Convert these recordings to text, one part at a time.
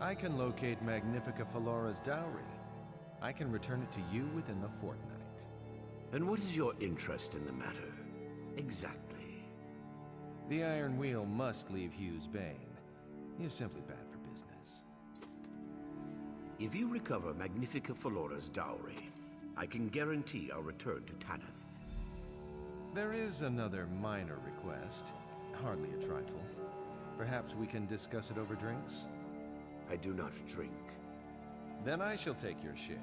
I can locate Magnifica Falora's dowry. I can return it to you within the fortnight. And what is your interest in the matter? Exactly. The Iron Wheel must leave Hugh's bane. He is simply bad for business. If you recover Magnifica Falora's dowry, I can guarantee our return to Tanith. There is another minor request. Hardly a trifle. Perhaps we can discuss it over drinks? I do not drink. Then I shall take your share.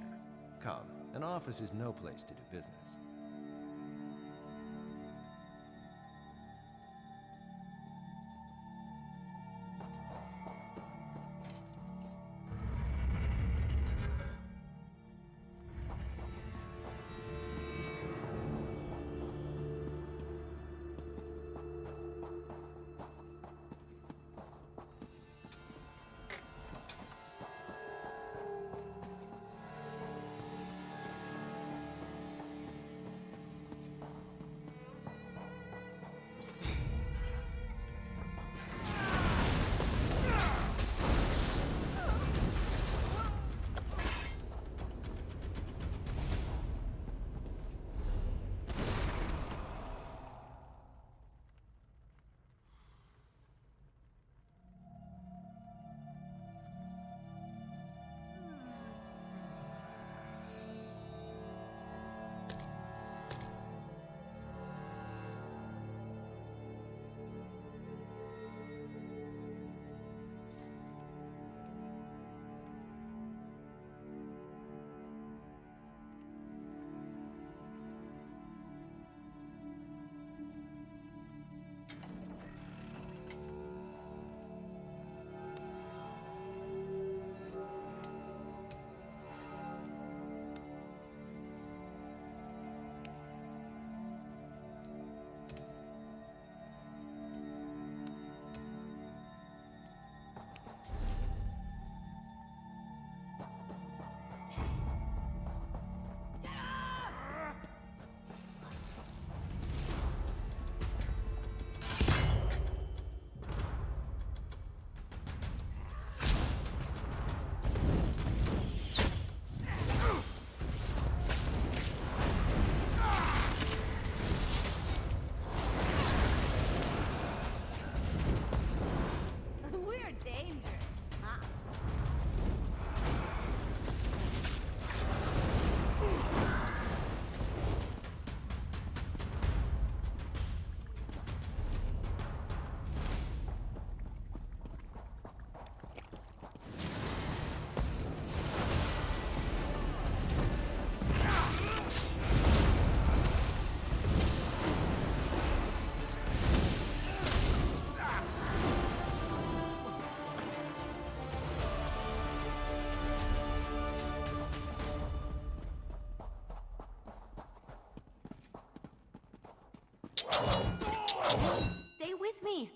Come, an office is no place to do business. Stay with me.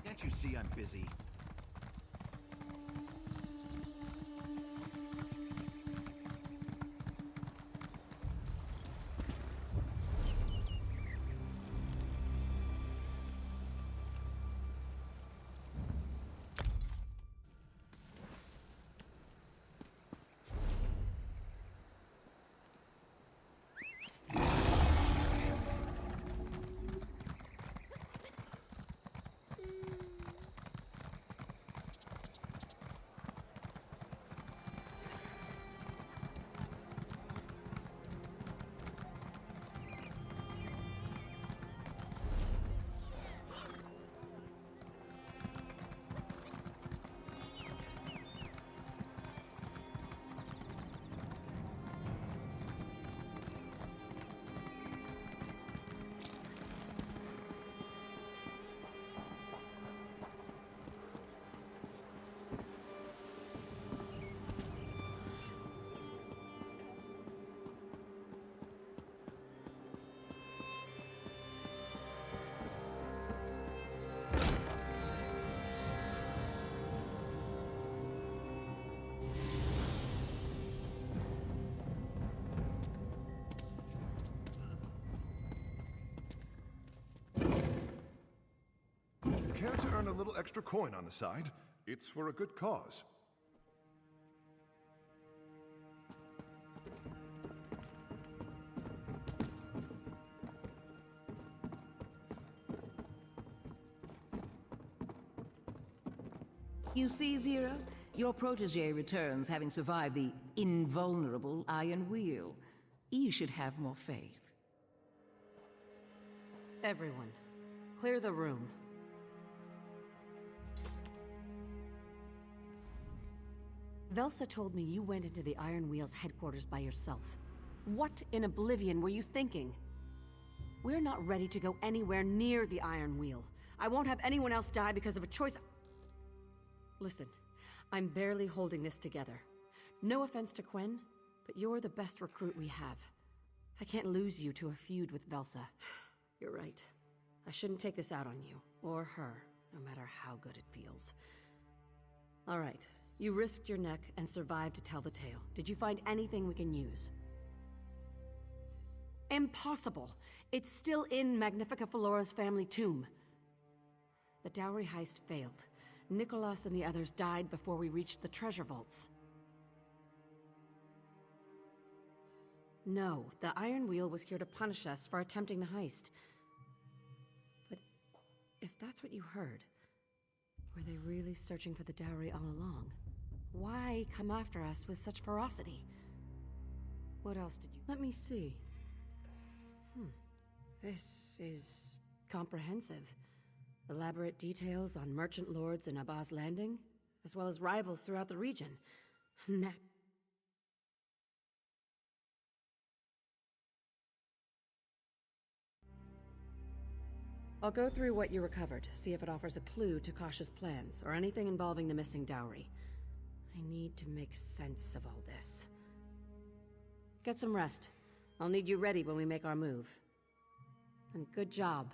Can't you see I'm busy? little extra coin on the side. It's for a good cause. You see, Zero? Your protege returns having survived the invulnerable Iron Wheel. You should have more faith. Everyone, clear the room. Velsa told me you went into the Iron Wheel's headquarters by yourself. What in oblivion were you thinking? We're not ready to go anywhere near the Iron Wheel. I won't have anyone else die because of a choice. Listen, I'm barely holding this together. No offense to Quen, but you're the best recruit we have. I can't lose you to a feud with Velsa. You're right. I shouldn't take this out on you, or her, no matter how good it feels. All right, you risked your neck and survived to tell the tale. Did you find anything we can use? Impossible! It's still in Magnifica Flora's family tomb. The dowry heist failed. Nicholas and the others died before we reached the treasure vaults. No, the Iron Wheel was here to punish us for attempting the heist. But if that's what you heard, were they really searching for the dowry all along? Why come after us with such ferocity? What else did you... Let me see. This is comprehensive. Elaborate details on merchant lords in Abbas Landing, as well as rivals throughout the region. I'll go through what you recovered, see if it offers a clue to Kasha's plans, or anything involving the missing dowry. I need to make sense of all this. Get some rest. I'll need you ready when we make our move. And good job.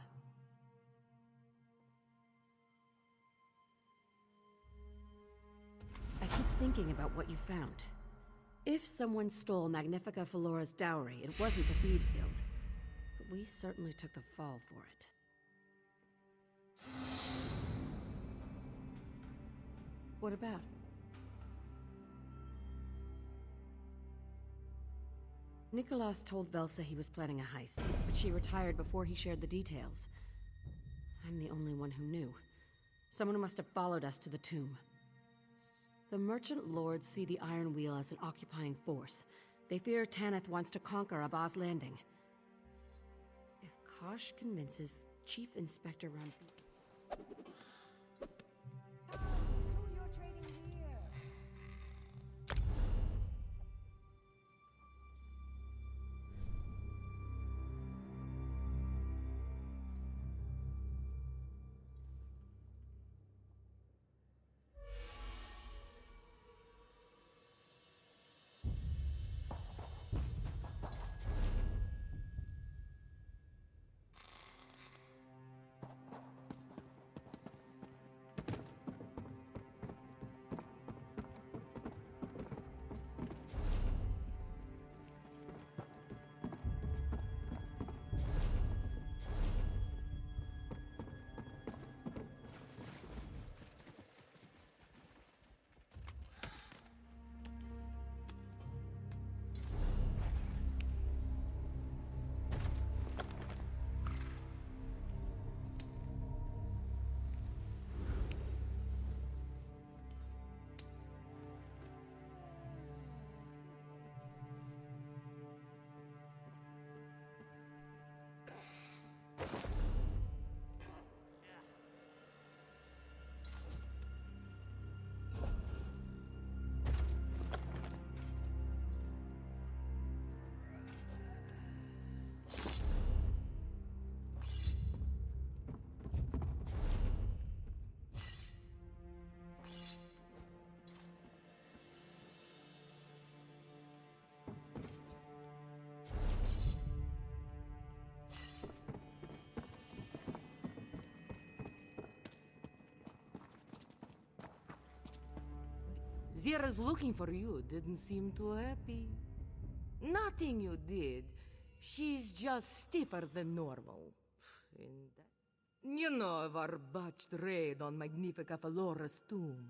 I keep thinking about what you found. If someone stole Magnifica Flora's dowry, it wasn't the Thieves Guild. But we certainly took the fall for it. What about? Nicholas told Velsa he was planning a heist, but she retired before he shared the details. I'm the only one who knew. Someone must have followed us to the tomb. The merchant lords see the Iron Wheel as an occupying force. They fear Tanith wants to conquer Abbas Landing. If Kosh convinces Chief Inspector Ram... Zira's looking for you, didn't seem too happy. Nothing you did. She's just stiffer than normal. You know of our botched raid on Magnifica Falora's tomb.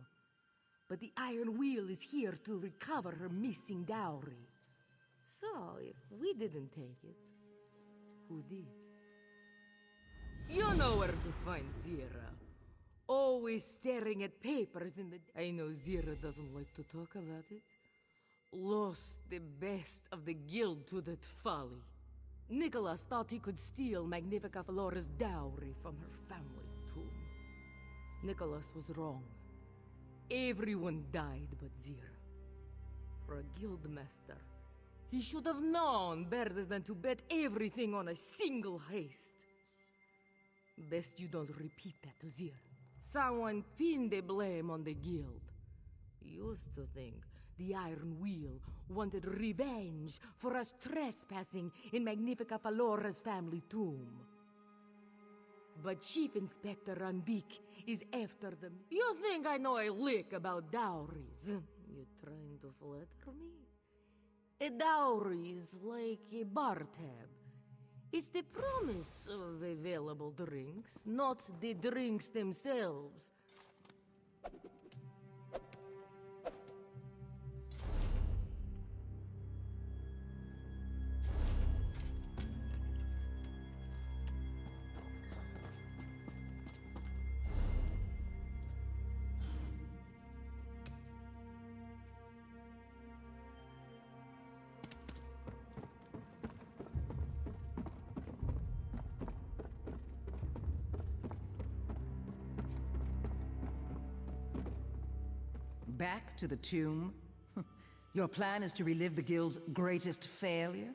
But the Iron Wheel is here to recover her missing dowry. So, if we didn't take it, who did? You know where to find Zira. Always staring at papers in the... I know Zira doesn't like to talk about it. Lost the best of the guild to that folly. Nicholas thought he could steal Magnifica Falora's dowry from her family tomb. Nicholas was wrong. Everyone died but Zira. For a guildmaster, he should have known better than to bet everything on a single heist. Best you don't repeat that to Zira. Someone pinned the blame on the guild. Used to think the Iron Wheel wanted revenge for us trespassing in Magnifica Falora's family tomb. But Chief Inspector Ranbik is after them. You think I know a lick about dowries? You trying to flatter me? A dowry is like a bar tab. It's the promise of available drinks, not the drinks themselves. Back to the tomb? Your plan is to relive the guild's greatest failure?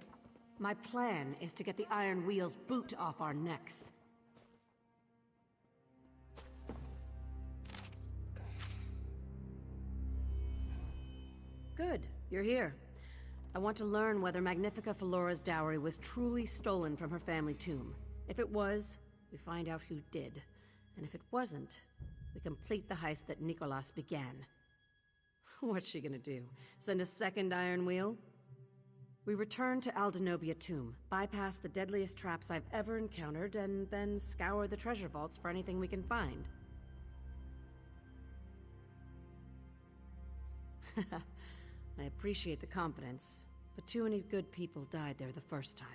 My plan is to get the Iron Wheel's boot off our necks. Good, you're here. I want to learn whether Magnifica Falora's dowry was truly stolen from her family tomb. If it was, we find out who did. And if it wasn't, we complete the heist that Nicholas began. What's she gonna do? Send a second Iron Wheel? We return to Aldenobia Tomb, bypass the deadliest traps I've ever encountered, and then scour the treasure vaults for anything we can find. I appreciate the confidence, but too many good people died there the first time.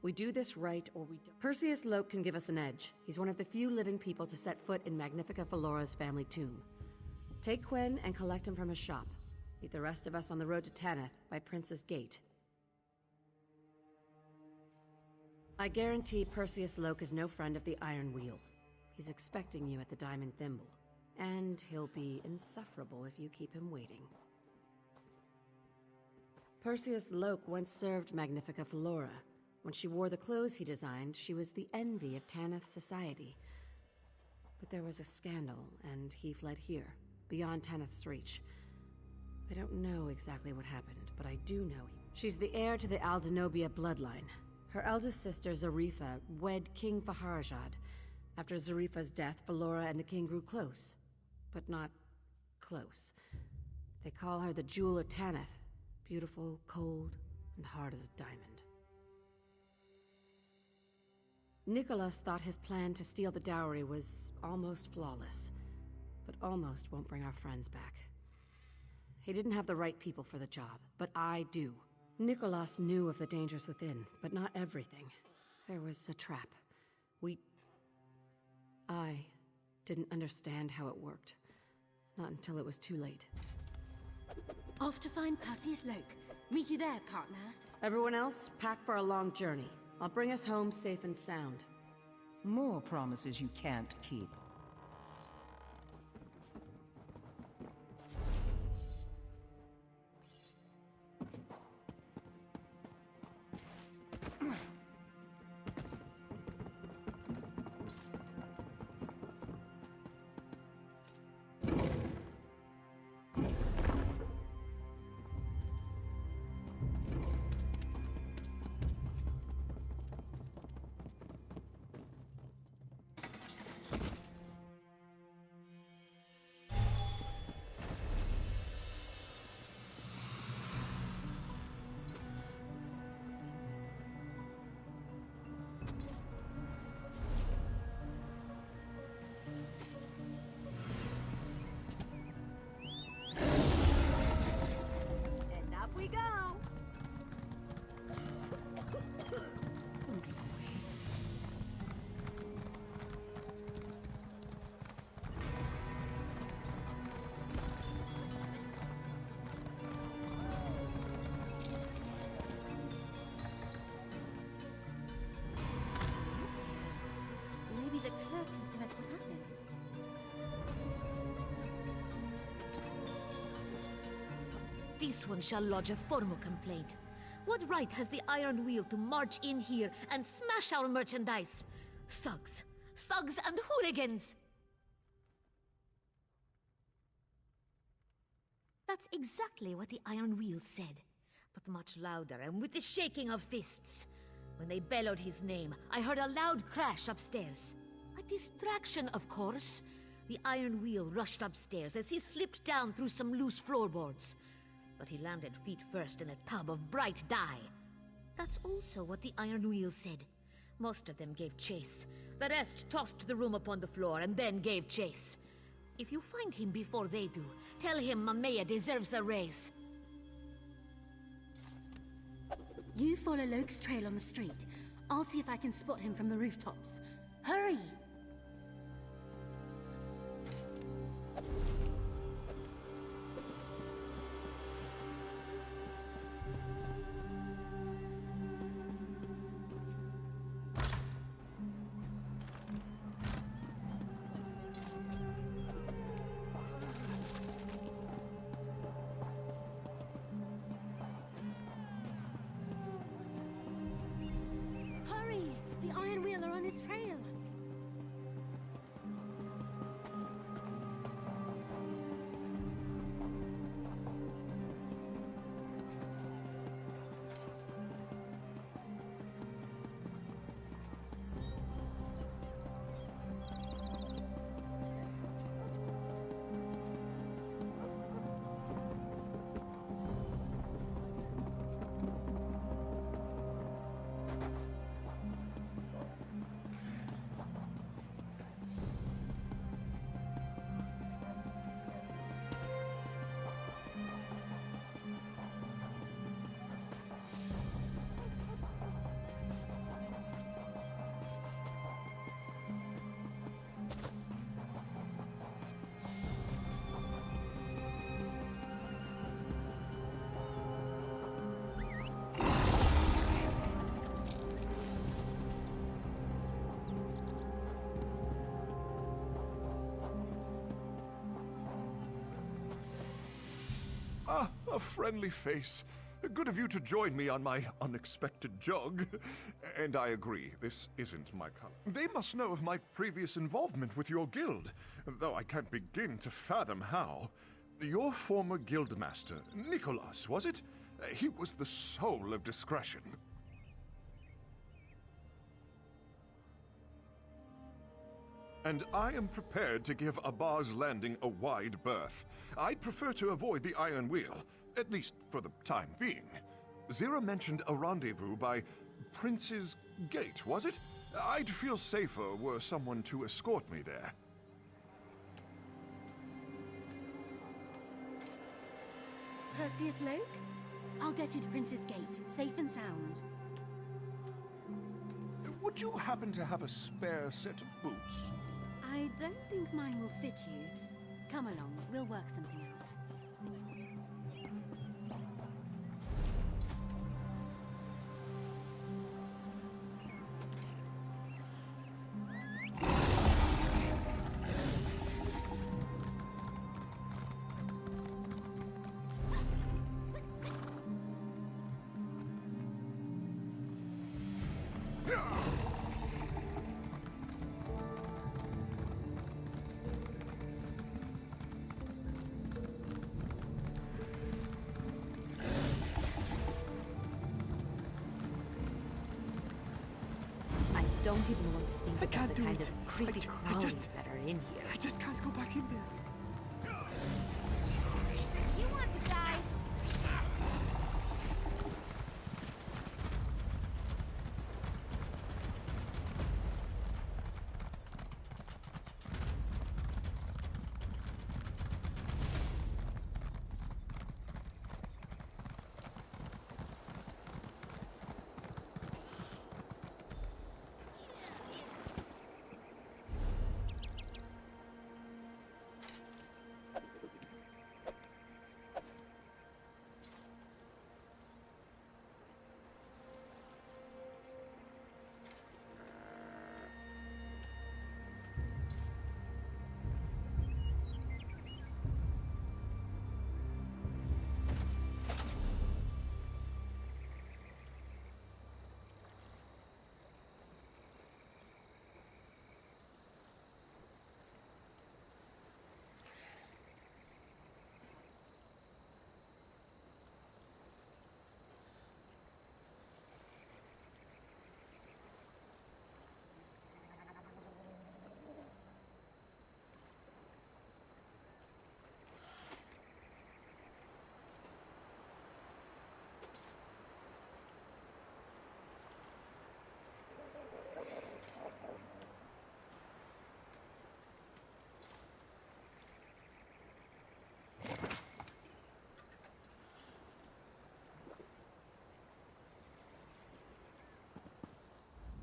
We do this right, or we don't. Perseus Loke can give us an edge. He's one of the few living people to set foot in Magnifica Falora's family tomb. Take Quen and collect him from his shop. Meet the rest of us on the road to Tanith by Prince's Gate. I guarantee Perseus Loke is no friend of the Iron Wheel. He's expecting you at the Diamond Thimble. And he'll be insufferable if you keep him waiting. Perseus Loke once served Magnifica Falora. When she wore the clothes he designed, she was the envy of Tanith society. But there was a scandal, and he fled here, beyond Tanith's reach. I don't know exactly what happened, but I do know she's the heir to the Aldenobia bloodline. Her eldest sister, Zarifa, wed King Faharajad. After Zarifa's death, Falora and the king grew close. But not close. They call her the Jewel of Tanith. Beautiful, cold, and hard as diamond. Nicholas thought his plan to steal the dowry was almost flawless. But almost won't bring our friends back. He didn't have the right people for the job, but I do. Nicholas knew of the dangers within, but not everything. There was a trap. I didn't understand how it worked. Not until it was too late. Off to find Perseus Loke. Meet you there, partner. Everyone else, pack for a long journey. I'll bring us home safe and sound. More promises you can't keep. this one shall lodge a formal complaint. What right has the Iron Wheel to march in here and smash our merchandise? Thugs. Thugs and hooligans! That's exactly what the Iron Wheel said, but much louder and with the shaking of fists. When they bellowed his name, I heard a loud crash upstairs. A distraction, of course. The Iron Wheel rushed upstairs as he slipped down through some loose floorboards. But he landed feet first in a tub of bright dye. That's also what the Iron Wheel said. Most of them gave chase. The rest tossed the room upon the floor and then gave chase. If you find him before they do, tell him Mamea deserves a raise. You follow Loke's trail on the street. I'll see if I can spot him from the rooftops. Hurry! The Iron Wheel are on his trail. Ah, a friendly face. Good of you to join me on my unexpected jog. And I agree, this isn't my color. They must know of my previous involvement with your guild, though I can't begin to fathom how. Your former guildmaster, Nicholas, was it? He was the soul of discretion. And I am prepared to give Abar's landing a wide berth. I'd prefer to avoid the Iron Wheel, at least for the time being. Zira mentioned a rendezvous by Prince's Gate, was it? I'd feel safer were someone to escort me there. Perseus Loke? I'll get you to Prince's Gate, safe and sound. Would you happen to have a spare set of boots? I don't think mine will fit you. Come along, we'll work something out. I don't even want to think about the kind of creepy crawlies that are in here. I just can't go back in there. You want to die?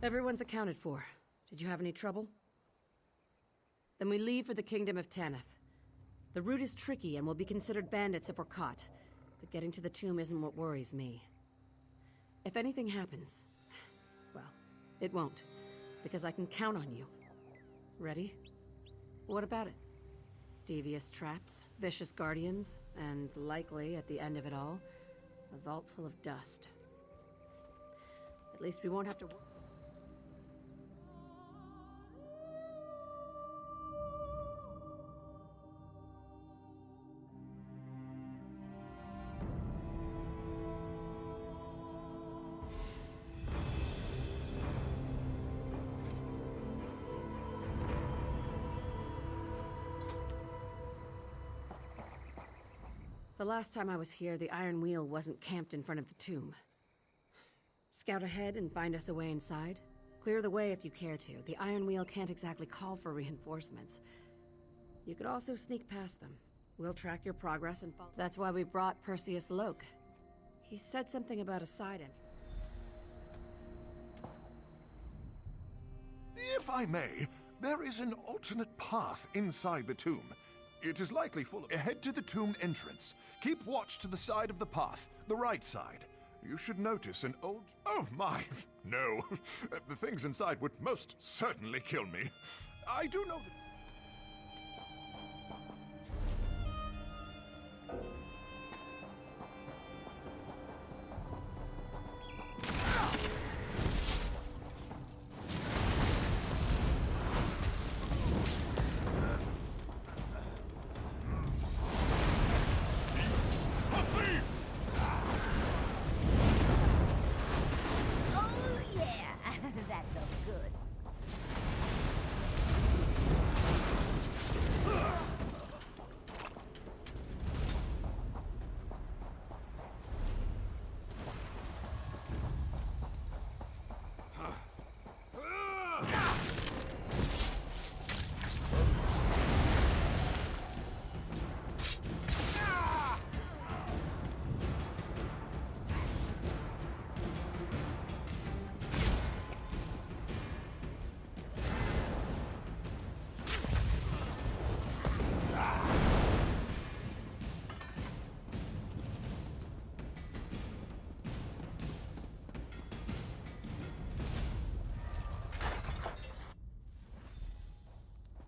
Everyone's accounted for. Did you have any trouble? Then we leave for the Kingdom of Tanith. The route is tricky and will be considered bandits if we're caught, but getting to the tomb isn't what worries me. If anything happens, well, it won't, because I can count on you. Ready? What about it? Devious traps, vicious guardians, and likely, at the end of it all, a vault full of dust. At least we won't have to worry. The last time I was here, the Iron Wheel wasn't camped in front of the tomb. Scout ahead and find us a way inside. Clear the way if you care to. The Iron Wheel can't exactly call for reinforcements. You could also sneak past them. We'll track your progress and follow. That's why we brought Perseus Loke. He said something about a side end. If I may, there is an alternate path inside the tomb. It is likely full of... Head to the tomb entrance. Keep watch to the side of the path, the right side. You should notice an old... Oh, my! No. The things inside would most certainly kill me. I do know that...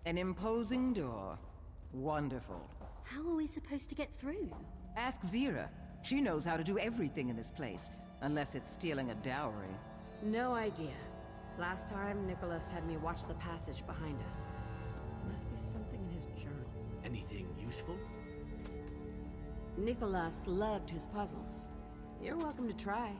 An imposing door. Wonderful. How are we supposed to get through? Ask Zira. She knows how to do everything in this place, unless it's stealing a dowry. No idea. Last time, Nicholas had me watch the passage behind us. Must be something in his journal. Anything useful? Nicholas loved his puzzles. You're welcome to try.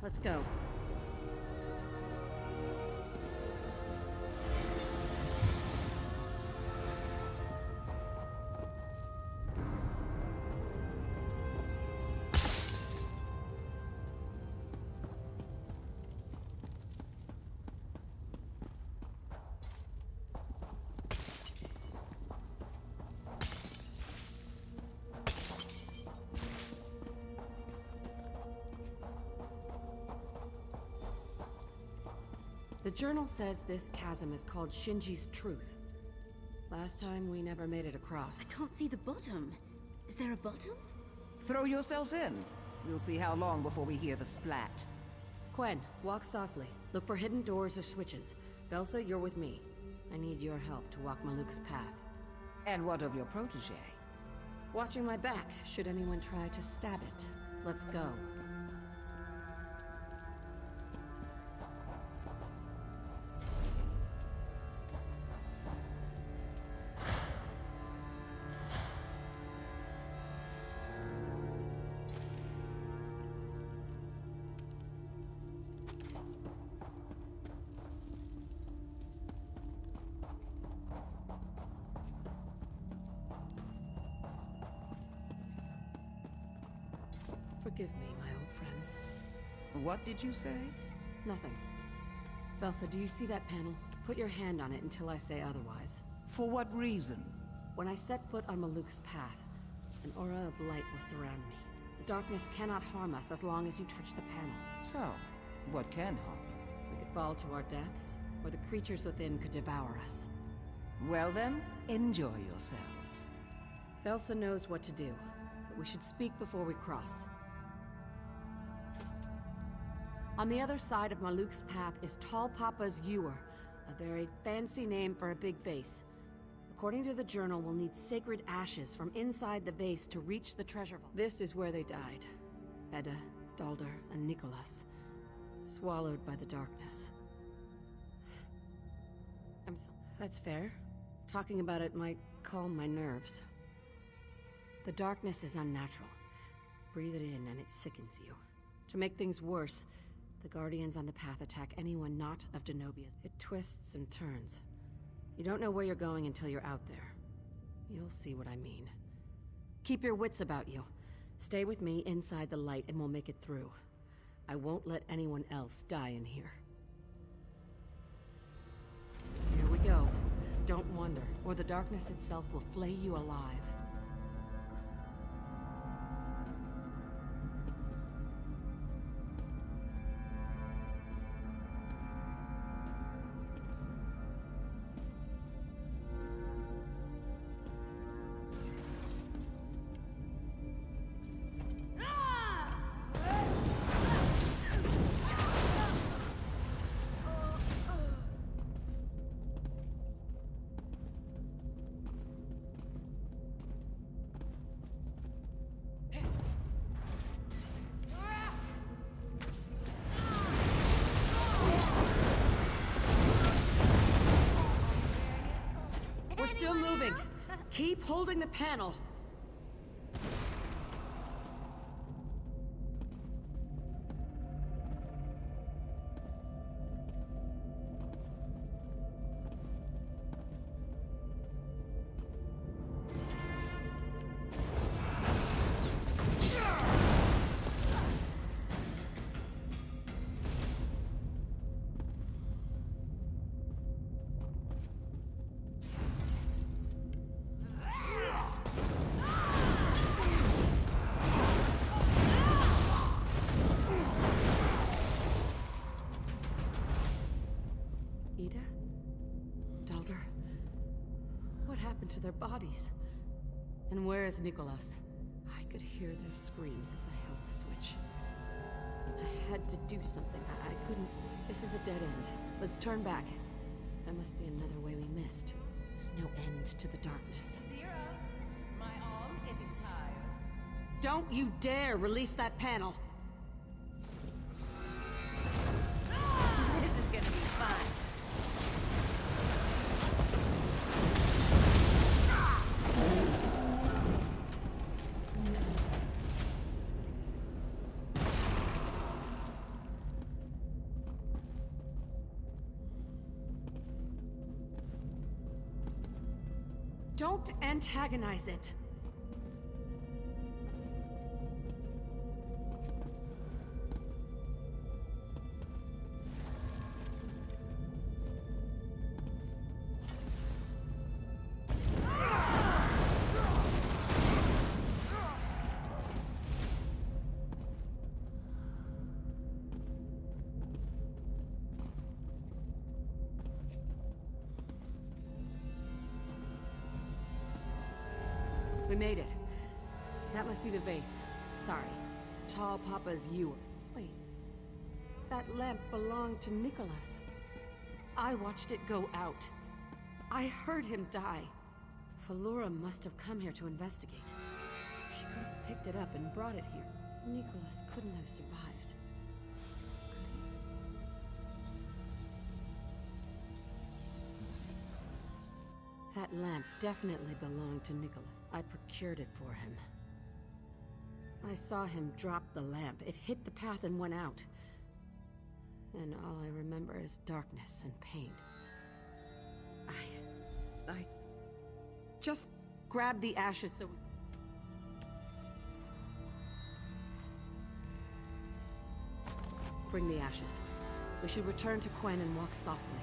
let's go. The journal says this chasm is called Shinji's Truth. Last time, we never made it across. I can't see the bottom. Is there a bottom? Throw yourself in. We'll see how long before we hear the splat. Quen, walk softly. Look for hidden doors or switches. Belsa, you're with me. I need your help to walk Maluk's path. And what of your protege? Watching my back, should anyone try to stab it. Let's go. Forgive me, my old friends. What did you say? Nothing. Belsa, do you see that panel? Put your hand on it until I say otherwise. For what reason? When I set foot on Maluk's path, an aura of light will surround me. The darkness cannot harm us as long as you touch the panel. So, what can harm you? We could fall to our deaths, or the creatures within could devour us. Well then, enjoy yourselves. Belsa knows what to do, but we should speak before we cross. On the other side of Maluk's path is Tall Papa's Ewer, a very fancy name for a big vase. According to the journal, we'll need sacred ashes from inside the vase to reach the treasure vault. This is where they died. Edda, Dalder, and Nicholas. Swallowed by the darkness. That's fair. Talking about it might calm my nerves. The darkness is unnatural. Breathe it in and it sickens you. To make things worse, the Guardians on the path attack anyone not of Denobia's. It twists and turns. You don't know where you're going until you're out there. You'll see what I mean. Keep your wits about you. Stay with me inside the light and we'll make it through. I won't let anyone else die in here. Here we go. Don't wander, or the darkness itself will flay you alive. We're still moving. Keep holding the panel. To their bodies. And where is Nicholas? I could hear their screams as I held the switch. I had to do something. I couldn't. This is a dead end. Let's turn back. There must be another way we missed. There's no end to the darkness. Zero, my arm's getting tired. Don't you dare release that panel! This is gonna be fun. Don't antagonize it. We made it. That must be the base. Sorry. Tall Papa's Ewer. Wait. That lamp belonged to Nicholas. I watched it go out. I heard him die. Falora must have come here to investigate. She could have picked it up and brought it here. Nicholas couldn't have survived. That lamp definitely belonged to Nicholas. I procured it for him. I saw him drop the lamp. It hit the path and went out. And all I remember is darkness and pain. I just grabbed the ashes so... Bring the ashes. We should return to Quen and walk softly.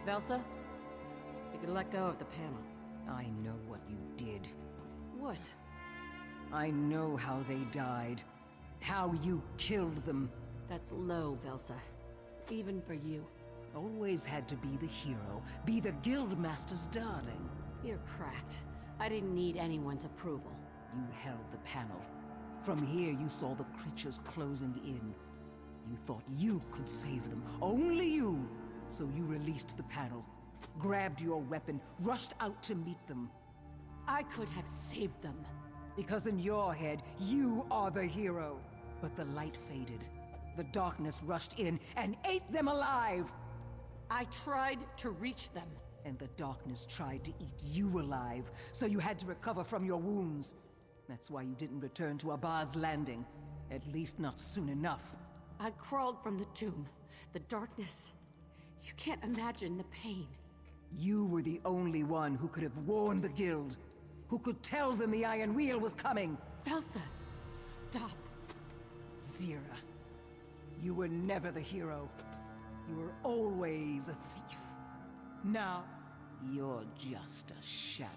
Velsa, you could let go of the panel. I know what you did. What? I know how they died. How you killed them. That's low, Velsa. Even for you. Always had to be the hero. Be the Guildmaster's darling. You're cracked. I didn't need anyone's approval. You held the panel. From here you saw the creatures closing in. You thought you could save them. Only you! So you released the panel, grabbed your weapon, rushed out to meet them. I could have saved them. Because in your head, you are the hero. But the light faded. The darkness rushed in and ate them alive! I tried to reach them. And the darkness tried to eat you alive, so you had to recover from your wounds. That's why you didn't return to Abba's landing. At least not soon enough. I crawled from the tomb. The darkness... You can't imagine the pain. You were the only one who could have warned the Guild. Who could tell them the Iron Wheel was coming. Velsa, stop. Zira, you were never the hero. You were always a thief. Now, you're just a shadow.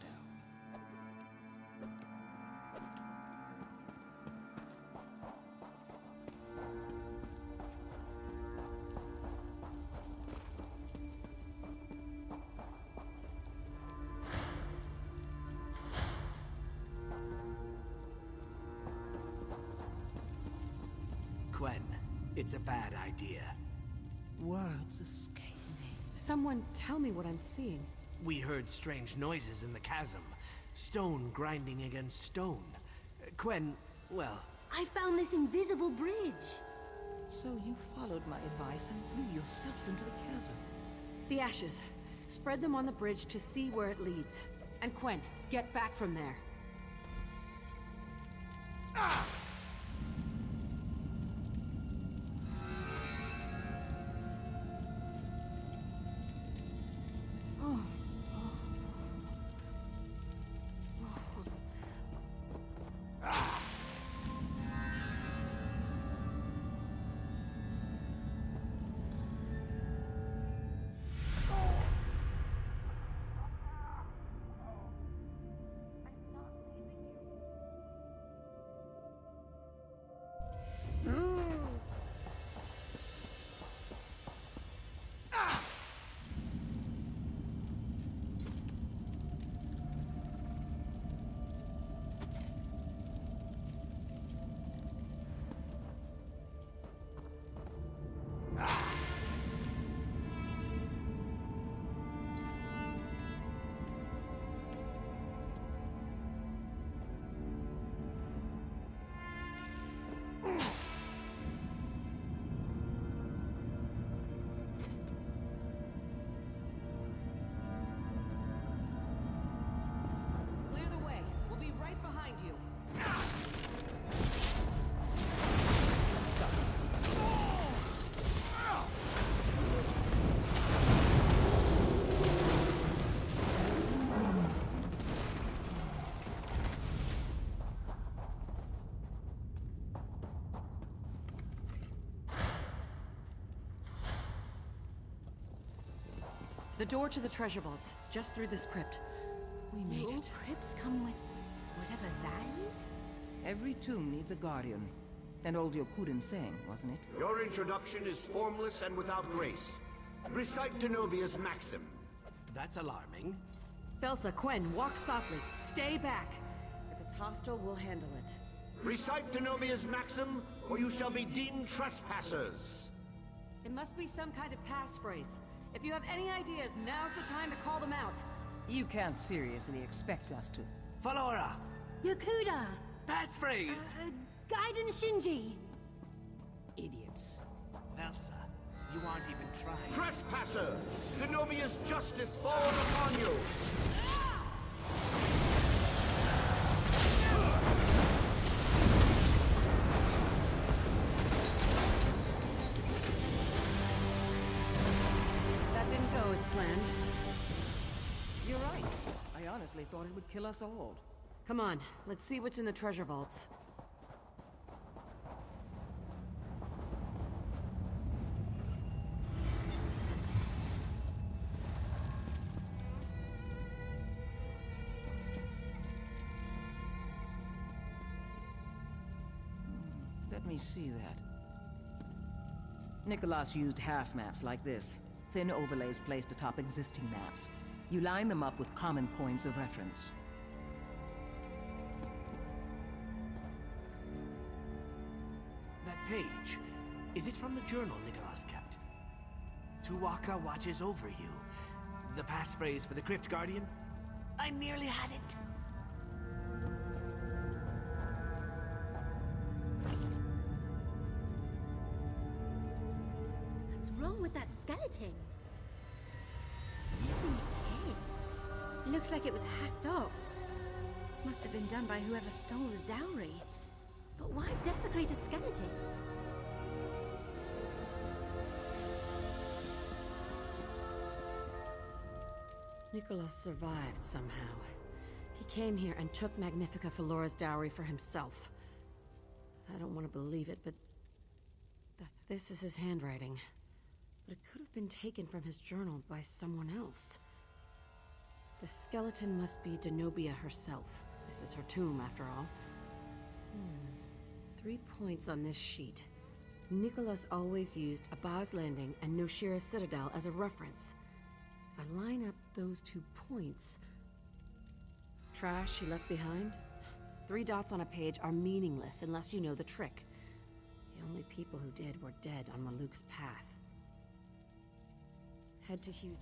Quen, it's a bad idea. Words escape me. Someone tell me what I'm seeing. We heard strange noises in the chasm. Stone grinding against stone. Quen, well... I found this invisible bridge. So you followed my advice and threw yourself into the chasm. The ashes. Spread them on the bridge to see where it leads. And Quen, get back from there. Ah! The door to the treasure vaults, just through this crypt. We Do made all it. crypts come with whatever that is? Every tomb needs a guardian. And old Yokuden saying, wasn't it? Your introduction is formless and without grace. Recite Denobia's maxim. That's alarming. Velsa, Quen, walk softly. Stay back. If it's hostile, we'll handle it. Recite Denobia's maxim, or you shall be deemed trespassers. It must be some kind of passphrase. If you have any ideas, now's the time to call them out. You can't seriously expect us to. Valora! Yokuda! Passphrase! Gaiden Shinji! Idiots. Velsa, you aren't even trying. Trespasser! Denobia's justice falls upon you! That didn't go as planned. You're right. I honestly thought it would kill us all. Come on, let's see what's in the treasure vaults. Let me see that. Nicholas used half maps like this. Thin overlays placed atop existing maps. You line them up with common points of reference. That page, is it from the journal Nicholas kept? Tuwaka watches over you. The passphrase for the Crypt Guardian? I nearly had it. What's wrong with that skeleton? Missing its head. It looks like it was hacked off. Must have been done by whoever stole the dowry. But why desecrate a skeleton? Nicholas survived somehow. He came here and took Magnifica Felora's dowry for himself. I don't want to believe it, but this is his handwriting. But it could have been taken from his journal by someone else. The skeleton must be Denobia herself. This is her tomb, after all. 3 points on this sheet. Nicholas always used Abaz Landing and Noshira Citadel as a reference. If I line up those 2 points... Trash he left behind? 3 dots on a page are meaningless unless you know the trick. The only people who did were dead on Maluk's path. Head to Hughes.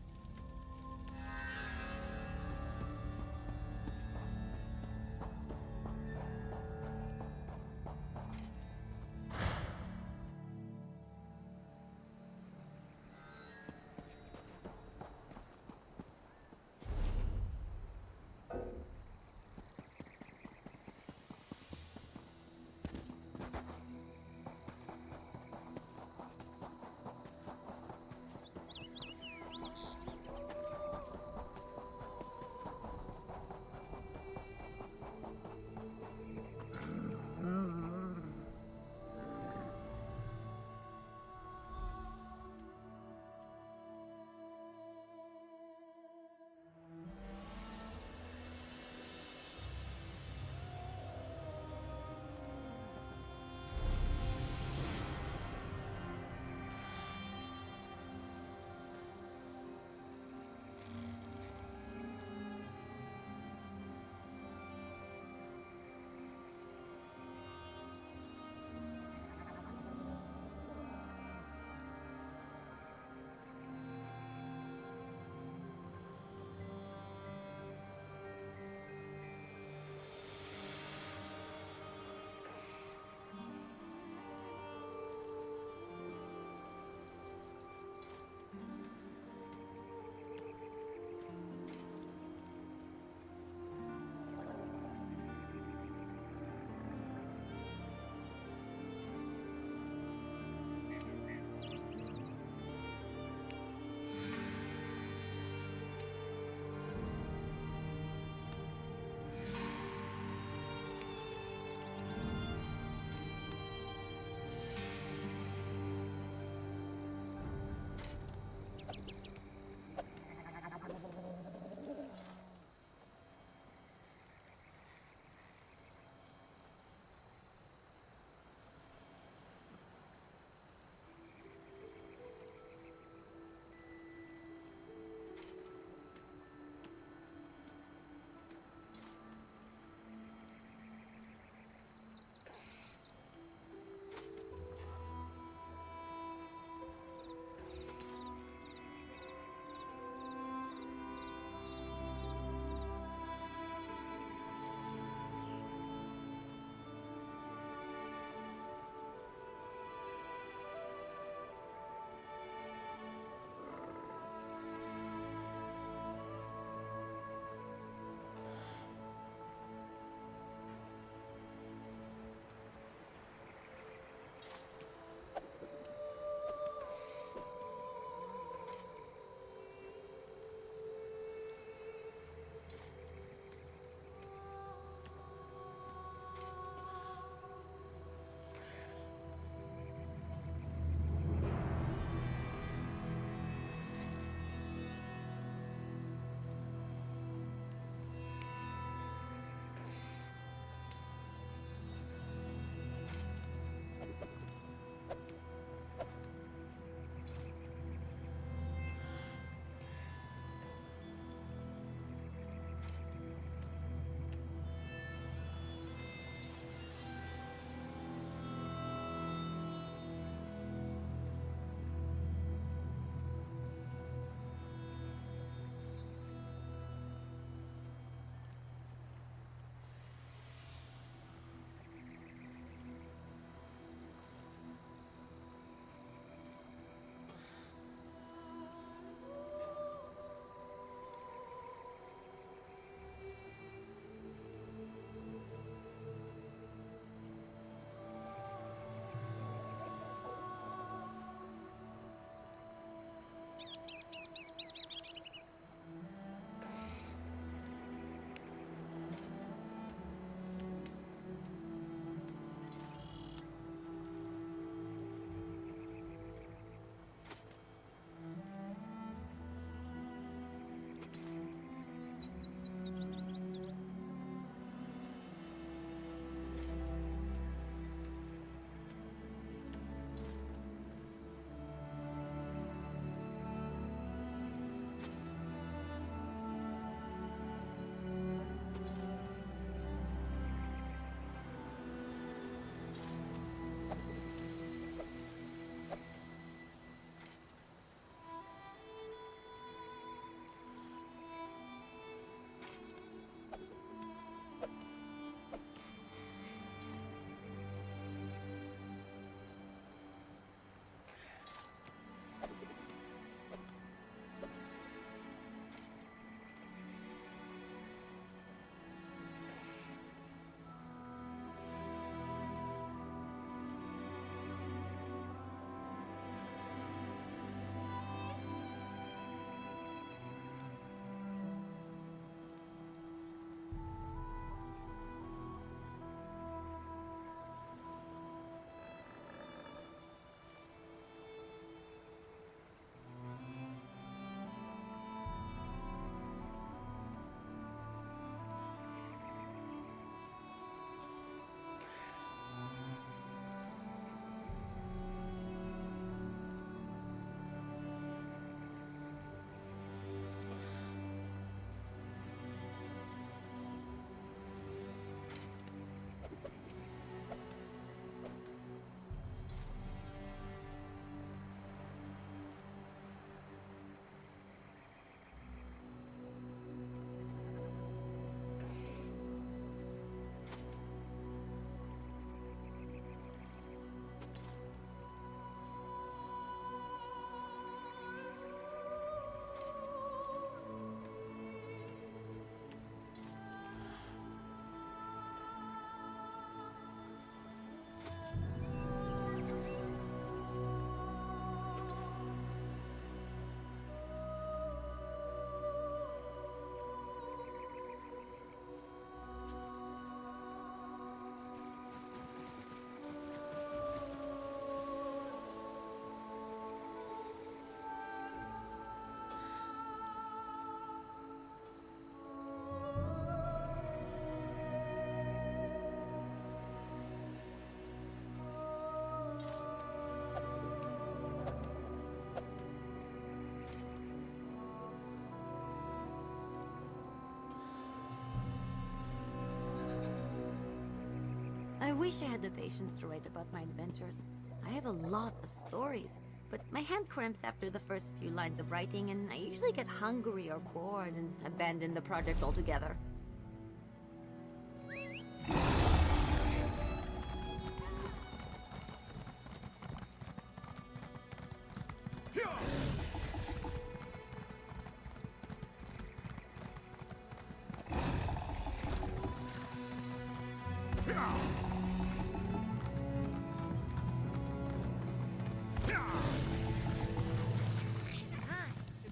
I wish I had the patience to write about my adventures. I have a lot of stories, but my hand cramps after the first few lines of writing, and I usually get hungry or bored and abandon the project altogether.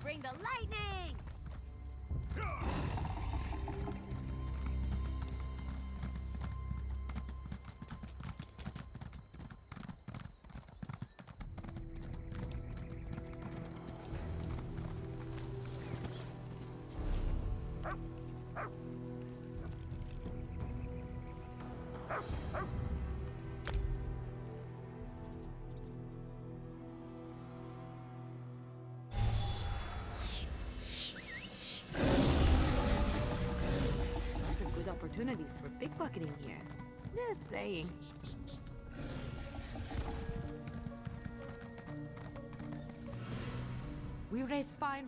Bring the lightning! Opportunities for pickpocketing here. Just saying. We race fine.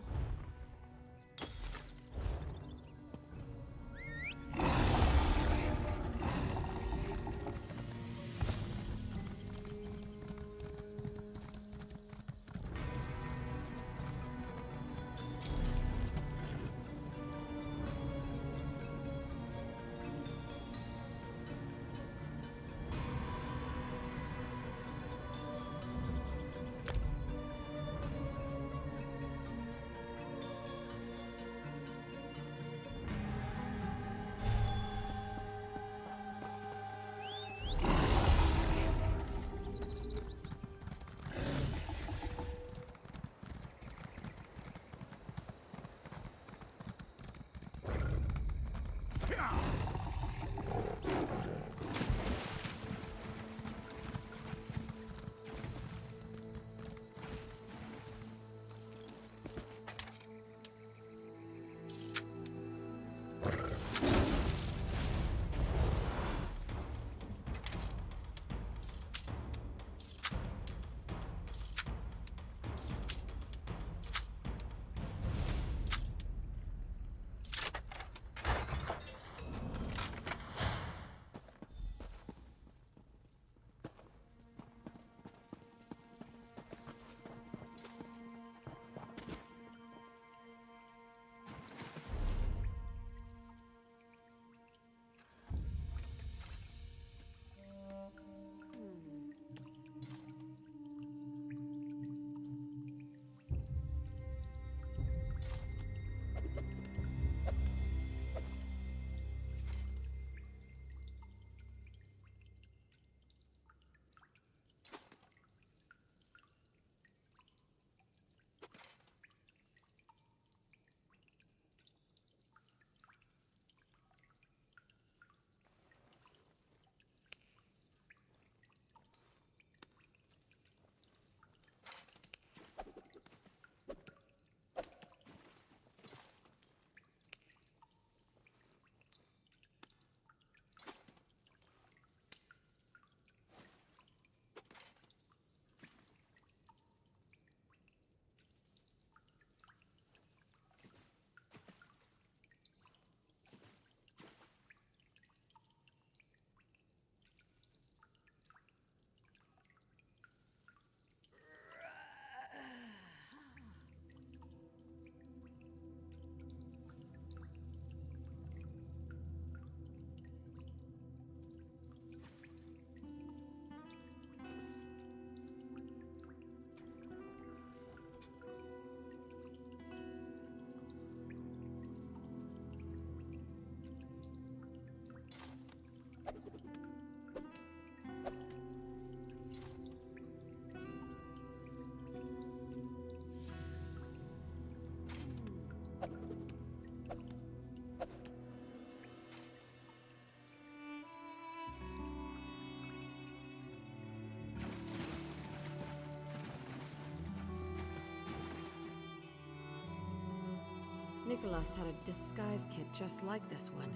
Nicholas had a disguise kit just like this one.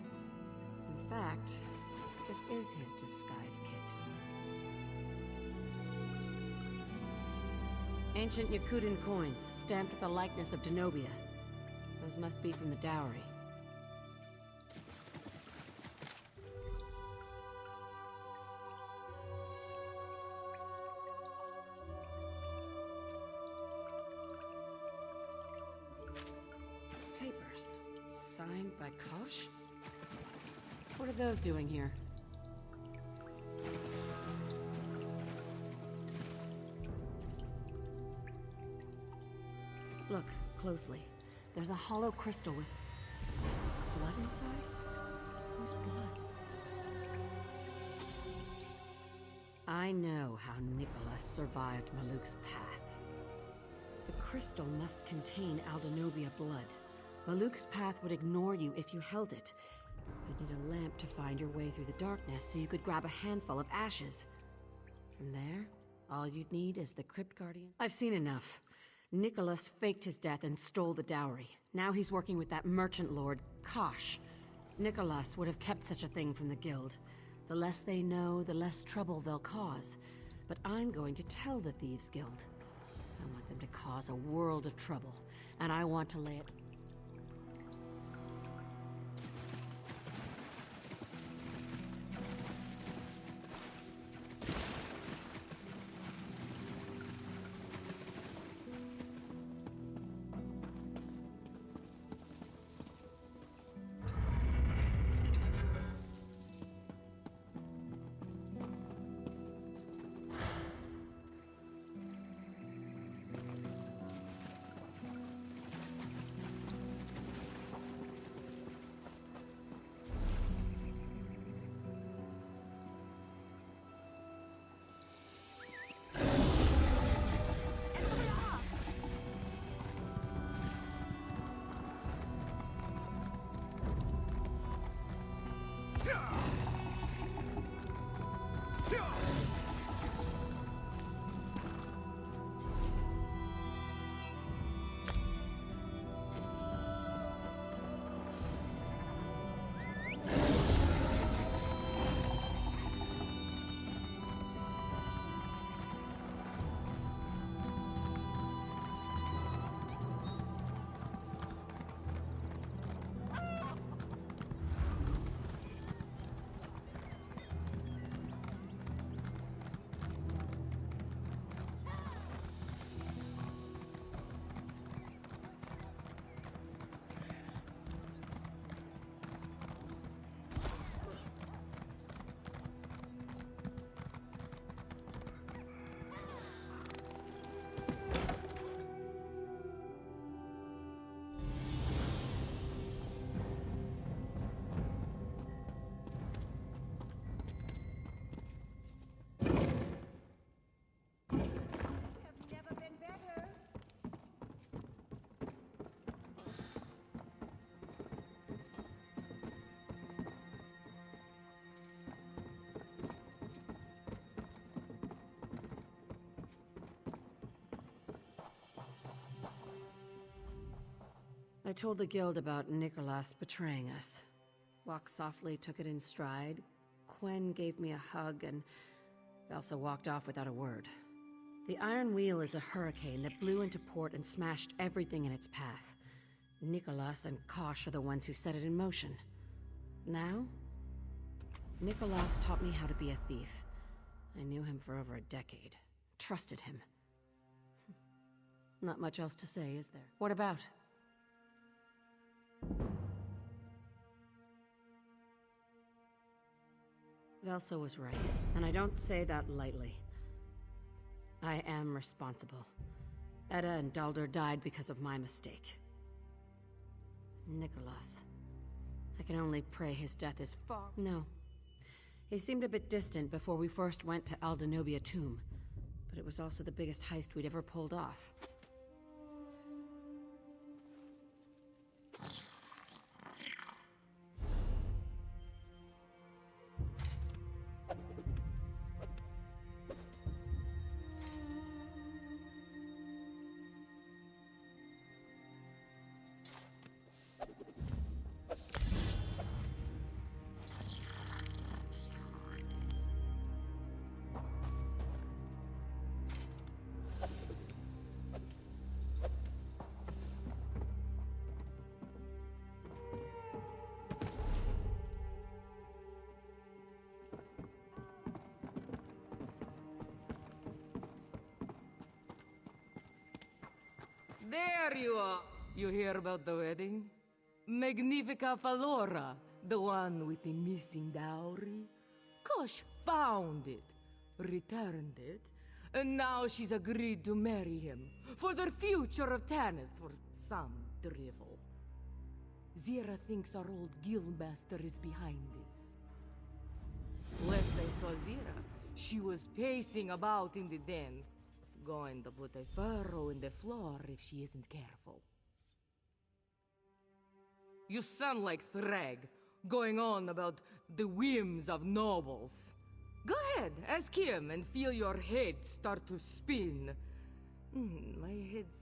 In fact, This is his disguise kit. Ancient Yakutan coins, stamped with the likeness of Denobia. Those must be from the dowry. Papers, signed by Kosh? What are those doing here? Look closely. There's a hollow crystal with... Is that blood inside? Whose blood? I know how Nicholas survived Maluk's path. The crystal must contain Aldenobia blood. Maluk's path would ignore you if you held it. You'd need a lamp to find your way through the darkness so you could grab a handful of ashes. From there, all you'd need is the Crypt Guardian. I've seen enough. Nicholas faked his death and stole the dowry. Now he's working with that merchant lord, Kosh. Nicholas would have kept such a thing from the guild. The less they know, the less trouble they'll cause. But I'm going to tell the Thieves Guild. I want them to cause a world of trouble, and I want to lay it... I told the guild about Nicholas betraying us. Walk softly took it in stride. Quen gave me a hug, and Elsa walked off without a word. The Iron Wheel is a hurricane that blew into port and smashed everything in its path. Nicholas and Kosh are the ones who set it in motion. Now, Nicholas taught me how to be a thief. I knew him for over a decade. Trusted him. Not much else to say, is there? What about? Velsa was right, and I don't say that lightly. I am responsible. Edda and Dalder died because of my mistake. Nicholas. I can only pray his death is far... No. He seemed a bit distant before we first went to Aldenobia Tomb, but it was also the biggest heist we'd ever pulled off. There you are! You hear about the wedding? Magnifica Falora, the one with the missing dowry. Kosh found it, returned it, and now she's agreed to marry him for the future of Tanith or some drivel. Zira thinks our old guildmaster is behind this. Last I saw Zira, she was pacing about in the den, going to put a furrow in the floor if she isn't careful. You sound like Thrag, going on about the whims of nobles. Go ahead, ask him and feel your head start to spin. My head's...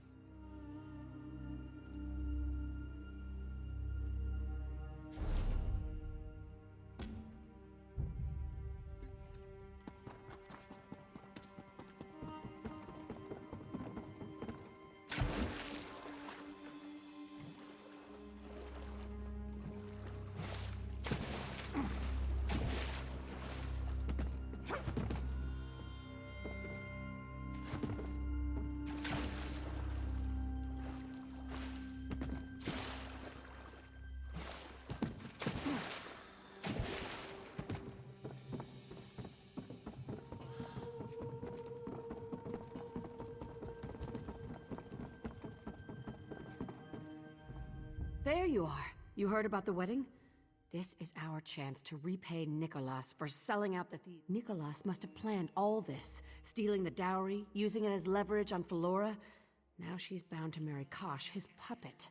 There you are. You heard about the wedding? This is our chance to repay Nicholas for selling out the thief. Nicholas must have planned all this, stealing the dowry, using it as leverage on Falora. Now she's bound to marry Kosh, his puppet.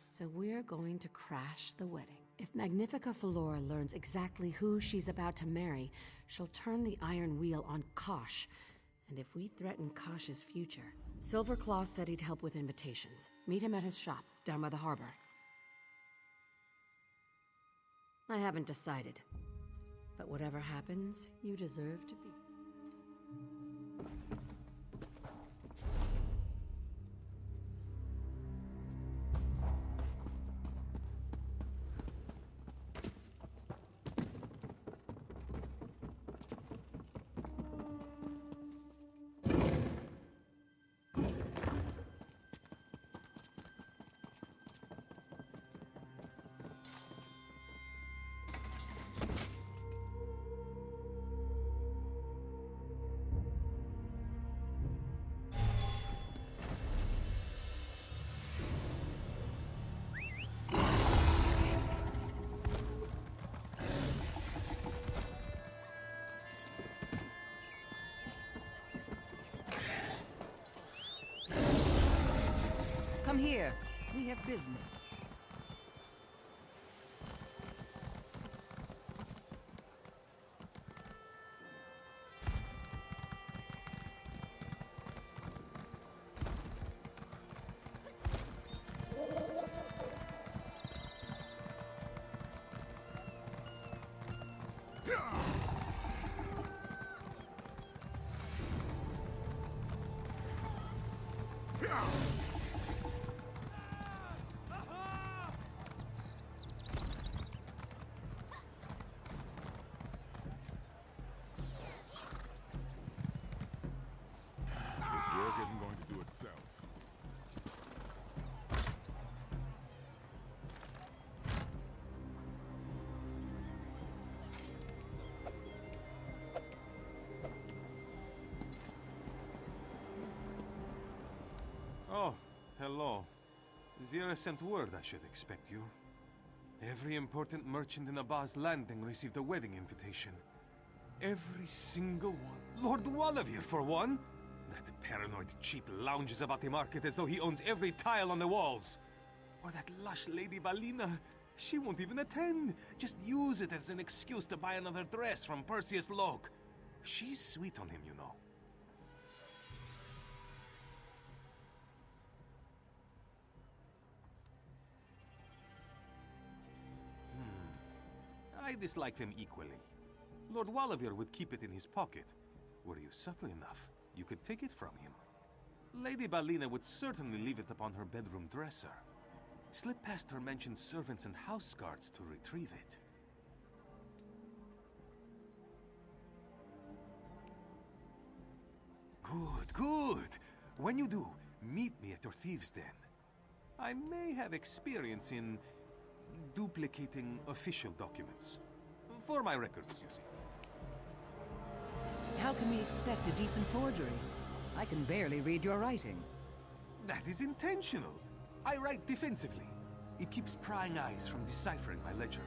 So we're going to crash the wedding. If Magnifica Falora learns exactly who she's about to marry, she'll turn the iron wheel on Kosh. And if we threaten Kosh's future... Silverclaw said he'd help with invitations. Meet him at his shop, down by the harbor. I haven't decided. But whatever happens, you deserve to be. Come here. We have business. Work isn't going to do itself. Oh, hello. Zira sent word I should expect you. Every important merchant in Abba's landing received a wedding invitation. Every single one. Lord Walavir, for one! That paranoid cheat lounges about the market as though he owns every tile on the walls. Or that lush Lady Balina. She won't even attend. Just use it as an excuse to buy another dress from Perseus Locke. She's sweet on him, you know. I dislike them equally. Lord Walavir would keep it in his pocket. Were you subtle enough, you could take it from him. Lady Balina would certainly leave it upon her bedroom dresser. Slip past her mentioned servants and house guards to retrieve it. Good, good. When you do, meet me at your thieves' den. I may have experience in duplicating official documents. For my records, you see. How can we expect a decent forgery? I can barely read your writing. That is intentional. I write defensively. It keeps prying eyes from deciphering my ledger.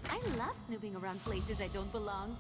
I love snooping around places I don't belong.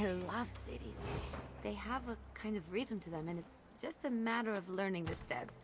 I love cities. They have a kind of rhythm to them, and it's just a matter of learning the steps.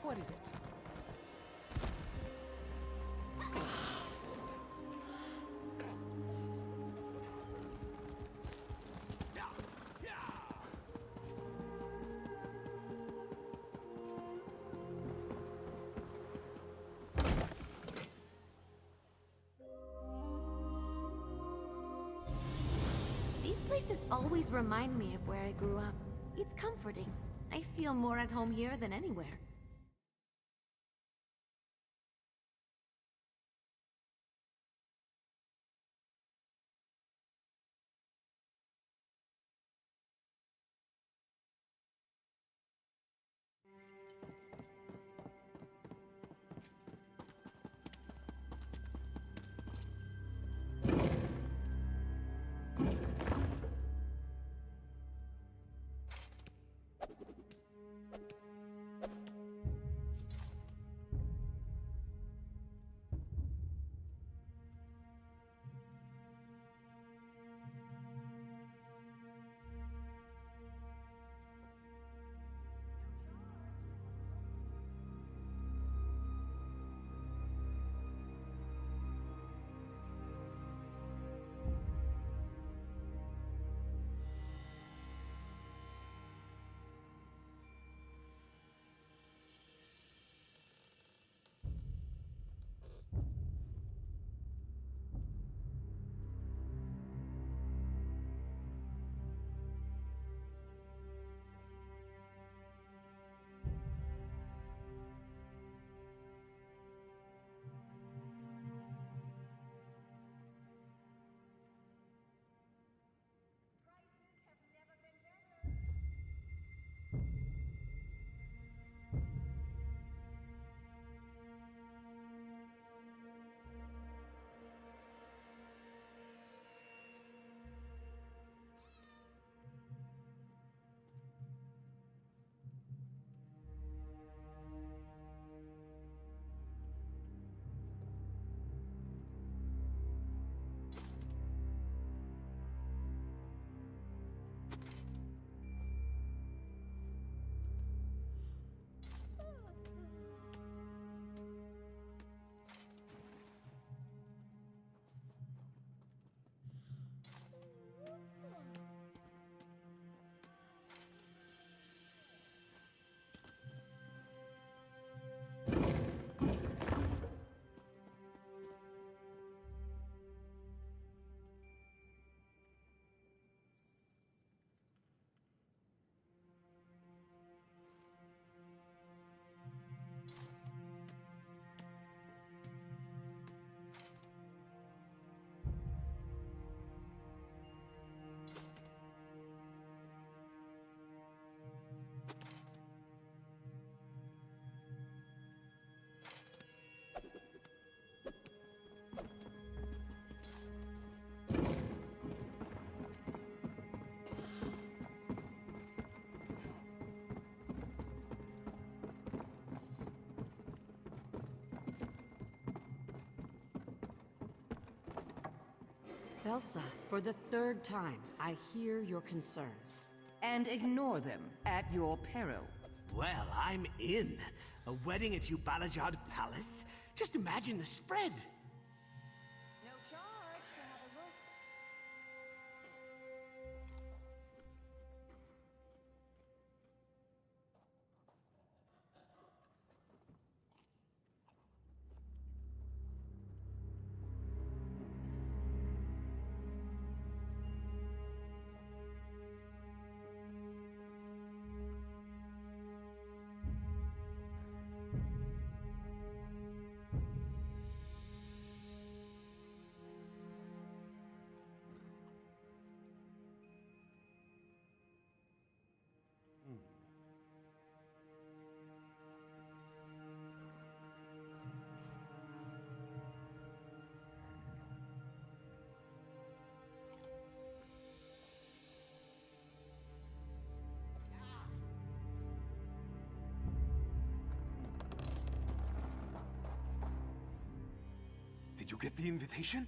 What is it? These places always remind me of where I grew up. It's comforting. I feel more at home here than anywhere. Velsa, for the third time, I hear your concerns. And ignore them at your peril. Well, I'm in. A wedding at Ubalajad Palace? Just imagine the spread. No charge to have a look. get the invitation?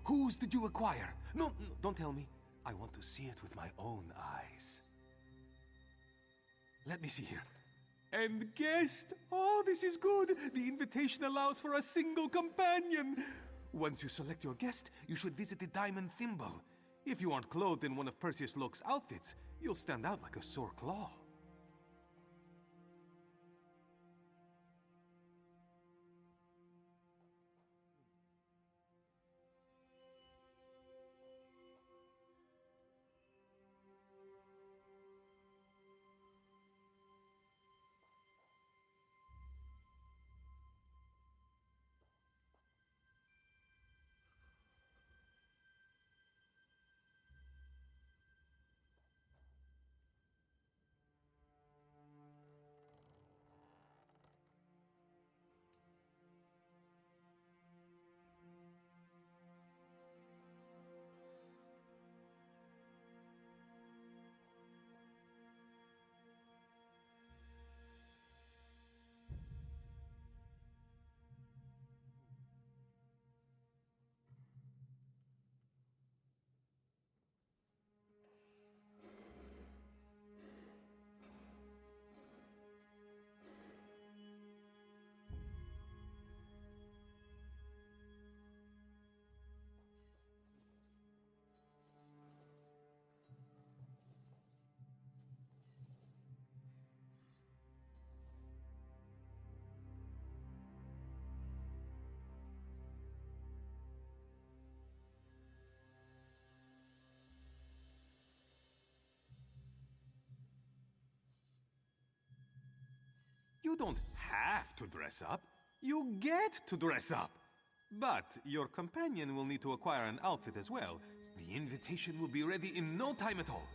Whose did you acquire? No, don't tell me. I want to see it with my own eyes. Let me see here. And guest! Oh, this is good! The invitation allows for a single companion! Once you select your guest, you should visit the Diamond Thimble. If you aren't clothed in one of Perseus Locke's outfits, you'll stand out like a sore claw. You don't have to dress up. You get to dress up. But your companion will need to acquire an outfit as well. The invitation will be ready in no time at all.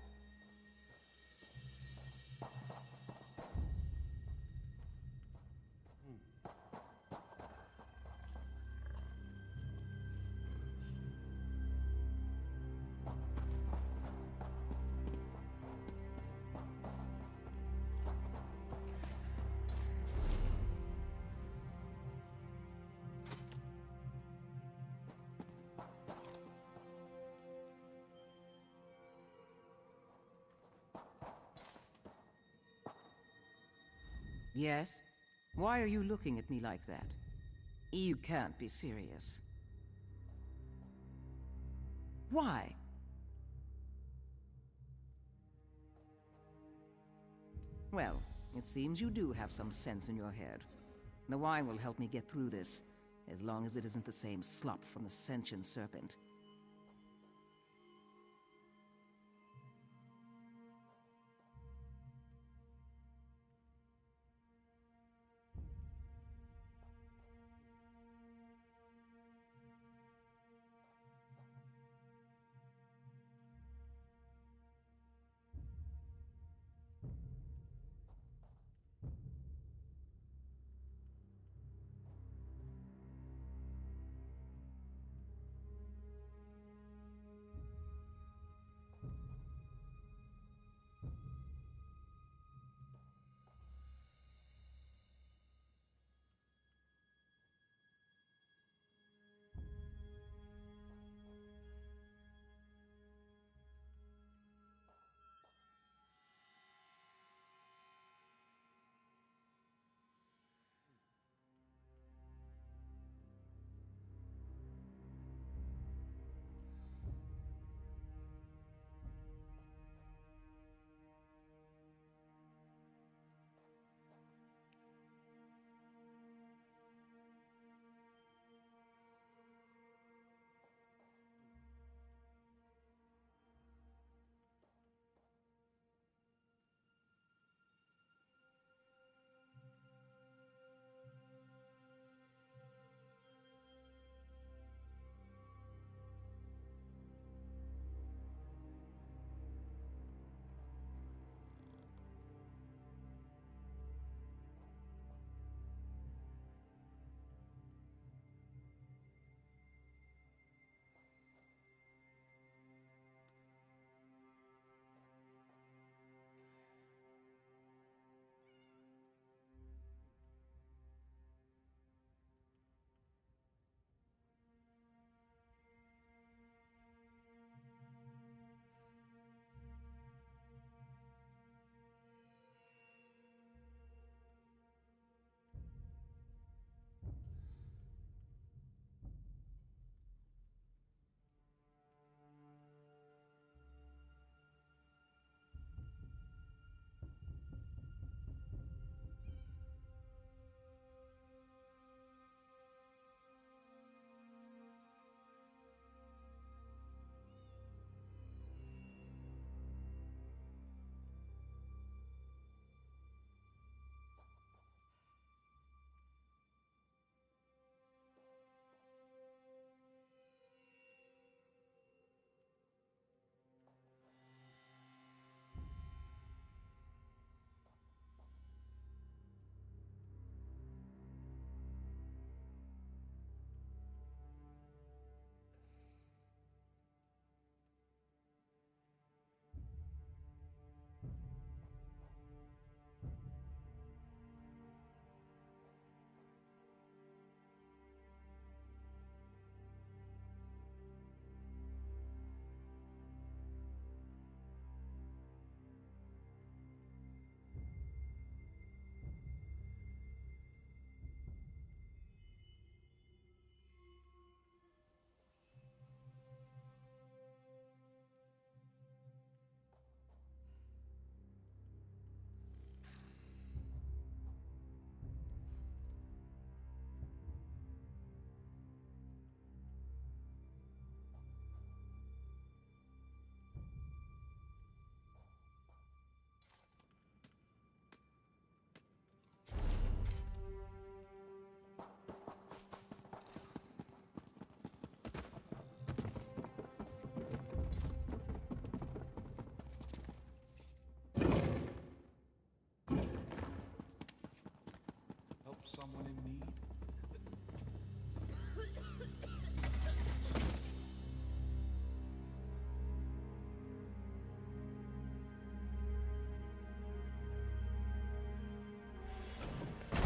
Yes? Why are you looking at me like that? You can't be serious. Why? Well, it seems you do have some sense in your head. The wine will help me get through this, as long as it isn't the same slop from the sentient serpent.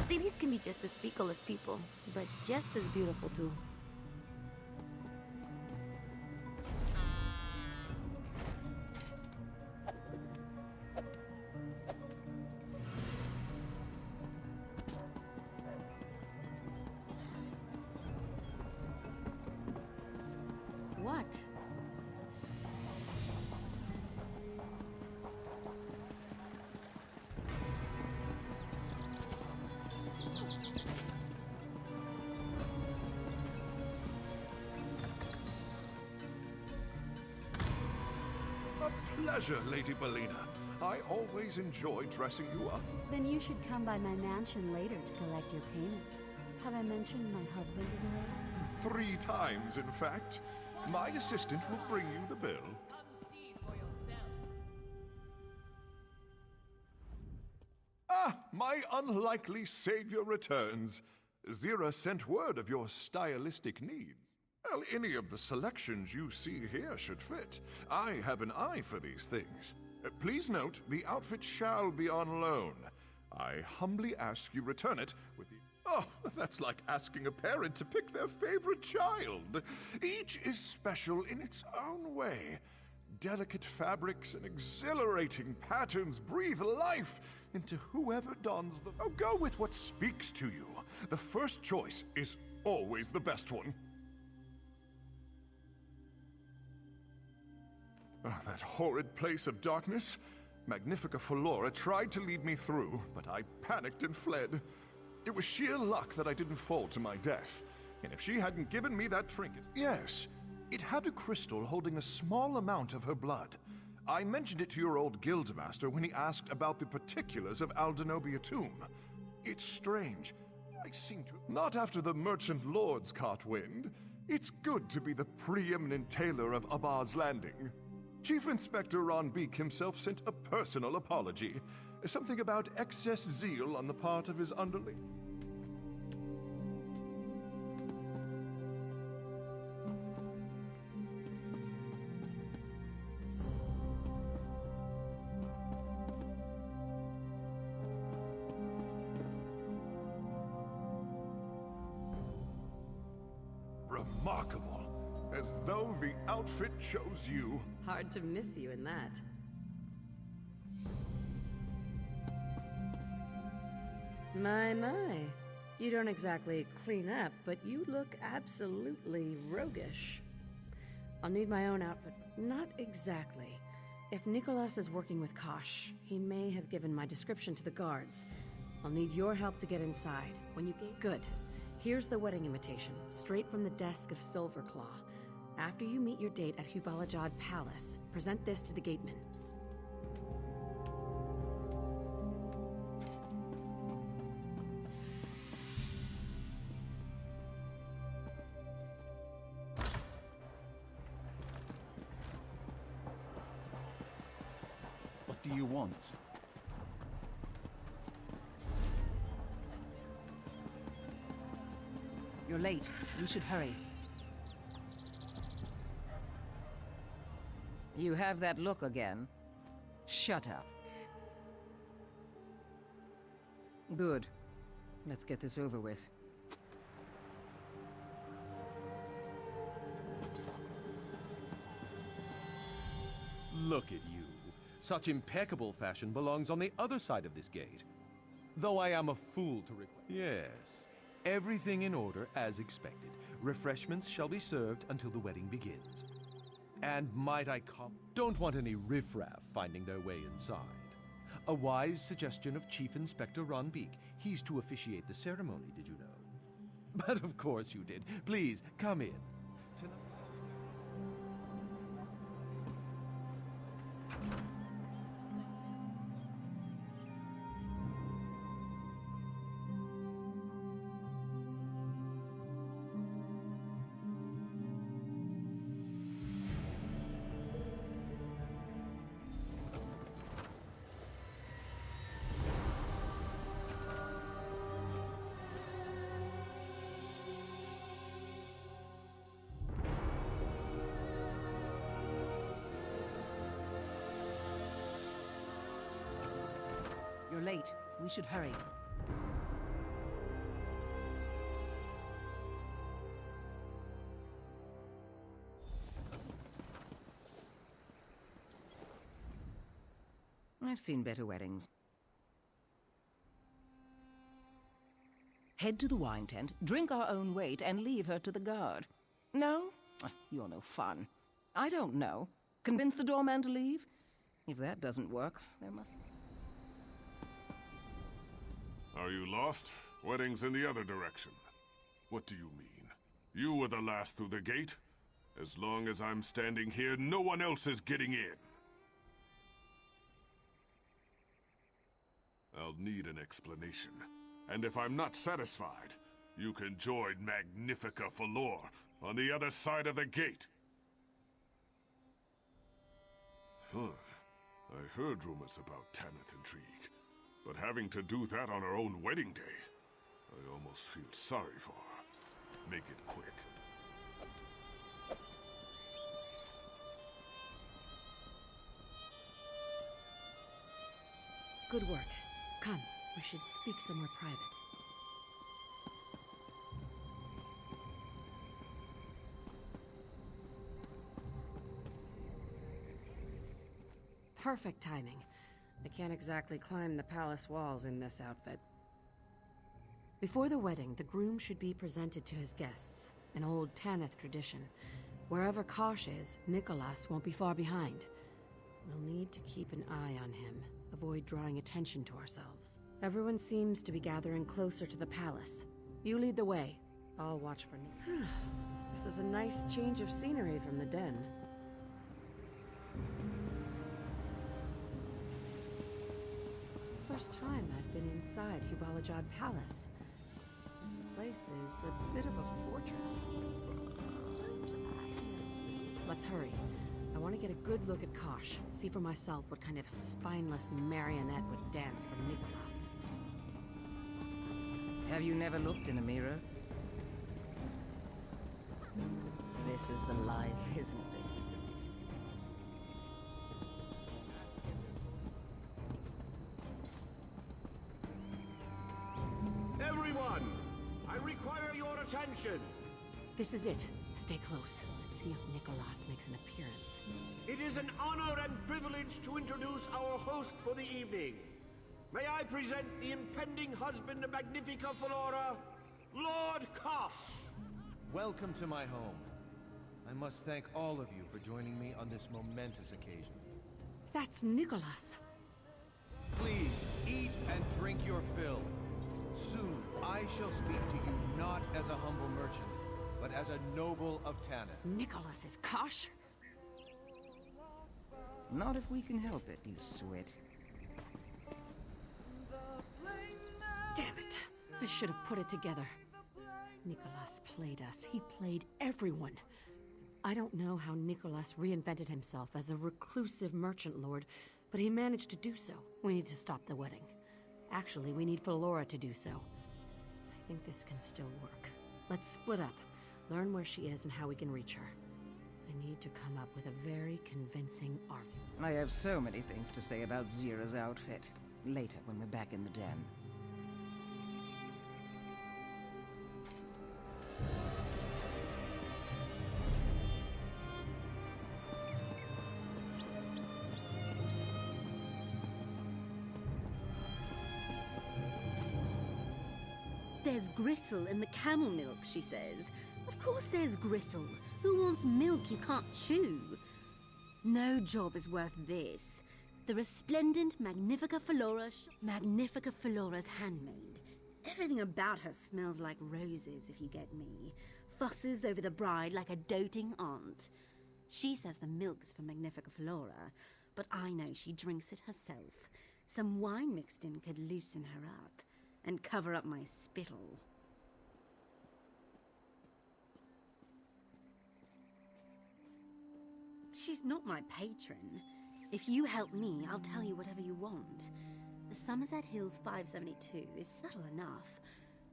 Cities can be just as fickle as people, but just as beautiful too. What? A pleasure, Lady Belina. I always enjoy dressing you up. Then you should come by my mansion later to collect your payment. Have I mentioned my husband is away? 3 times, in fact. My assistant will bring you the bill. Ah, my unlikely savior returns. Zira sent word of your stylistic needs. Well, any of the selections you see here should fit. I have an eye for these things. Please note, the outfit shall be on loan. I humbly ask you return it with the... Oh, that's like asking a parent to pick their favorite child. Each is special in its own way. Delicate fabrics and exhilarating patterns breathe life into whoever dons them. Oh, go with what speaks to you. The first choice is always the best one. Oh, that horrid place of darkness. Magnifica Flora tried to lead me through, but I panicked and fled. It was sheer luck that I didn't fall to my death. And if she hadn't given me that trinket... Yes, it had a crystal holding a small amount of her blood. I mentioned it to your old guildmaster when he asked about the particulars of Aldenobia tomb. It's strange. I seem to... Not after the merchant lords caught wind. It's good to be the preeminent tailor of Abba's Landing. Chief Inspector Ron Beek himself sent a personal apology. Something about excess zeal on the part of his underling. Remarkable. As though the outfit chose you. Hard to miss you in that. My. You don't exactly clean up, but you look absolutely roguish. I'll need my own outfit. Not exactly. If Nicholas is working with Kosh, he may have given my description to the guards. I'll need your help to get inside. When you get... Good. Here's the wedding invitation, straight from the desk of Silverclaw. After you meet your date at Hubalajad Palace, present this to the gateman. What do you want? You're late. You should hurry. You have that look again. Shut up. Good. Let's get this over with. Look at you. Such impeccable fashion belongs on the other side of this gate. Though I am a fool to request. Yes. Everything in order as expected. Refreshments shall be served until the wedding begins. And might I don't want any riffraff finding their way inside. A wise suggestion of Chief Inspector Ron Beek. He's to officiate the ceremony, did you know? But of course you did. Please, come in. You're late. We should hurry. I've seen better weddings. Head to the wine tent, drink our own weight, and leave her to the guard. No? You're no fun. I don't know. Convince the doorman to leave? If that doesn't work, there must... Are you lost? Wedding's in the other direction. What do you mean? You were the last through the gate? As long as I'm standing here, no one else is getting in. I'll need an explanation. And if I'm not satisfied, you can join Magnifica Falor on the other side of the gate. Huh. I heard rumors about Tanith intrigue, but having to do that on her own wedding day, I almost feel sorry for her. Make it quick. Good work. Come, we should speak somewhere private. Perfect timing. I can't exactly climb the palace walls in this outfit. Before the wedding, the groom should be presented to his guests, an old Tanith tradition. Wherever Kosh is, Nicholas won't be far behind. We'll need to keep an eye on him, avoid drawing attention to ourselves. Everyone seems to be gathering closer to the palace. You lead the way. I'll watch for Nick. This is a nice change of scenery from the den. First time I've been inside Hubalajad Palace. This place is a bit of a fortress. Let's hurry. I want to get a good look at Kosh, see for myself what kind of spineless marionette would dance for Nicholas. Have you never looked in a mirror? This is the life, isn't it? Everyone! I require your attention! This is it. Stay close. Let's see if Nicholas makes an appearance. It is an honor and privilege to introduce our host for the evening. May I present the impending husband of Magnifica Falora, Lord Kosh. Welcome to my home. I must thank all of you for joining me on this momentous occasion. That's Nicholas. Please, eat and drink your fill. Soon, I shall speak to you not as a humble merchant, but as a noble of Tanith. Nicholas is Kosh? Not if we can help it, you swit. Damn it. I should have put it together. Nicholas played us. He played everyone. I don't know how Nicholas reinvented himself as a reclusive merchant lord, but he managed to do so. We need to stop the wedding. Actually, we need Falora to do so. I think this can still work. Let's split up, learn where she is and how we can reach her. I need to come up with a very convincing argument. I have so many things to say about Zira's outfit. Later, when we're back in the den. There's gristle in the camel milk, she says. Of course there's gristle. Who wants milk you can't chew? No job is worth this. The resplendent Magnifica Falora's handmaid. Everything about her smells like roses, if you get me. Fusses over the bride like a doting aunt. She says the milk's for Magnifica Falora, but I know she drinks it herself. Some wine mixed in could loosen her up and cover up my spittle. She's not my patron. If you help me, I'll tell you whatever you want. The Somerset Hills 572 is subtle enough,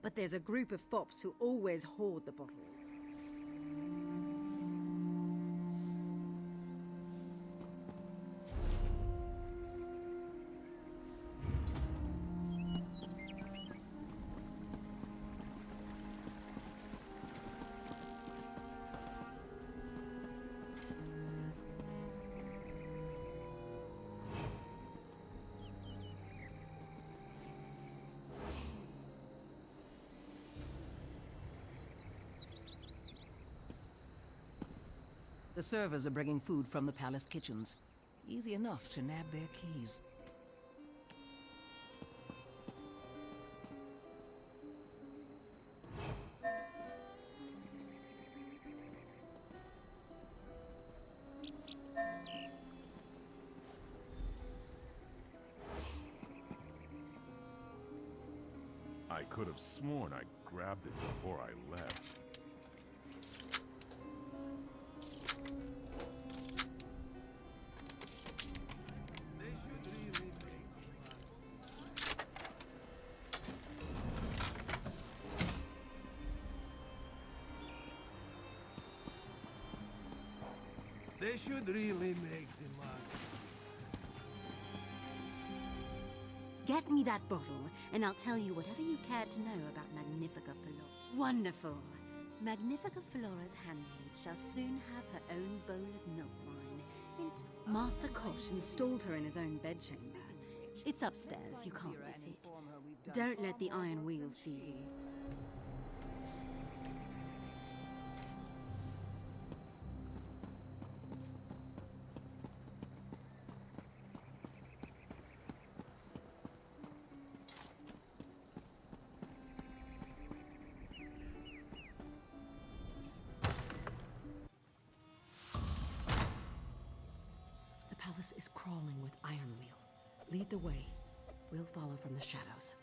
but there's a group of fops who always hoard the bottles. The servers are bringing food from the palace kitchens. Easy enough to nab their keys. I could have sworn I grabbed it before I left. They should really make the mark. Get me that bottle, and I'll tell you whatever you care to know about Magnifica Flora. Wonderful! Magnifica Flora's handmaid shall soon have her own bowl of milk wine. Master Kosh installed her in his own bedchamber. It's upstairs, you can't miss it. Don't let the iron wheel see you. The palace is crawling with Iron Wheel. Lead the way. We'll follow from the shadows.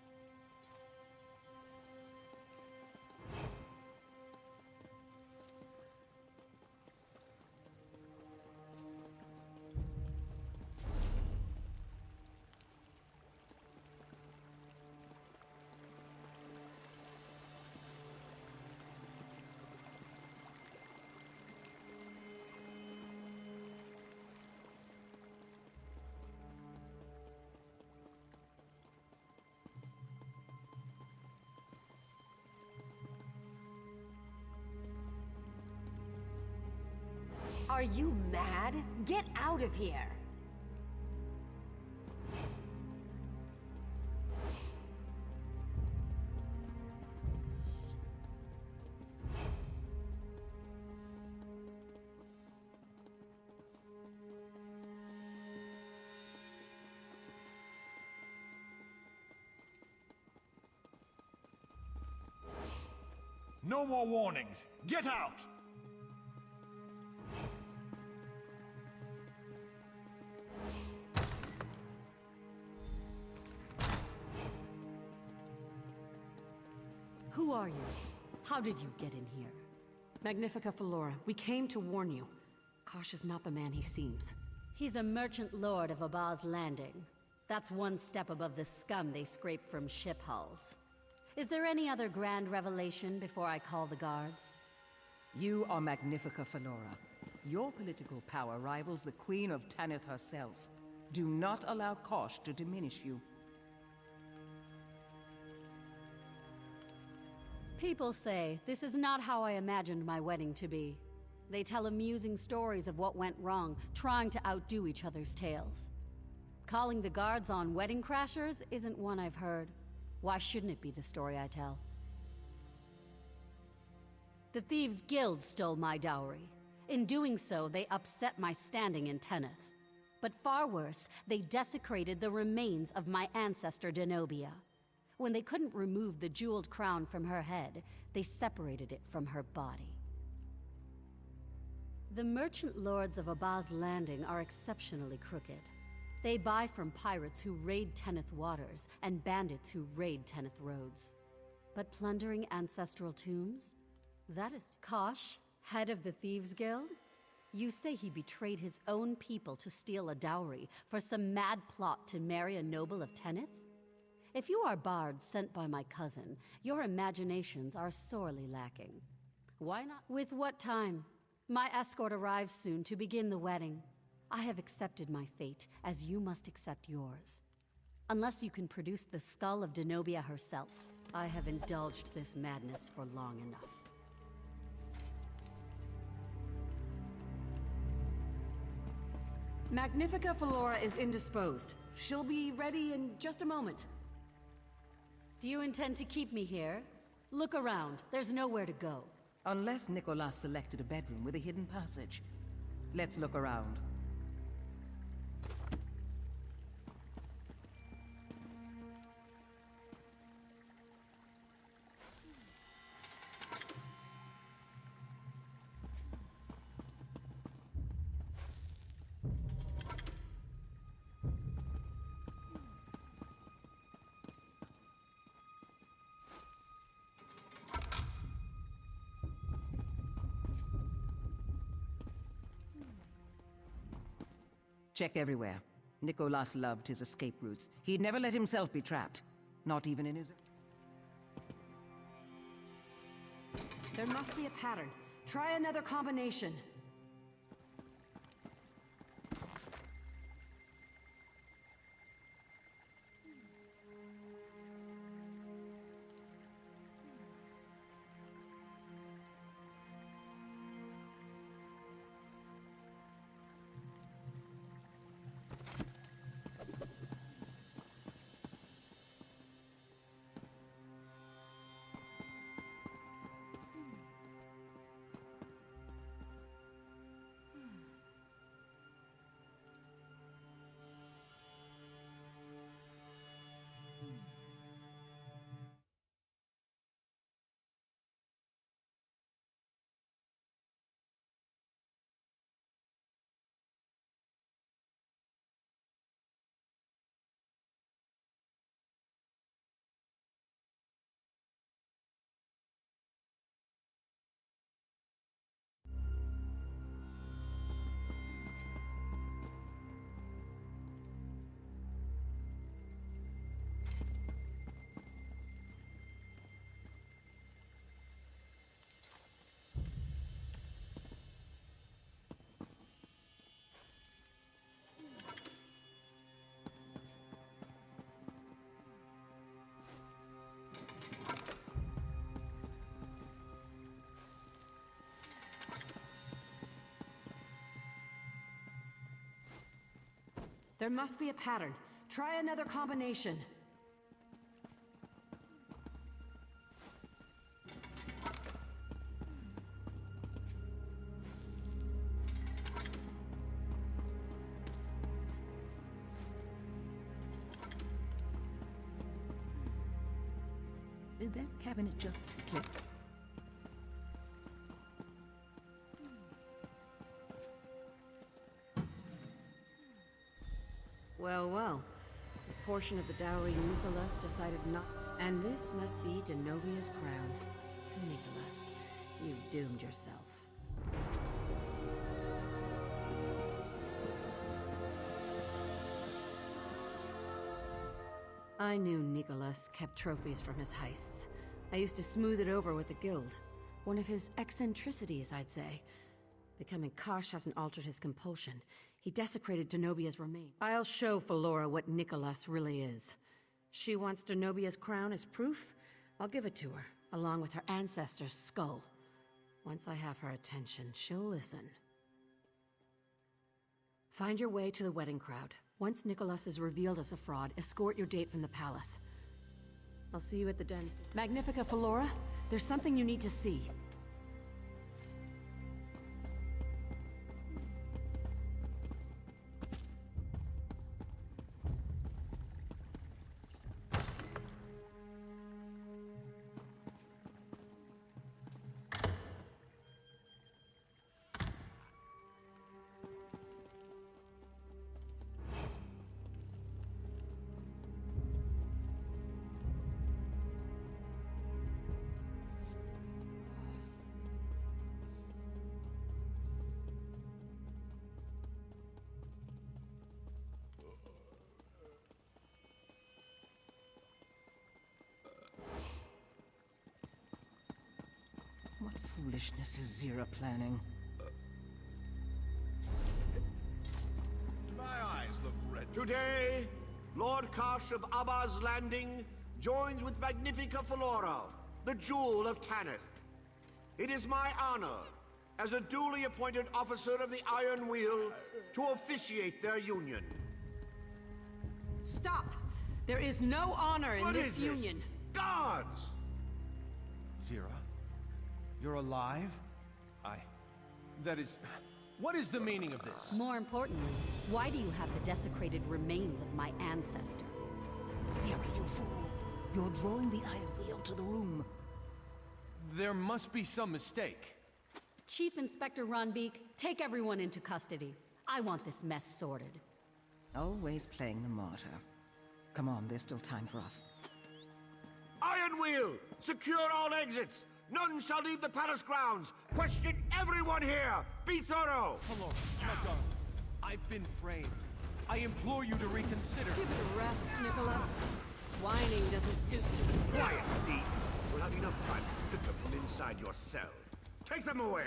Are you mad? Get out of here! No more warnings! Get out! Who are you? How did you get in here? Magnifica Flora, we came to warn you. Kosh is not the man he seems. He's a merchant lord of Abba's Landing. That's one step above the scum they scrape from ship hulls. Is there any other grand revelation before I call the guards? You are Magnifica Flora. Your political power rivals the Queen of Tanith herself. Do not allow Kosh to diminish you. People say this is not how I imagined my wedding to be. They tell amusing stories of what went wrong, trying to outdo each other's tales. Calling the guards on wedding crashers isn't one I've heard. Why shouldn't it be the story I tell? The Thieves' Guild stole my dowry. In doing so, they upset my standing in Tanith. But far worse, they desecrated the remains of my ancestor Denobia. When they couldn't remove the jeweled crown from her head, they separated it from her body. The merchant lords of Abba's Landing are exceptionally crooked. They buy from pirates who raid Tanith waters and bandits who raid Tanith roads. But plundering ancestral tombs? That is Kosh, head of the Thieves' Guild? You say he betrayed his own people to steal a dowry for some mad plot to marry a noble of Tanith? If you are bards sent by my cousin, your imaginations are sorely lacking. Why not? With what time? My escort arrives soon to begin the wedding. I have accepted my fate, as you must accept yours. Unless you can produce the skull of Denobia herself, I have indulged this madness for long enough. Magnifica Flora is indisposed. She'll be ready in just a moment. Do you intend to keep me here? Look around. There's nowhere to go. Unless Nicolas selected a bedroom with a hidden passage. Let's look around. Check everywhere. Nicholas loved his escape routes. He'd never let himself be trapped. Not even in his... There must be a pattern. Try another combination. There must be a pattern. Try another combination. Did that cabinet just click? Well, well. A portion of the dowry Nicholas decided not... And this must be Denobia's crown. Nicholas, you've doomed yourself. I knew Nicholas kept trophies from his heists. I used to smooth it over with the guild. One of his eccentricities, I'd say. Becoming Kosh hasn't altered his compulsion. He desecrated Denobia's remains. I'll show Felora what Nicholas really is. She wants Denobia's crown as proof. I'll give it to her, along with her ancestor's skull. Once I have her attention, she'll listen. Find your way to the wedding crowd. Once Nicholas is revealed as a fraud, escort your date from the palace. I'll see you at the den. Magnifica Felora, there's something you need to see. What foolishness is Zira planning? My eyes look red. Today, Lord Kosh of Abba's Landing joins with Magnifica Felora, the Jewel of Tanith. It is my honor, as a duly appointed officer of the Iron Wheel, to officiate their union. Stop! There is no honor in this union. Guards! Zira? You're alive? That is... What is the meaning of this? More importantly, why do you have the desecrated remains of my ancestor? Zira, you fool! You're drawing the iron wheel to the room. There must be some mistake. Chief Inspector Ronbeek, take everyone into custody. I want this mess sorted. Always playing the martyr. Come on, there's still time for us. Iron Wheel! Secure all exits! None shall leave the palace grounds! Question everyone here! Be thorough! Hello, Madame. I've been framed. I implore you to reconsider. Give it a rest, Nicholas. Whining doesn't suit you. Quiet, thief! We'll have enough time to pick them from inside your cell. Take them away!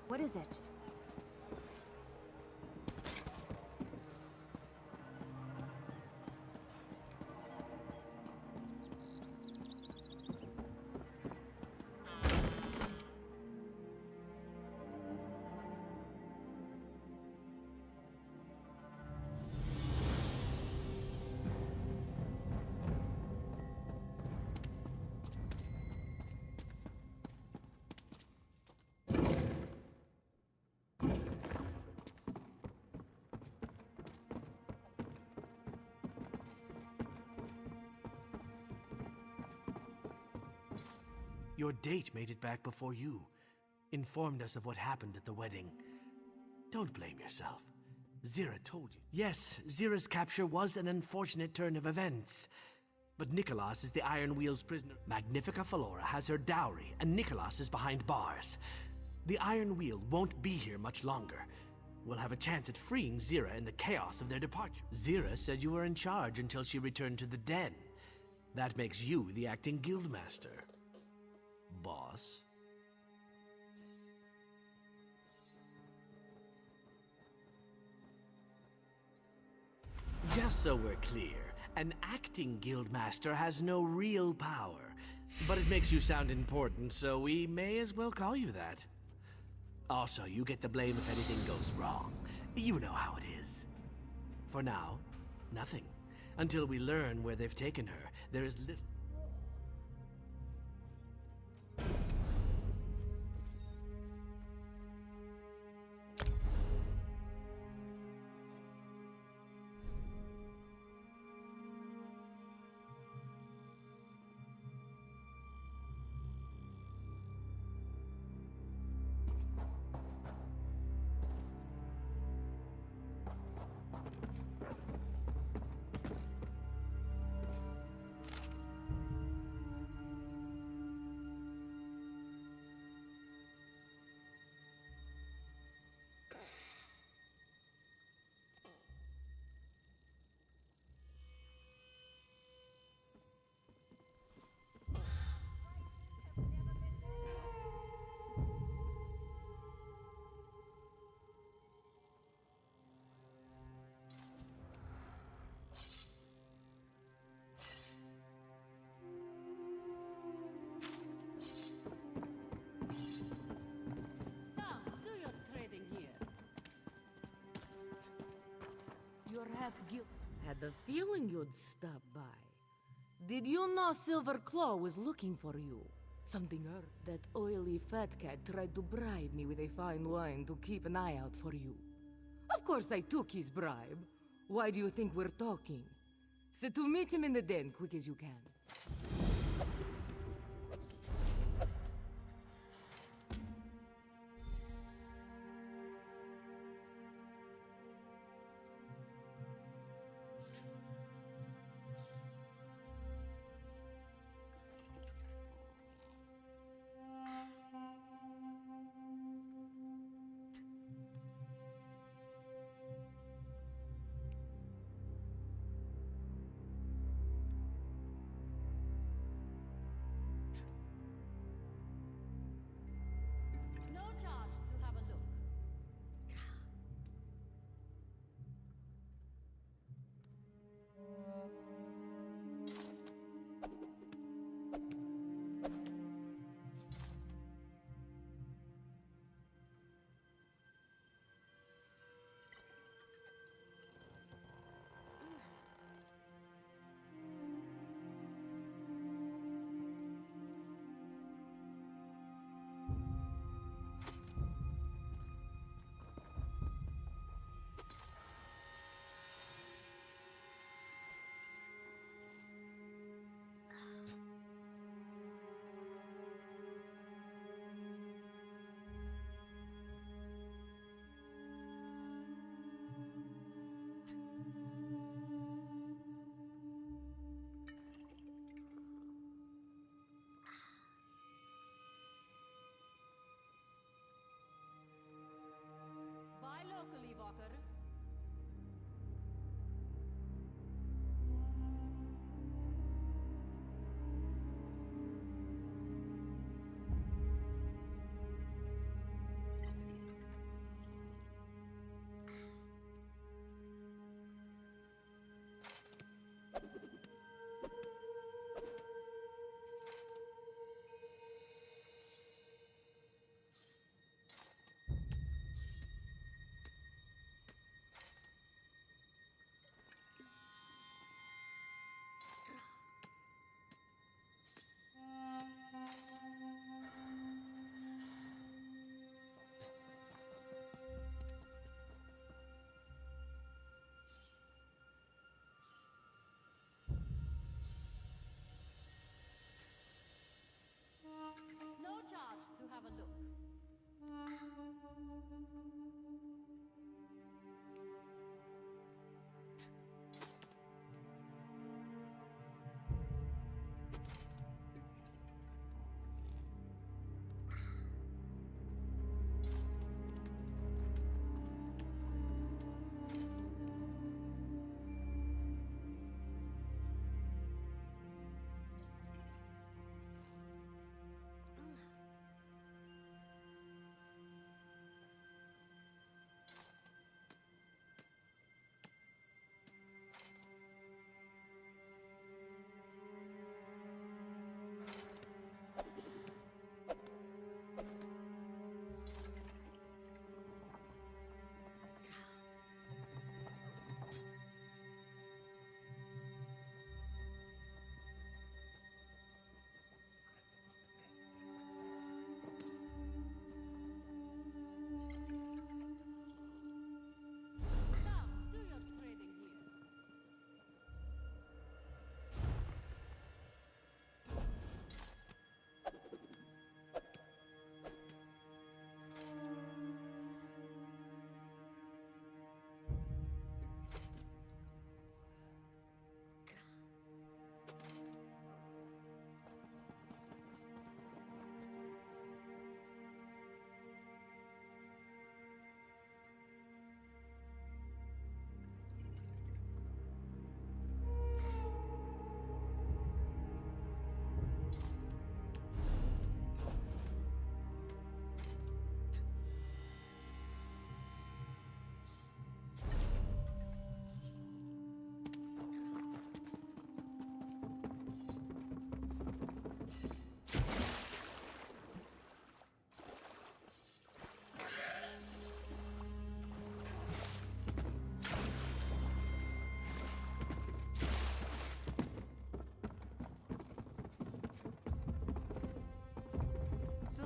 What is it? Your date made it back before you. Informed us of what happened at the wedding. Don't blame yourself. Zira told you. Yes, Zira's capture was an unfortunate turn of events. But Nicholas is the Iron Wheel's prisoner. Magnifica Falora has her dowry, and Nicholas is behind bars. The Iron Wheel won't be here much longer. We'll have a chance at freeing Zira in the chaos of their departure. Zira said you were in charge until she returned to the den. That makes you the acting guildmaster. Boss. Just so we're clear, an acting guildmaster has no real power. But it makes you sound important, so we may as well call you that. Also, you get the blame if anything goes wrong. You know how it is. For now, nothing. Until we learn where they've taken her, there is little... half-guilt. Had the feeling you'd stop by. Did you know Silver Claw was looking for you? Something that oily fat cat tried to bribe me with a fine wine to keep an eye out for you. Of course I took his bribe. Why do you think we're talking? So to meet him in the den quick as you can. Buy locally, walkers. No charge to have a look.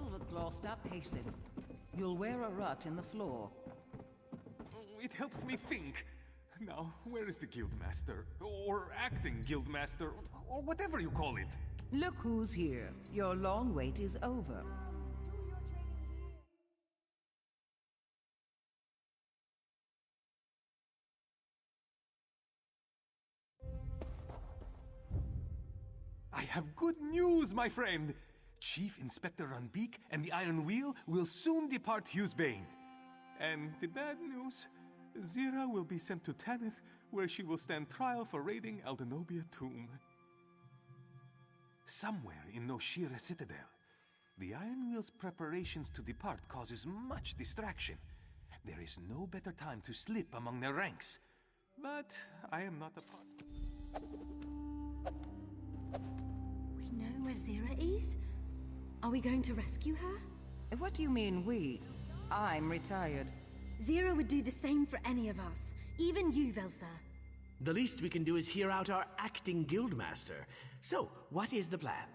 Silverclaw, stop pacing. You'll wear a rut in the floor. It helps me think. Now, where is the Guildmaster? Or acting Guildmaster? Or whatever you call it? Look who's here. Your long wait is over. I have good news, my friend! Chief Inspector Runbeak and the Iron Wheel will soon depart Hughesbane. And the bad news, Zira will be sent to Tanith, where she will stand trial for raiding Aldenobia Tomb. Somewhere in Noshira Citadel, the Iron Wheel's preparations to depart causes much distraction. There is no better time to slip among their ranks. But I am not a part. We know where Zira is? Are we going to rescue her? What do you mean, we? I'm retired. Zira would do the same for any of us, even you, Velsa. The least we can do is hear out our acting guildmaster. So, what is the plan?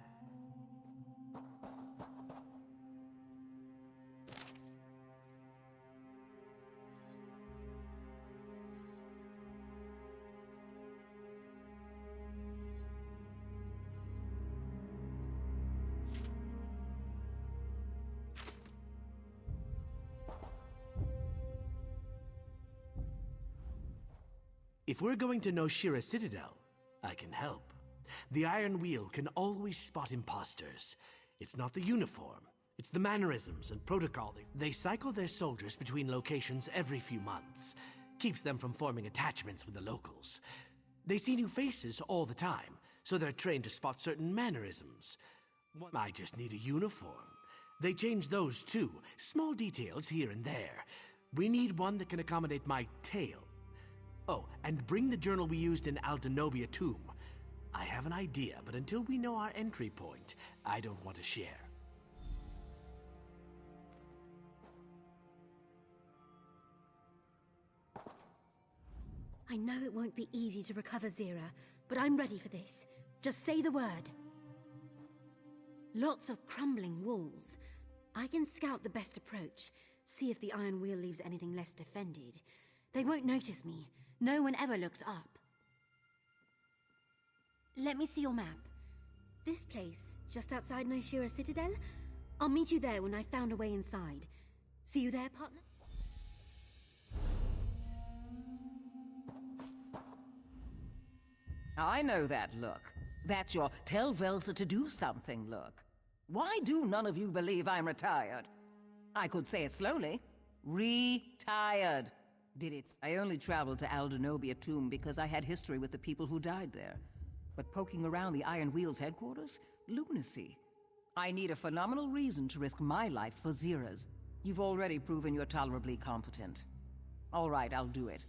If we're going to Noshira Citadel, I can help. The Iron Wheel can always spot imposters. It's not the uniform, it's the mannerisms and protocol. They cycle their soldiers between locations every few months. Keeps them from forming attachments with the locals. They see new faces all the time, so they're trained to spot certain mannerisms. I just need a uniform. They change those too, small details here and there. We need one that can accommodate my tail. Oh, and bring the journal we used in Aldenobia Tomb. I have an idea, but until we know our entry point, I don't want to share. I know it won't be easy to recover Zira, but I'm ready for this. Just say the word. Lots of crumbling walls. I can scout the best approach, see if the Iron Wheel leaves anything less defended. They won't notice me. No one ever looks up. Let me see your map. This place, just outside Noshira Citadel? I'll meet you there when I've found a way inside. See you there, partner? I know that look. That's your tell Velsa to do something look. Why do none of you believe I'm retired? I could say it slowly. Retired. Did it? I only traveled to Aldenobia Tomb because I had history with the people who died there. But poking around the Iron Wheel's headquarters? Lunacy. I need a phenomenal reason to risk my life for Zira's. You've already proven you're tolerably competent. All right, I'll do it.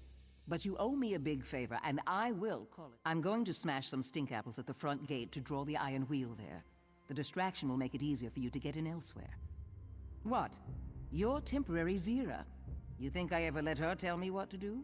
But you owe me a big favor, and I will call it. I'm going to smash some stink apples at the front gate to draw the Iron Wheel there. The distraction will make it easier for you to get in elsewhere. What? You're temporary Zira. You think I ever let her tell me what to do?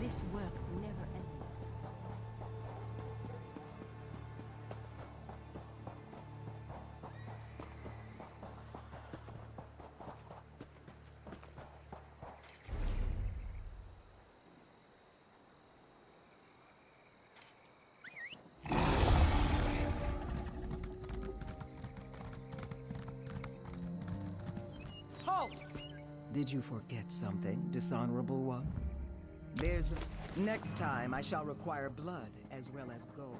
This work never ends. Halt! Did you forget something, dishonorable one? There's... Next time, I shall require blood as well as gold.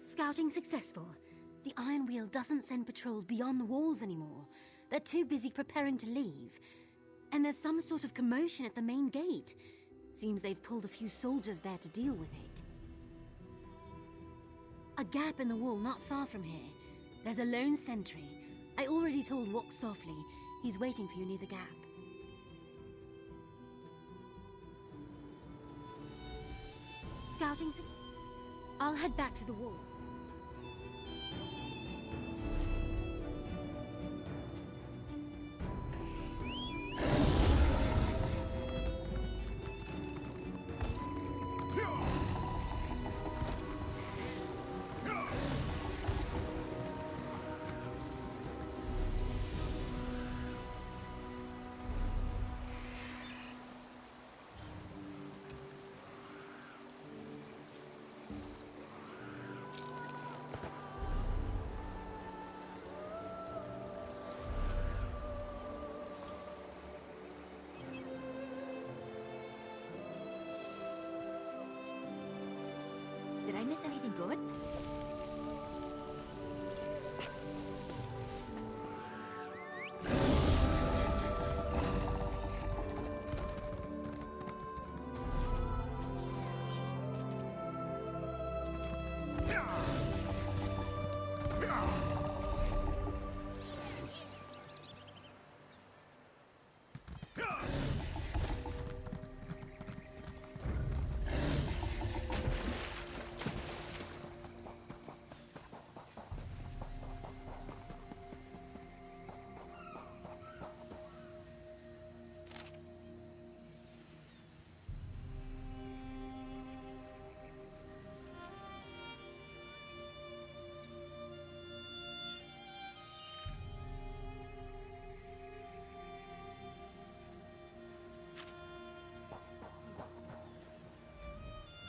Scouting successful. The Iron Wheel doesn't send patrols beyond the walls anymore. They're too busy preparing to leave. And there's some sort of commotion at the main gate. Seems they've pulled a few soldiers there to deal with it. A gap in the wall not far from here. There's a lone sentry. I already told Walk Softly. He's waiting for you near the gap. Scouting... I'll head back to the wall. Did I miss anything good?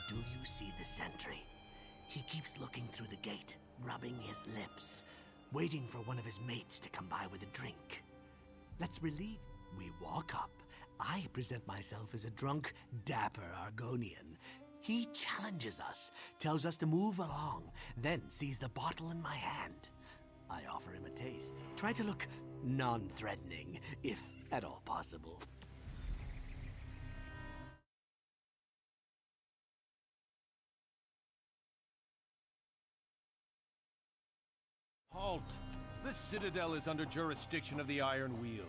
Do you see the sentry? He keeps looking through the gate, rubbing his lips, waiting for one of his mates to come by with a drink. Let's relieve. We walk up. I present myself as a drunk, dapper Argonian. He challenges us, tells us to move along, then sees the bottle in my hand. I offer him a taste. Try to look non-threatening, if at all possible. Halt! This citadel is under jurisdiction of the Iron Wheel.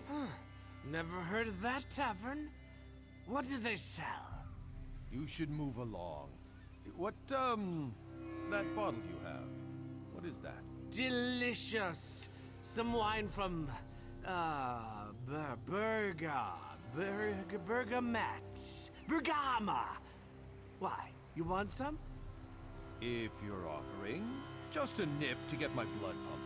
Never heard of that tavern? What do they sell? You should move along. What, that bottle you have, what is that? Delicious! Some wine from, Bergama! Why, you want some? If you're offering, just a nip to get my blood pumping.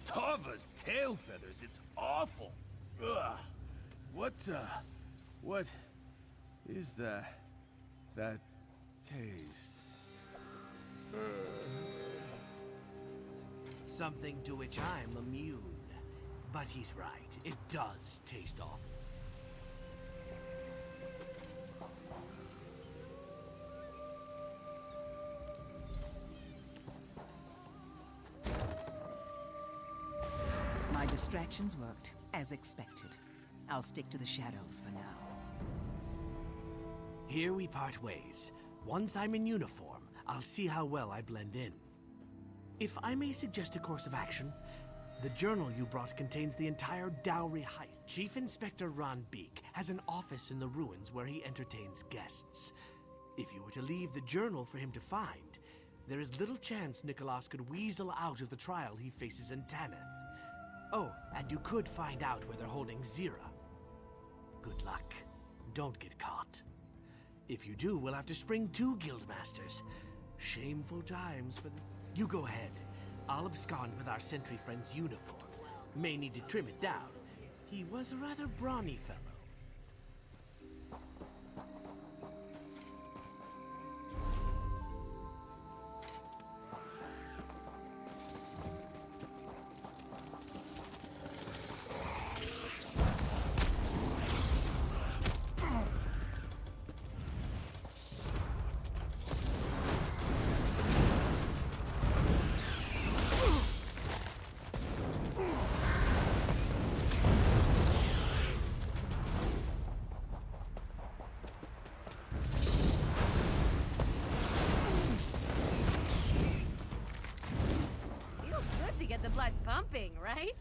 Tava's tail feathers, it's awful! Ugh. What is that taste? Something to which I'm immune. But he's right, it does taste awful. My distractions worked, as expected. I'll stick to the shadows for now. Here we part ways. Once I'm in uniform, I'll see how well I blend in. If I may suggest a course of action, the journal you brought contains the entire dowry heist. Chief Inspector Ron Beek has an office in the ruins where he entertains guests. If you were to leave the journal for him to find, there is little chance Nicholas could weasel out of the trial he faces in Tanith. Oh, and you could find out where they're holding Zira. Good luck. Don't get caught. If you do, we'll have to spring 2 guildmasters. Shameful times for the... You go ahead. I'll abscond with our sentry friend's uniform. May need to trim it down. He was a rather brawny fellow. Blood pumping, right?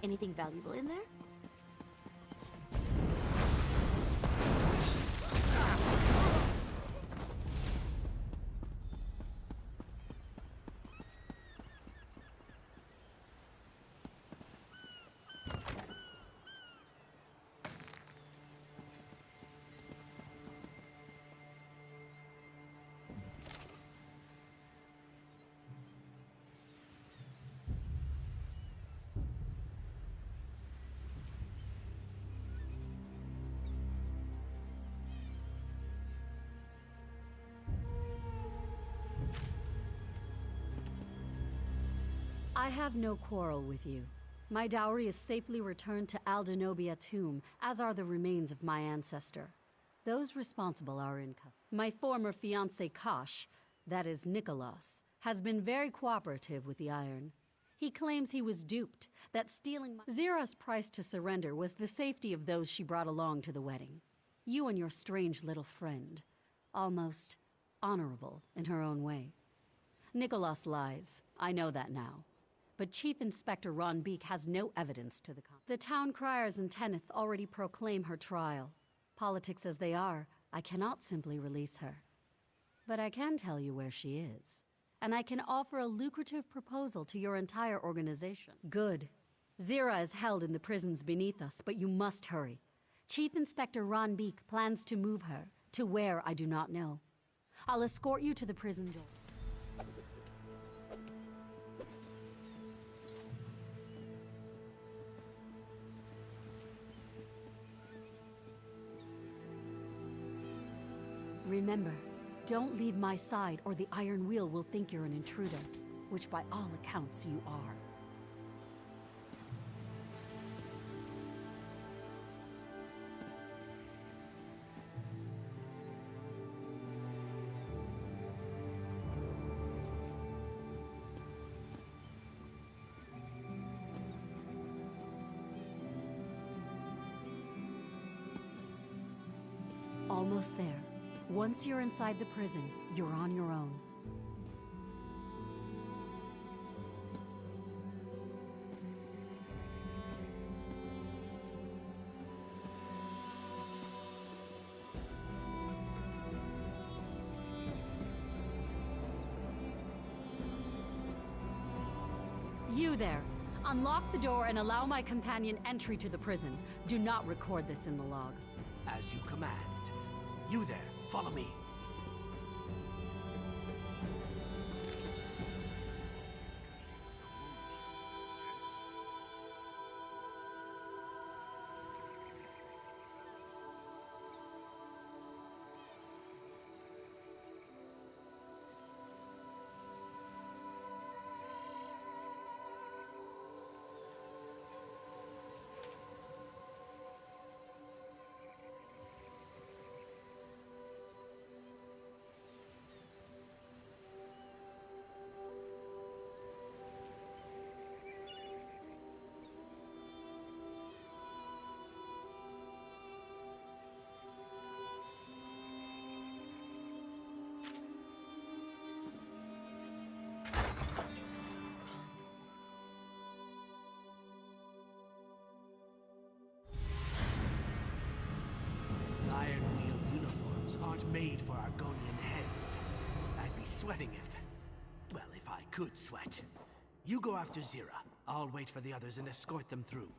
Anything valuable in there? I have no quarrel with you. My dowry is safely returned to Aldenobia tomb, as are the remains of my ancestor. Those responsible are in custody. My former fiancé Kosh, that is Nicholas, has been very cooperative with the Iron. He claims he was duped, that stealing Zira's price to surrender was the safety of those she brought along to the wedding. You and your strange little friend. Almost honorable in her own way. Nicholas lies, I know that now. But Chief Inspector Ron Beek has no evidence to the contrary. The town criers in Tanith already proclaim her trial. Politics as they are, I cannot simply release her. But I can tell you where she is. And I can offer a lucrative proposal to your entire organization. Good. Zira is held in the prisons beneath us, but you must hurry. Chief Inspector Ron Beek plans to move her, to where I do not know. I'll escort you to the prison door. Remember, don't leave my side or the Iron Wheel will think you're an intruder. which by all accounts you are. Almost there. Once you're inside the prison, you're on your own. You there! Unlock the door and allow my companion entry to the prison. Do not record this in the log. As you command. You there, follow me. Iron Wheel uniforms aren't made for Argonian heads. I'd be sweating if I could sweat. You go after Zira. I'll wait for the others and escort them through.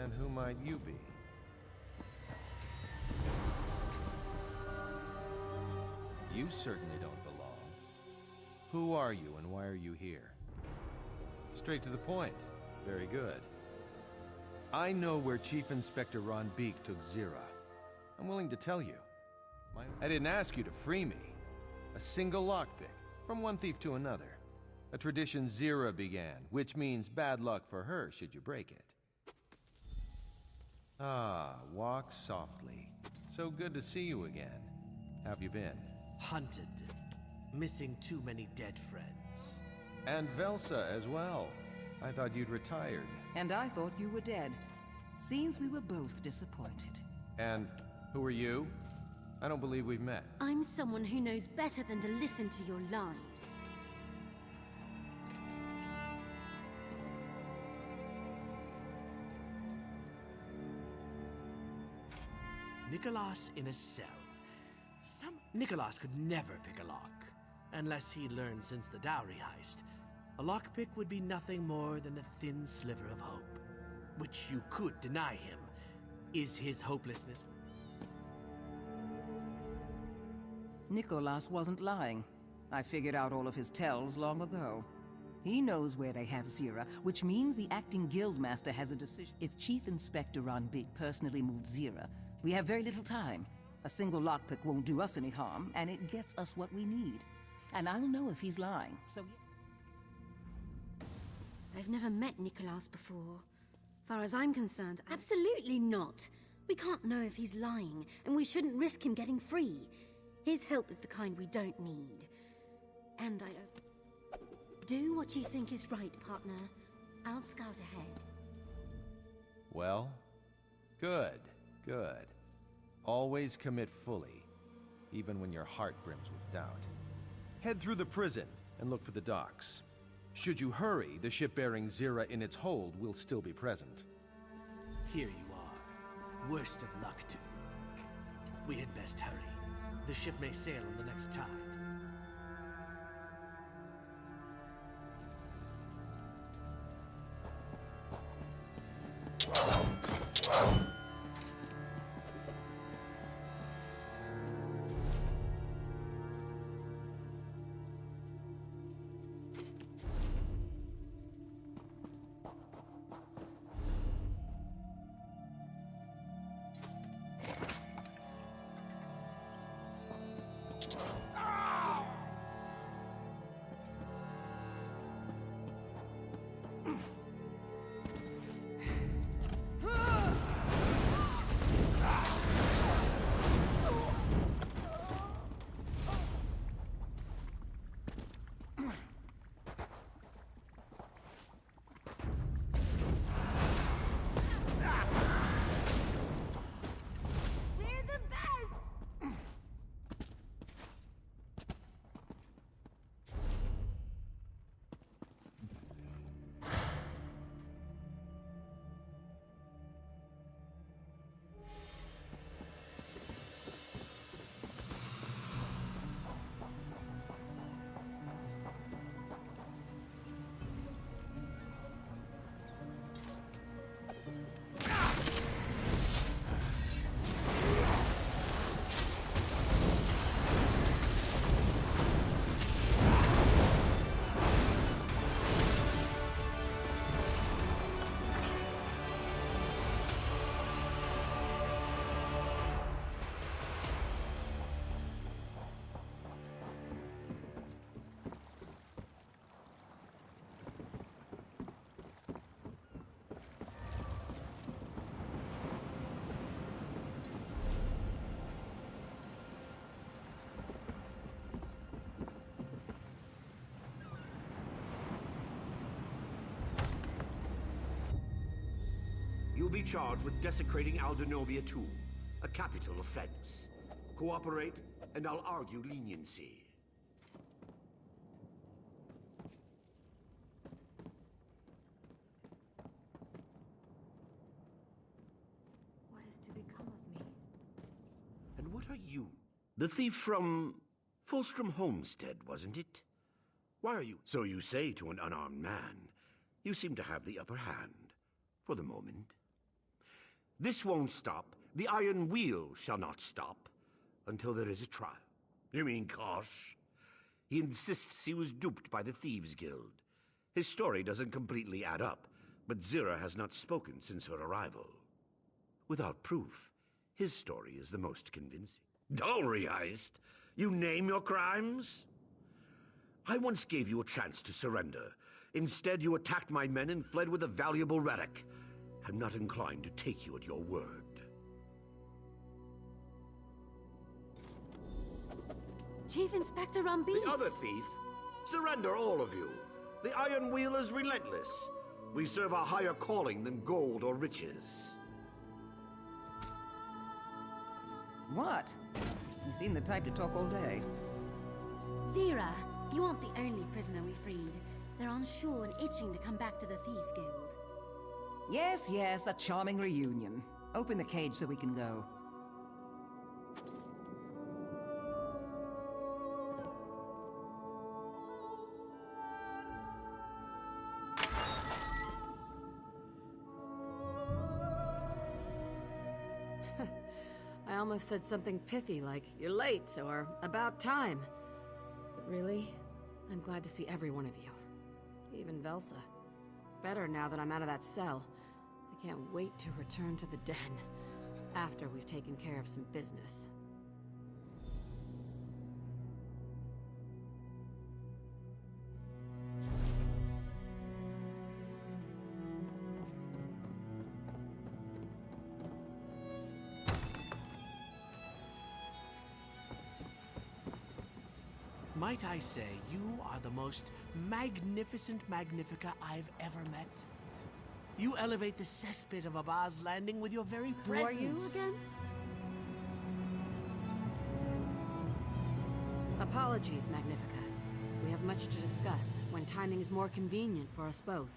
And who might you be? You certainly don't belong. Who are you and why are you here? Straight to the point. Very good. I know where Chief Inspector Ron Beek took Zira. I'm willing to tell you. I didn't ask you to free me. A single lockpick, from one thief to another. A tradition Zira began, which means bad luck for her should you break it. Ah, walk softly. So good to see you again. How have you been? Hunted. Missing too many dead friends. And Velsa as well. I thought you'd retired. And I thought you were dead. Seems we were both disappointed. And who are you? I don't believe we've met. I'm someone who knows better than to listen to your lies. Nicholas in a cell. Nicholas could never pick a lock, unless he learned since the dowry heist. A lockpick would be nothing more than a thin sliver of hope, which you could deny him. Is his hopelessness... Nicholas wasn't lying. I figured out all of his tells long ago. He knows where they have Zira, which means the acting guildmaster has a decision. If Chief Inspector Ron Beek personally moved Zira, we have very little time. A single lockpick won't do us any harm, and it gets us what we need. And I'll know if he's lying, so... I've never met Nicholas before. Far as I'm concerned, absolutely not. We can't know if he's lying, and we shouldn't risk him getting free. His help is the kind we don't need. And do what you think is right, partner. I'll scout ahead. Well, good, good. Always commit fully, even when your heart brims with doubt. Head through the prison and look for the docks. Should you hurry, the ship bearing Zira in its hold will still be present. Here you are. Worst of luck to you. We had best hurry. The ship may sail on the next tide. You'll be charged with desecrating Aldenovia too, a capital offense. Cooperate, and I'll argue leniency. What is to become of me? And what are you? The thief from Fulstrom Homestead, wasn't it? Why are you? So you say to an unarmed man. You seem to have the upper hand, for the moment. This won't stop. The Iron Wheel shall not stop until there is a trial. You mean Kosh? He insists he was duped by the Thieves Guild. His story doesn't completely add up, but Zira has not spoken since her arrival. Without proof, his story is the most convincing. Dowry heist? You name your crimes? I once gave you a chance to surrender. Instead, you attacked my men and fled with a valuable relic. I'm not inclined to take you at your word. Chief Inspector Rumby! The other thief? Surrender, all of you. The Iron Wheel is relentless. We serve a higher calling than gold or riches. What? You seem the type to talk all day. Zira, you aren't the only prisoner we freed. They're on shore and itching to come back to the Thieves Guild. Yes, yes, a charming reunion. Open the cage so we can go. I almost said something pithy like, "You're late," or "about time." But really, I'm glad to see every one of you. Even Velsa. Better now that I'm out of that cell. I can't wait to return to the den, after we've taken care of some business. Might I say, you are the most magnificent Magnifica I've ever met. You elevate the cesspit of Abba's Landing with your very presence. Who are you again? Apologies, Magnifica. We have much to discuss when timing is more convenient for us both.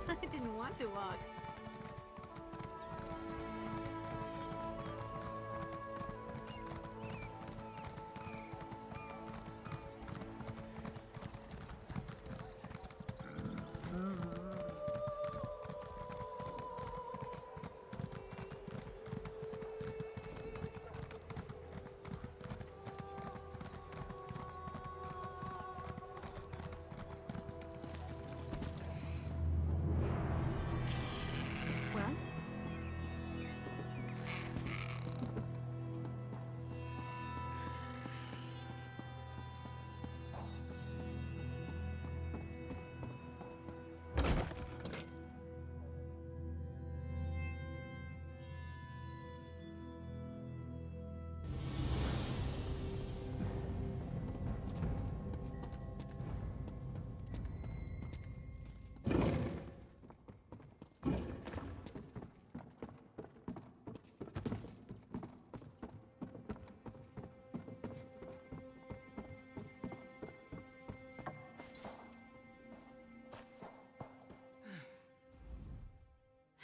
I didn't want to walk.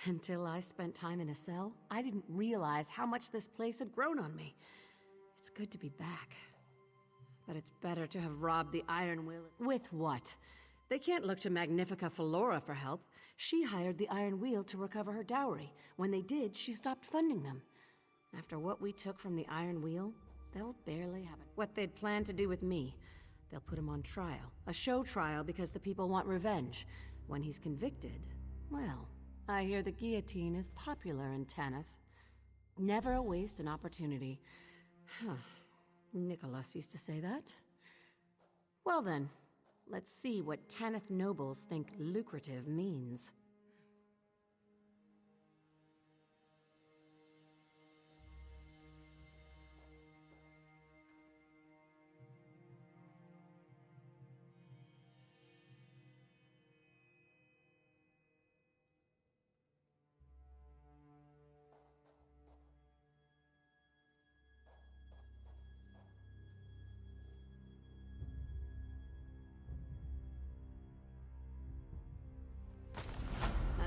Until I spent time in a cell, I didn't realize how much this place had grown on me. It's good to be back. But it's better to have robbed the Iron Wheel. With what? They can't look to Magnifica Flora for help. She hired the Iron Wheel to recover her dowry. When they did, she stopped funding them. After what we took from the Iron Wheel, they'll barely have it. What they'd planned to do with me, they'll put him on trial. A show trial because the people want revenge. When he's convicted, well, I hear the guillotine is popular in Tanith. Never waste an opportunity. Huh. Nicholas used to say that. Well then, let's see what Tanith nobles think lucrative means.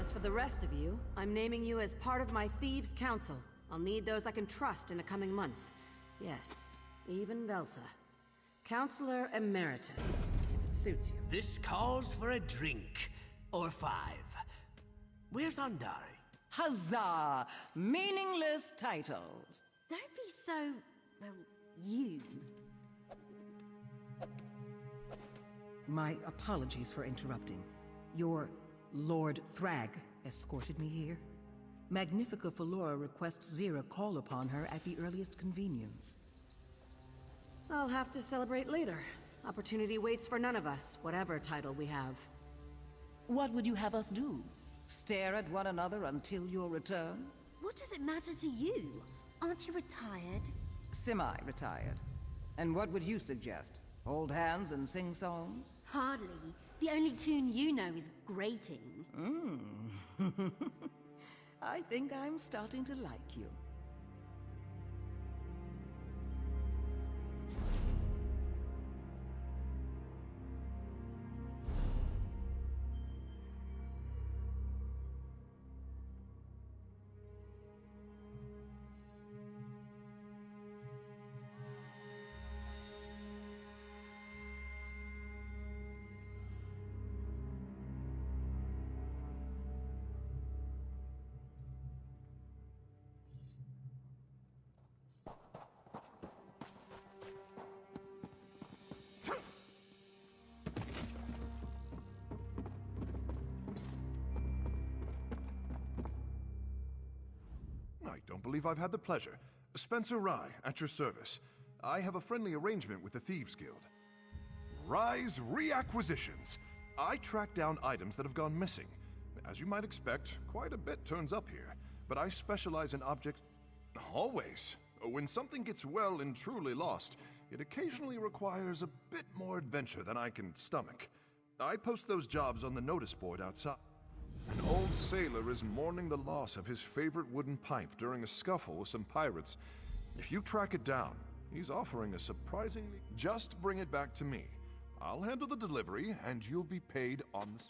as for the rest of you, I'm naming you as part of my Thieves' Council. I'll need those I can trust in the coming months. Yes, even Velsa. Counselor Emeritus, if it suits you. This calls for a drink. Or 5. Where's Andari? Huzzah! Meaningless titles. Don't be so, well, you. My apologies for interrupting. Your Lord Thrag escorted me here. Magnifica Felora requests Zira call upon her at the earliest convenience. I'll have to celebrate later. Opportunity waits for none of us, whatever title we have. What would you have us do? Stare at one another until your return? What does it matter to you? Aren't you retired? Semi-retired. And what would you suggest? Hold hands and sing songs? Hardly. The only tune you know is grating. I think I'm starting to like you. I don't believe I've had the pleasure. Spencer Rye, at your service. I have a friendly arrangement with the Thieves Guild. Rye's Reacquisitions. I track down items that have gone missing. As you might expect, quite a bit turns up here. But I specialize in objects... always. When something gets well and truly lost, it occasionally requires a bit more adventure than I can stomach. I post those jobs on the notice board outside. An old sailor is mourning the loss of his favorite wooden pipe during a scuffle with some pirates. If you track it down, he's offering a surprisingly... Just bring it back to me. I'll handle the delivery, and you'll be paid on the...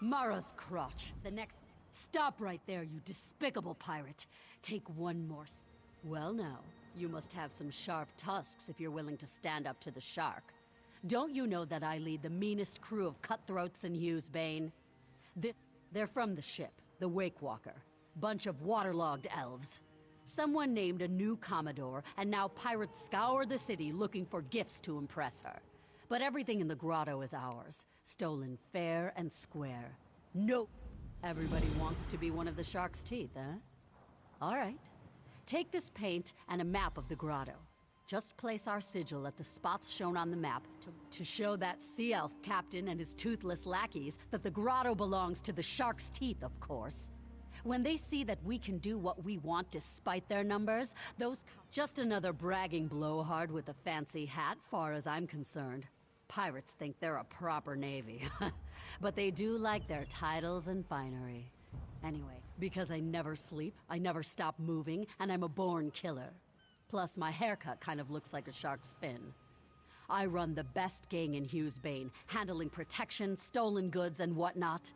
Mara's crotch. The next... Stop right there, you despicable pirate. Take one more... Well now, you must have some sharp tusks if you're willing to stand up to the shark. Don't you know that I lead the meanest crew of cutthroats in Hughesbane? They're from the ship, the Wake Walker. Bunch of waterlogged elves. Someone named a new Commodore, and now pirates scour the city looking for gifts to impress her. But everything in the grotto is ours, stolen fair and square. Nope. Everybody wants to be one of the shark's teeth, huh? All right. Take this paint and a map of the grotto. Just place our sigil at the spots shown on the map to show that sea elf captain and his toothless lackeys that the grotto belongs to the shark's teeth, of course. When they see that we can do what we want despite their numbers, those... Just another bragging blowhard with a fancy hat, far as I'm concerned. Pirates think they're a proper navy. But they do like their titles and finery. Anyway, because I never sleep, I never stop moving, and I'm a born killer. Plus, my haircut kind of looks like a shark's fin. I run the best gang in Hughesbane, handling protection, stolen goods, and whatnot.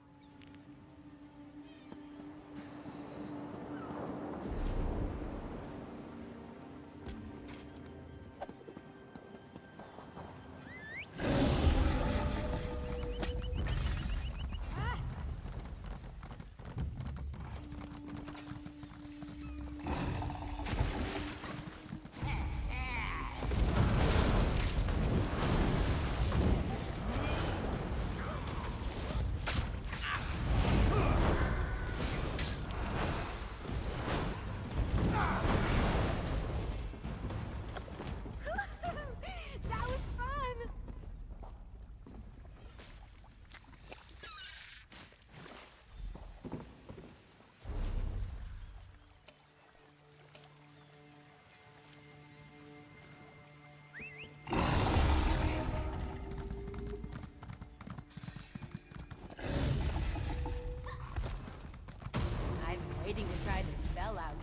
Waiting to try the spell out.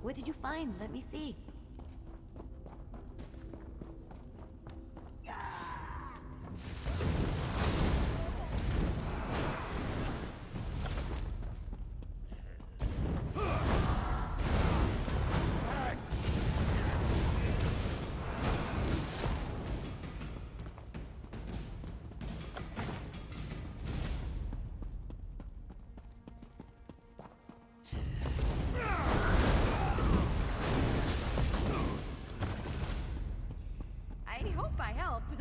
What did you find? Let me see. I hope I helped.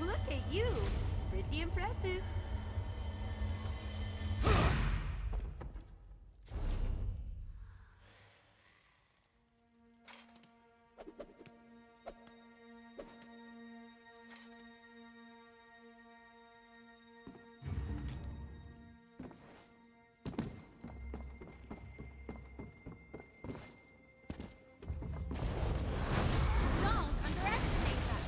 Look at you. Pretty impressive. Don't underestimate us.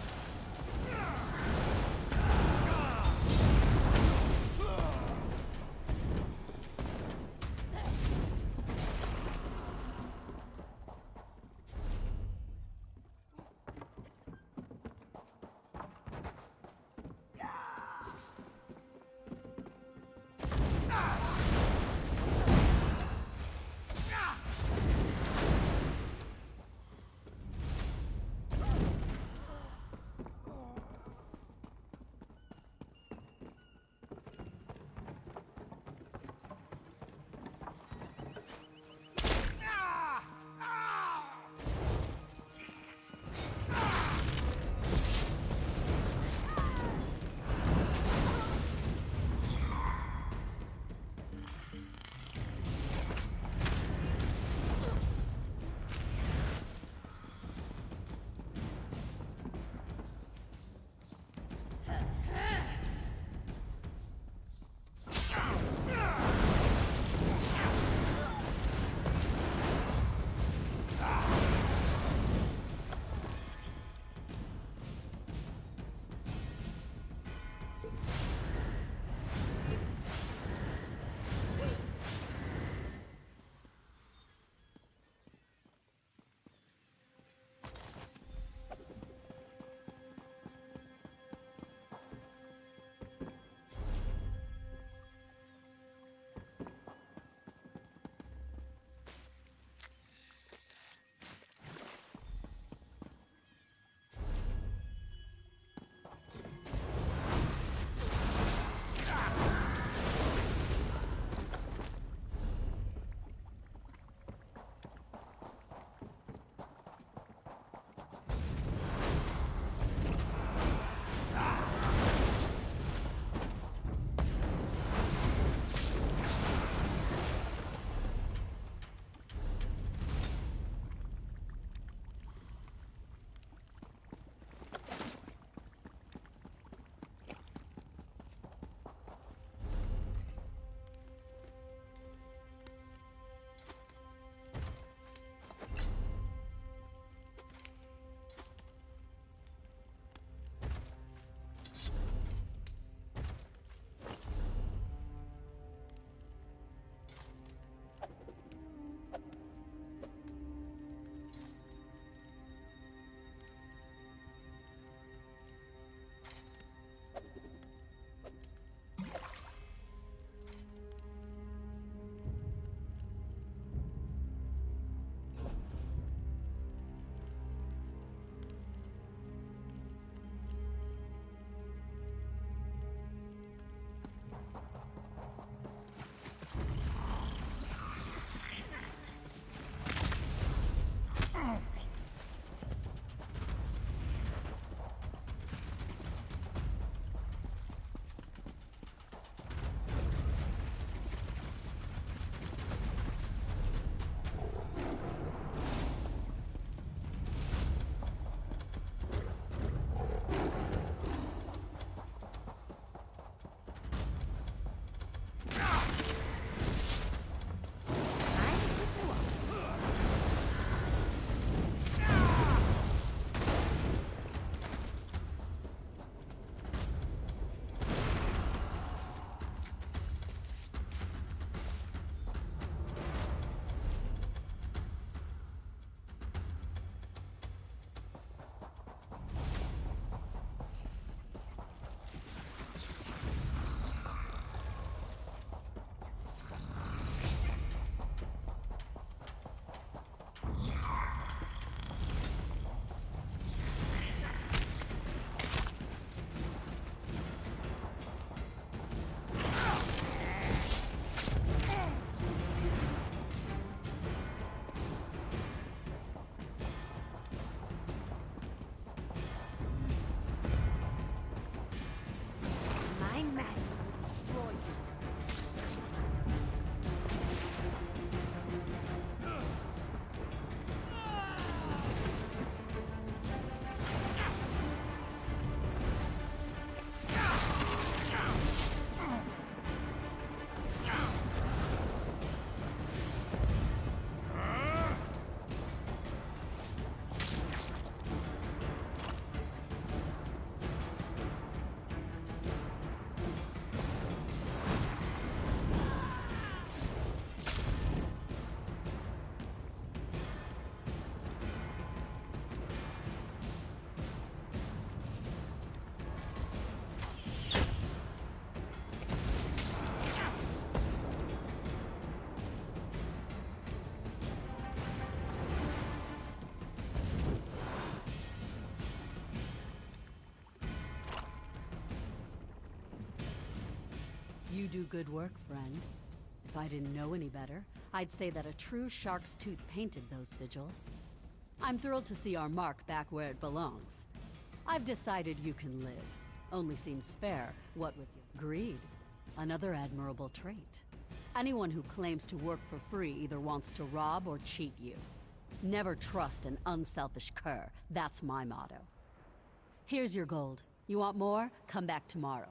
You do good work, friend. If I didn't know any better, I'd say that a true shark's tooth painted those sigils. I'm thrilled to see our mark back where it belongs. I've decided you can live. Only seems fair, what with your greed. Another admirable trait. Anyone who claims to work for free either wants to rob or cheat you. Never trust an unselfish cur. That's my motto. Here's your gold. You want more? Come back tomorrow.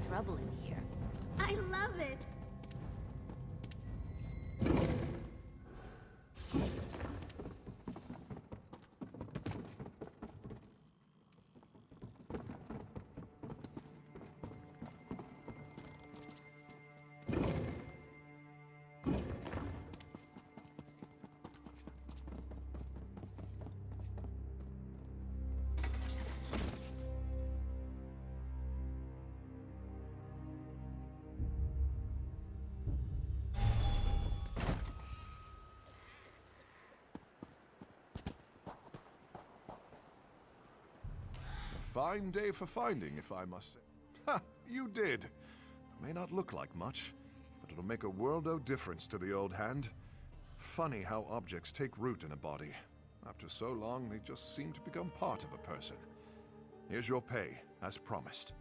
Trouble in here. I love it! Fine day for finding, if I must say. Ha! You did! It may not look like much, but it'll make a world of difference to the old hand. Funny how objects take root in a body. After so long, they just seem to become part of a person. Here's your pay, as promised.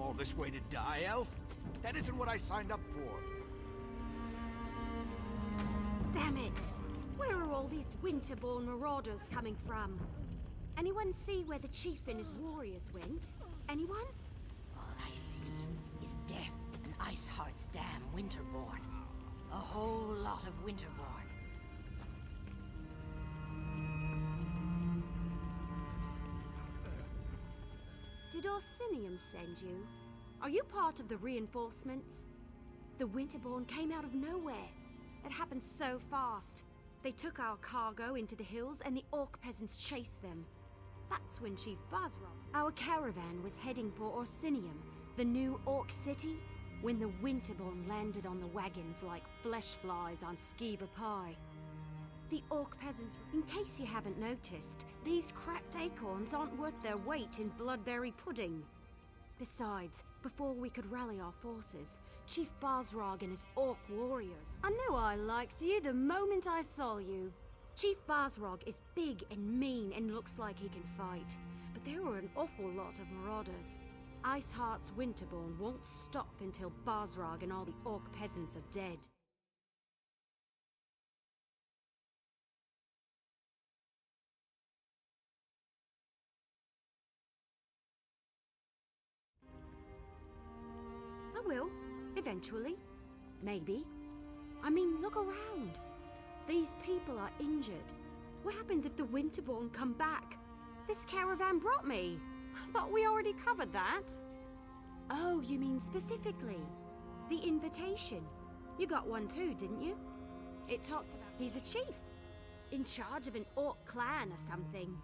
all this way to die, Elf. That isn't what I signed up for. Damn it! Where are all these winterborn marauders coming from? Anyone see where the chief and his warriors went? Anyone? All I see is death and Iceheart's damn Winterborn. A whole lot of Winterborn. Did Orsinium send you? Are you part of the reinforcements? The Winterborn came out of nowhere. It happened so fast. They took our cargo into the hills and the orc peasants chased them. That's when Chief Basrog. Our caravan was heading for Orsinium, the new orc city, when the Winterborn landed on the wagons like flesh flies on Skiva pie. The orc peasants, in case you haven't noticed, these cracked acorns aren't worth their weight in bloodberry pudding. Besides, before we could rally our forces, Chief Basrog and his orc warriors. I knew I liked you the moment I saw you. Chief Basrog is big and mean and looks like he can fight, but there were an awful lot of marauders. Iceheart's Winterborn won't stop until Basrog and all the orc peasants are dead. I will, eventually. Maybe. I mean, look around. These people are injured. What happens if the Winterborn come back? This caravan brought me. I thought we already covered that. Oh, you mean specifically? The invitation. You got one too, didn't you? It talked about he's a chief. In charge of an orc clan or something.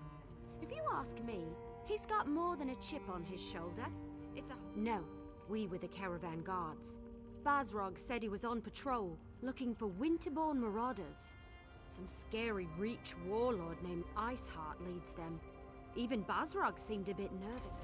If you ask me, he's got more than a chip on his shoulder. It's a... No, we were the caravan guards. Basrog said he was on patrol, looking for Winterborn marauders. Some scary Reach warlord named Iceheart leads them. Even Basrog seemed a bit nervous.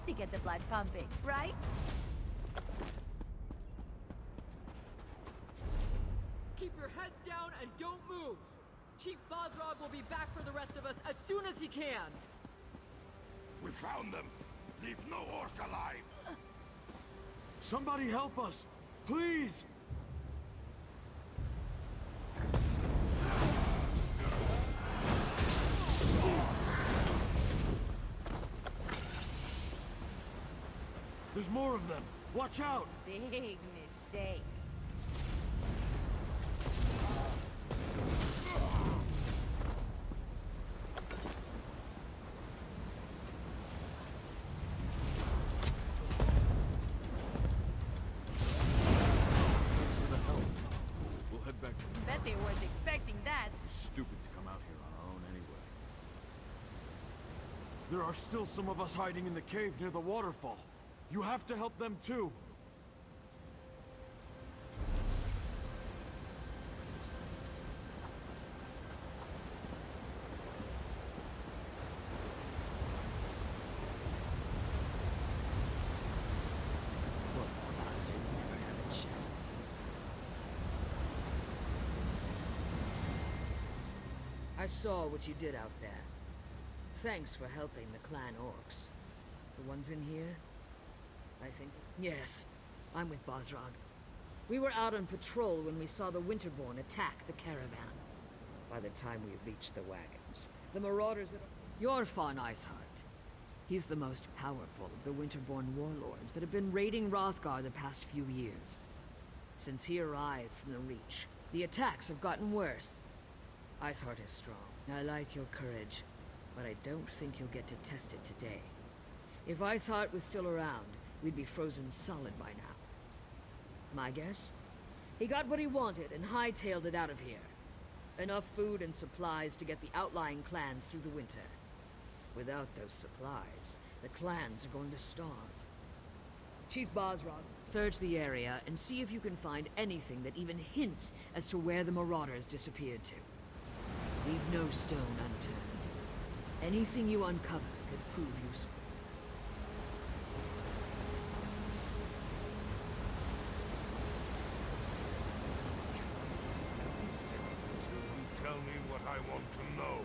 To get the blood pumping, right? Keep your heads down and don't move. Chief Basrog will be back for the rest of us as soon as he can. We found them. Leave no orc alive. Somebody help us, please! There's more of them. Watch out! Big mistake. We'll head back. Bet they weren't expecting that. It's stupid to come out here on our own anyway. There are still some of us hiding in the cave near the waterfall. You have to help them too. Poor bastards never have a chance. I saw what you did out there. Thanks for helping the clan orcs. The ones in here? I think it's... Yes, I'm with Basrog. We were out on patrol when we saw the Winterborn attack the caravan. By the time we reached the wagons, the marauders had... You're Fawn Iceheart. He's the most powerful of the Winterborn warlords that have been raiding Hrothgar the past few years. Since he arrived from the Reach, the attacks have gotten worse. Iceheart is strong. I like your courage, but I don't think you'll get to test it today. If Iceheart was still around, we'd be frozen solid by now. My guess? He got what he wanted and hightailed it out of here. Enough food and supplies to get the outlying clans through the winter. Without those supplies, the clans are going to starve. Chief Bosrog, search the area and see if you can find anything that even hints as to where the marauders disappeared to. Leave no stone unturned. Anything you uncover could prove useful. Until you tell me what I want to know.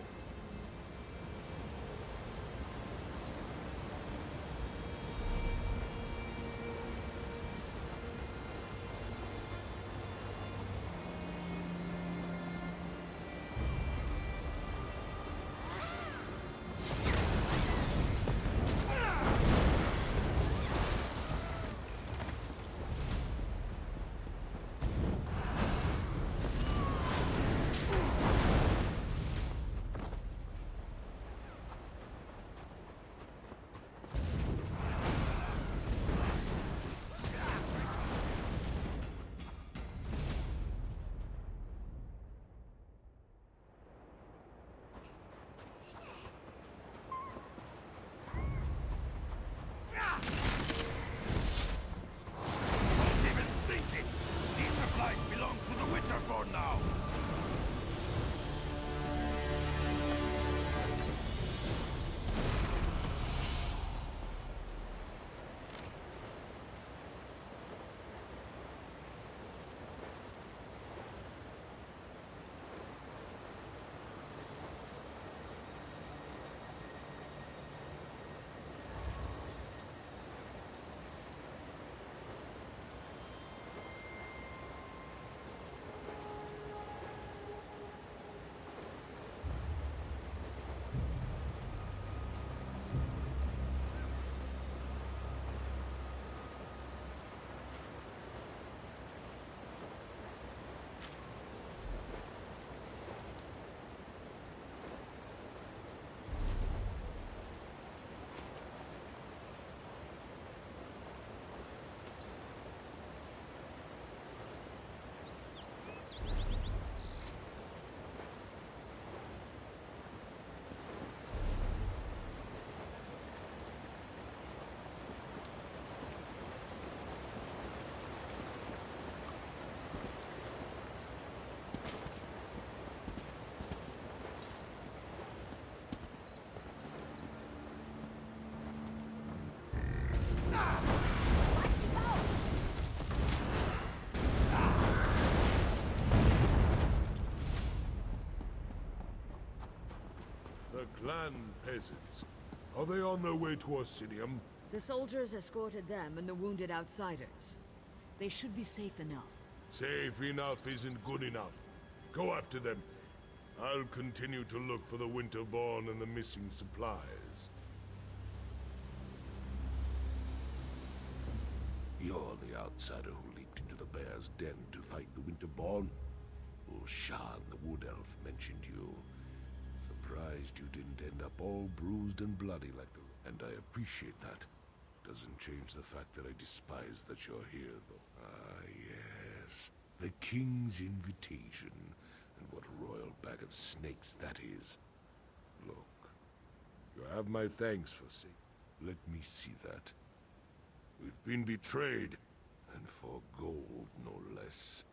The clan peasants. Are they on their way to Orsinium? The soldiers escorted them and the wounded outsiders. They should be safe enough. Safe enough isn't good enough. Go after them. I'll continue to look for the Winterborn and the missing supplies. You're the outsider who leaped into the bear's den to fight the Winterborn? Ulshan, the Wood Elf, mentioned you. Surprised you didn't end up all bruised and bloody like the... And I appreciate that. Doesn't change the fact that I despise that you're here, though. Ah, yes. The King's invitation. And what a royal bag of snakes that is. Look, you have my thanks for saying. Let me see that. We've been betrayed, and for gold, no less.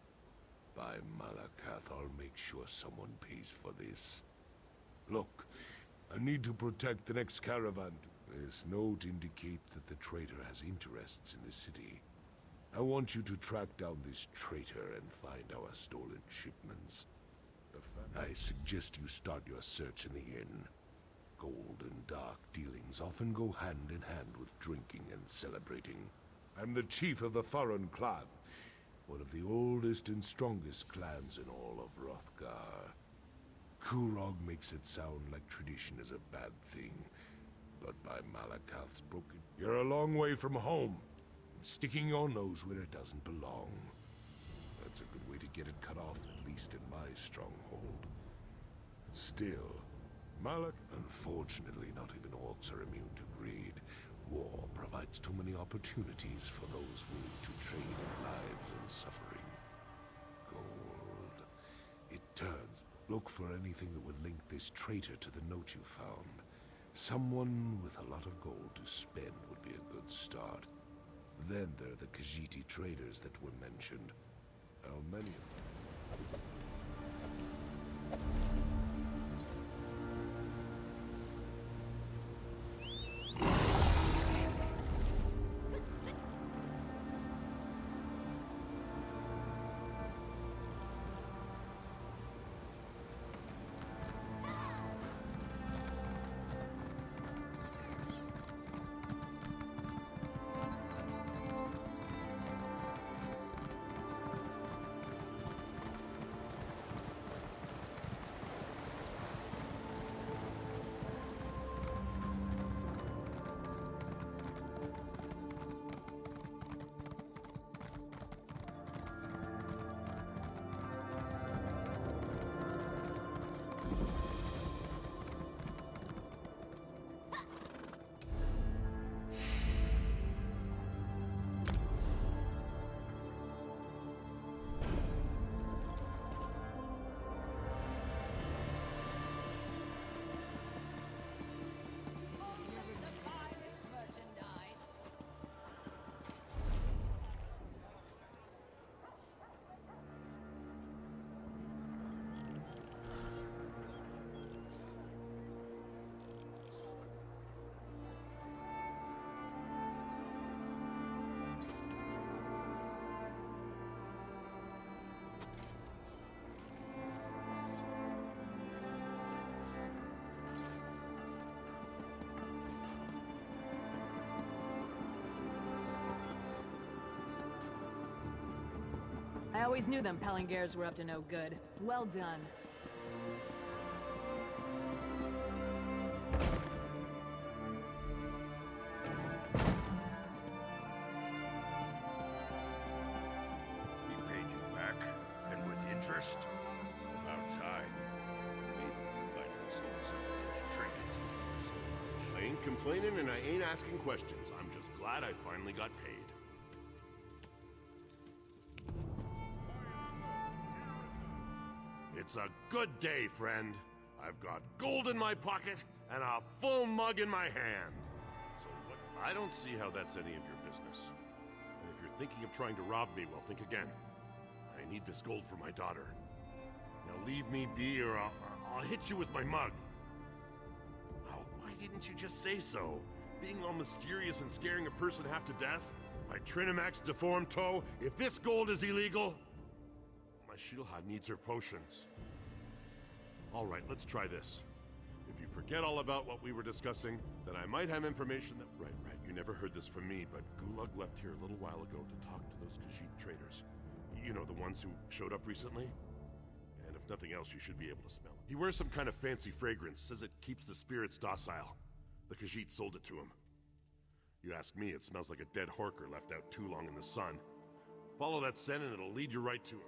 By Malakath, I'll make sure someone pays for this. Look, I need to protect the next caravan. This note indicates that the traitor has interests in the city. I want you to track down this traitor and find our stolen shipments. I suggest you start your search in the inn. Gold and dark dealings often go hand in hand with drinking and celebrating. I'm the chief of the Foreign clan, one of the oldest and strongest clans in all of Hrothgar. Kurog makes it sound like tradition is a bad thing, but by Malakath's broken, you're a long way from home, and sticking your nose where it doesn't belong. That's a good way to get it cut off, at least in my stronghold. Still, Malak... Unfortunately, not even orcs are immune to greed. War provides too many opportunities for those willing to trade in lives and suffering. Gold. It turns. Look for anything that would link this traitor to the note you found. Someone with a lot of gold to spend would be a good start. Then there are the Khajiit traders that were mentioned. How many of them? I always knew them Pelengers were up to no good. Well done. We paid you back, and with interest? About time. Finally sold some trinkets and so much. I ain't complaining and I ain't asking questions. I'm just glad I finally got paid. It's a good day, friend. I've got gold in my pocket and a full mug in my hand. So what? I don't see how that's any of your business. And if you're thinking of trying to rob me, well, think again. I need this gold for my daughter. Now leave me be or I'll hit you with my mug. Oh, why didn't you just say so? Being all mysterious and scaring a person half to death? My Trinamax deformed toe? If this gold is illegal... My Shieldhad needs her potions. All right, let's try this. If you forget all about what we were discussing, then I might have information that... Right, you never heard this from me, but Gulag left here a little while ago to talk to those Khajiit traders. You know, the ones who showed up recently? And if nothing else, you should be able to smell it. He wears some kind of fancy fragrance, says it keeps the spirits docile. The Khajiit sold it to him. You ask me, it smells like a dead horker left out too long in the sun. Follow that scent and it'll lead you right to him.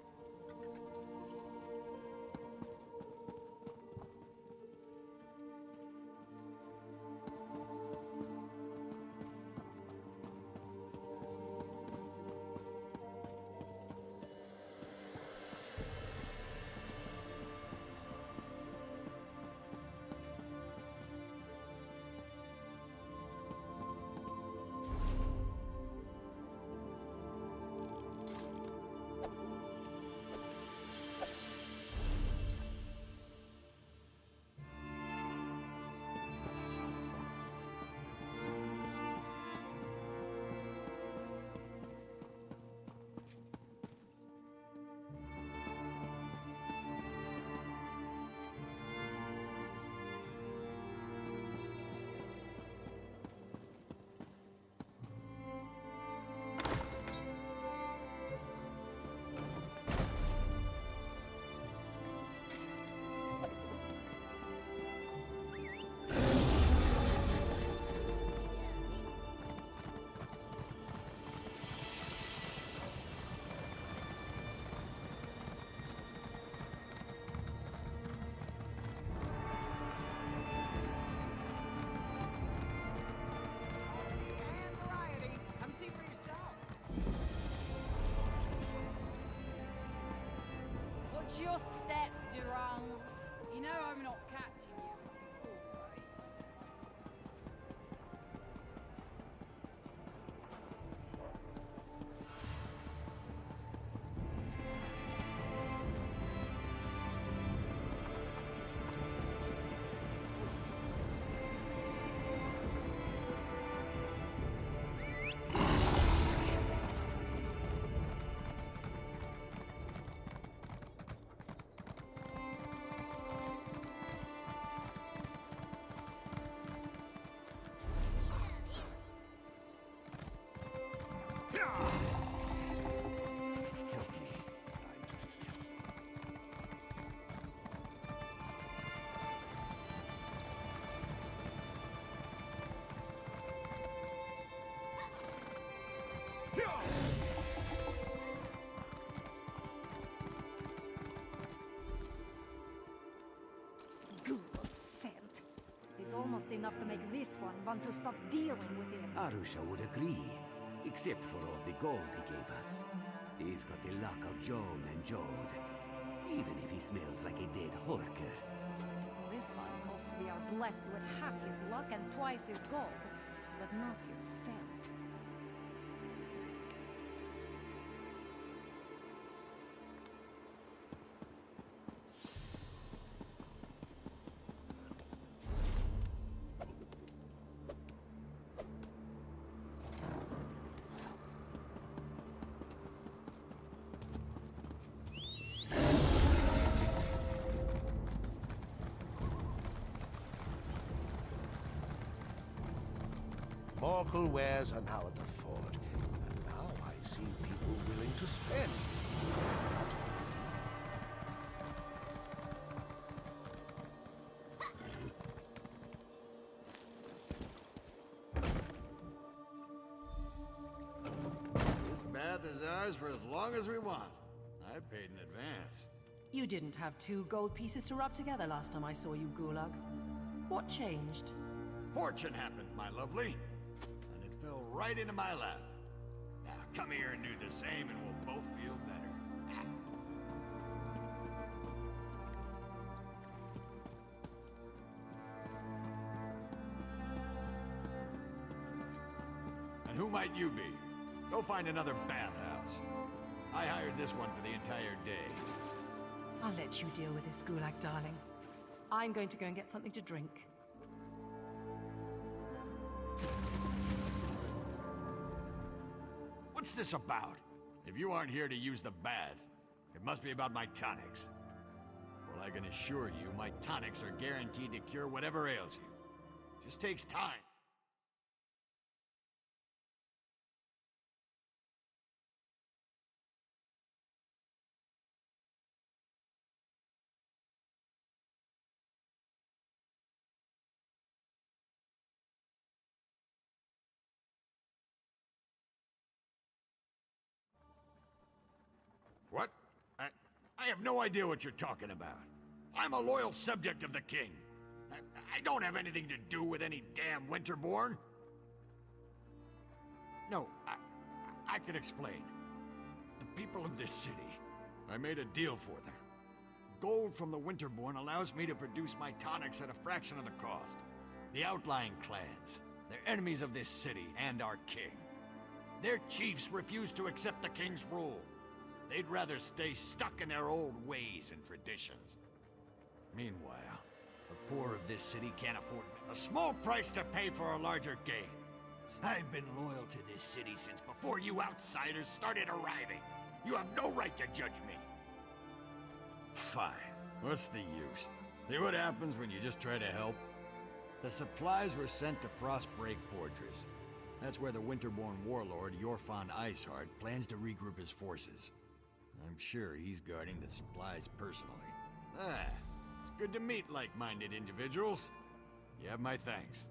Watch your step, Durang. You know I'm not catching you if you fall for it. Good scent. It's almost enough to make this one want to stop dealing with him. Arusha would agree, except for all the gold he gave us. He's got the luck of Joan and Jode, even if he smells like a dead horker. This one hopes we are blessed with half his luck and twice his gold, but not his scent. Mortal wares are now at the fort, and now I see people willing to spend. This bath is ours for as long as we want. I paid in advance. You didn't have 2 gold pieces to rub together last time I saw you, Gulag. What changed? Fortune happened, my lovely. And it fell right into my lap. Now, come here and do the same and we'll both feel better. And who might you be? Go find another bathhouse. I hired this one for the entire day. I'll let you deal with this, Gulag, darling. I'm going to go and get something to drink. What's this about? If you aren't here to use the baths, it must be about my tonics. Well, I can assure you, my tonics are guaranteed to cure whatever ails you. Just takes time. What? I have no idea what you're talking about. I'm a loyal subject of the king. I don't have anything to do with any damn Winterborn. No, I can explain. The people of this city, I made a deal for them. Gold from the Winterborn allows me to produce my tonics at a fraction of the cost. The outlying clans, they're enemies of this city and our king. Their chiefs refuse to accept the king's rule. They'd rather stay stuck in their old ways and traditions. Meanwhile, the poor of this city can't afford a small price to pay for a larger gain. I've been loyal to this city since before you outsiders started arriving. You have no right to judge me. Fine. What's the use? See what happens when you just try to help? The supplies were sent to Frostbreak Fortress. That's where the Winterborn warlord, Yorfan Iceheart, plans to regroup his forces. I'm sure he's guarding the supplies personally. It's good to meet like-minded individuals. You have my thanks.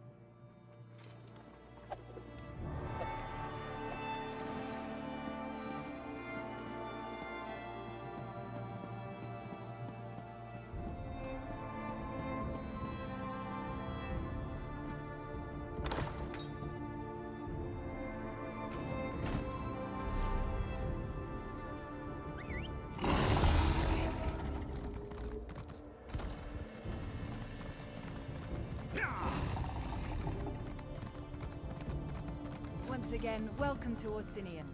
Once again, welcome to Orsinium.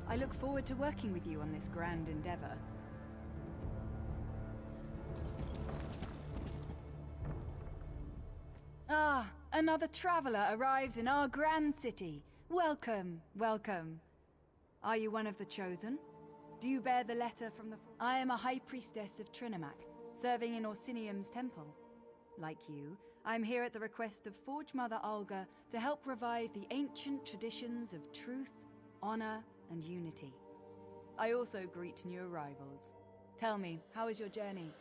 I look forward to working with you on this grand endeavor. Ah, another traveler arrives in our grand city. Welcome, welcome. Are you one of the chosen? Do you bear the letter from the... I am a high priestess of Trinimac, serving in Orsinium's temple. Like you, I'm here at the request of Forge Mother Olga to help revive the ancient traditions of truth, honor, and unity. I also greet new arrivals. Tell me, how is your journey?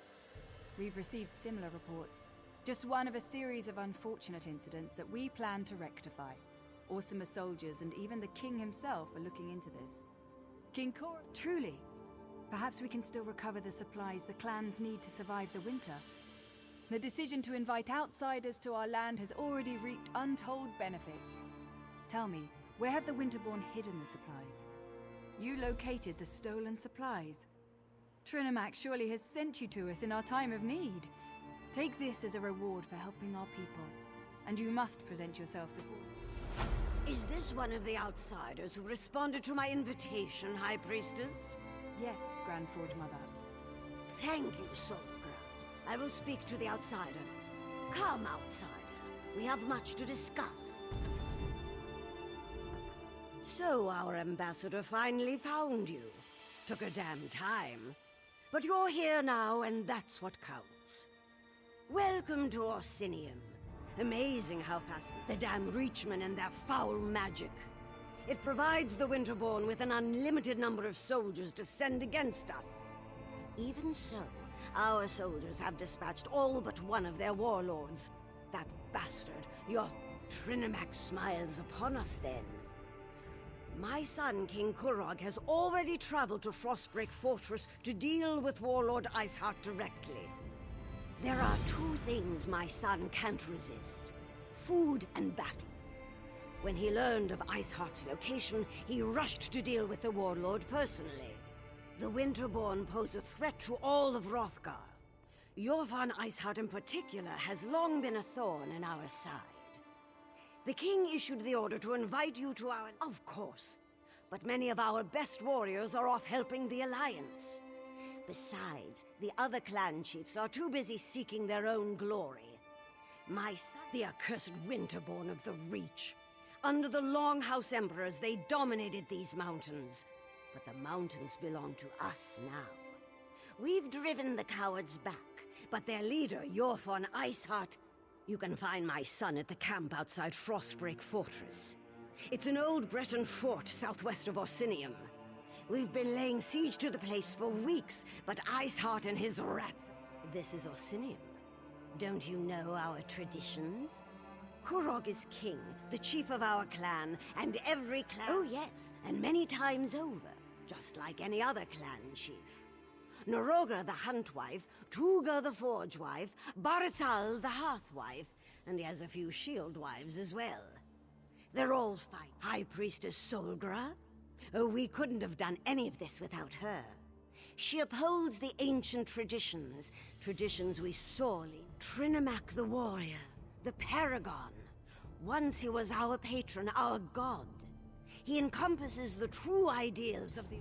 We've received similar reports. Just one of a series of unfortunate incidents that we plan to rectify. Orsimer soldiers and even the king himself are looking into this. King Cor... Truly. Perhaps we can still recover the supplies the clans need to survive the winter. The decision to invite outsiders to our land has already reaped untold benefits. Tell me, where have the Winterborn hidden the supplies? You located the stolen supplies. Trinimac surely has sent you to us in our time of need. Take this as a reward for helping our people, and you must present yourself to Forge. Is this one of the outsiders who responded to my invitation, High Priestess? Yes, Grand Forge Mother. Thank you, Solgra. I will speak to the outsider. Come, outsider. We have much to discuss. So our ambassador finally found you. Took a damn time. But you're here now, and that's what counts. Welcome to Orsinium. Amazing how fast the damn Reachmen and their foul magic. It provides the Winterborn with an unlimited number of soldiers to send against us. Even so, our soldiers have dispatched all but one of their warlords. That bastard, your Trinimac smiles upon us then. My son, King Kurog, has already traveled to Frostbreak Fortress to deal with Warlord Iceheart directly. There are two things my son can't resist: food and battle. When he learned of Iceheart's location, he rushed to deal with the Warlord personally. The Winterborn pose a threat to all of Hrothgar. Yorvan Iceheart in particular has long been a thorn in our side. The king issued the order to invite you to our... Of course. But many of our best warriors are off helping the Alliance. Besides, the other clan chiefs are too busy seeking their own glory. My son, the accursed Winterborn of the Reach. Under the Longhouse Emperors, they dominated these mountains. But the mountains belong to us now. We've driven the cowards back, but their leader, Yorfon Iceheart... You can find my son at the camp outside Frostbreak Fortress. It's an old Breton fort southwest of Orsinium. We've been laying siege to the place for weeks, but Iceheart and his rats... This is Orsinium. Don't you know our traditions? Kurog is king, the chief of our clan, and every clan... Oh yes, and many times over, just like any other clan chief. Norogra the Huntwife, Tuga the Forgewife, Barisal the Hearthwife, and he has a few shield wives as well. They're all fine. High Priestess Solgra? Oh, we couldn't have done any of this without her. She upholds the ancient traditions, traditions we sorely... Trinimac the warrior, the paragon. Once he was our patron, our god. He encompasses the true ideals of the...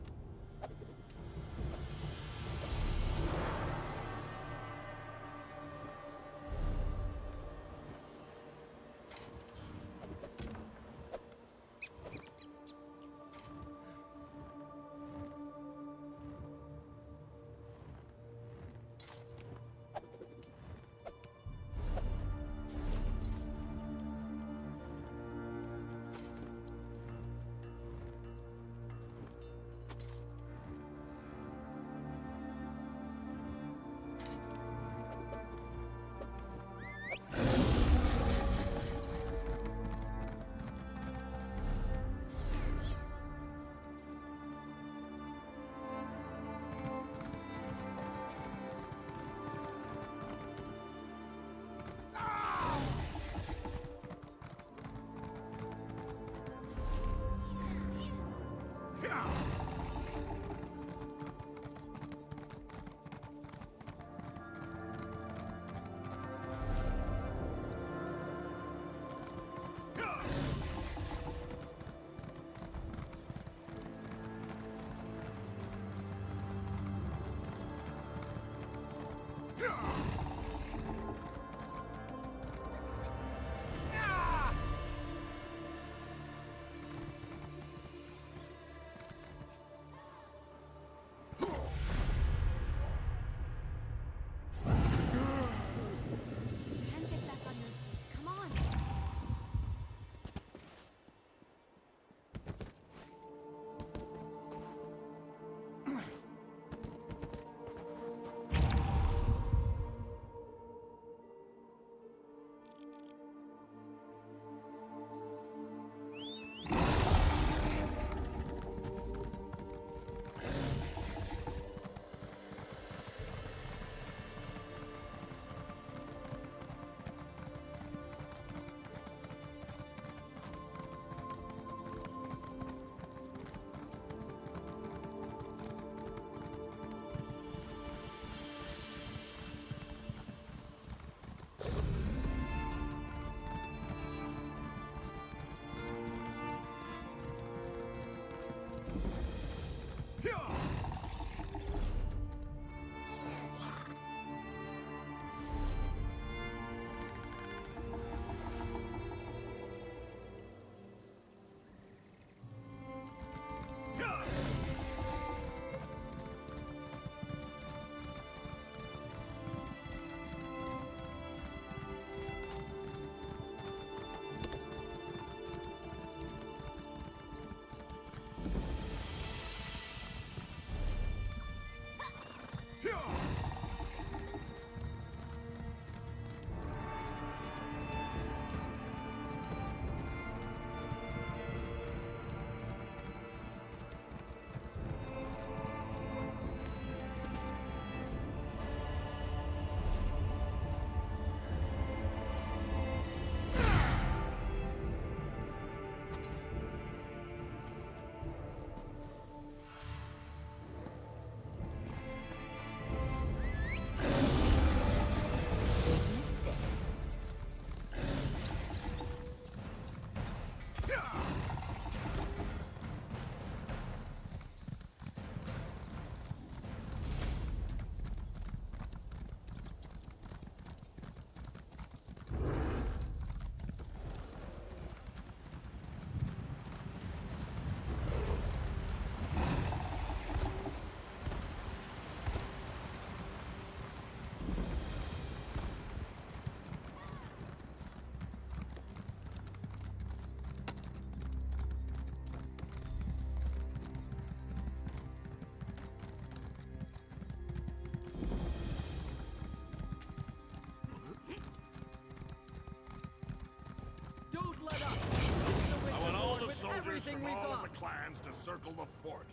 soldiers everything from we've all got. of the clans to circle the fort.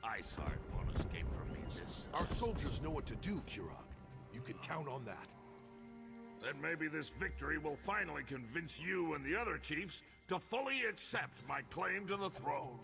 Iceheart won't escape from me this time. Our soldiers know what to do, Kirog. You can count on that. Then maybe this victory will finally convince you and the other chiefs to fully accept my claim to the throne.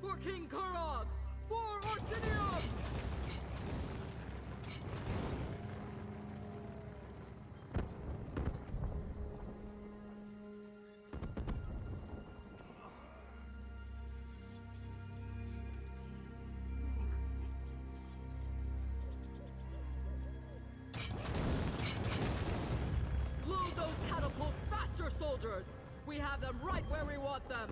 For King Kurog! For Orsinium! Load those catapults faster, soldiers! We have them right where we want them!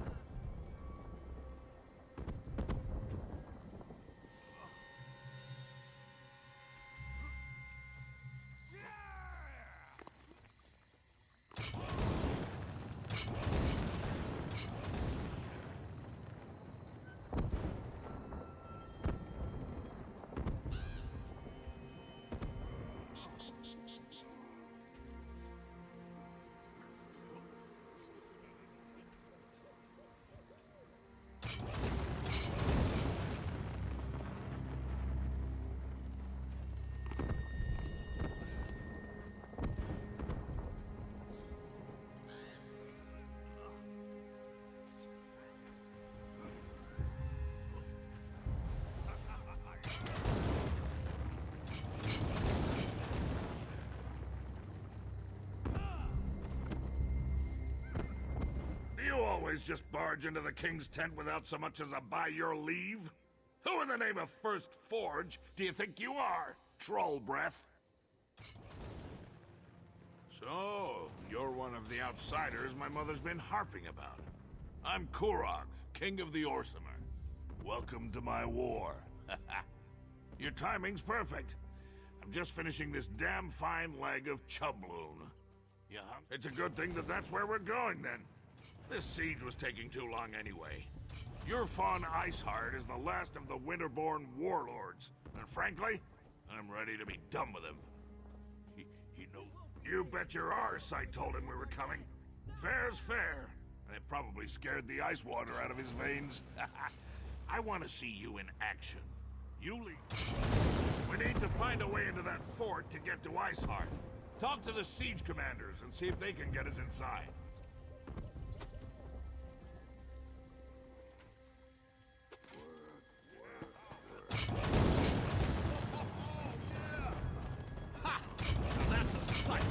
You always just barge into the king's tent without so much as a by your leave? Who in the name of First Forge do you think you are, troll breath? So, you're one of the outsiders my mother's been harping about. I'm Kurog, king of the Orsimer. Welcome to my war. Your timing's perfect. I'm just finishing this damn fine leg of chubloon. Yeah, it's a good thing that that's where we're going, then. This siege was taking too long anyway. Your fawn Iceheart is the last of the Winterborn warlords, and frankly, I'm ready to be done with him. He knows. You bet your arse I told him we were coming. Fair's fair, and it probably scared the ice water out of his veins. I want to see you in action. You lead. We need to find a way into that fort to get to Iceheart. Talk to the siege commanders and see if they can get us inside. Ha! Now that's a sight!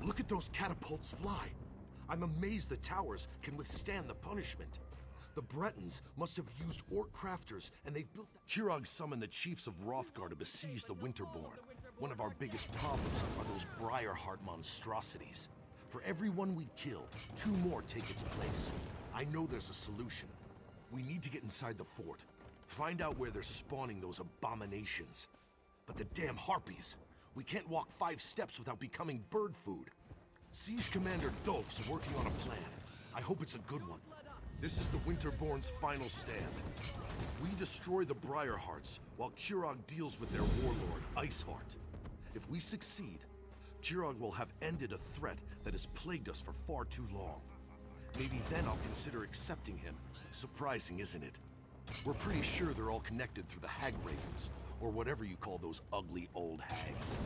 Look at those catapults fly. I'm amazed the towers can withstand the punishment. The Bretons must have used orc crafters, and they built that. Kirog summoned the chiefs of Hrothgar to besiege the Winterborn. One of our biggest problems are those Briarheart monstrosities. For every one we kill, 2 more take its place. I know there's a solution. We need to get inside the fort. Find out where they're spawning those abominations. But the damn harpies! We can't walk 5 steps without becoming bird food. Siege Commander Dolph's working on a plan. I hope it's a good one. This is the Winterborn's final stand. We destroy the Briarhearts, while Kurog deals with their warlord, Iceheart. If we succeed, Kurog will have ended a threat that has plagued us for far too long. Maybe then I'll consider accepting him. Surprising, isn't it? We're pretty sure they're all connected through the Hag Ravens, or whatever you call those ugly old hags.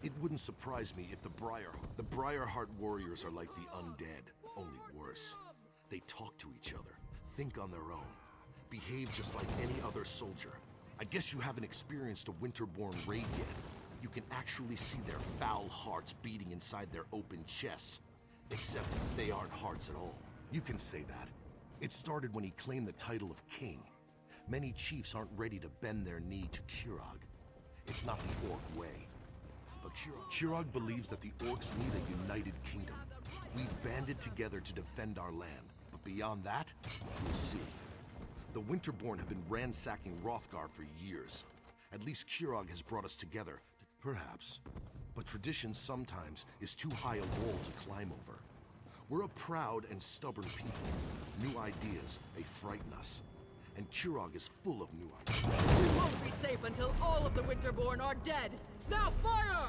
It wouldn't surprise me if the Briarheart warriors are like the undead, only worse. They talk to each other, think on their own, behave just like any other soldier. I guess you haven't experienced a Winterborn raid yet. You can actually see their foul hearts beating inside their open chests. Except they aren't hearts at all. You can say that. It started when he claimed the title of king. Many chiefs aren't ready to bend their knee to Kurog. It's not the Orc way. But Kurog believes that the Orcs need a united kingdom. We've banded together to defend our land. But beyond that, we'll see. The Winterborn have been ransacking Hrothgar for years. At least Kurog has brought us together. Perhaps. But tradition sometimes is too high a wall to climb over. We're a proud and stubborn people. New ideas, they frighten us. And Kurog is full of new ideas. We won't be safe until all of the Winterborn are dead! Now fire!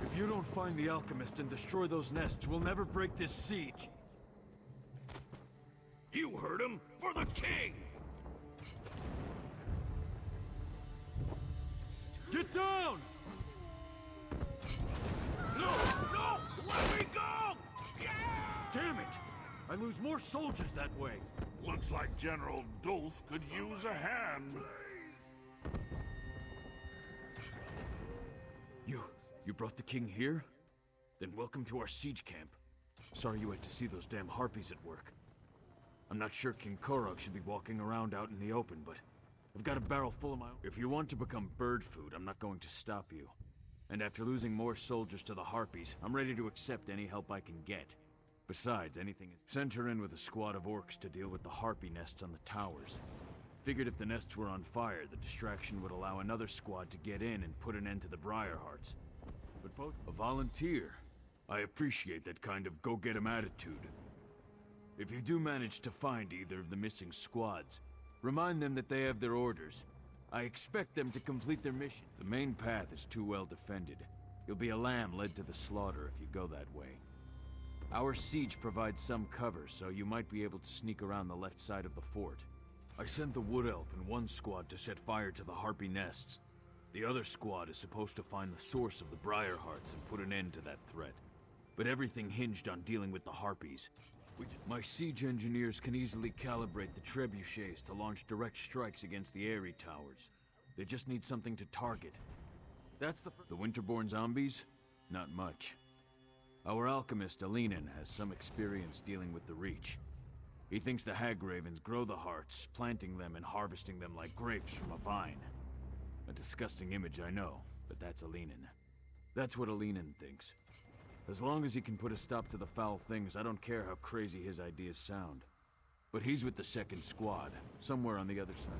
If you don't find the alchemist and destroy those nests, we'll never break this siege. You heard him! For the king! Get down! No! No! Let me go! Yeah! Damn it! I lose more soldiers that way. Looks like General Dulf could use a hand. You brought the king here? Then welcome to our siege camp. Sorry you had to see those damn harpies at work. I'm not sure King Korog should be walking around out in the open, but I've got a barrel full of my own. If you want to become bird food, I'm not going to stop you. And after losing more soldiers to the harpies, I'm ready to accept any help I can get. Besides, anything... Sent her in with a squad of orcs to deal with the harpy nests on the towers. Figured if the nests were on fire, the distraction would allow another squad to get in and put an end to the Briarhearts. But both... A volunteer. I appreciate that kind of go-get-'em attitude. If you do manage to find either of the missing squads, remind them that they have their orders. I expect them to complete their mission. The main path is too well defended. You'll be a lamb led to the slaughter if you go that way. Our siege provides some cover, so you might be able to sneak around the left side of the fort. I sent the Wood Elf and one squad to set fire to the harpy nests. The other squad is supposed to find the source of the Briarhearts and put an end to that threat. But everything hinged on dealing with the harpies. My siege engineers can easily calibrate the trebuchets to launch direct strikes against the Eyrie towers. They just need something to target. That's the Winterborn zombies? Not much. Our alchemist, Alinen, has some experience dealing with the Reach. He thinks the Hag Ravens grow the hearts, planting them and harvesting them like grapes from a vine. A disgusting image, I know, but that's Alinen. That's what Alinen thinks. As long as he can put a stop to the foul things, I don't care how crazy his ideas sound. But he's with the second squad, somewhere on the other side.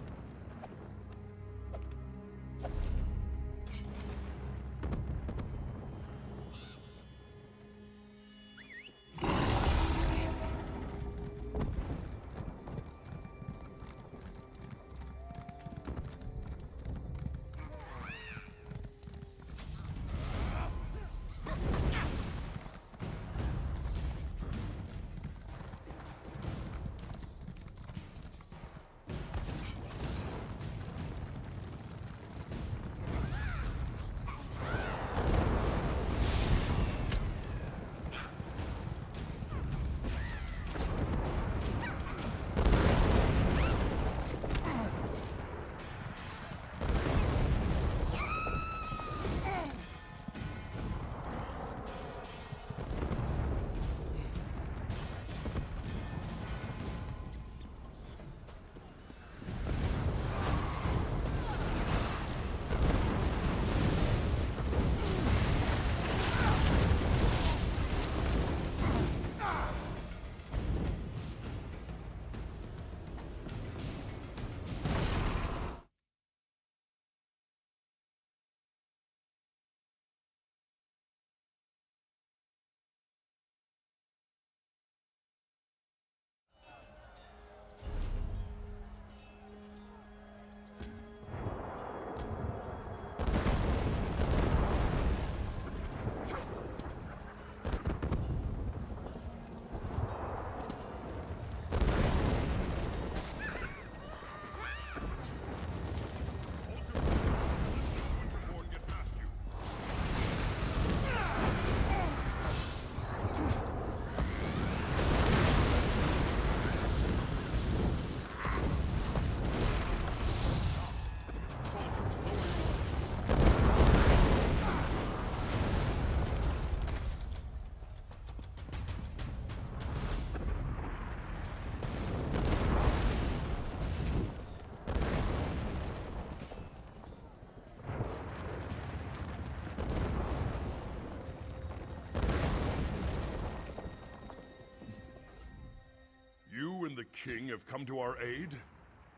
the king have come to our aid.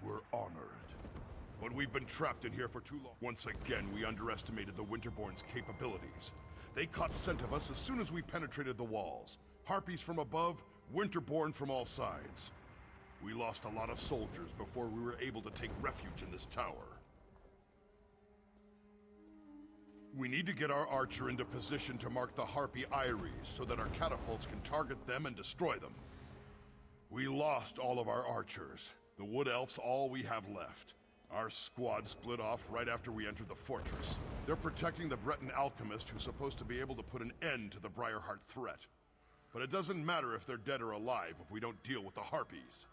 We're honored. But we've been trapped in here for too long. Once again, we underestimated the Winterborn's capabilities. They caught scent of us as soon as we penetrated the walls. Harpies from above, Winterborn from all sides. We lost a lot of soldiers before we were able to take refuge in this tower. We need to get our archer into position to mark the Harpy Eyries so that our catapults can target them and destroy them. We lost all of our archers. The Wood Elf's all we have left. Our squad split off right after we entered the fortress. They're protecting the Breton alchemist who's supposed to be able to put an end to the Briarheart threat. But it doesn't matter if they're dead or alive if we don't deal with the Harpies.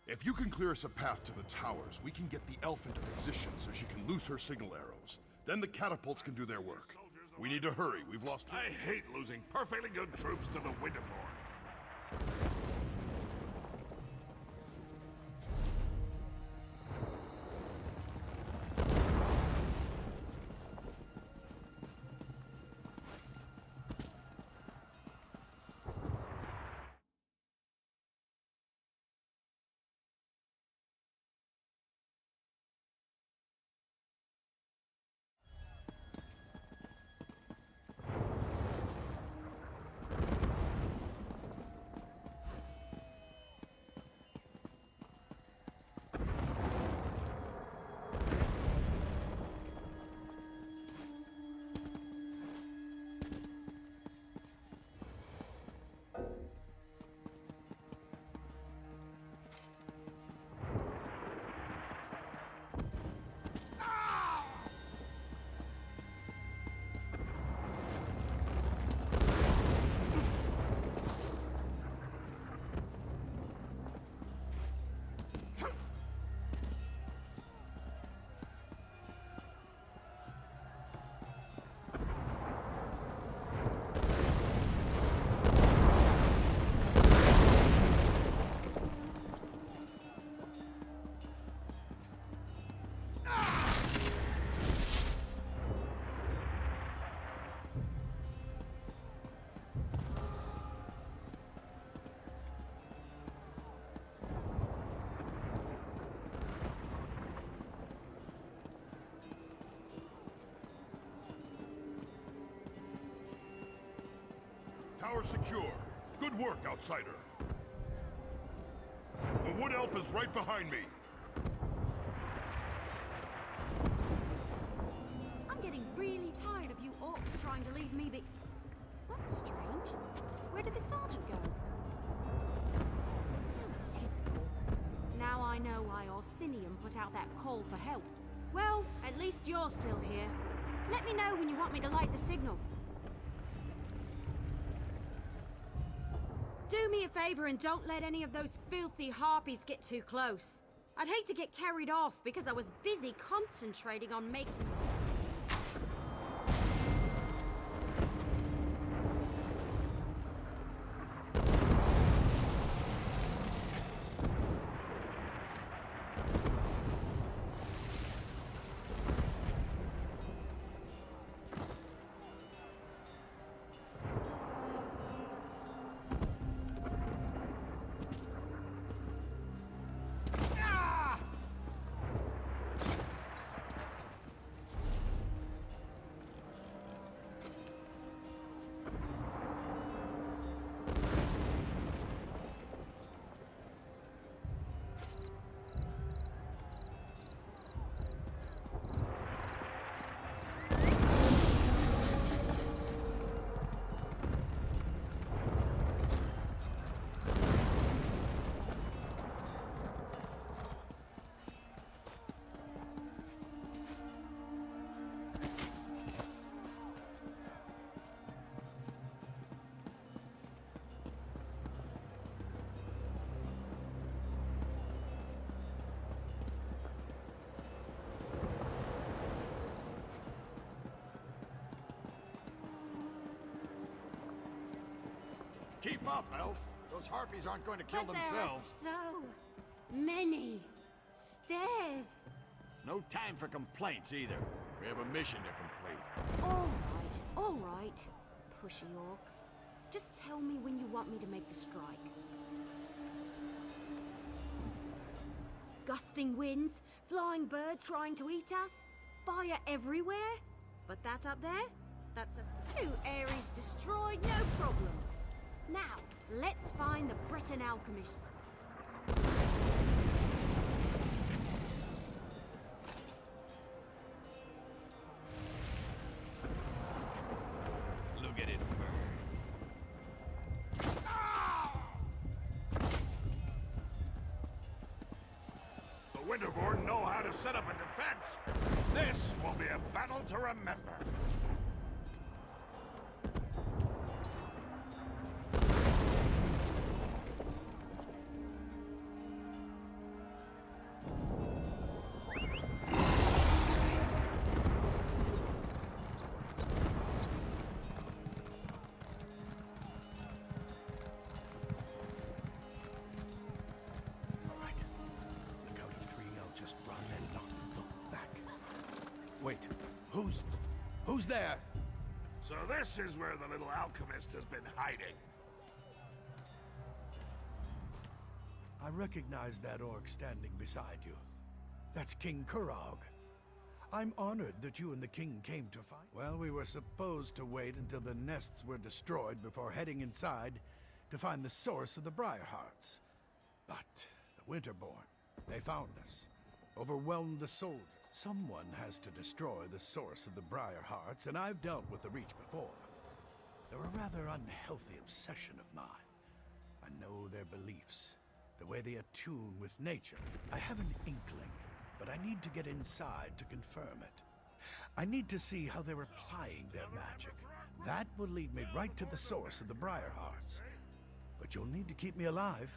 If you can clear us a path to the towers, we can get the elf into position so she can loose her signal arrows. Then the catapults can do their work. We need to hurry. We've lost... I hate losing perfectly good troops to the Winterborn. Tower secure. Good work, outsider. The Wood Elf is right behind me. I'm getting really tired of you orcs trying to leave me be... That's strange. Where did the sergeant go? Oh, typical. Now I know why Orsinium put out that call for help. Well, at least you're still here. Let me know when you want me to light the signal. Do me a favor and don't let any of those filthy harpies get too close. I'd hate to get carried off because I was busy concentrating on making... Keep up, Elf. Those harpies aren't going to kill themselves. There are so many stairs. No time for complaints either. We have a mission to complete. All right, pushy orc. Just tell me when you want me to make the strike. Gusting winds, flying birds trying to eat us, fire everywhere. But that up there, that's us. 2 Ares destroyed, no problem. Now, let's find the Breton alchemist. Look at it burn. The Winterborn know how to set up a defense. This will be a battle to remember. Wait, who's there? So this is where the little alchemist has been hiding. I recognize that orc standing beside you. That's King Kurog. I'm honored that you and the king came to fight. Well, we were supposed to wait until the nests were destroyed before heading inside to find the source of the Briarhearts. But the Winterborn, they found us, overwhelmed the soldiers. Someone has to destroy the source of the Briarhearts, and I've dealt with the Reach before. They're a rather unhealthy obsession of mine. I know their beliefs, the way they attune with nature. I have an inkling, but I need to get inside to confirm it. I need to see how they're applying their magic. That will lead me right to the source of the Briarhearts. But you'll need to keep me alive.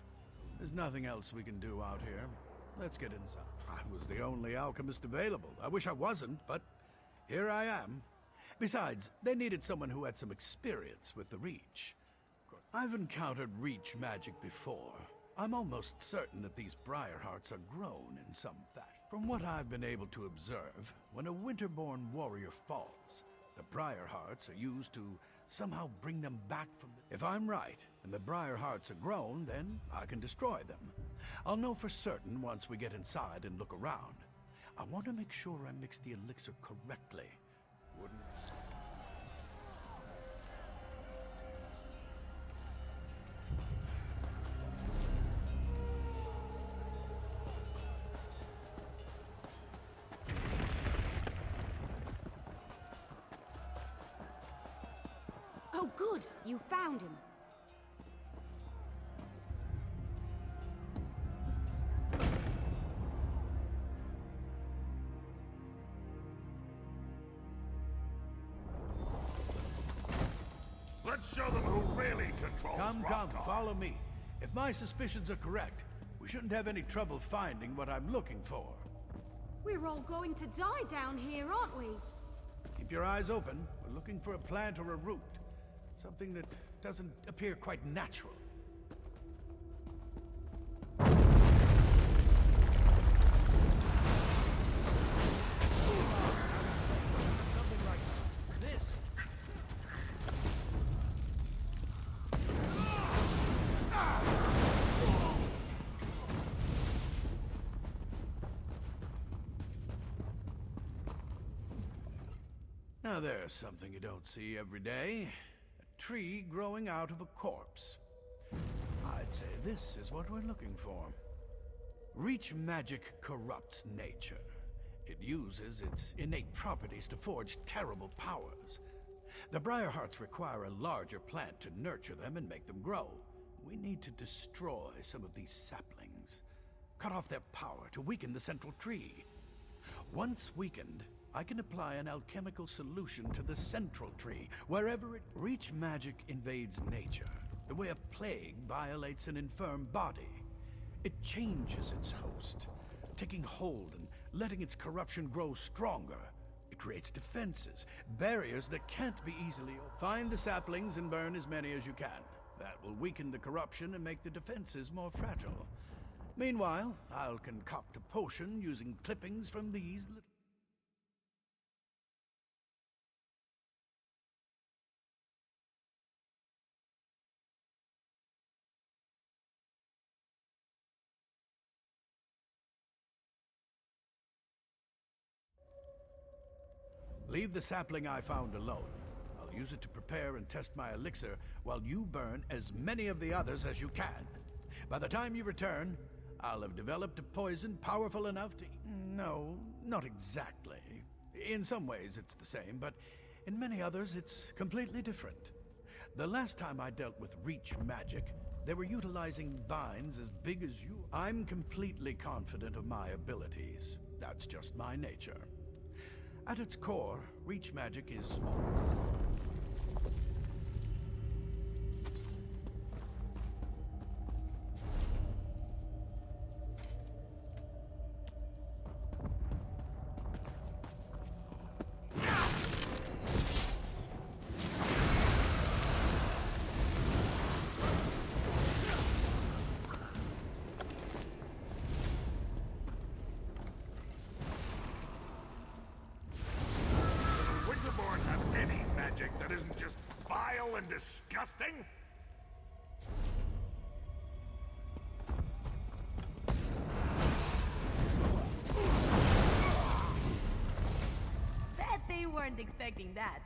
There's nothing else we can do out here. Let's get inside. I was the only alchemist available. I wish I wasn't, but here I am. Besides, they needed someone who had some experience with the Reach. I've encountered Reach magic before. I'm almost certain that these Briarhearts are grown in some fashion. From what I've been able to observe, when a Winterborn warrior falls, the Briarhearts are used to somehow bring them back from the... If I'm right, and the Briarhearts are grown, then I can destroy them. I'll know for certain once we get inside and look around. I want to make sure I mix the elixir correctly. Wouldn't... Oh, good. You found him. Let's show them who really controls Come, Rothgar. follow me. If my suspicions are correct, we shouldn't have any trouble finding what I'm looking for. We're all going to die down here, aren't we? Keep your eyes open. We're looking for a plant or a root. Something that doesn't appear quite natural. Something like this. Now there's something you don't see every day. Tree growing out of a corpse. I'd say this is what we're looking for. Reach magic corrupts nature. It uses its innate properties to forge terrible powers. The Briarhearts require a larger plant to nurture them and make them grow. We need to destroy some of these saplings. Cut off their power to weaken the central tree. Once weakened, I can apply an alchemical solution to the central tree, wherever it... Reach magic invades nature, the way a plague violates an infirm body. It changes its host, taking hold and letting its corruption grow stronger. It creates defenses, barriers that can't be easily... Find the saplings and burn as many as you can. That will weaken the corruption and make the defenses more fragile. Meanwhile, I'll concoct a potion using clippings from these little... Leave the sapling I found alone. I'll use it to prepare and test my elixir while you burn as many of the others as you can. By the time you return, I'll have developed a poison powerful enough to... No, not exactly. In some ways it's the same, but in many others it's completely different. The last time I dealt with reach magic, they were utilizing vines as big as you. I'm completely confident of my abilities. That's just my nature. At its core, reach magic is... That isn't just vile and disgusting? Bet they weren't expecting that.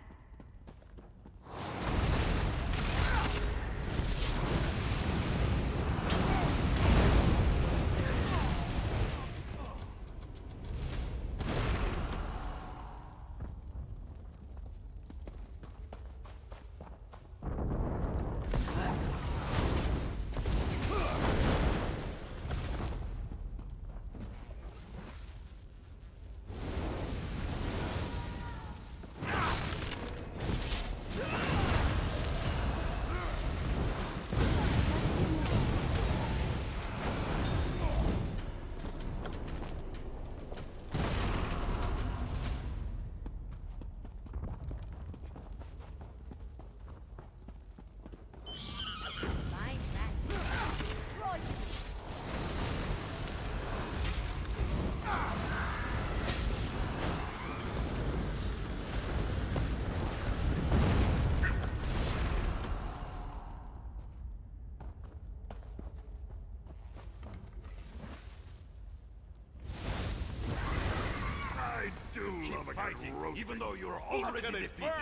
Fighting, even though you're already defeated.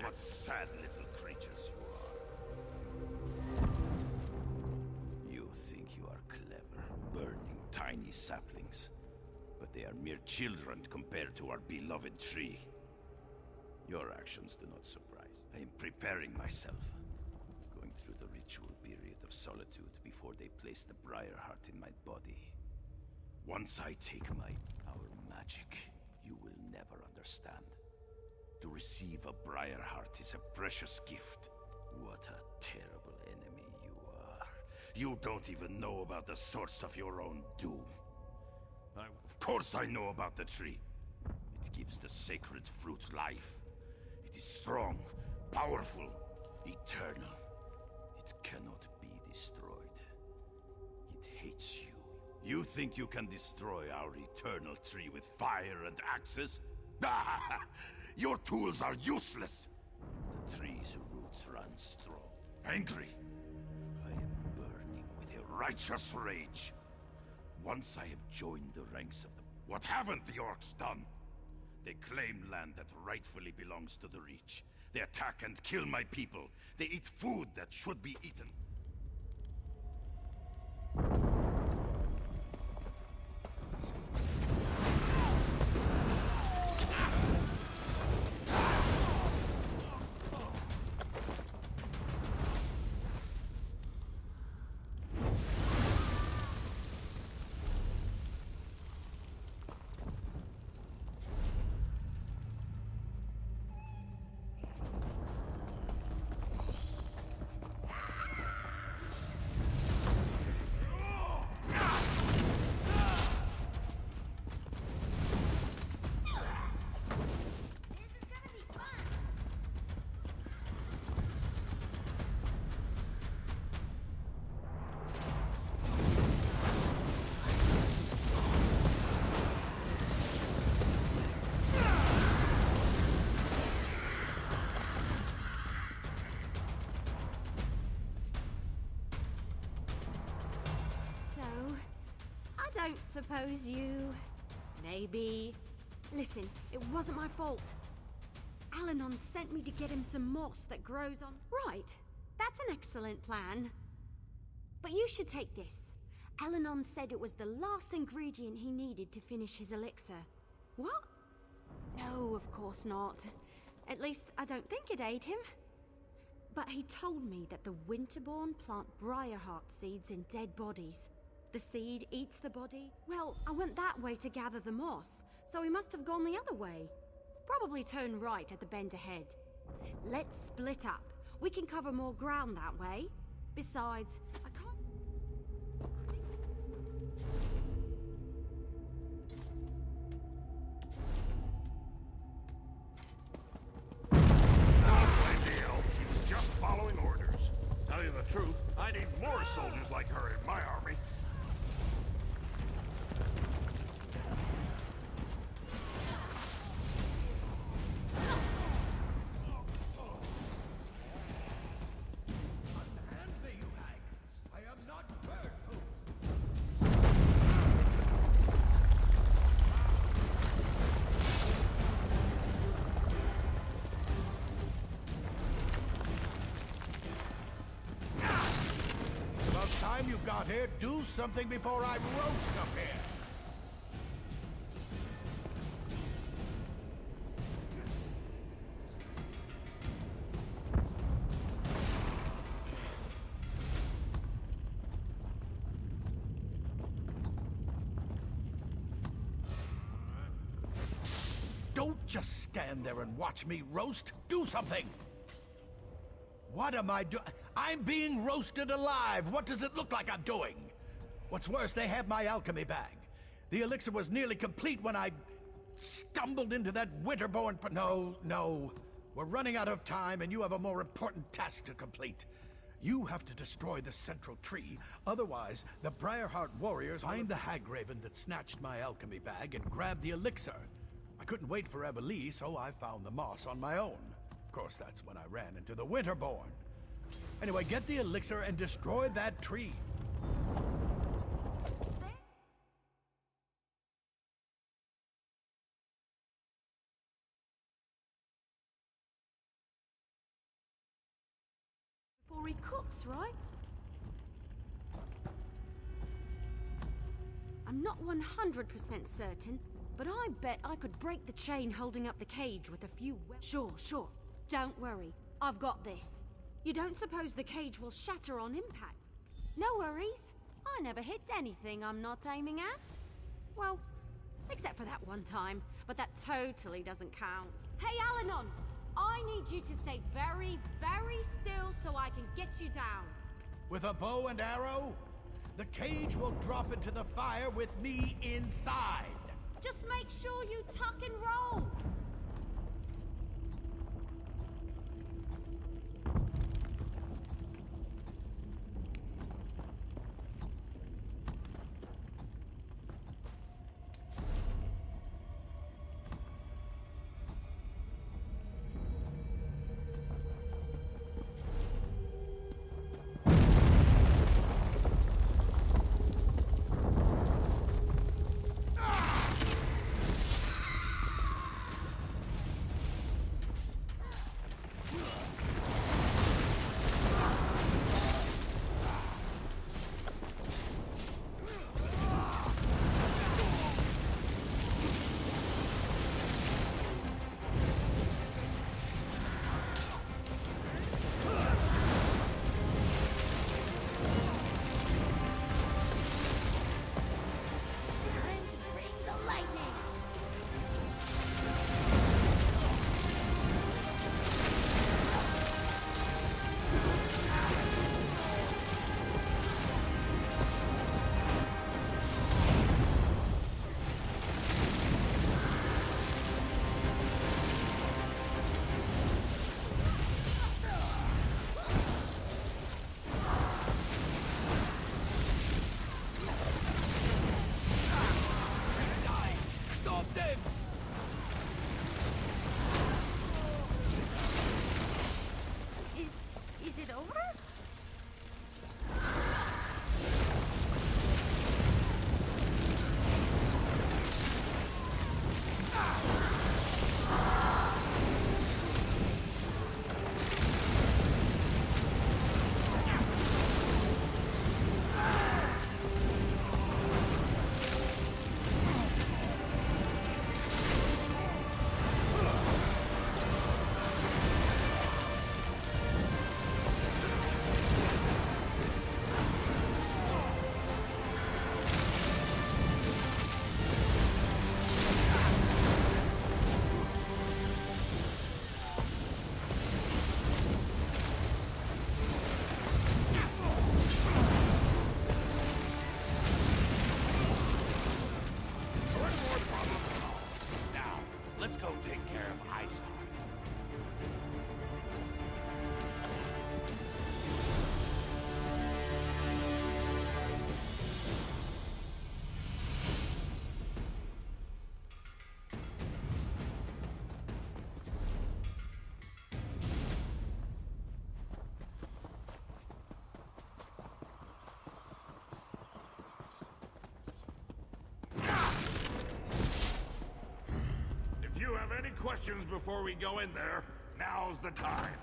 What sad little creatures you are. You think you are clever, burning tiny saplings. But they are mere children compared to our beloved tree. Your actions do not surprise. I am preparing myself. Going through the ritual period of solitude before they place the briar heart in my body. Once I take our magic, you will never understand. To receive a briar heart is a precious gift. What a terrible enemy you are. You don't even know about the source of your own doom. Of course I know about the tree. It gives the sacred fruit life. It is strong, powerful, eternal. It cannot be destroyed. It hates you. You think you can destroy our eternal tree with fire and axes? Your tools are useless! The tree's roots run strong. Angry, I am burning with a righteous rage. Once I have joined the ranks of them, what haven't the orcs done? They claim land that rightfully belongs to the Reach. They attack and kill my people. They eat food that should be eaten. Don't suppose you... Maybe... Listen, it wasn't my fault. Al-Anon sent me to get him some moss that grows on... Right, that's an excellent plan. But you should take this. Al-Anon said it was the last ingredient he needed to finish his elixir. What? No, of course not. At least, I don't think it ate him. But he told me that the Winterborn plant briarheart seeds in dead bodies. The seed eats the body. Well, I went that way to gather the moss, so he must have gone the other way. Probably turn right at the bend ahead. Let's split up. We can cover more ground that way. Besides, I can't... Just following orders. Tell you the truth, I need more soldiers like her in my army. You got here, do something before I roast up here. Don't just stand there and watch me roast. Do something. What am I doing? I'm being roasted alive. What does it look like I'm doing? What's worse, they have my alchemy bag. The elixir was nearly complete when I stumbled into that Winterborn... No. We're running out of time, and you have a more important task to complete. You have to destroy the central tree. Otherwise, the Briarheart warriors find the Hagraven that snatched my alchemy bag and grabbed the elixir. I couldn't wait for Evelie, so I found the moss on my own. Of course, that's when I ran into the Winterborn. Anyway, get the elixir and destroy that tree. Before he cooks, right? I'm not 100% certain, but I bet I could break the chain holding up the cage with a few... Sure. Don't worry. I've got this. You don't suppose the cage will shatter on impact? No worries. I never hit anything I'm not aiming at. Well, except for that one time, but that totally doesn't count. Hey, Al-Anon! I need you to stay very, very still so I can get you down. With a bow and arrow? The cage will drop into the fire with me inside. Just make sure you tuck and roll. questions before we go in there, now's the time.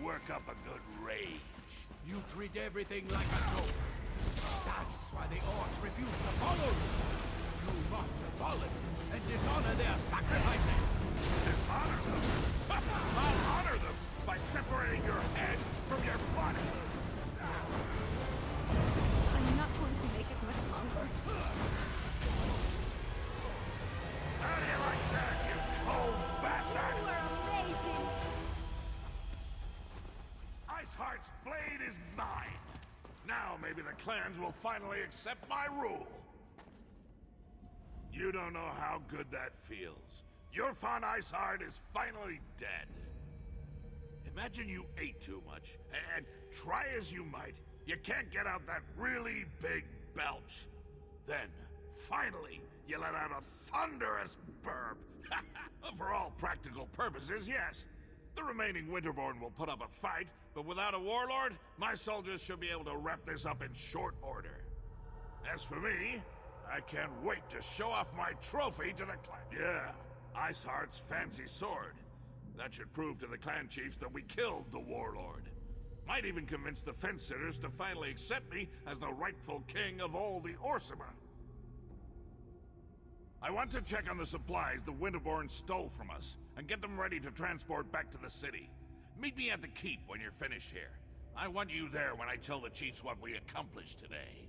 Work up a good rage. You treat everything like a joke. That's why the orcs refuse to follow you. You mock the fallen and dishonor their sacrifices. Dishonor them? I'll honor them by separating your head from your body. I'm not going to make it much longer. How do you like that, you cold bastard? You are amazing! Iceheart's blade is mine. Now maybe the clans will finally accept my rule. You don't know how good that feels. Your fun Iceheart is finally dead. Imagine you ate too much, and try as you might, you can't get out that really big belch. Then, finally, you let out a thunderous burp. For all practical purposes, yes. The remaining Winterborn will put up a fight, but without a warlord, my soldiers should be able to wrap this up in short order. As for me, I can't wait to show off my trophy to the clan. Yeah, Iceheart's fancy sword. That should prove to the clan chiefs that we killed the warlord. Might even convince the fence-sitters to finally accept me as the rightful king of all the Orsima. I want to check on the supplies the Winterborn stole from us, and get them ready to transport back to the city. Meet me at the keep when you're finished here. I want you there when I tell the chiefs what we accomplished today.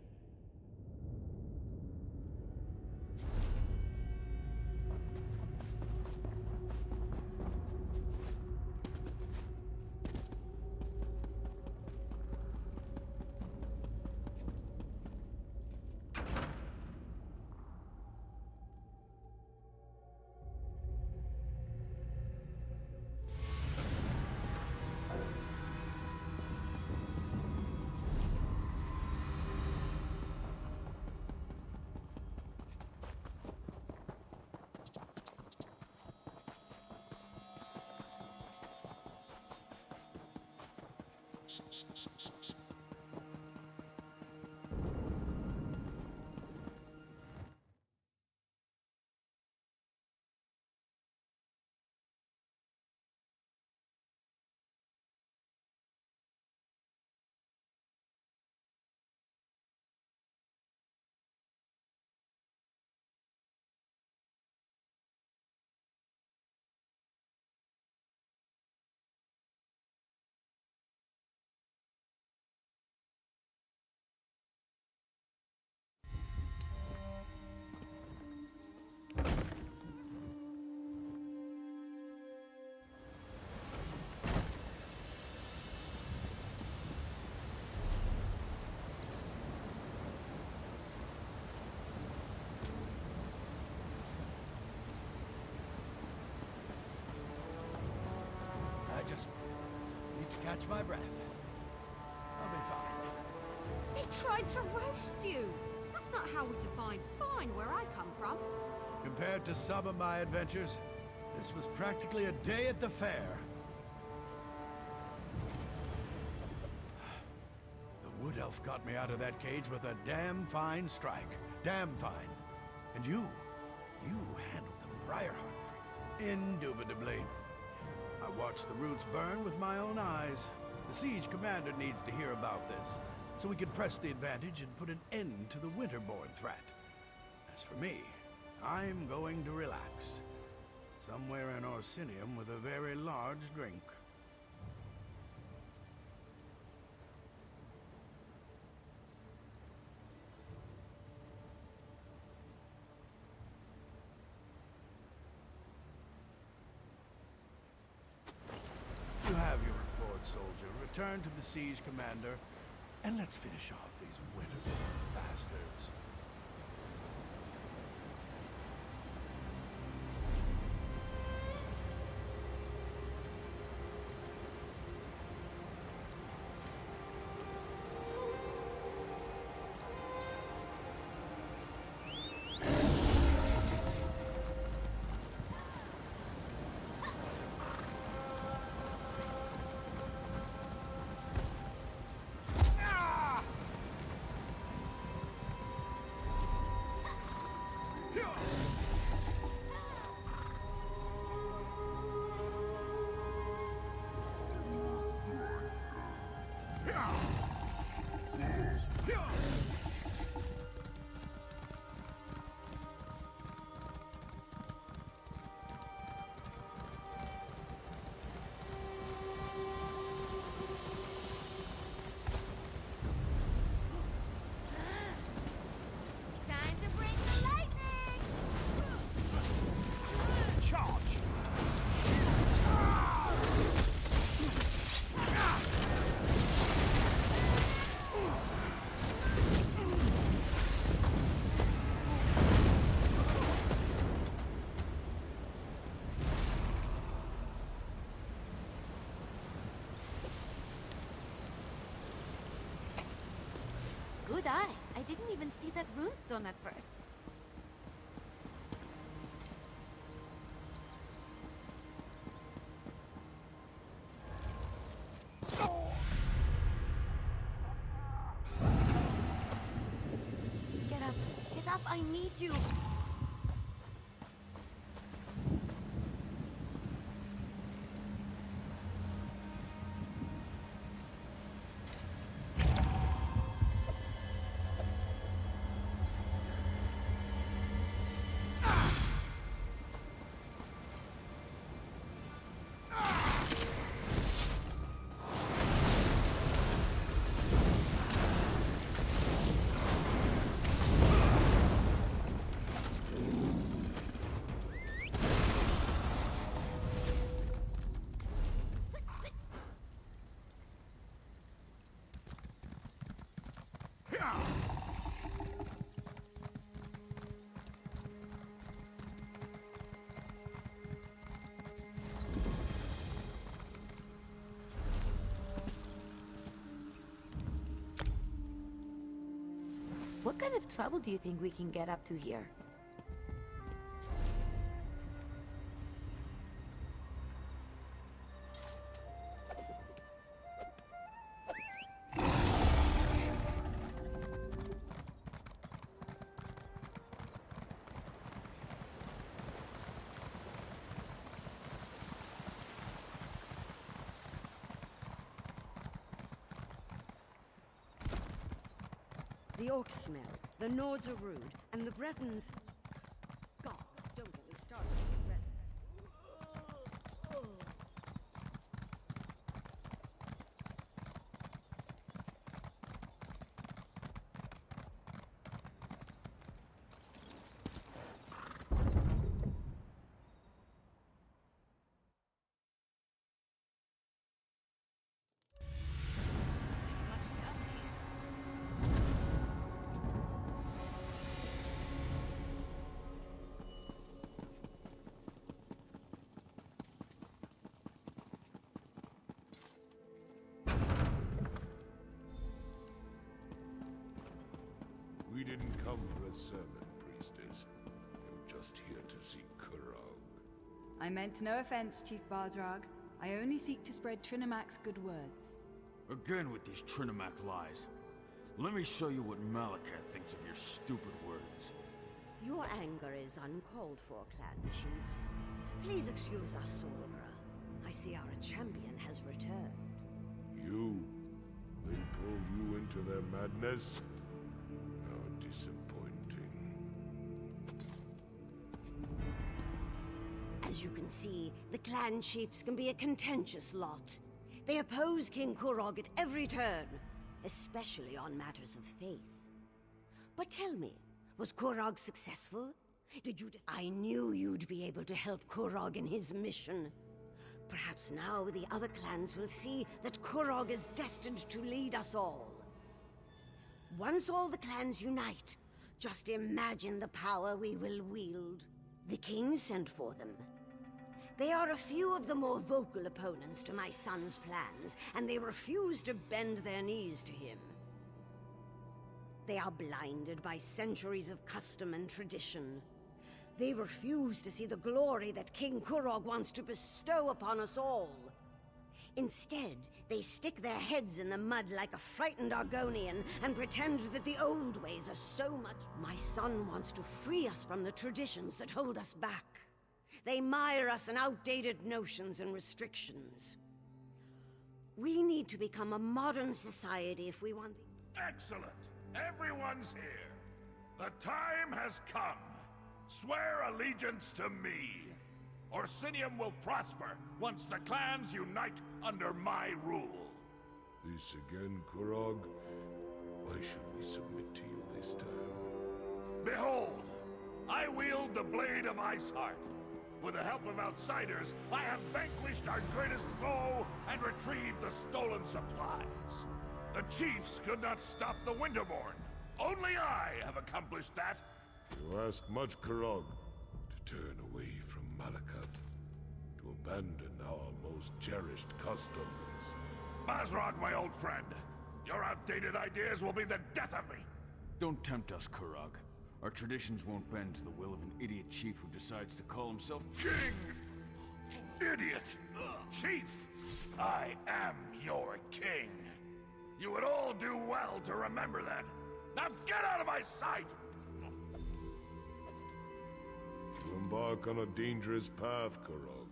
Just need to catch my breath. I'll be fine. He tried to roast you! That's not how we define fine where I come from. Compared to some of my adventures, this was practically a day at the fair. The wood elf got me out of that cage with a damn fine strike. Damn fine. And you handled the Briarheart trick. Indubitably. I watched the roots burn with my own eyes. The siege commander needs to hear about this, so we can press the advantage and put an end to the Winterborn threat. As for me, I'm going to relax. Somewhere in Orsinium with a very large drink. You have your report, soldier. Return to the siege commander, and let's finish off these Winterborn bastards. Time to bring the lightning! Charge! Good eye. I didn't even see that runestone at first. Get up. Get up. I need you. What kind of trouble do you think we can get up to here? The orcs smell, the Nords are rude, and the Bretons... Gods, don't get me started on the Bretons. We didn't come for a sermon, priestess. We're just here to see Kurog. I meant no offense, Chief Barzrag. I only seek to spread Trinamac's good words. Again with these Trinamac lies. Let me show you what Malakat thinks of your stupid words. Your anger is uncalled for, clan chiefs. Please excuse us, Solbra. I see our champion has returned. You? They pulled you into their madness? How disappointing. As you can see, the clan chiefs can be a contentious lot. They oppose King Kurog at every turn, especially on matters of faith. But tell me, was Kurog successful? Did you... I knew you'd be able to help Kurog in his mission. Perhaps now the other clans will see that Kurog is destined to lead us all. Once all the clans unite, just imagine the power we will wield. The king sent for them. They are a few of the more vocal opponents to my son's plans, and they refuse to bend their knees to him. They are blinded by centuries of custom and tradition. They refuse to see the glory that King Kurog wants to bestow upon us all. Instead, they stick their heads in the mud like a frightened Argonian and pretend that the old ways are so much... My son wants to free us from the traditions that hold us back. They mire us in outdated notions and restrictions. We need to become a modern society if we want the... Excellent! Everyone's here. The time has come. Swear allegiance to me. Orsinium will prosper once the clans unite under my rule. This again, Kurog? Why should we submit to you this time? Behold! I wield the Blade of Iceheart. With the help of outsiders, I have vanquished our greatest foe and retrieved the stolen supplies. The chiefs could not stop the Winterborn. Only I have accomplished that. You ask much, Kurog, to turn away from Malakath, to abandon our most cherished customs. Basrog, my old friend, your outdated ideas will be the death of me. Don't tempt us, Kurog. Our traditions won't bend to the will of an idiot chief who decides to call himself King! Idiot! Chief! I am your king. You would all do well to remember that. Now get out of my sight! You embark on a dangerous path, Kurog.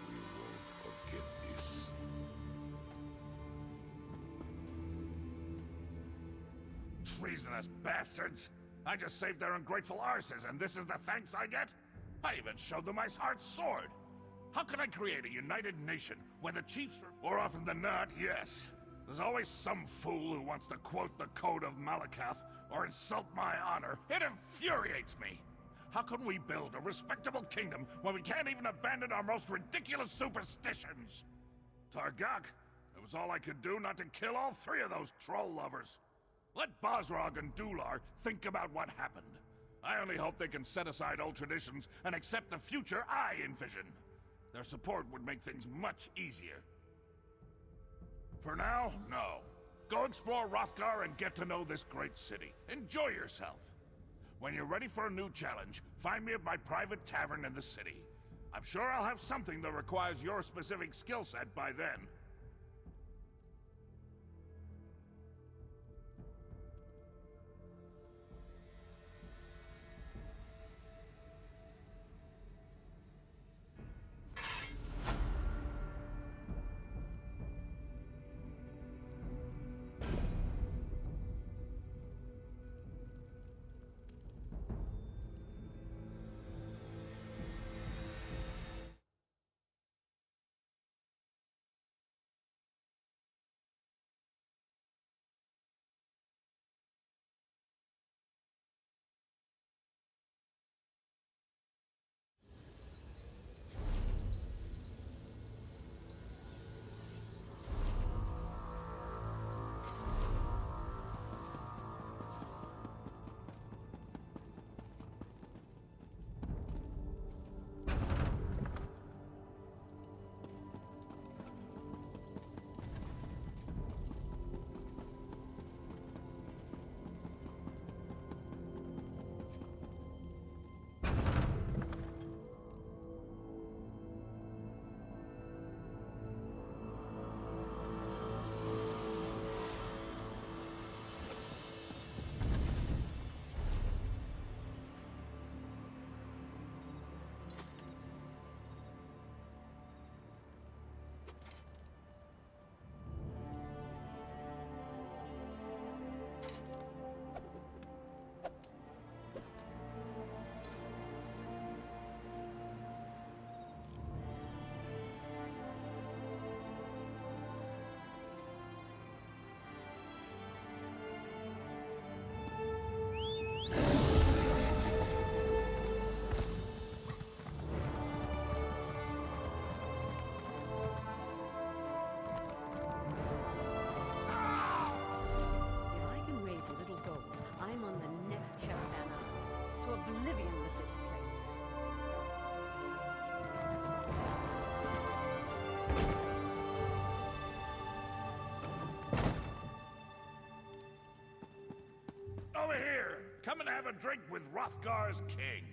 We won't forget this. Treasonous bastards! I just saved their ungrateful arses, and this is the thanks I get? I even showed them Iceheart's sword. How can I create a united nation when the chiefs are... More often than not, yes. There's always some fool who wants to quote the Code of Malakath or insult my honor. It infuriates me. How can we build a respectable kingdom when we can't even abandon our most ridiculous superstitions? Targak, it was all I could do not to kill all three of those troll lovers. Let Basrog and Dular think about what happened. I only hope they can set aside old traditions and accept the future I envision. Their support would make things much easier. For now, no. Go explore Hrothgar and get to know this great city. Enjoy yourself. When you're ready for a new challenge, find me at my private tavern in the city. I'm sure I'll have something that requires your specific skill set by then. Over here! Come and have a drink with Hrothgar's king.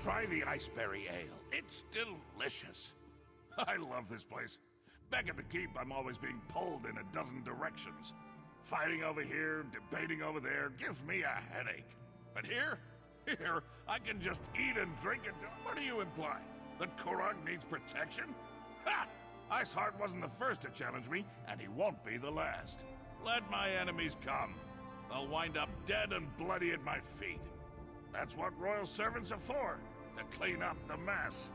Try the Iceberry Ale. It's delicious. I love this place. Back at the keep, I'm always being pulled in a dozen directions. Fighting over here, debating over there, gives me a headache. But here, I can just eat and drink until... What do you imply? That Korog needs protection? Ha! Iceheart wasn't the first to challenge me, and he won't be the last. Let my enemies come. They'll wind up dead and bloody at my feet. That's what royal servants are for, to clean up the mess.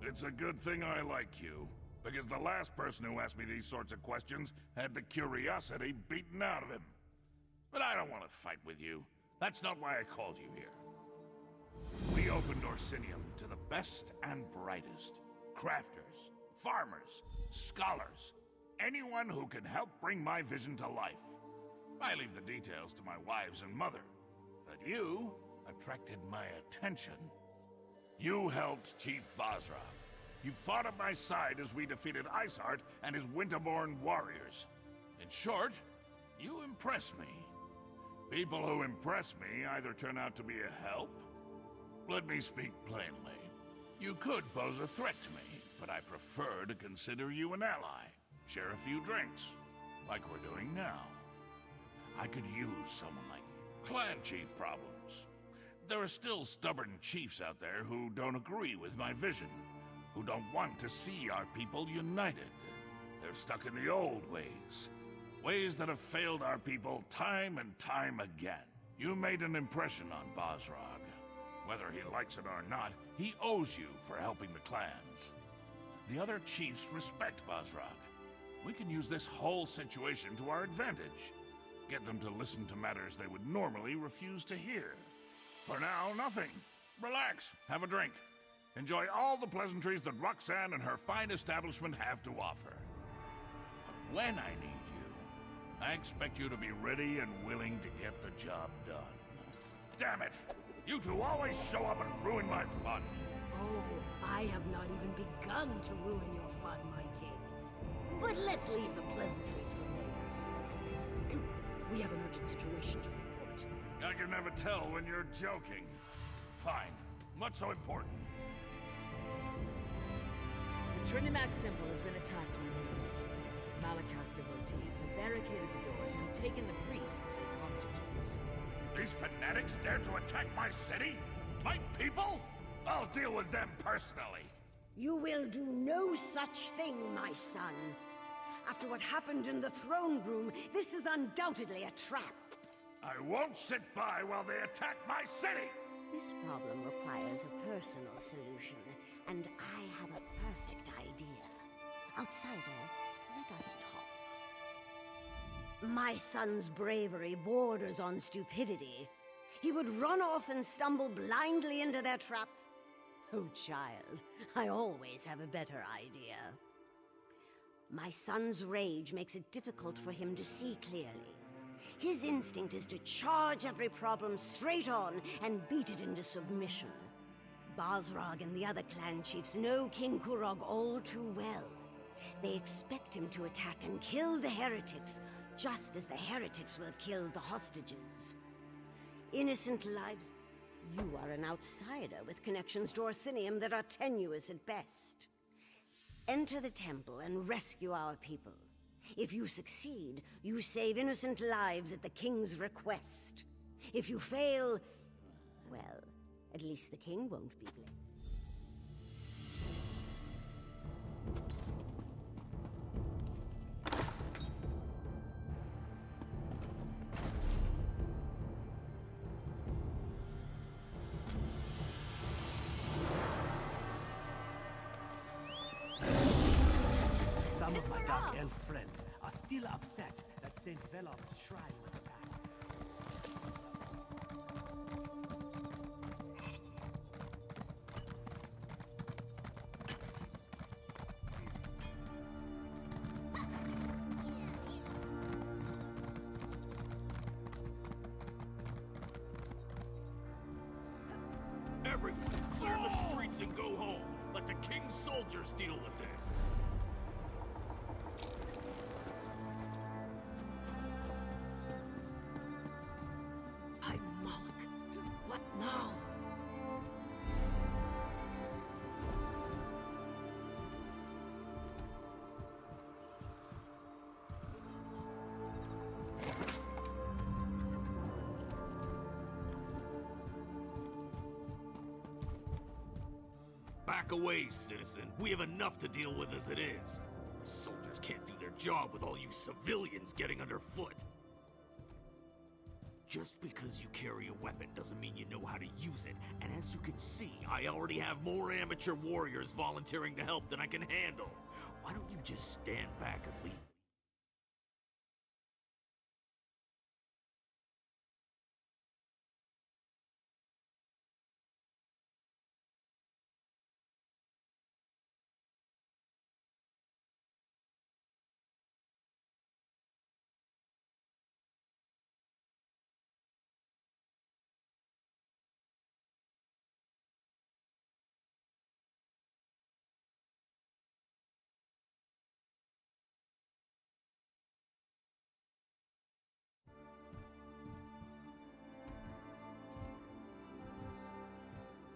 It's a good thing I like you, because the last person who asked me these sorts of questions had the curiosity beaten out of him. But I don't want to fight with you. That's not why I called you here. We opened Orsinium to the best and brightest. Crafters, farmers, scholars, anyone who can help bring my vision to life. I leave the details to my wives and mother, but you attracted my attention. You helped Chief Basra. You fought at my side as we defeated Iceheart and his Winterborn warriors. In short, you impress me. People who impress me either turn out to be a help. Let me speak plainly. You could pose a threat to me, but I prefer to consider you an ally. Share a few drinks, like we're doing now. I could use someone like you. Clan chief problems. There are still stubborn chiefs out there who don't agree with my vision, who don't want to see our people united. They're stuck in the old ways. Ways that have failed our people time and time again. You made an impression on Basrog. Whether he likes it or not, he owes you for helping the clans. The other chiefs respect Basrog. We can use this whole situation to our advantage. Get them to listen to matters they would normally refuse to hear. For now, nothing. Relax, have a drink. Enjoy all the pleasantries that Roxanne and her fine establishment have to offer. But when I need you, I expect you to be ready and willing to get the job done. Damn it! You two always show up and ruin my fun. Oh, I have not even begun to ruin your fun, my king. But let's leave the pleasantries for later. We have an urgent situation to report. I can never tell when you're joking. Fine. What's so important? The Trinimac Temple has been attacked, my lord. Malakath devotees have barricaded the doors and taken the priests as hostages. These fanatics dare to attack my city? My people? I'll deal with them personally. You will do no such thing, my son. After what happened in the throne room, this is undoubtedly a trap. I won't sit by while they attack my city! This problem requires a personal solution, and I have a perfect idea. Outsider, let us talk. My son's bravery borders on stupidity. He would run off and stumble blindly into their trap. Oh, child, I always have a better idea. My son's rage makes it difficult for him to see clearly. His instinct is to charge every problem straight on and beat it into submission. Basrog and the other clan chiefs know King Kurog all too well. They expect him to attack and kill the heretics, just as the heretics will kill the hostages. Innocent lives... You are an outsider with connections to Orsinium that are tenuous at best. Enter the temple and rescue our people. If you succeed, you save innocent lives at the king's request. If you fail, well, at least the king won't be blamed. Some of my dark elf friends are still upset that St. Velop's shrine was attacked. Clear the streets and go home. Let the king's soldiers deal with this. By Molag, what now? Back away, citizen. We have enough to deal with as it is. Soldiers can't do their job with all you civilians getting underfoot. Just because you carry a weapon doesn't mean you know how to use it. And as you can see, I already have more amateur warriors volunteering to help than I can handle. Why don't you just stand back and leave?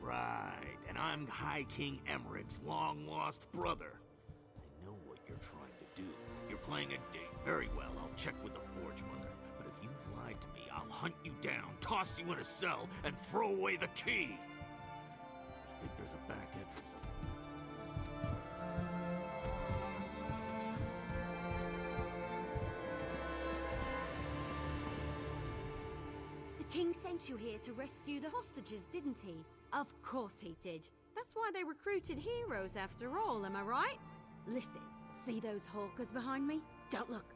Right, and I'm High King Emmerich's long-lost brother. I know what you're trying to do. You're playing a date. Very well, I'll check with the Forge Mother. But if you've lied to me, I'll hunt you down, toss you in a cell, and throw away the key! I think there's a back entrance up The king sent you here to rescue the hostages, didn't he? Of course he did. That's why they recruited heroes after all, am I right? Listen, see those hawkers behind me? Don't look.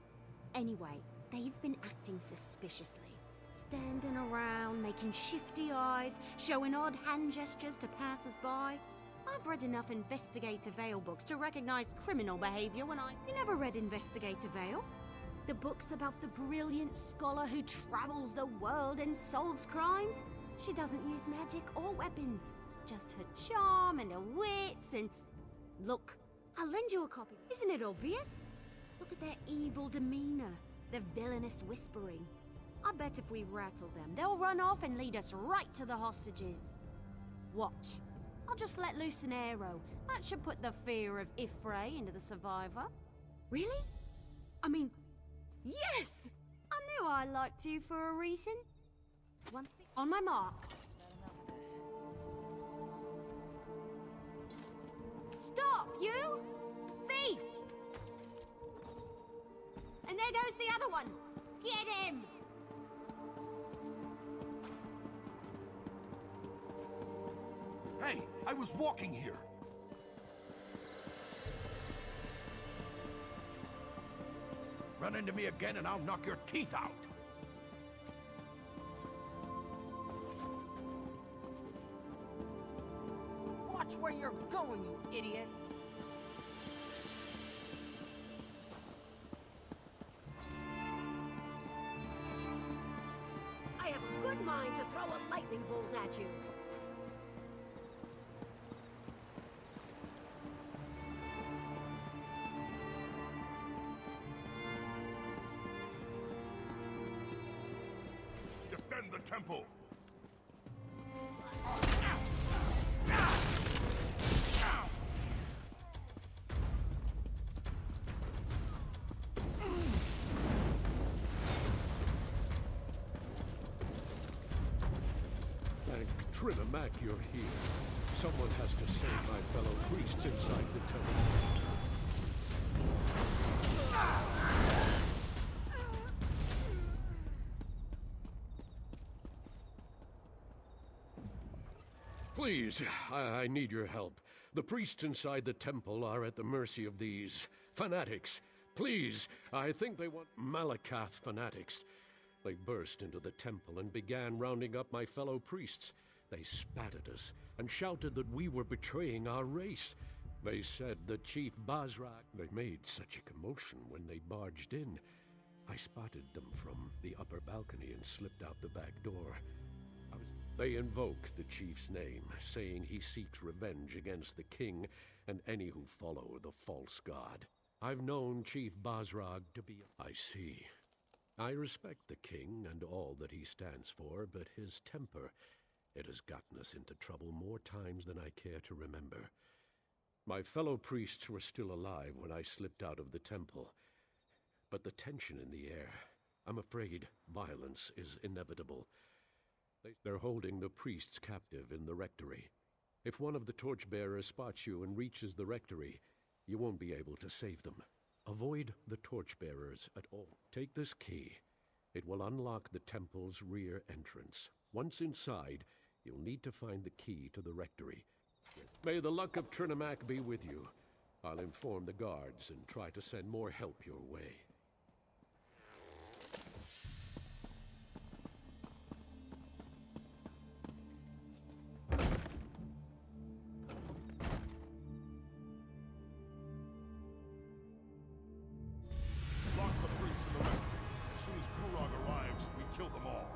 Anyway, they've been acting suspiciously. Standing around, making shifty eyes, showing odd hand gestures to passers-by. I've read enough Investigator Vale books to recognize criminal behavior when I... You never read Investigator Vale? The books about the brilliant scholar who travels the world and solves crimes? She doesn't use magic or weapons. Just her charm and her wits and... Look, I'll lend you a copy. Isn't it obvious? Look at their evil demeanor, their villainous whispering. I bet if we rattle them, they'll run off and lead us right to the hostages. Watch. I'll just let loose an arrow. That should put the fear of Ifray into the survivor. Really? I mean, yes! I knew I liked you for a reason. On my mark. Stop, you! Thief! And there goes the other one! Get him! Hey, I was walking here. Run into me again and I'll knock your teeth out. Watch where you're going, you idiot! I have a good mind to throw a lightning bolt at you. Defend the temple! Thank Trinimac you're here. Someone has to save my fellow priests inside the temple. Please, I need your help. The priests inside the temple are at the mercy of these fanatics. Please, I think they want Malakath fanatics. They burst into the temple and began rounding up my fellow priests. They spat at us and shouted that we were betraying our race. They said that Chief Bazrak... They made such a commotion when they barged in. I spotted them from the upper balcony and slipped out the back door. They invoke the chief's name, saying he seeks revenge against the king and any who follow the false god. I've known Chief Basrag to be... I see. I respect the king and all that he stands for, but his temper, it has gotten us into trouble more times than I care to remember. My fellow priests were still alive when I slipped out of the temple, but the tension in the air, I'm afraid violence is inevitable. They're holding the priests captive in the rectory. If one of the torchbearers spots you and reaches the rectory, you won't be able to save them. Avoid the torchbearers at all. Take this key. It will unlock the temple's rear entrance. Once inside, you'll need to find the key to the rectory. May the luck of Trinimac be with you. I'll inform the guards and try to send more help your way. Lock the priests in the rectory. As soon as Kurog arrives, we kill them all.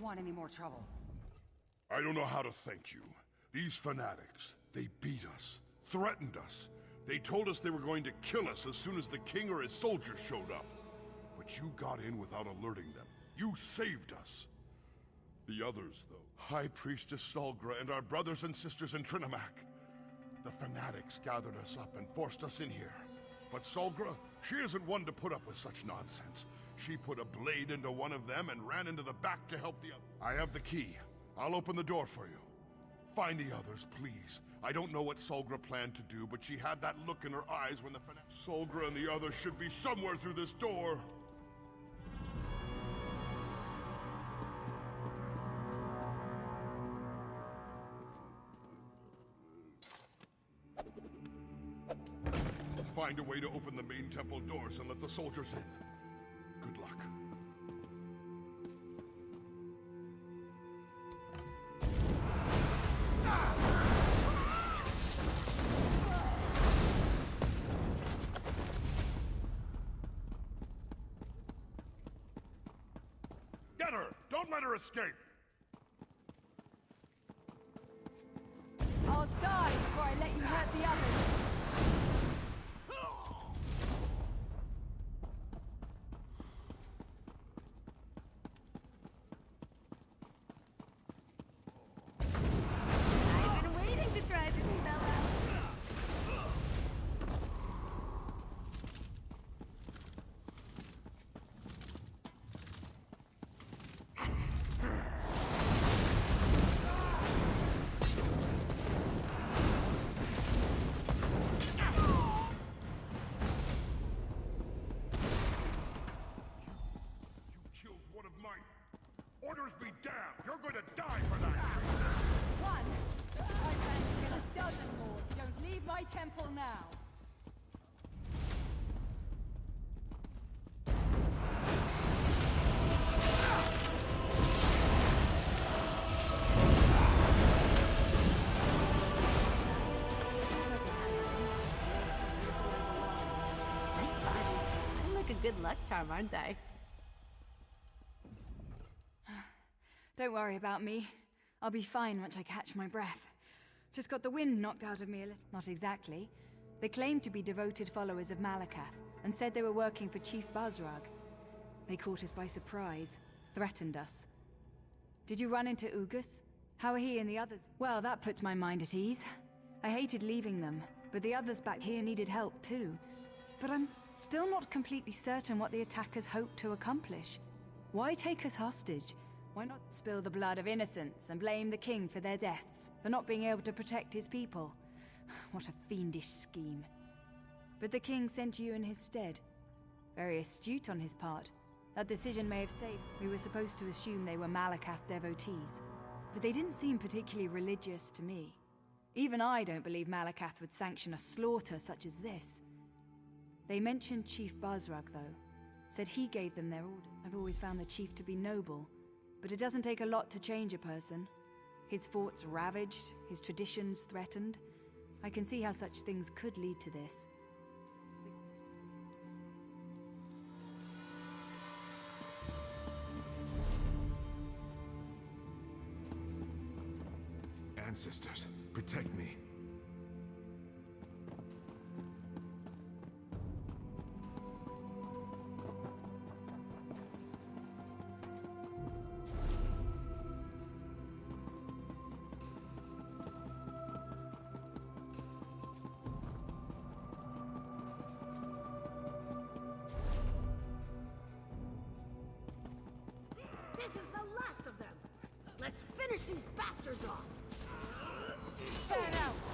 want any more trouble. I don't know how to thank you. These fanatics, they beat us, threatened us. They told us they were going to kill us as soon as the king or his soldiers showed up. But you got in without alerting them. You saved us. The others, though, High Priestess Solgra and our brothers and sisters in Trinimac. The fanatics gathered us up and forced us in here. But Solgra, she isn't one to put up with such nonsense. She put a blade into one of them and ran into the back to help the other. I have the key. I'll open the door for you. Find the others, please. I don't know what Solgra planned to do, but she had that look in her eyes when the Solgra and the others should be somewhere through this door. Find a way to open the main temple doors and let the soldiers in. Good luck. Get her! Don't let her escape! I'll die before I let you hurt the others. I've been waiting to try this spell out. Orders be damned! You're going to die for that! One! I plan to kill a dozen more if you don't leave my temple now. I'm like a good luck charm, aren't I? Don't worry about me. I'll be fine once I catch my breath. Just got the wind knocked out of me a little. Not exactly. They claimed to be devoted followers of Malakath, and said they were working for Chief Bazrug. They caught us by surprise, threatened us. Did you run into Ugus? How are he and the others? Well, that puts my mind at ease. I hated leaving them, but the others back here needed help too. But I'm still not completely certain what the attackers hoped to accomplish. Why take us hostage? Why not spill the blood of innocents and blame the king for their deaths, for not being able to protect his people? What a fiendish scheme. But the king sent you in his stead. Very astute on his part. That decision may have saved. We were supposed to assume they were Malakath devotees, but they didn't seem particularly religious to me. Even I don't believe Malakath would sanction a slaughter such as this. They mentioned Chief Bazrug, though. Said he gave them their order. I've always found the chief to be noble. But it doesn't take a lot to change a person. His forts ravaged, his traditions threatened. I can see how such things could lead to this. Ancestors, protect me. This is the last of them! Let's finish these bastards off! Fan out!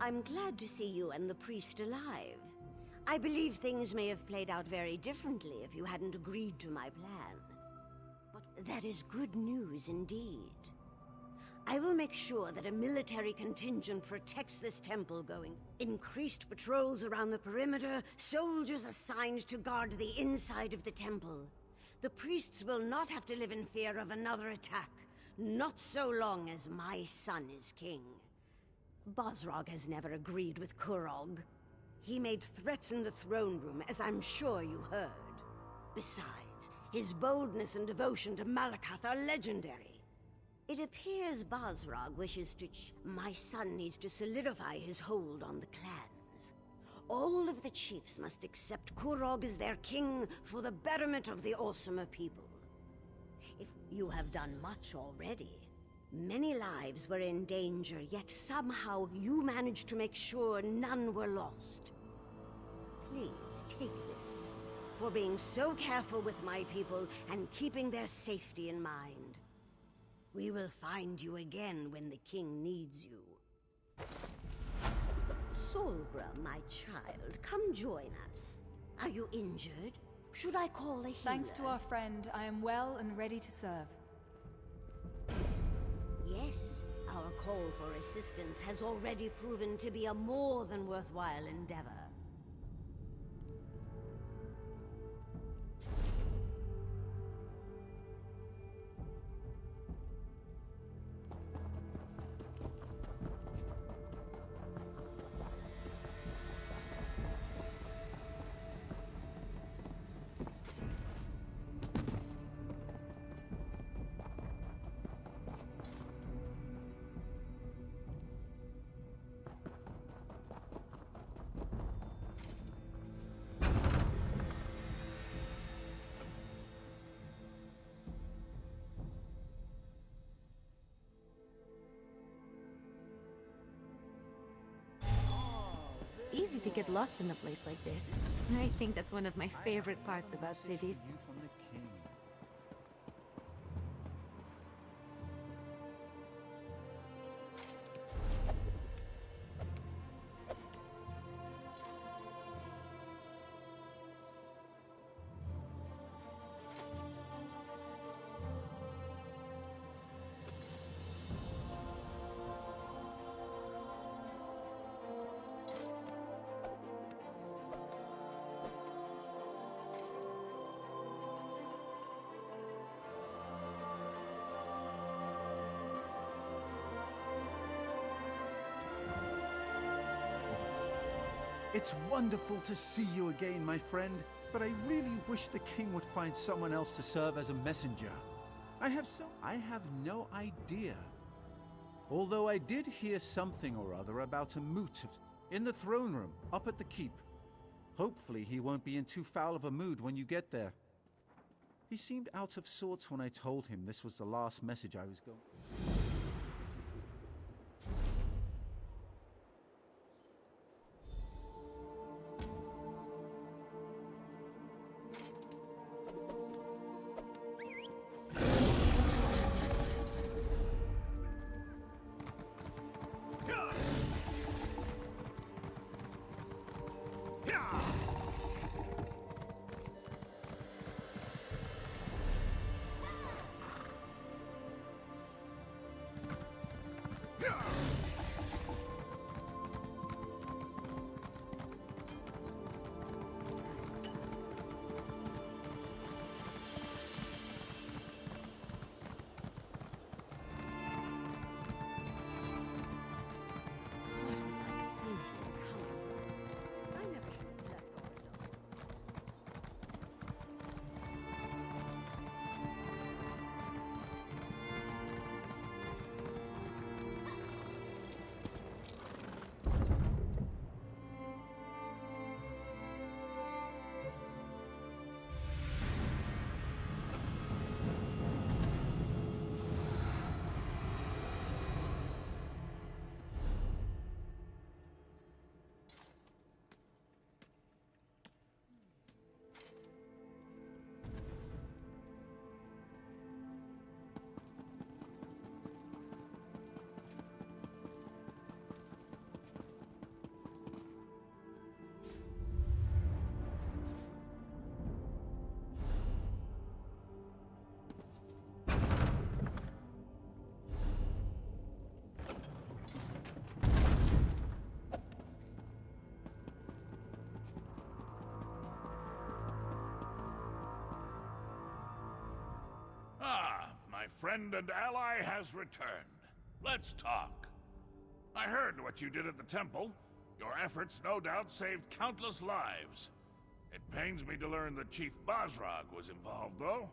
I'm glad to see you and the priest alive. I believe things may have played out very differently if you hadn't agreed to my plan. But that is good news indeed. I will make sure that a military contingent protects this temple going. Increased patrols around the perimeter, soldiers assigned to guard the inside of the temple. The priests will not have to live in fear of another attack, not so long as my son is king. Bosrog has never agreed with Kurog. He made threats in the throne room, as I'm sure you heard. Besides, his boldness and devotion to Malacath are legendary. It appears Bosrog wishes to my son needs to solidify his hold on the clans. All of the chiefs must accept Kurog as their king for the betterment of the Awesomer people. If you have done much already, many lives were in danger, yet somehow you managed to make sure none were lost. Please take this, for being so careful with my people and keeping their safety in mind. We will find you again when the king needs you. Solbra, my child, come join us. Are you injured? Should I call a healer? Thanks to our friend, I am well and ready to serve. Yes, our call for assistance has already proven to be a more than worthwhile endeavor. Easy to get lost in a place like this. I think that's one of my favorite parts about cities. It's wonderful to see you again, my friend, but I really wish the king would find someone else to serve as a messenger. I have no idea. Although I did hear something or other about a moot in the throne room, up at the keep. Hopefully he won't be in too foul of a mood when you get there. He seemed out of sorts when I told him this was the last message I was going. My friend and ally has returned. Let's talk. I heard what you did at the temple. Your efforts no doubt saved countless lives. It pains me to learn that Chief Basrog was involved, though.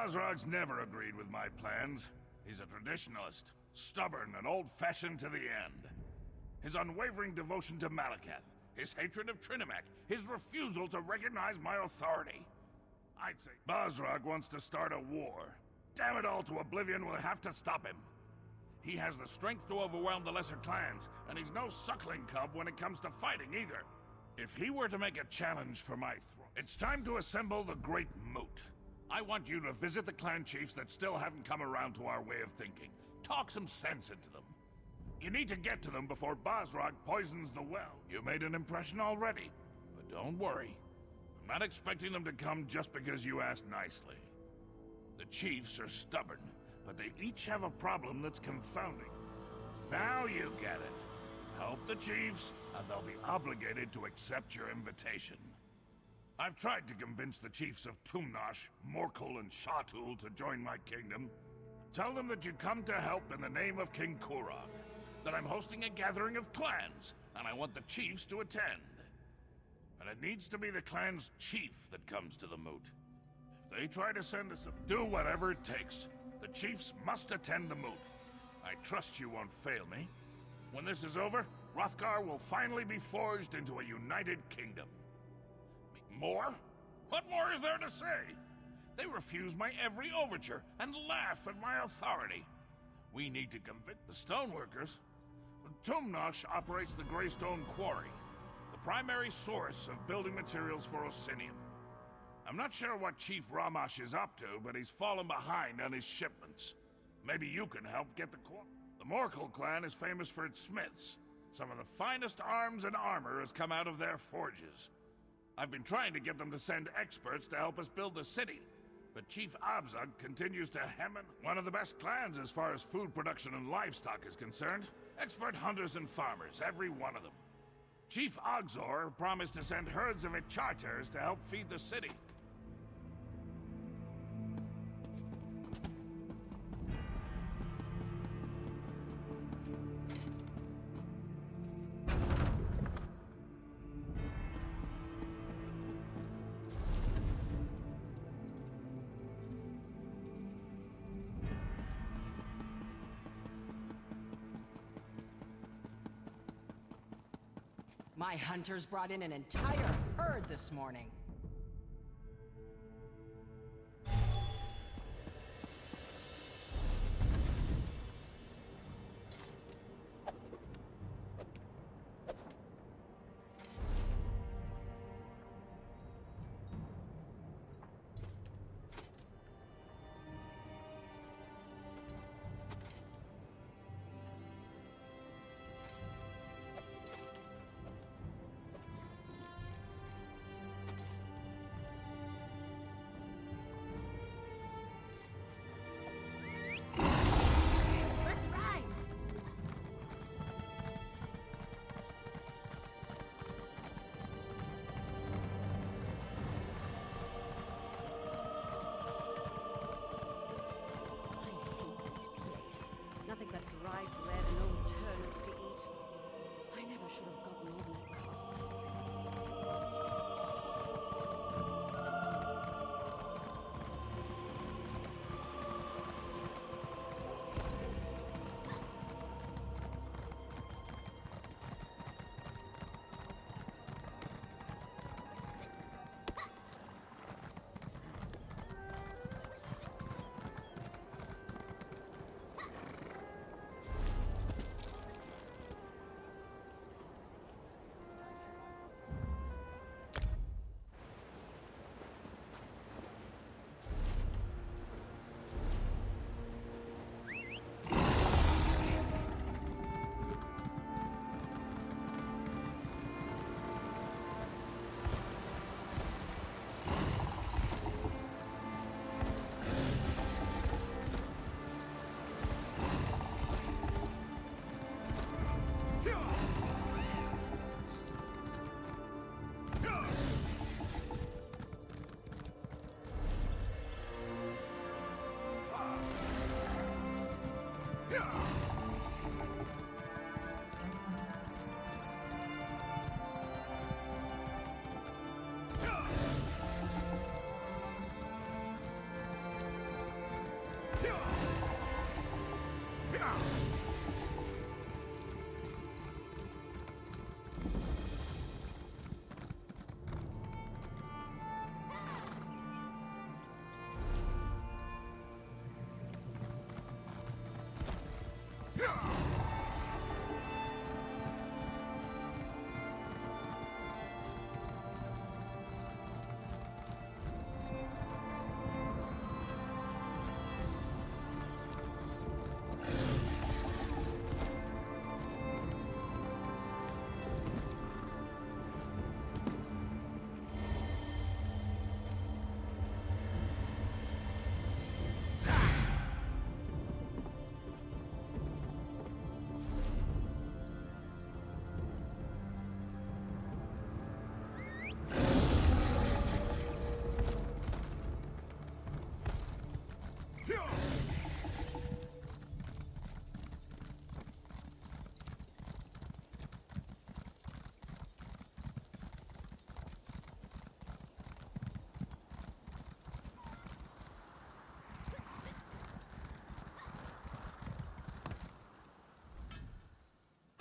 Basrag's never agreed with my plans. He's a traditionalist, stubborn and old-fashioned to the end. His unwavering devotion to Malakath, his hatred of Trinimac, his refusal to recognize my authority. I'd say Basrag wants to start a war. Damn it all to oblivion, we'll have to stop him. He has the strength to overwhelm the lesser clans, and he's no suckling cub when it comes to fighting either. If he were to make a challenge for my throne, it's time to assemble the Great Moot. I want you to visit the clan chiefs that still haven't come around to our way of thinking. Talk some sense into them. You need to get to them before Basrag poisons the well. You made an impression already, but don't worry. I'm not expecting them to come just because you asked nicely. The chiefs are stubborn, but they each have a problem that's confounding. Now you get it. Help the chiefs, and they'll be obligated to accept your invitation. I've tried to convince the chiefs of Tumnash, Morkel, and Shatul to join my kingdom. Tell them that you come to help in the name of King Kurog, that I'm hosting a gathering of clans, and I want the chiefs to attend. And it needs to be the clan's chief that comes to the moot. If they try to send us do whatever it takes. The chiefs must attend the moot. I trust you won't fail me. When this is over, Hrothgar will finally be forged into a united kingdom. More? What more is there to say? They refuse my every overture and laugh at my authority. We need to convince the stoneworkers. Tumnash operates the Greystone Quarry, the primary source of building materials for Osinium. I'm not sure what Chief Ramash is up to, but he's fallen behind on his shipments. Maybe you can help get the quarry. The Morkel clan is famous for its smiths. Some of the finest arms and armor has come out of their forges. I've been trying to get them to send experts to help us build the city, but Chief Abzug continues to hem in. One of the best clans as far as food production and livestock is concerned. Expert hunters and farmers, every one of them. Chief Ogzor promised to send herds of Icharters to help feed the city. My hunters brought in an entire herd this morning.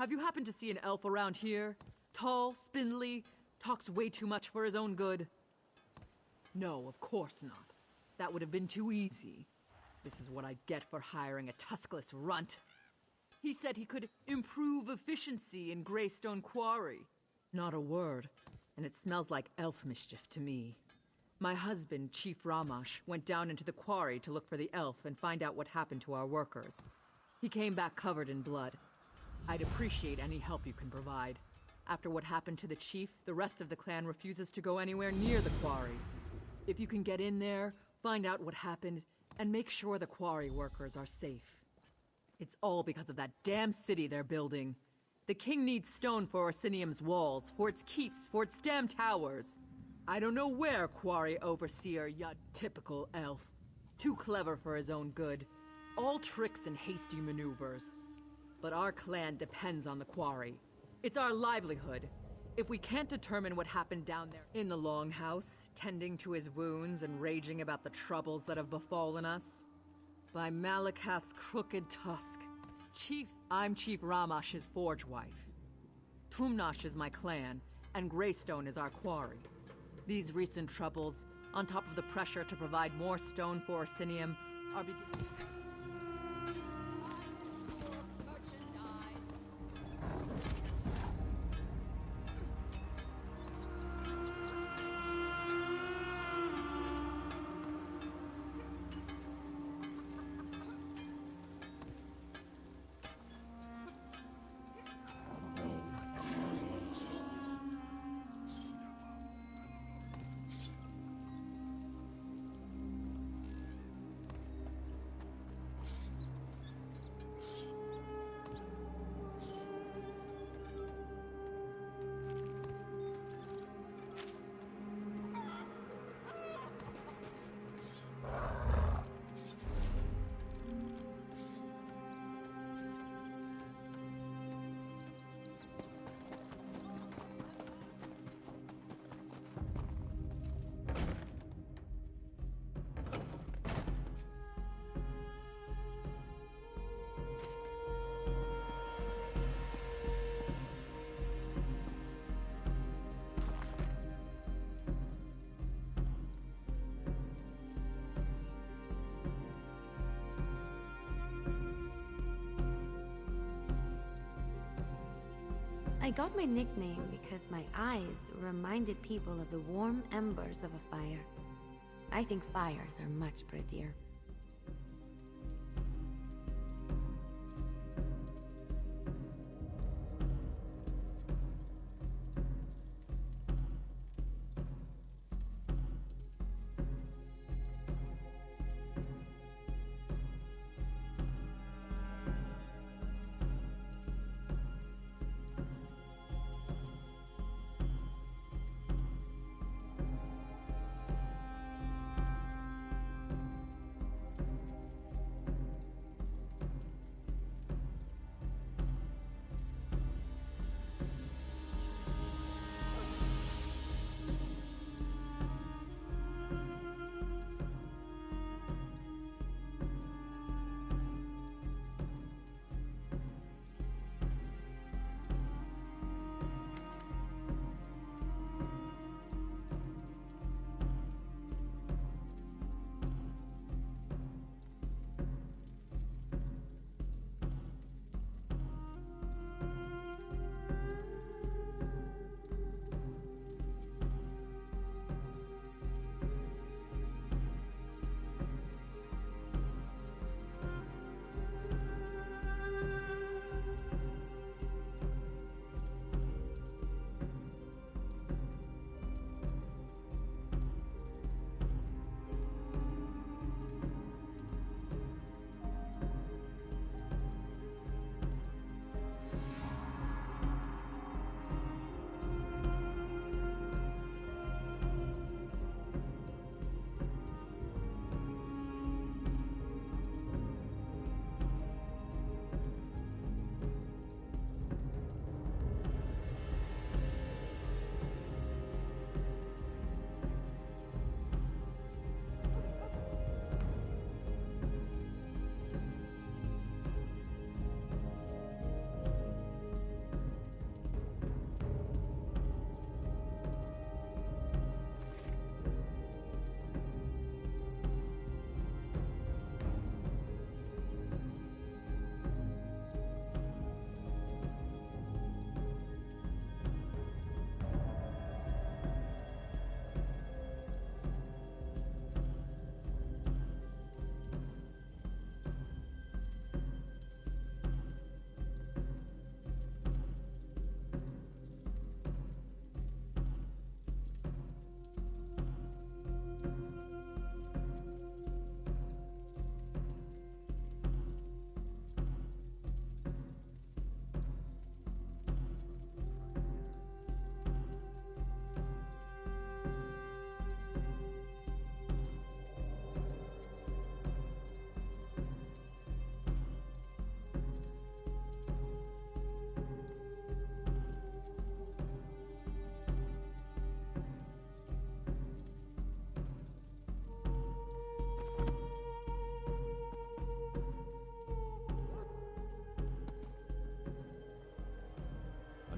Have you happened to see an elf around here? Tall, spindly, talks way too much for his own good? No, of course not. That would have been too easy. This is what I get for hiring a tuskless runt. He said he could improve efficiency in Greystone Quarry. Not a word, and it smells like elf mischief to me. My husband, Chief Ramash, went down into the quarry to look for the elf and find out what happened to our workers. He came back covered in blood. I'd appreciate any help you can provide. After what happened to the chief, the rest of the clan refuses to go anywhere near the quarry. If you can get in there, find out what happened, and make sure the quarry workers are safe. It's all because of that damn city they're building. The king needs stone for Orsinium's walls, for its keeps, for its damn towers. I don't know where quarry overseer, ya typical elf. Too clever for his own good. All tricks and hasty maneuvers. But our clan depends on the quarry. It's our livelihood. If we can't determine what happened down there in the Longhouse, tending to his wounds and raging about the troubles that have befallen us, by Malakath's crooked tusk, I'm Chief Ramash's forge wife. Tumnash is my clan, and Greystone is our quarry. These recent troubles, on top of the pressure to provide more stone for Orsinium, are beginning. I got my nickname because my eyes reminded people of the warm embers of a fire. I think fires are much prettier.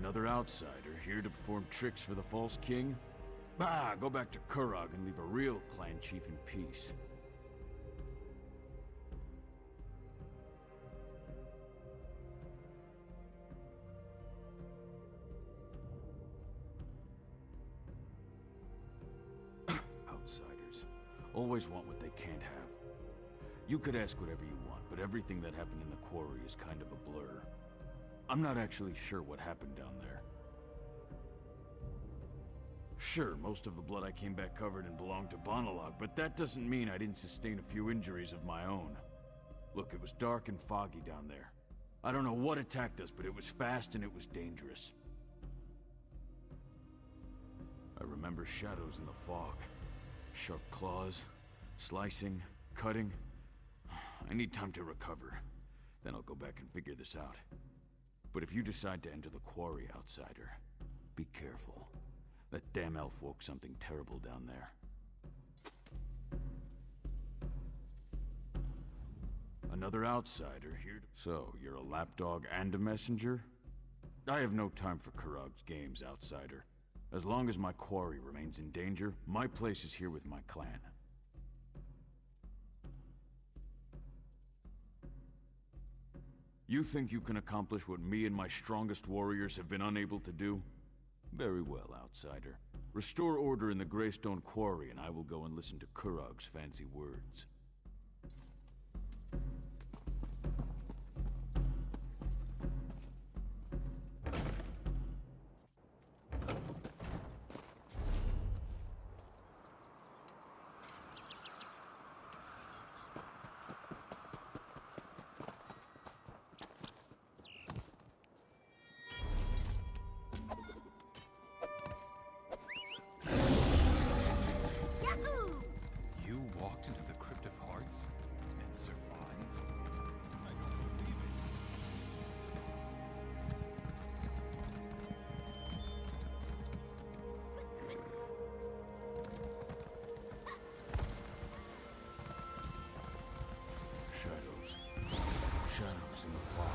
Another outsider here to perform tricks for the false king? Bah, go back to Kurog and leave a real clan chief in peace. Outsiders always want what they can't have. You could ask whatever you want, but everything that happened in the quarry is kind of a blur. I'm not actually sure what happened down there. Sure, most of the blood I came back covered in belonged to Mollag, but that doesn't mean I didn't sustain a few injuries of my own. Look, it was dark and foggy down there. I don't know what attacked us, but it was fast and it was dangerous. I remember shadows in the fog. Sharp claws, slicing, cutting. I need time to recover. Then I'll go back and figure this out. But if you decide to enter the quarry, outsider, be careful. That damn elf woke something terrible down there. Another outsider here. So, you're a lapdog and a messenger? I have no time for Kurog's games, outsider. As long as my quarry remains in danger, my place is here with my clan. You think you can accomplish what me and my strongest warriors have been unable to do? Very well, outsider. Restore order in the Greystone Quarry, and I will go and listen to Kurog's fancy words. Shadows in the fog.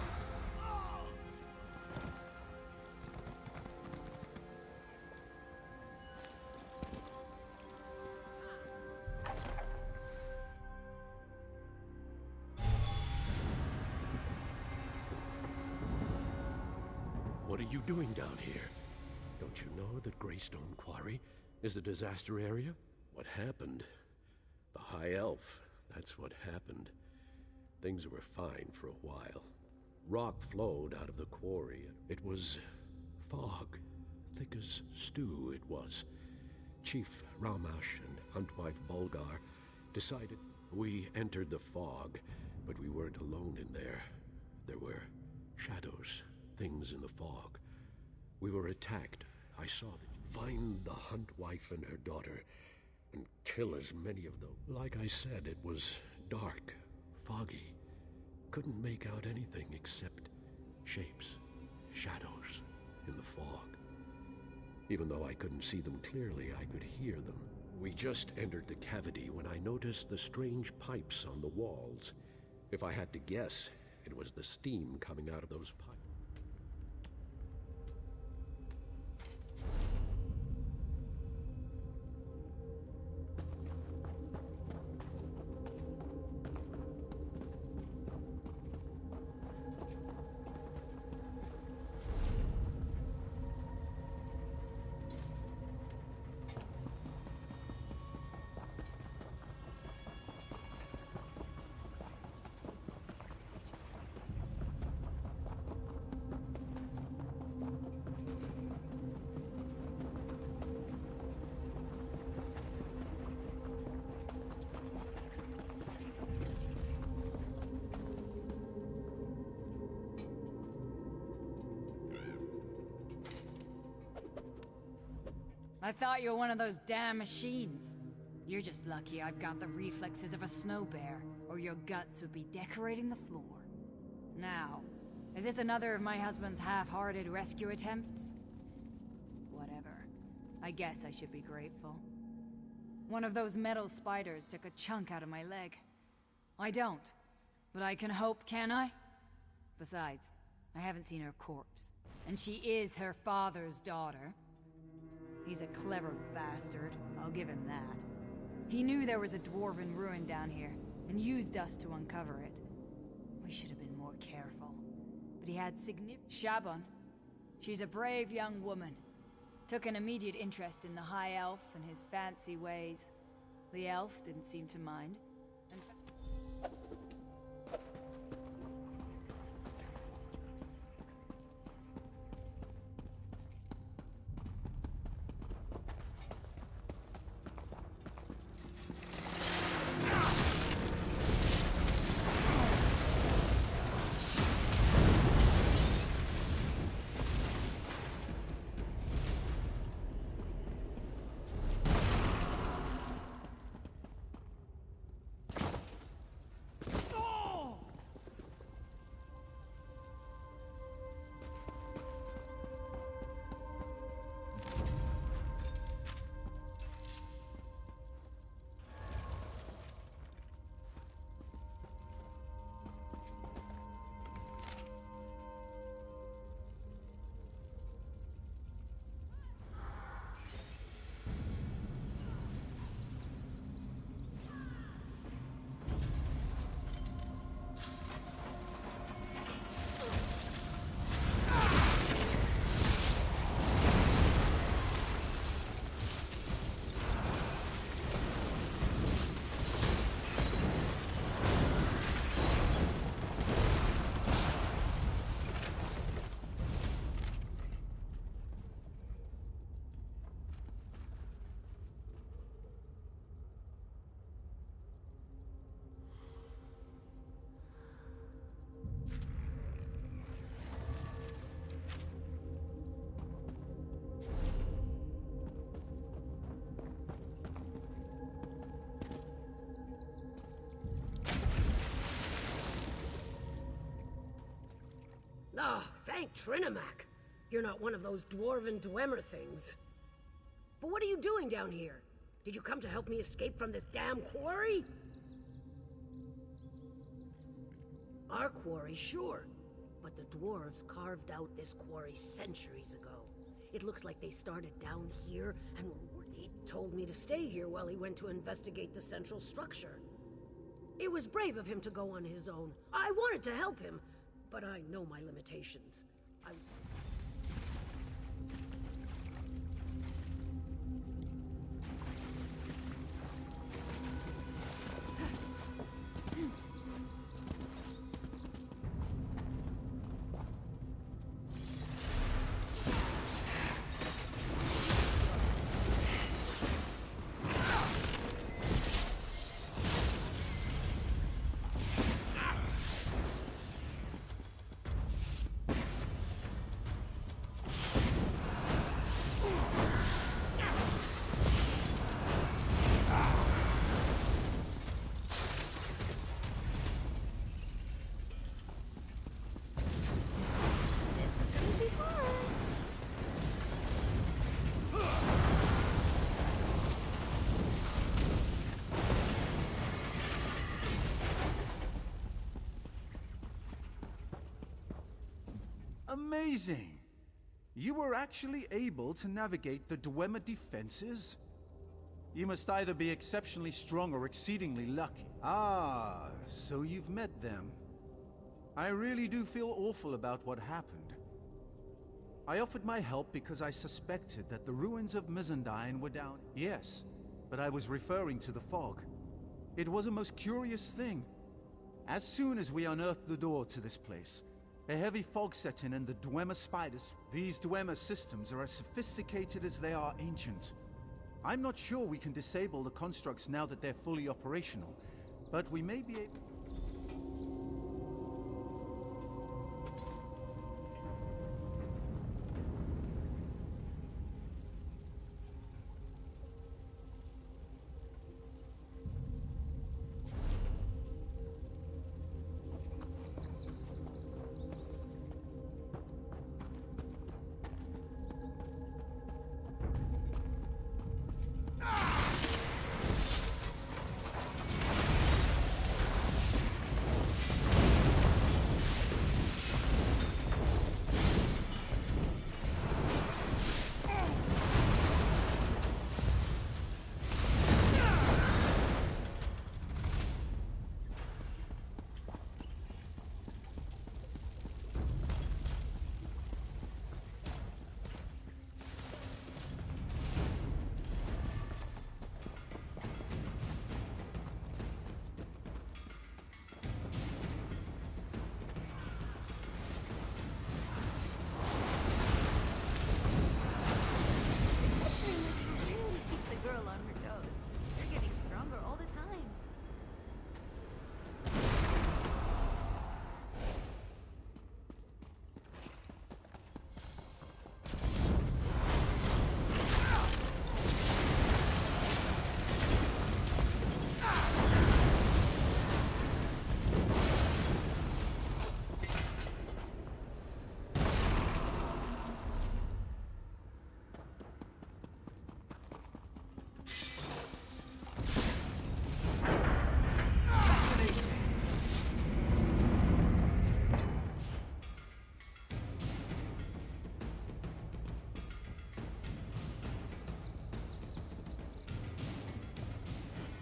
What are you doing down here? Don't you know that Greystone Quarry is a disaster area? What happened? The High Elf, that's what happened. Things were fine for a while. Rock flowed out of the quarry. It was fog, thick as stew it was. Chief Ramash and Huntwife Bulgar decided we entered the fog, but we weren't alone in there. There were shadows, things in the fog. We were attacked. I saw them. Find the Huntwife and her daughter and kill as many of them. Like I said, it was dark. Foggy. Couldn't make out anything except shapes, shadows in the fog. Even though I couldn't see them clearly, I could hear them. We just entered the cavity when I noticed the strange pipes on the walls. If I had to guess, it was the steam coming out of those pipes. I thought you were one of those damn machines. You're just lucky I've got the reflexes of a snow bear, or your guts would be decorating the floor. Now, is this another of my husband's half-hearted rescue attempts? Whatever. I guess I should be grateful. One of those metal spiders took a chunk out of my leg. I don't, but I can hope, can I? Besides, I haven't seen her corpse. And she is her father's daughter. He's a clever bastard, I'll give him that. He knew there was a dwarven ruin down here, and used us to uncover it. We should have been more careful. But he had Shaban. She's a brave young woman. Took an immediate interest in the High Elf and his fancy ways. The elf didn't seem to mind. Oh, thank Trinimac. You're not one of those dwarven dwemer things. But what are you doing down here? Did you come to help me escape from this damn quarry? Our quarry, sure. But the dwarves carved out this quarry centuries ago. It looks like they started down here and he told me to stay here while he went to investigate the central structure. It was brave of him to go on his own. I wanted to help him, but I know my limitations. I was... Amazing! You were actually able to navigate the Dwemer defenses? You must either be exceptionally strong or exceedingly lucky. Ah, so you've met them. I really do feel awful about what happened. I offered my help because I suspected that the ruins of Mizandine were down. Yes, but I was referring to the fog. It was a most curious thing. As soon as we unearthed the door to this place, a heavy fog set in and the Dwemer spiders. These Dwemer systems are as sophisticated as they are ancient. I'm not sure we can disable the constructs now that they're fully operational, but we may be able...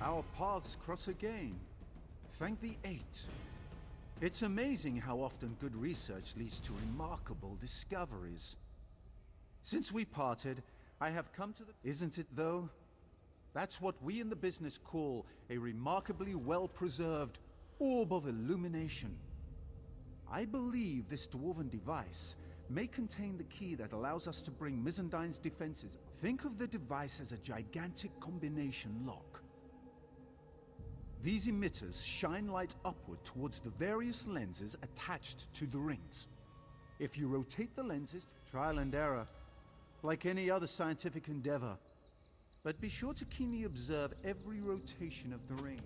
Our paths cross again. Thank the Eight. It's amazing how often good research leads to remarkable discoveries. Since we parted, I have come to the... Isn't it, though? That's what we in the business call a remarkably well-preserved orb of illumination. I believe this dwarven device may contain the key that allows us to bring Mizandine's defenses. Think of the device as a gigantic combination lock. These emitters shine light upward towards the various lenses attached to the rings. If you rotate the lenses, trial and error, like any other scientific endeavor. But be sure to keenly observe every rotation of the ring.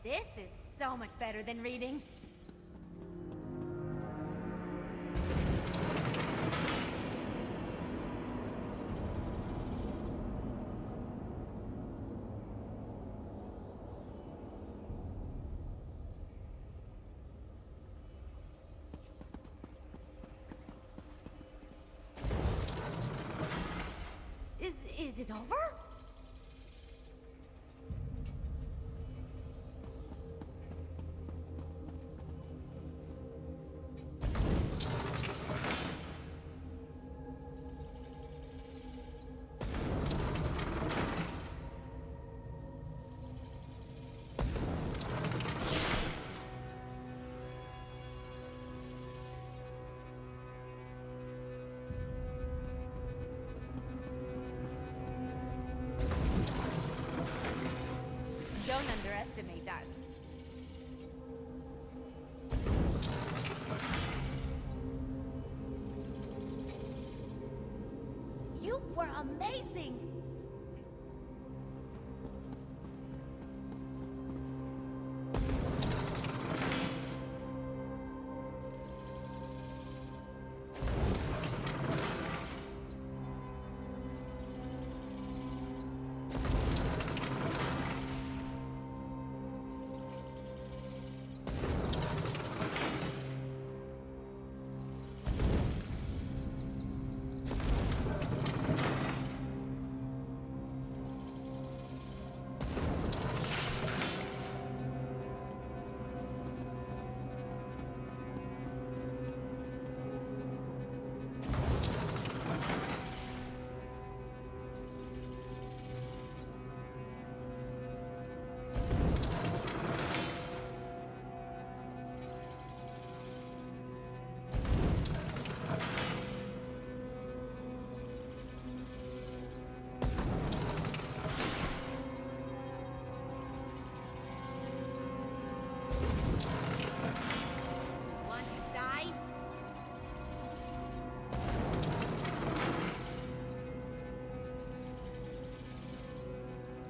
This is so much better than reading. Is it over? amazing!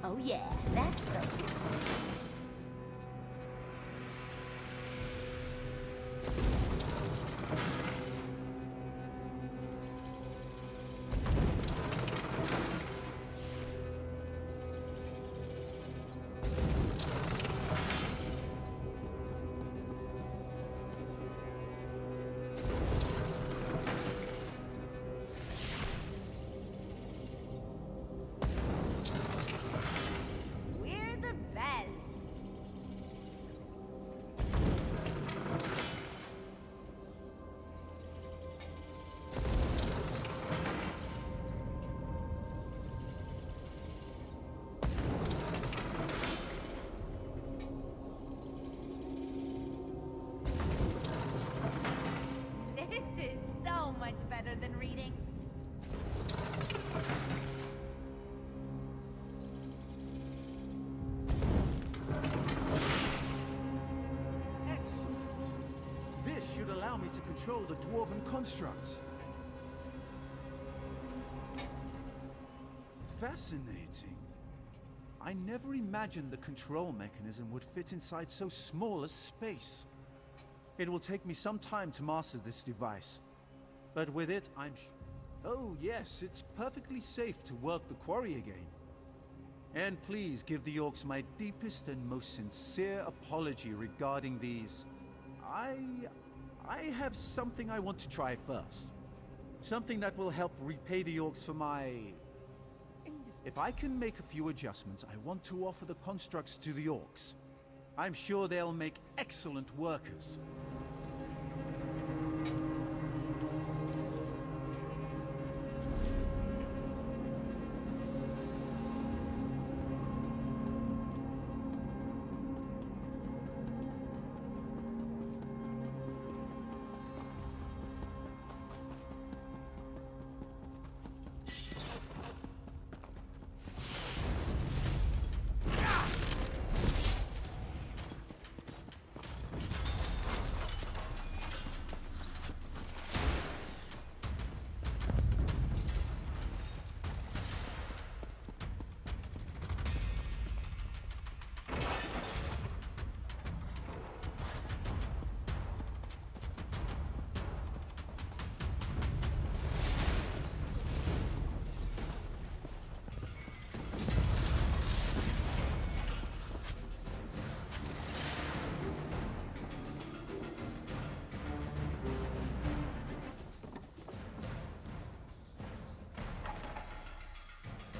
Oh yeah, that's the... Than reading. Excellent. This should allow me to control the dwarven constructs. Fascinating. I never imagined the control mechanism would fit inside so small a space. It will take me some time to master this device. But with it, Oh yes, it's perfectly safe to work the quarry again. And please give the orcs my deepest and most sincere apology regarding these. I have something I want to try first. Something that will help repay the orcs for my... If I can make a few adjustments, I want to offer the constructs to the orcs. I'm sure they'll make excellent workers.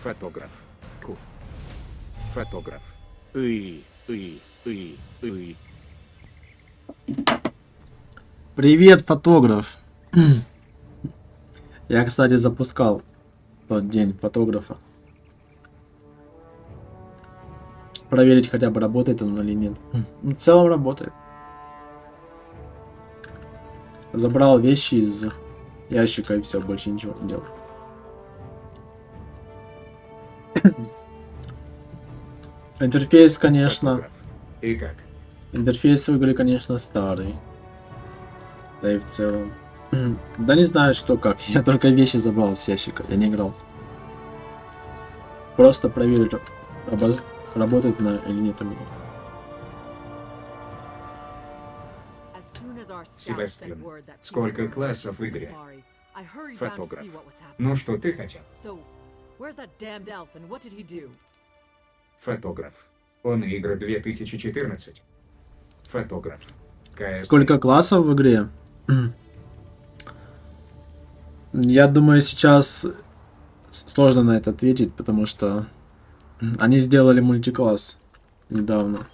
Фотограф. Фотограф. Привет, фотограф. Я, кстати, запускал тот день фотографа. Проверить хотя бы, работает он или нет. В целом работает. Забрал вещи из ящика и все, больше ничего не делал. Интерфейс, конечно. И как? Интерфейс у игры, конечно, старый. Да и в целом. Да не знаю, что как. Я только вещи забрал с ящика. Я не играл. Просто проверить, работает на или нет у меня. Себастьян, сколько классов в игре? Фотограф. Ну что ты хотел? Фотограф. Он игры 2014. Фотограф. КС. Сколько классов в игре? Я думаю, сейчас сложно на это ответить, потому что они сделали мультикласс недавно.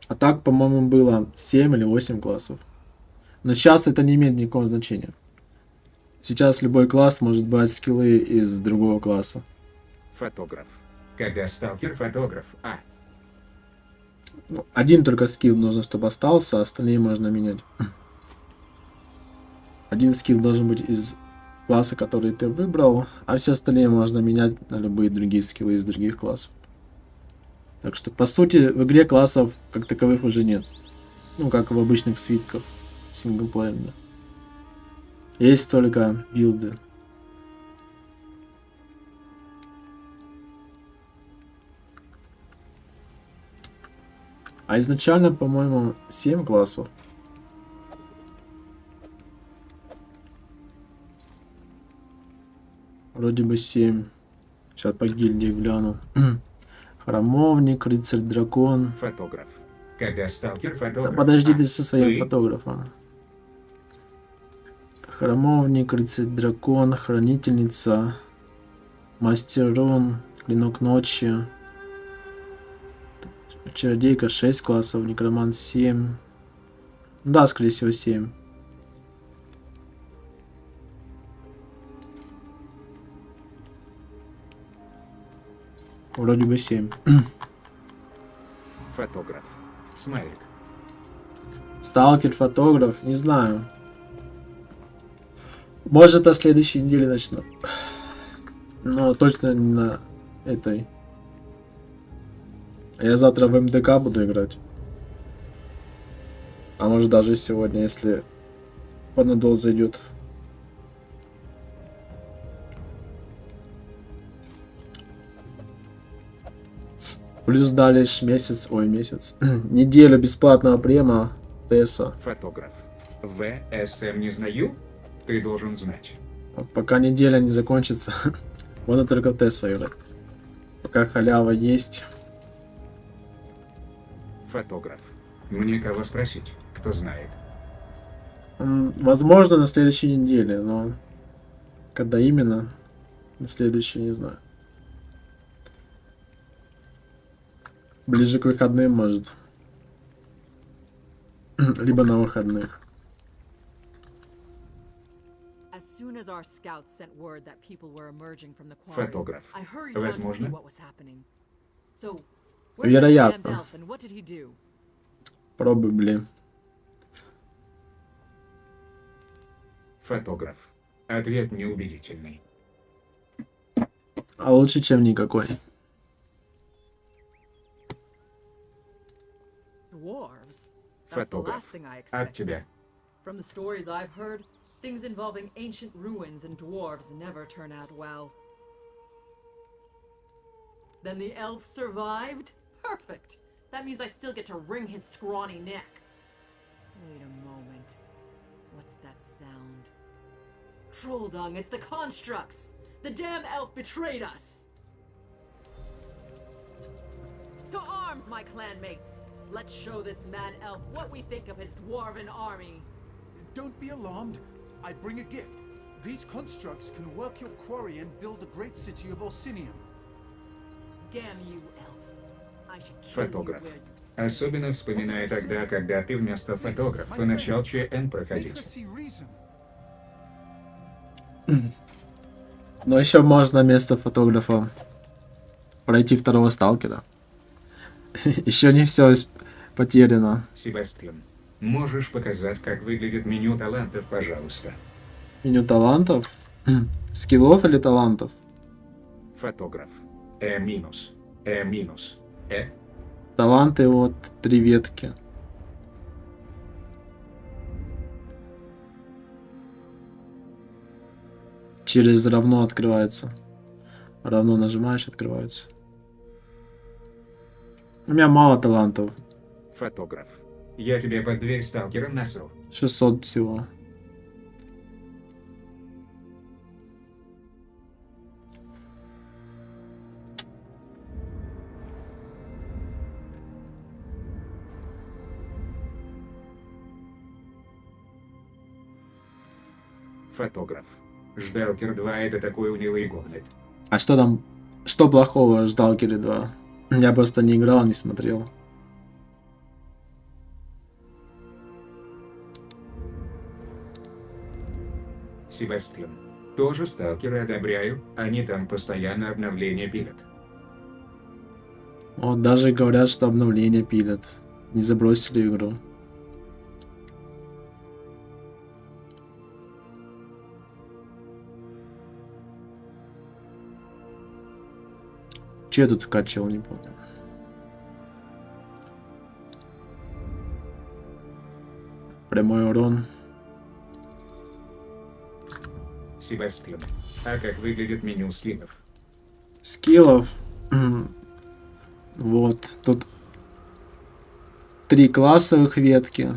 А так, по-моему, было 7 или 8 классов. Но сейчас это не имеет никакого значения. Сейчас любой класс может брать скиллы из другого класса. Фотограф. Когда сталкер фотограф. Ну, один только скилл нужно, чтобы остался, а остальные можно менять. Один скилл должен быть из класса, который ты выбрал, а все остальные можно менять на любые другие скиллы из других классов. Так что, по сути, в игре классов как таковых уже нет. Ну, как в обычных свитках синглплеерных. Есть только билды. А изначально, по-моему, 7 классов. Вроде бы 7. Сейчас по гильдии гляну. Храмовник, рыцарь, дракон. Фотограф. Когда сталкер фотограф. Да подожди ты со своим фотографом. Храмовник, рыцарь, дракон, хранительница, мастерон, клинок ночи. Чародейка 6 классов, некромант 7. Да, скорее всего 7. Вроде бы 7. Фотограф. Смайлик. Сталкер, фотограф, не знаю. Может, на следующей неделе начну. Но точно не на этой. Я завтра в МДК буду играть. А может даже сегодня, если Панадол зайдет. Плюс дали месяц, неделю бесплатного према ТСа. Фотограф. ВСМ не знаю? Ты должен знать. Пока неделя не закончится, можно только в ТСа играть. Пока халява есть. Фотограф. Мне кого спросить? Кто знает? Возможно, на следующей неделе, но когда именно, на следующей не знаю. Ближе к выходным, может. Либо на выходных. Фотограф. Возможно. Вероятно. Пробуй, блин. Фотограф. Ответ неубедительный. А лучше, чем никакой. Фотограф. От тебя. From the stories I've heard, things involving ancient ruins and dwarves never turn out well. Then the elf survived? Perfect! That means I still get to wring his scrawny neck. Wait a moment. What's that sound? Troll dung, it's the constructs! The damn elf betrayed us! To arms, my clanmates! Let's show this man elf what we think of his dwarven army. Don't be alarmed. I bring a gift. These constructs can work your quarry and build a great city of Orsinium. Damn you, elf. I should kill Фотограф. you where you stand. Особенно вспоминая тогда, когда ты вместо фотографа начал ЧН проходить. Но еще можно вместо фотографа пройти второго сталкера. Еще не все потеряно. Себастьян, можешь показать, как выглядит меню талантов, пожалуйста? Меню талантов? Скиллов или талантов? Фотограф. минус. минус. Таланты вот 3 ветки. Через равно открывается. Равно нажимаешь, открываются. У меня мало талантов. Фотограф. Я тебе под дверь сталкером насру. 600 всего. Фотограф. Ждалкер 2 это такой унылый говнет. А что там? Что плохого в Ждалкере 2? Я просто не играл, не смотрел. Себастьян. Тоже сталкеры одобряю, они там постоянно обновления пилят. Вот даже говорят, что обновления пилят. Не забросили игру. Че я тут качал, не помню. Прямой урон. Себастьян. А как выглядит меню скинов? Скиллов. Вот. Тут 3 классовых ветки.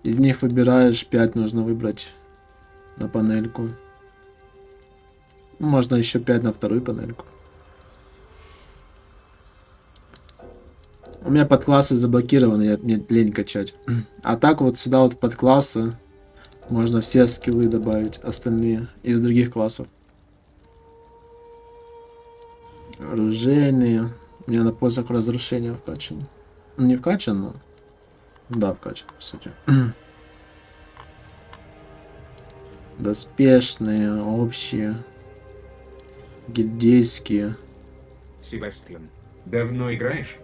Из них выбираешь 5, нужно выбрать на панельку. Можно еще 5 на вторую панельку. У меня подклассы заблокированы, мне лень качать. А так вот сюда вот в подклассы можно все скиллы добавить, остальные из других классов. Оружейные. У меня на поиск разрушения вкачан. Ну, не вкачан, но... Да, вкачан, по сути. Доспешные, общие. Гильдейские. Себастьян. Давно играешь?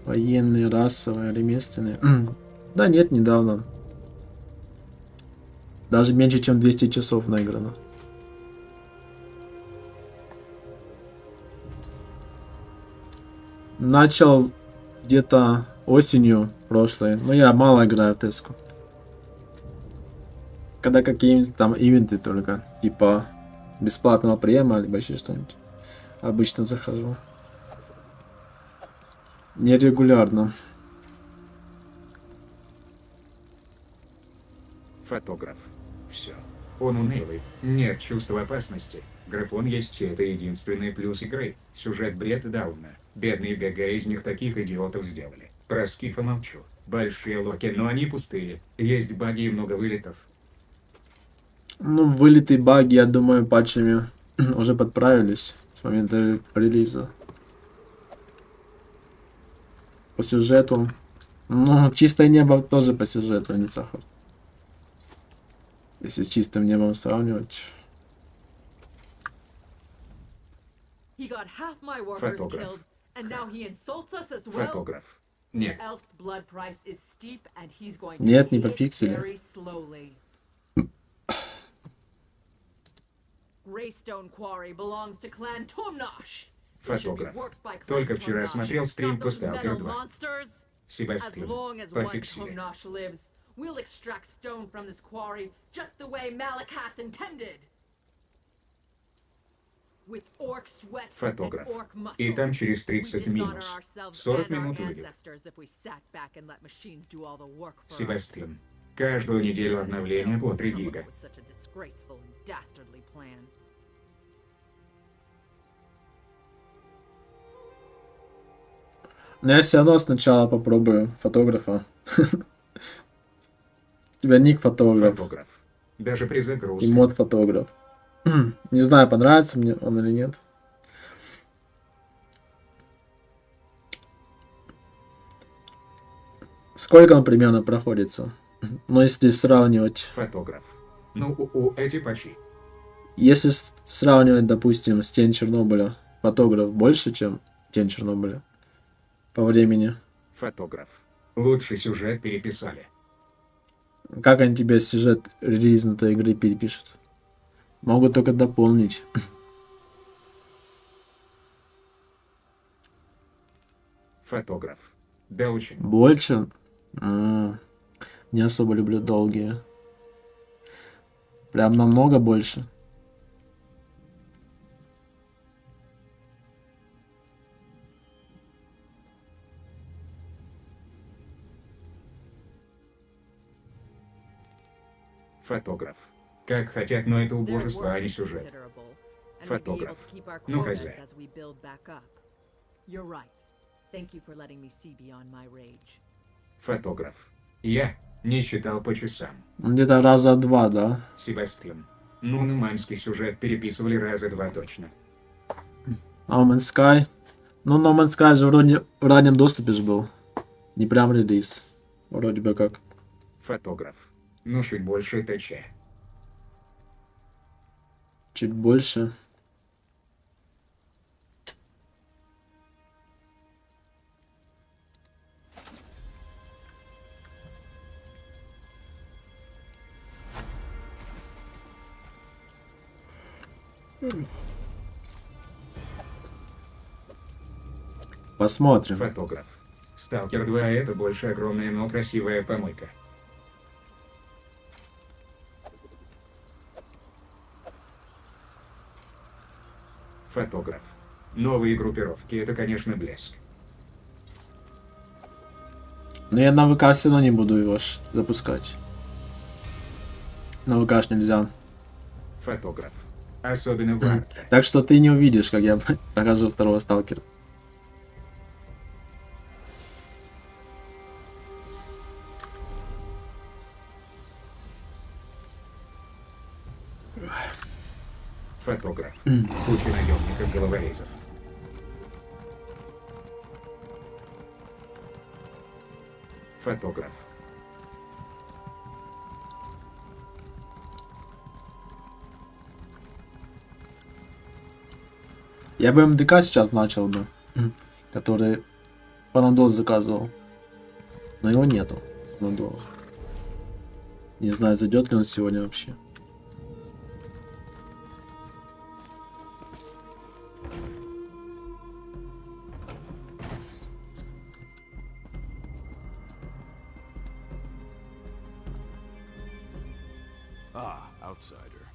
Военные, расовые, ремесленные. Да нет, недавно. Даже меньше, чем 200 часов наиграно. Начал где-то осенью прошлой. Но я мало играю в Теску. Когда какие-нибудь там ивенты только. Типа бесплатного приема, либо еще что-нибудь. Обычно захожу. Нерегулярно. Фотограф. Все. Он унылый. Нет чувства опасности. Графон есть, это единственный плюс игры. Сюжет бред Дауна. Бедные ГГ из них таких идиотов сделали. Про Скифа молчу. Большие локи, но они пустые. Есть баги и много вылетов. Ну, вылеты баги, я думаю, патчами уже подправились с момента релиза. По сюжету. Ну, чистое небо тоже по сюжету, а не сахар. Если с чистым небом сравнивать. Фотограф. Фотограф. Нет. Нет, не пофиксили. Фотограф. Только вчера смотрел стрим по Сталкер 2. Себастьян. Пофиксили. We'll extract stone from this quarry just the way Malakath intended. With orc sweat Фотограф. and orc muscle. И там через 30 We минус. dishonor ourselves 40 and our минут выйдет. ancestors if we sat back and let machines do all the work for us. Себастьян. Каждую неделю обновления по 3 гига. With such a disgraceful and dastardly plan. Но я все равно сначала попробую фотографа. У тебя ник фотограф. Фотограф. Даже при загрузке. И мод фотограф. Не знаю, понравится мне он или нет. Сколько он примерно проходится? Но если сравнивать... Фотограф. Ну, эти патчи. Если сравнивать, допустим, с Тень Чернобыля, фотограф больше, чем Тень Чернобыля? По времени. Фотограф. Лучший сюжет переписали. Как они тебе сюжет релизнутой игры перепишут? Могут только дополнить. Фотограф. Да очень. Больше? Не особо люблю долгие. Прям намного больше. Фотограф. Как хотят, но это убожество, а не сюжет. Фотограф. Ну, хозяин. Фотограф. Я не считал по часам. Где-то раза два, да? Себастьян. Ну, нуманский сюжет переписывали раза два точно. No Man's Sky. Ну, No Man's Sky же вроде в раннем доступе же был. Не прям релиз. Вроде бы как. Фотограф. Ну, чуть больше ТЧ. Чуть больше. Посмотрим. Фотограф. Сталкер 2 это больше огромная, но красивая помойка. Фотограф. Новые группировки это, конечно, блеск. Но я на ВК все равно не буду его запускать. На ВК ж нельзя. Фотограф. Особенно в арке. Так что ты не увидишь, как я прохожу второго сталкера. Фотограф. Куча наемников головорезов. Фотограф. Я бы МДК сейчас начал бы, который Панадол заказывал. Но его нету. Панадола. Не знаю, зайдет ли он сегодня вообще. Outsider.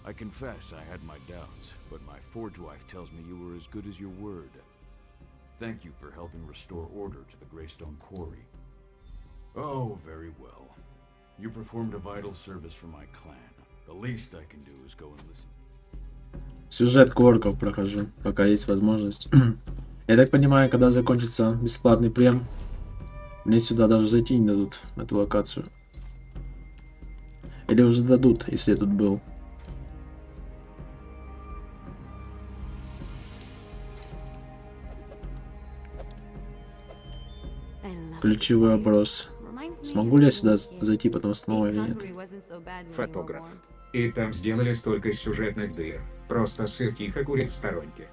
I confess I had my doubts, but my forge wife tells me you were as good as your word. Thank you for helping restore order to the Greystone Quarry. Oh, very well. You performed a vital service for my clan. The least I can do is go and listen. Сюжетку орков прохожу, пока есть возможность. Я так понимаю, когда закончится бесплатный прем, мне сюда даже зайти не дадут, в эту локацию. Или уже дадут, если я тут был. Ключевой вопрос. Смогу ли я сюда зайти потом снова или нет? Фотограф. И там сделали столько сюжетных дыр. Просто сыр тихо курит в сторонке.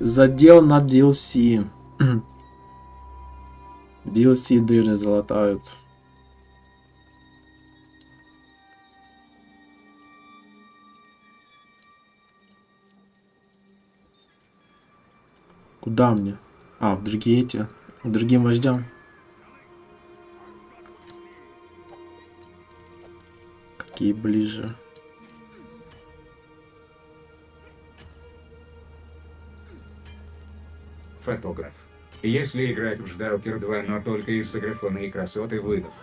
Задел на DLC. DLC дыры залатают. Куда мне? А, в другие эти. К другим вождям. Какие ближе? Фотограф. Если играть в Ждалкер 2, но только из-за графона и красоты, выдох.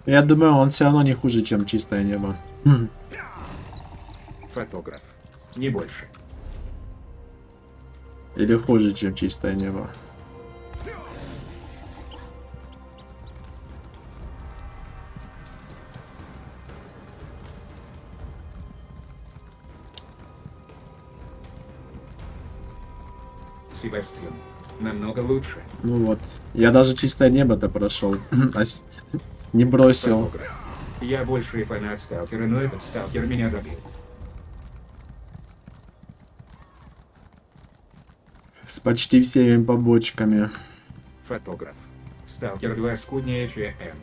Я думаю, он все равно не хуже, чем чистое небо. Фотограф. Не больше. Или хуже, чем чистое небо. Себастьян. Намного лучше. Ну вот. Я даже чистое небо-то прошел. Не бросил. Фотограф. Я большой фанат сталкера, но этот сталкер меня добил. С почти всеми побочками. Фотограф. Сталкер 2 скуднее ЧМ.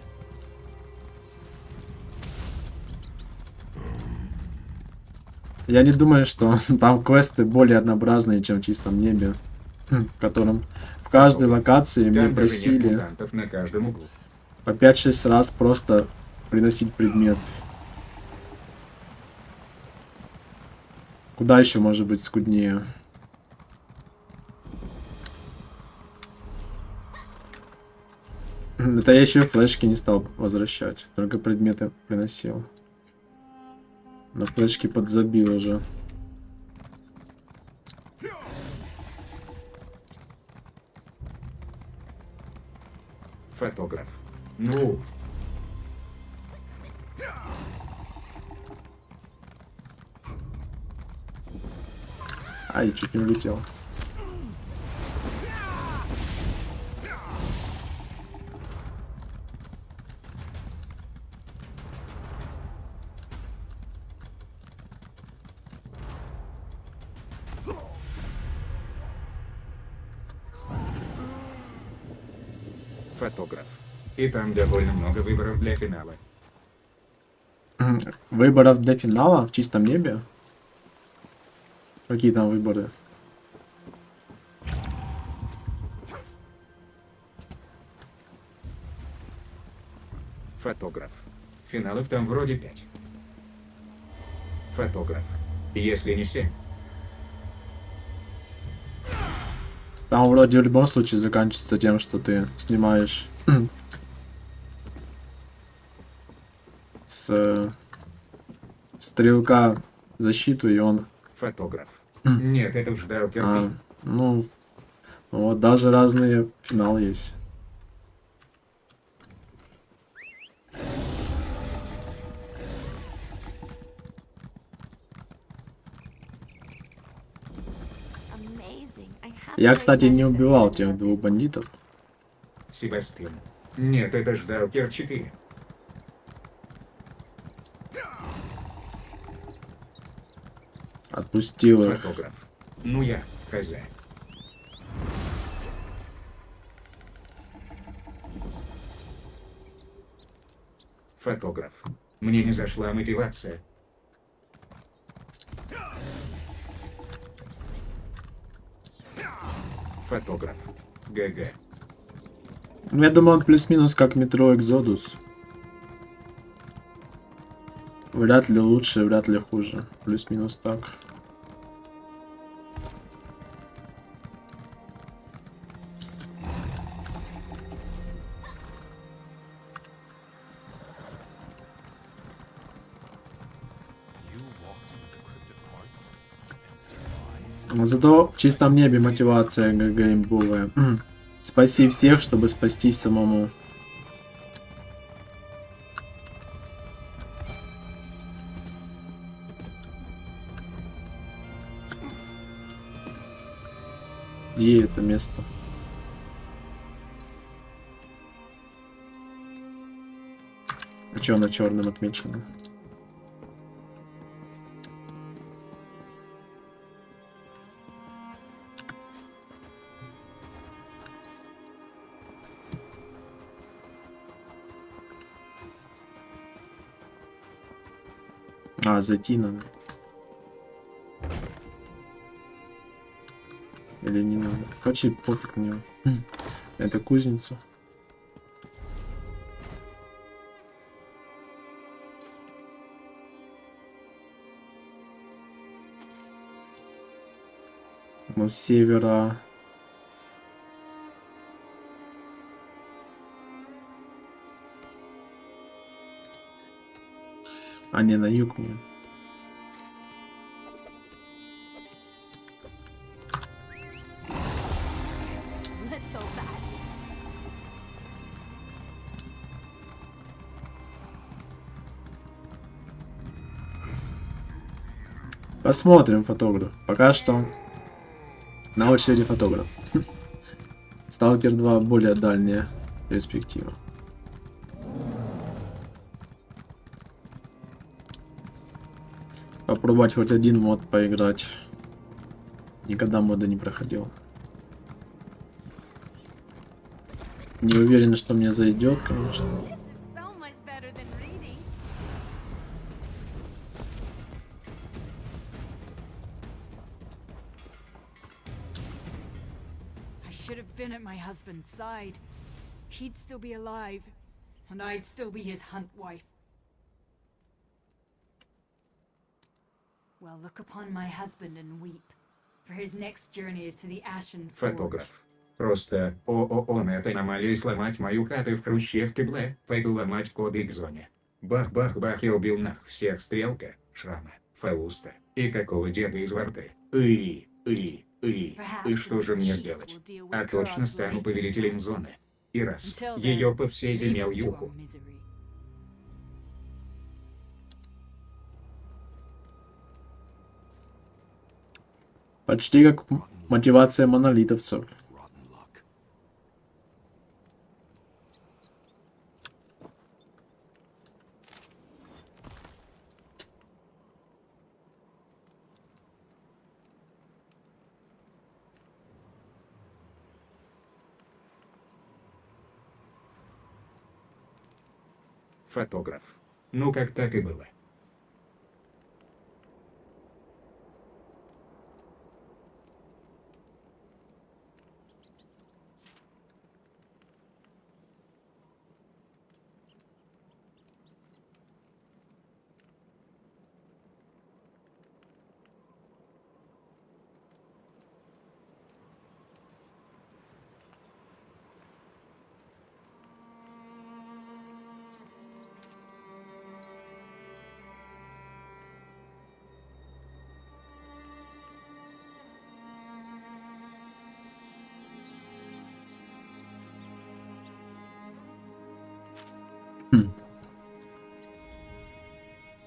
Я не думаю, что там квесты более однообразные, чем в чистом небе, в котором в каждой локации мне просили на каждом углу. по 5-6 раз просто приносить предмет. Куда еще может быть скуднее? Это я еще флешки не стал возвращать, только предметы приносил. На флешки подзабил уже. Фотограф. Ну. Ай, чуть не улетел. Фотограф. И там довольно много выборов для финала. Выборов для финала в чистом небе? Какие там выборы? Фотограф. Финалов там вроде 5. Фотограф. Если не 7. Там вроде в любом случае заканчивается тем, что ты снимаешь с стрелка защиту, и он... Фотограф. Нет, это уже Далкер. Ну, вот даже разные финалы есть. Я, кстати, не убивал тех двух бандитов. Себастьян. Нет, это же Далкер 4. Отпустил их. Фотограф. Ну я, хозяин. Фотограф. Мне не зашла мотивация. Фотограф. ГГ. Ну, я думаю, он плюс-минус как метро Экзодус. Вряд ли лучше, вряд ли хуже. Плюс-минус так. Зато в чистом небе мотивация ГГ имбовая. Спаси всех, чтобы спастись самому. Где это место? А чё на черном отмечено? А, зайти надо. Или не надо. Короче, пофиг мне. Это кузницу. У нас с севера. А не, на юг мне. Посмотрим, фотограф. Пока что на очереди фотограф. Сталкер 2 более дальняя перспектива. Попробовать хоть один мод поиграть. Никогда мода не проходил. Не уверен, что мне зайдет, конечно. I should have been at my husband's side. He'd still be alive, and I'd still be his hunt wife. Well, look upon my husband and weep, for his next journey is to the Ashen Forge. Фотограф. Просто он этой аномалией сломать мою хату в Хрущевке, бля. Пойду ломать коды к зоне. Бах-бах-бах, я убил нах всех Стрелка, Шрама, Фауста и какого деда из Варты. И что же мне сделать? А точно стану повелителем зоны. И раз ее по всей земле юху. Почти как мотивация монолитовцев. Фотограф. Ну как так и было.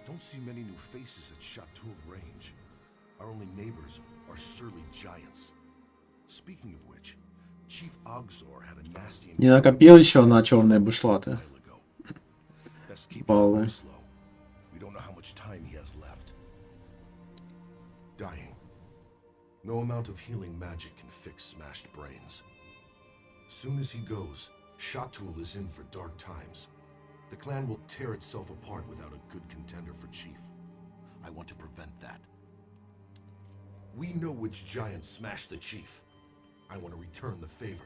Don't see many new faces at Chateau Range. Our only neighbors are surly giants. Speaking of which, Chief Ogzor had a nasty Не накопил еще на черные бушлаты. Баллы. We don't know how much time he has left. Dying. No amount of healing magic can fix smashed brains. Soon as he goes, Chateau is in for dark times. The clan will tear itself apart without a good contender for chief. I want to prevent that. We know which giant smashed the chief. I want to return the favor.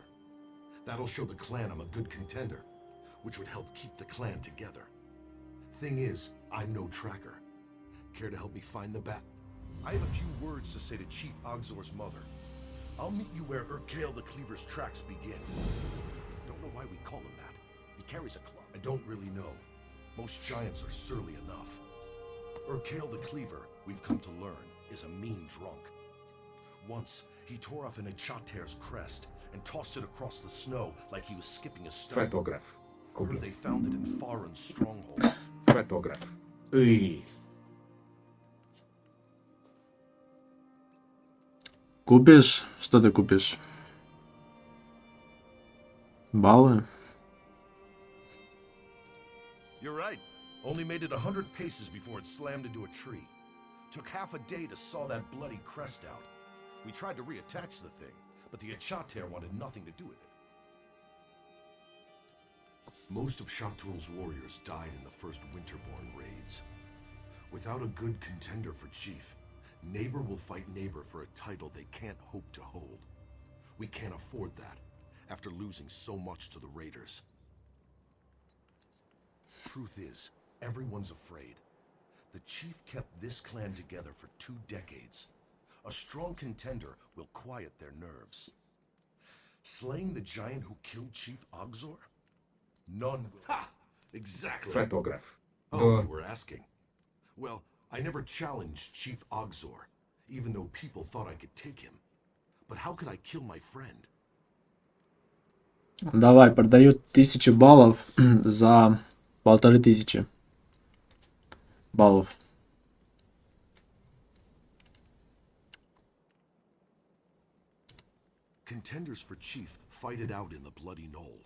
That'll show the clan I'm a good contender, which would help keep the clan together. Thing is, I'm no tracker. Care to help me find the bat? I have a few words to say to Chief Ogzor's mother. I'll meet you where Urkael the Cleaver's tracks begin. Don't know why we call him that. He carries a club. I don't really know. Most giants are surly enough. Urkael the Cleaver, we've come to learn, is a mean drunk. Once, he tore off an Echater's crest and tossed it across the snow like he was skipping a stone. Фотограф. Where they found it in Farin's stronghold. Фотограф. Купишь? Что ты купишь? Баллы? You're right. Only made it 100 paces before it slammed into a tree. Took half a day to saw that bloody crest out. We tried to reattach the thing, but the Echater wanted nothing to do with it. Most of Chateau's warriors died in the first Winterborn raids. Without a good contender for chief, neighbor will fight neighbor for a title they can't hope to hold. We can't afford that, after losing so much to the raiders. Truth is, everyone's afraid. The chief kept this clan together for 2 decades. A strong contender will quiet their nerves. Slaying the giant who killed Chief Ogzor? None will. Ha! Exactly. Фотограф. Oh, you were asking. Well, I never challenged Chief Ogzor, even though people thought I could take him. But how could I kill my friend? Давай, продают 1000 баллов за 1500 баллов. Contenders for chief fight it out in the Bloody Knoll.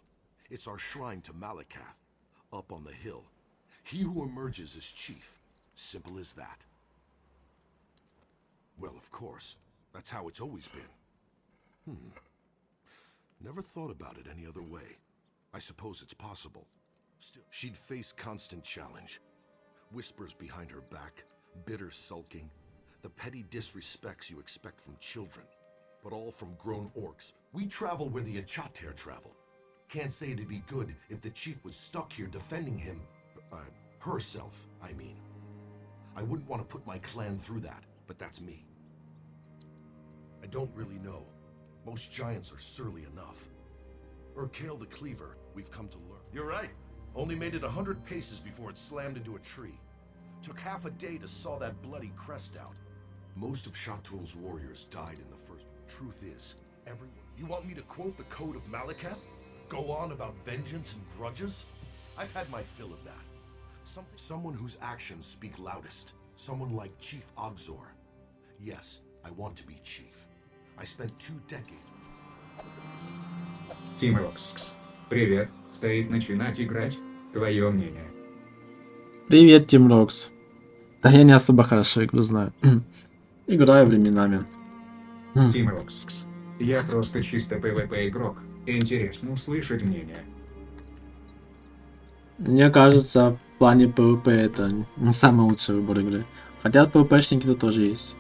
It's our shrine to Malakath, up on the hill. He who emerges is chief. Simple as that. Well, of course. That's how it's always been. Never thought about it any other way. I suppose it's possible. Still, she'd face constant challenge. Whispers behind her back, bitter sulking, the petty disrespects you expect from children, but all from grown orcs. We travel where the Achater travel. Can't say it'd be good if the chief was stuck here defending him, herself, I mean. I wouldn't want to put my clan through that, but that's me. I don't really know. Most giants are surly enough. Urkale the Cleaver, we've come to learn. You're right. Only made it 100 paces before it slammed into a tree. Took half a day to saw that bloody crest out. Most of Shatul's warriors died in the first. Truth is, everyone. You want me to quote the Code of Malekith? Go on about vengeance and grudges? I've had my fill of that. Someone whose actions speak loudest. Someone like Chief Ogzor. Yes, I want to be chief. I spent 2 decades. Тимрокс. Привет. Стоит начинать играть. Твое мнение. Привет, Тимрокс. Да я не особо хорошо игру знаю. Играю временами. Тимрокс. Я просто чисто PvP игрок. Интересно услышать мнение. Мне кажется, в плане PvP это не самый лучший выбор игры. Хотя PvP-шники тут тоже есть.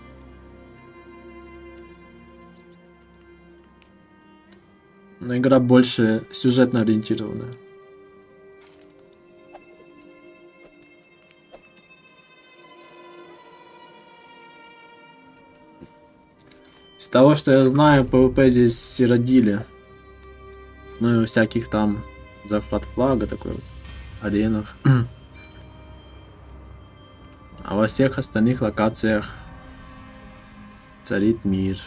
Но игра больше сюжетно ориентированная. Из того, что я знаю, PvP здесь все родили. Ну и всяких там захват флага, такой вот, аренах. А во всех остальных локациях царит мир.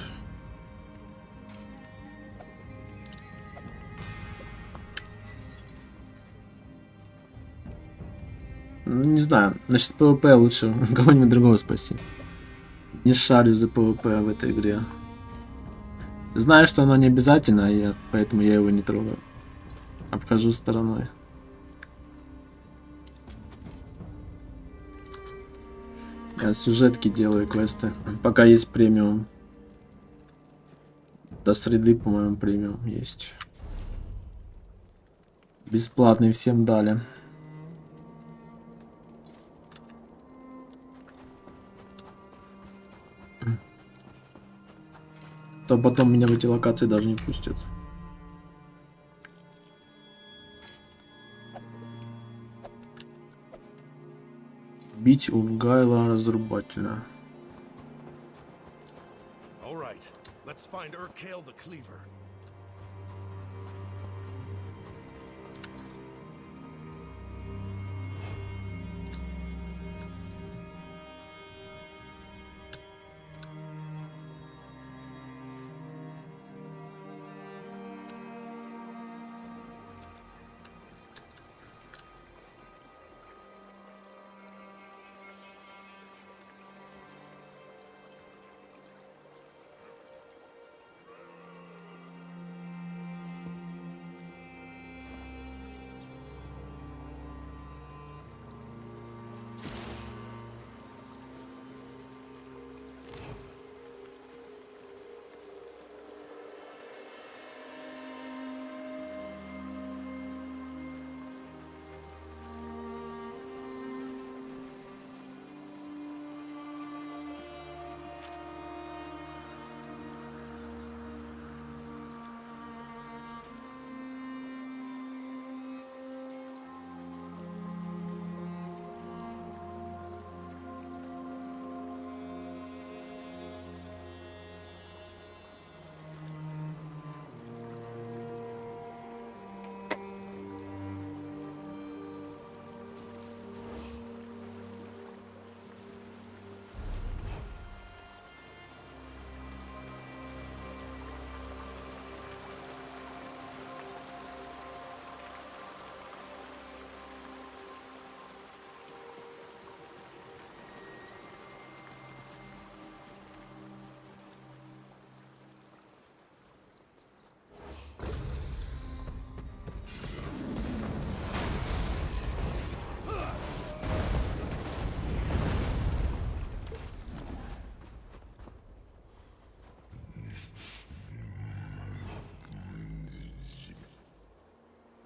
Не знаю, насчет PvP лучше кого-нибудь другого спроси. Не шарю за PvP в этой игре. Знаю, что оно не обязательно, поэтому я его не трогаю. Обхожу стороной. Я сюжетки делаю, квесты. Пока есть премиум. До среды, по-моему, премиум есть. Бесплатный всем дали. То потом меня в эти локации даже не пустят. Бить Ургайла разрубателя. All right, let's find Urkale the Cleaver.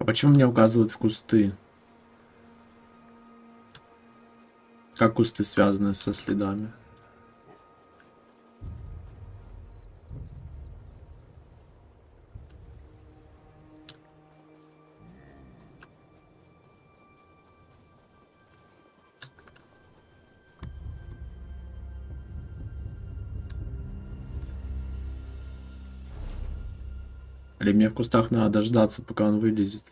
А почему мне указывают в кусты? Как кусты связаны со следами? Или мне в кустах надо дождаться, пока он вылезет?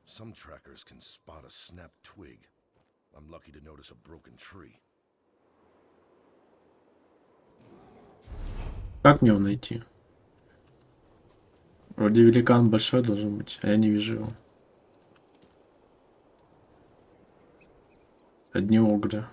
Some trackers can spot a snapped twig. I'm lucky to notice a broken tree. Как мне его найти? Вроде великан большой должен быть, а я не вижу его. Одни огры.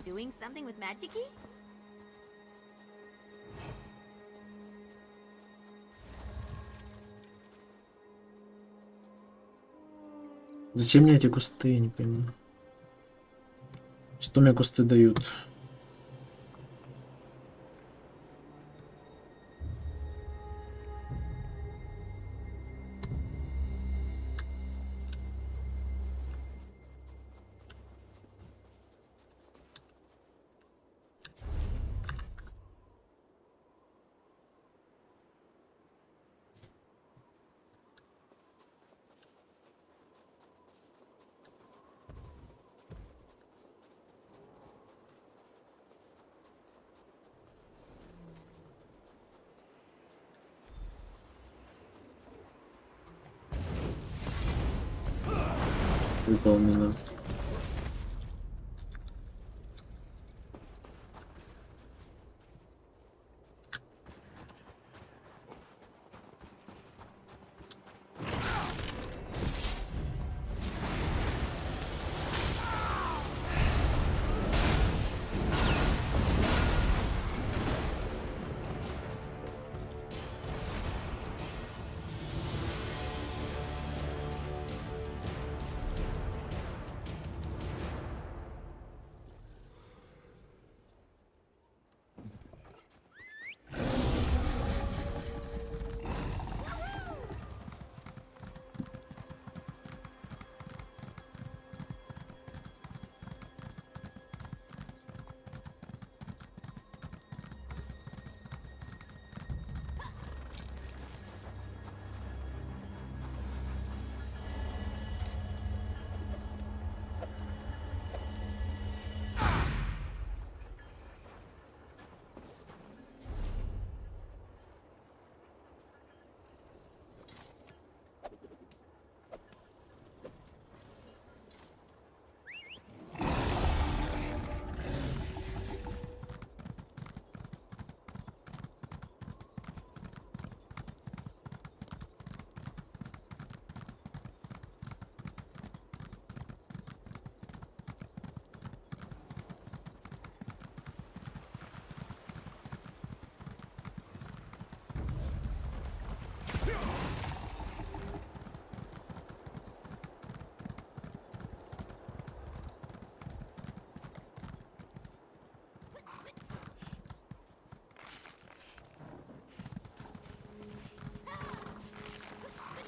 Doing something with magic-y? Зачем мне эти кусты, я не пойму. Что мне кусты дают? Выполнено.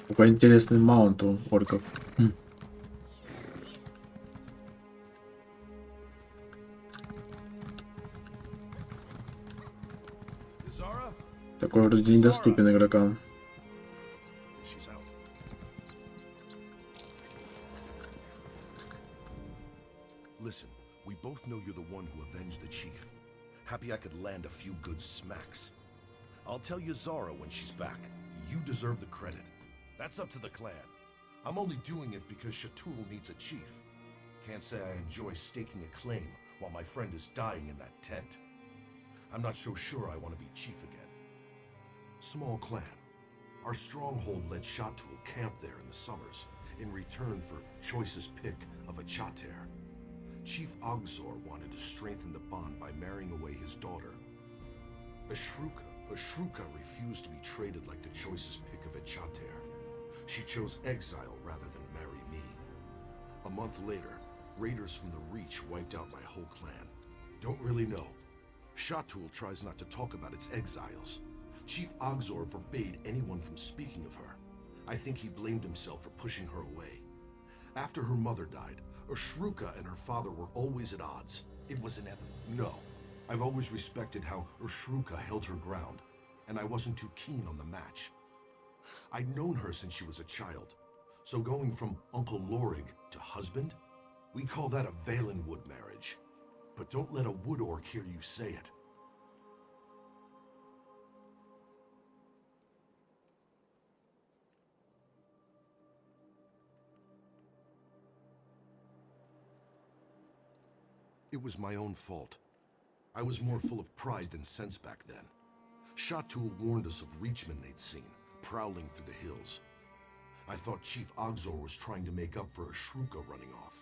Какой интересный маунт у орков. Такой вроде недоступен игрокам. Listen, we both know you're the one who avenged the chief. Happy I could land a few good smacks. I'll tell Zara when she's back. You deserve the credit. That's up to the clan. I'm only doing it because Shatul needs a chief. Can't say I enjoy staking a claim while my friend is dying in that tent. I'm not so sure I want to be chief again. Small clan. Our stronghold let Shatul camp there in the summers, in return for choicest pick of a chater. Chief Ogzor wanted to strengthen the bond by marrying away his daughter. Ashruka refused to be traded like the choicest pick of a chater. She chose exile rather than marry me. A month later, raiders from the Reach wiped out my whole clan. Don't really know. Shatul tries not to talk about its exiles. Chief Ogzor forbade anyone from speaking of her. I think he blamed himself for pushing her away. After her mother died, Ashruka and her father were always at odds. It was inevitable. No. I've always respected how Ashruka held her ground, and I wasn't too keen on the match. I'd known her since she was a child, so going from Uncle Lorig to husband, we call that a Valenwood marriage. But don't let a wood orc hear you say it. It was my own fault. I was more full of pride than sense back then. Shatul warned us of Reachmen they'd seen, prowling through the hills. I thought Chief Ogzor was trying to make up for Ashruka running off.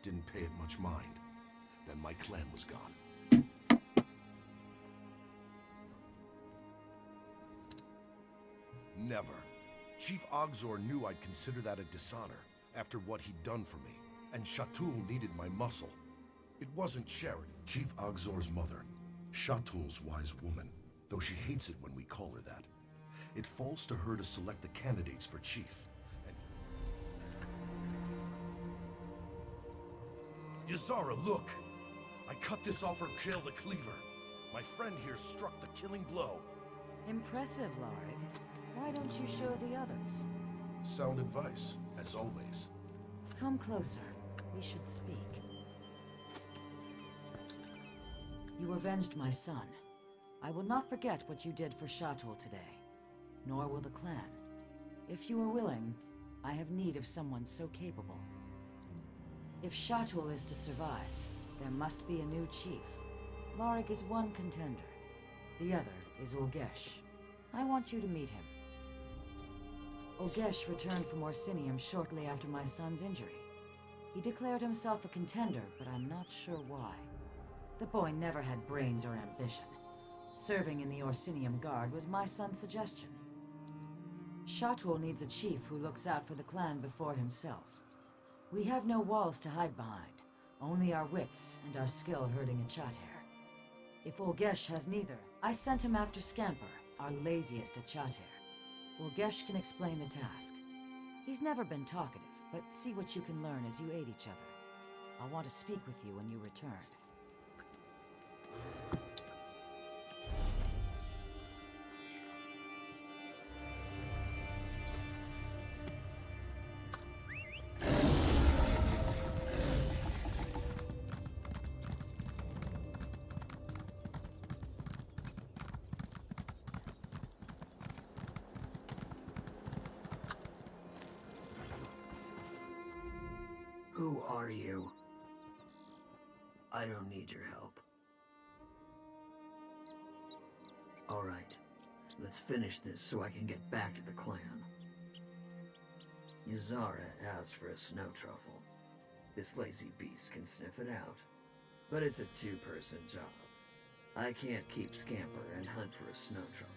Didn't pay it much mind. Then my clan was gone. Never. Chief Ogzor knew I'd consider that a dishonor after what he'd done for me, and Shatul needed my muscle. It wasn't charity. Chief Ogzor's mother, Shatul's wise woman, though she hates it when we call her that. It falls to her to select the candidates for chief. And Yazara, look! I cut this off her kill the cleaver. My friend here struck the killing blow. Impressive, Lorig. Why don't you show the others? Sound advice, as always. Come closer. We should speak. You avenged my son. I will not forget what you did for Shatul today, nor will the clan. If you are willing, I have need of someone so capable. If Shatul is to survive, there must be a new chief. Lorig is one contender. The other is Ulgesh. I want you to meet him. Ulgesh returned from Orsinium shortly after my son's injury. He declared himself a contender, but I'm not sure why. The boy never had brains or ambition. Serving in the Orsinium Guard was my son's suggestion. Shatul needs a chief who looks out for the clan before himself. We have no walls to hide behind, only our wits and our skill herding a chater. If Ulgesh has neither, I sent him after Scamper, our laziest at chater. Ulgesh can explain the task. He's never been talkative, but see what you can learn as you aid each other. I'll want to speak with you when you return. Who are you? I don't need your help. All right, let's finish this so I can get back to the clan. Yazara asked for a snow truffle. This lazy beast can sniff it out, but it's a two-person job. I can't keep Scamper and hunt for a snow truffle.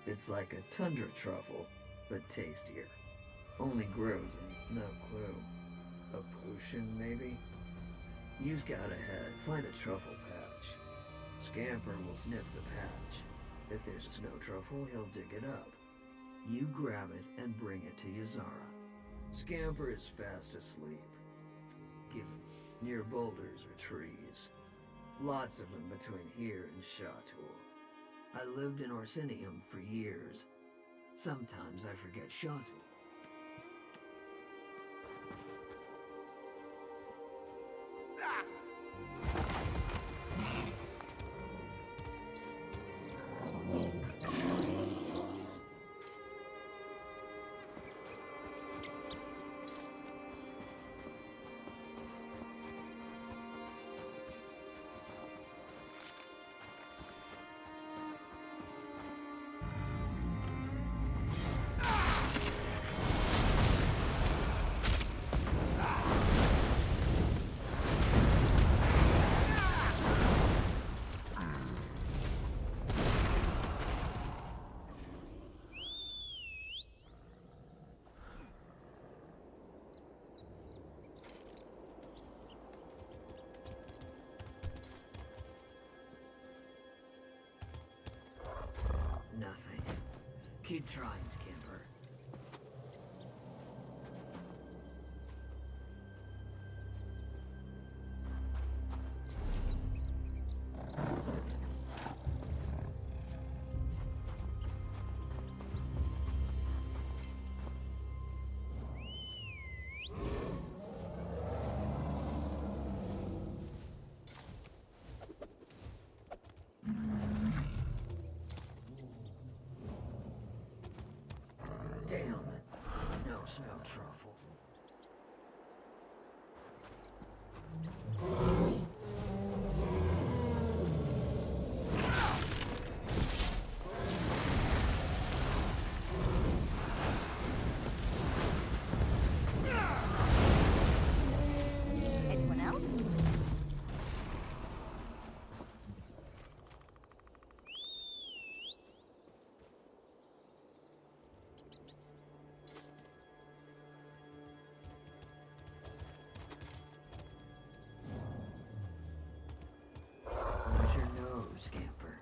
It's like a tundra truffle, but tastier. Only grows in no clue. A potion, maybe? You scout ahead, find a truffle patch. Scamper will sniff the patch. If there's a snow truffle, he'll dig it up. You grab it and bring it to Yazara. Scamper is fast asleep. Give it near boulders or trees. Lots of them between here and Chateau. I lived in Orsinium for years. Sometimes I forget Chateau. Nothing. Keep trying, Scamper. Damn it. No snow truffle. Anyone else? Where's your nose, Scamper?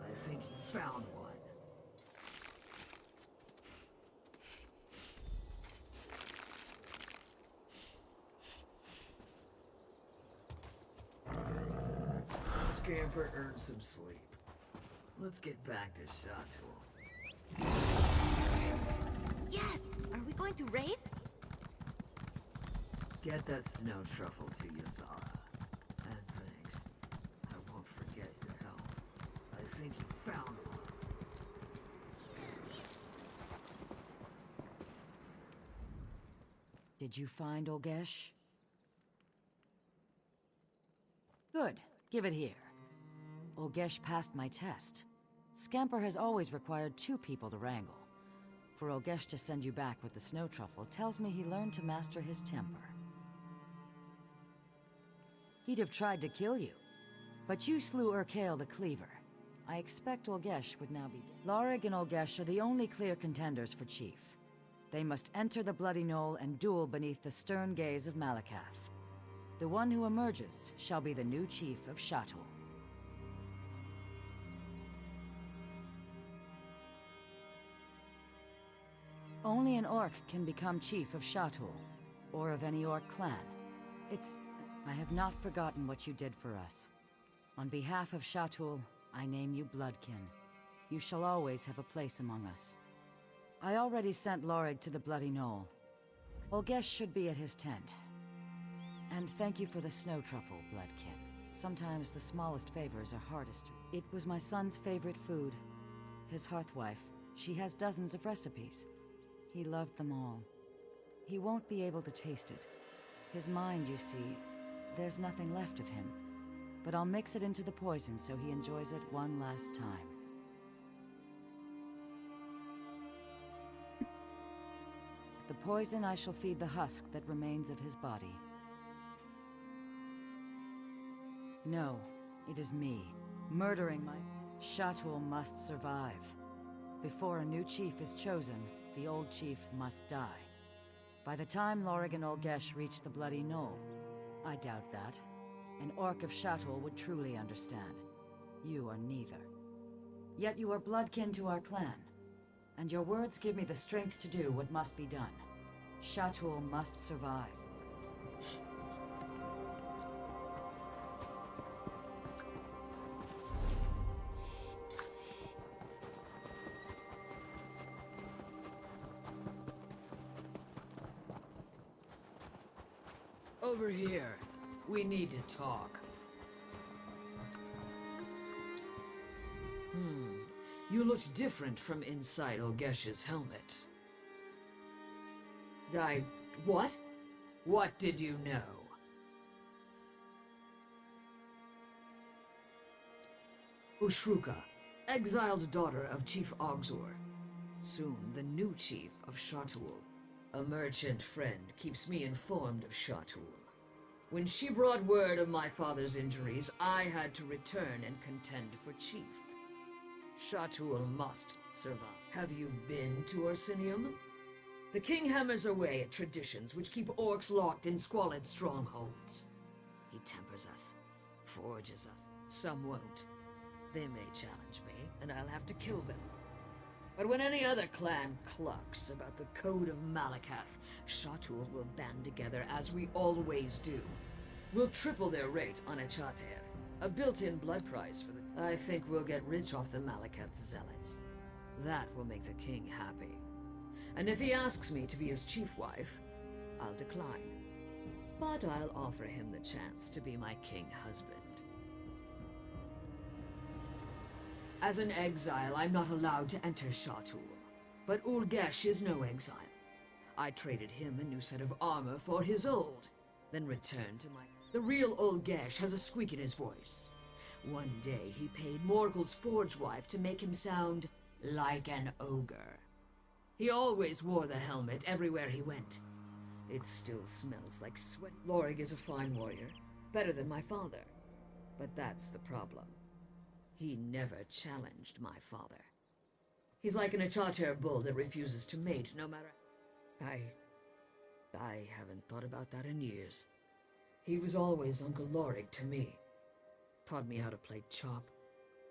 I think you found one. Scamper earned some sleep. Let's get back to Chateau. Yes! Are we going to race? Get that snow truffle to Yazara. And thanks. I won't forget your help. I think you found one. Did you find Olgesh? Good. Give it here. Olgesh passed my test. Scamper has always required 2 people to wrangle. For Olgesh to send you back with the snow truffle tells me he learned to master his temper. He'd have tried to kill you, but you slew Urkael the Cleaver. I expect Olgesh would now be dead. Lorig and Olgesh are the only clear contenders for Chief. They must enter the Bloody Knoll and duel beneath the stern gaze of Malakath. The one who emerges shall be the new chief of Chateau. Only an orc can become chief of Chateau, or of any orc clan. I have not forgotten what you did for us. On behalf of Chateau, I name you Bloodkin. You shall always have a place among us. I already sent Lorig to the Bloody Knoll. Olgesh should be at his tent. And thank you for the snow truffle, Bloodkin. Sometimes the smallest favors are hardest. It was my son's favorite food. His hearthwife. She has dozens of recipes. He loved them all. He won't be able to taste it. His mind, you see, there's nothing left of him. But I'll mix it into the poison so he enjoys it one last time. The poison I shall feed the husk that remains of his body. No, it is me, murdering my... Shatul must survive. Before a new chief is chosen, the old chief must die. By the time Lorig and Olgesh reach the Bloody Knoll, I doubt that. An orc of Shatul would truly understand. You are neither. Yet you are bloodkin to our clan, and your words give me the strength to do what must be done. Shatul must survive. Over here. We need to talk. You looked different from inside Olgesh's helmet. What? What did you know? Ushruka, exiled daughter of Chief Ogzor. Soon the new chief of Shatul. A merchant friend keeps me informed of Shatul. When she brought word of my father's injuries, I had to return and contend for chief. Shatul must survive. Have you been to Orsinium? The king hammers away at traditions which keep orcs locked in squalid strongholds. He tempers us, forges us. Some won't. They may challenge me, and I'll have to kill them. But when any other clan clucks about the Code of Malakath, Shatul will band together as we always do. We'll triple their rate on a Chater, a built-in blood price for the... I think we'll get rich off the Malakath zealots. That will make the king happy. And if he asks me to be his chief wife, I'll decline. But I'll offer him the chance to be my king husband. As an exile, I'm not allowed to enter Shatul. But Ulgesh is no exile. I traded him a new set of armor for his old, then returned to my... The real Ulgesh has a squeak in his voice. One day he paid Morgul's forge wife to make him sound like an ogre. He always wore the helmet everywhere he went. It still smells like sweat. Lorig is a fine warrior, better than my father. But that's the problem. He never challenged my father. He's like an Achater bull that refuses to mate no matter... I haven't thought about that in years. He was always Uncle Lorig to me. Taught me how to play chop.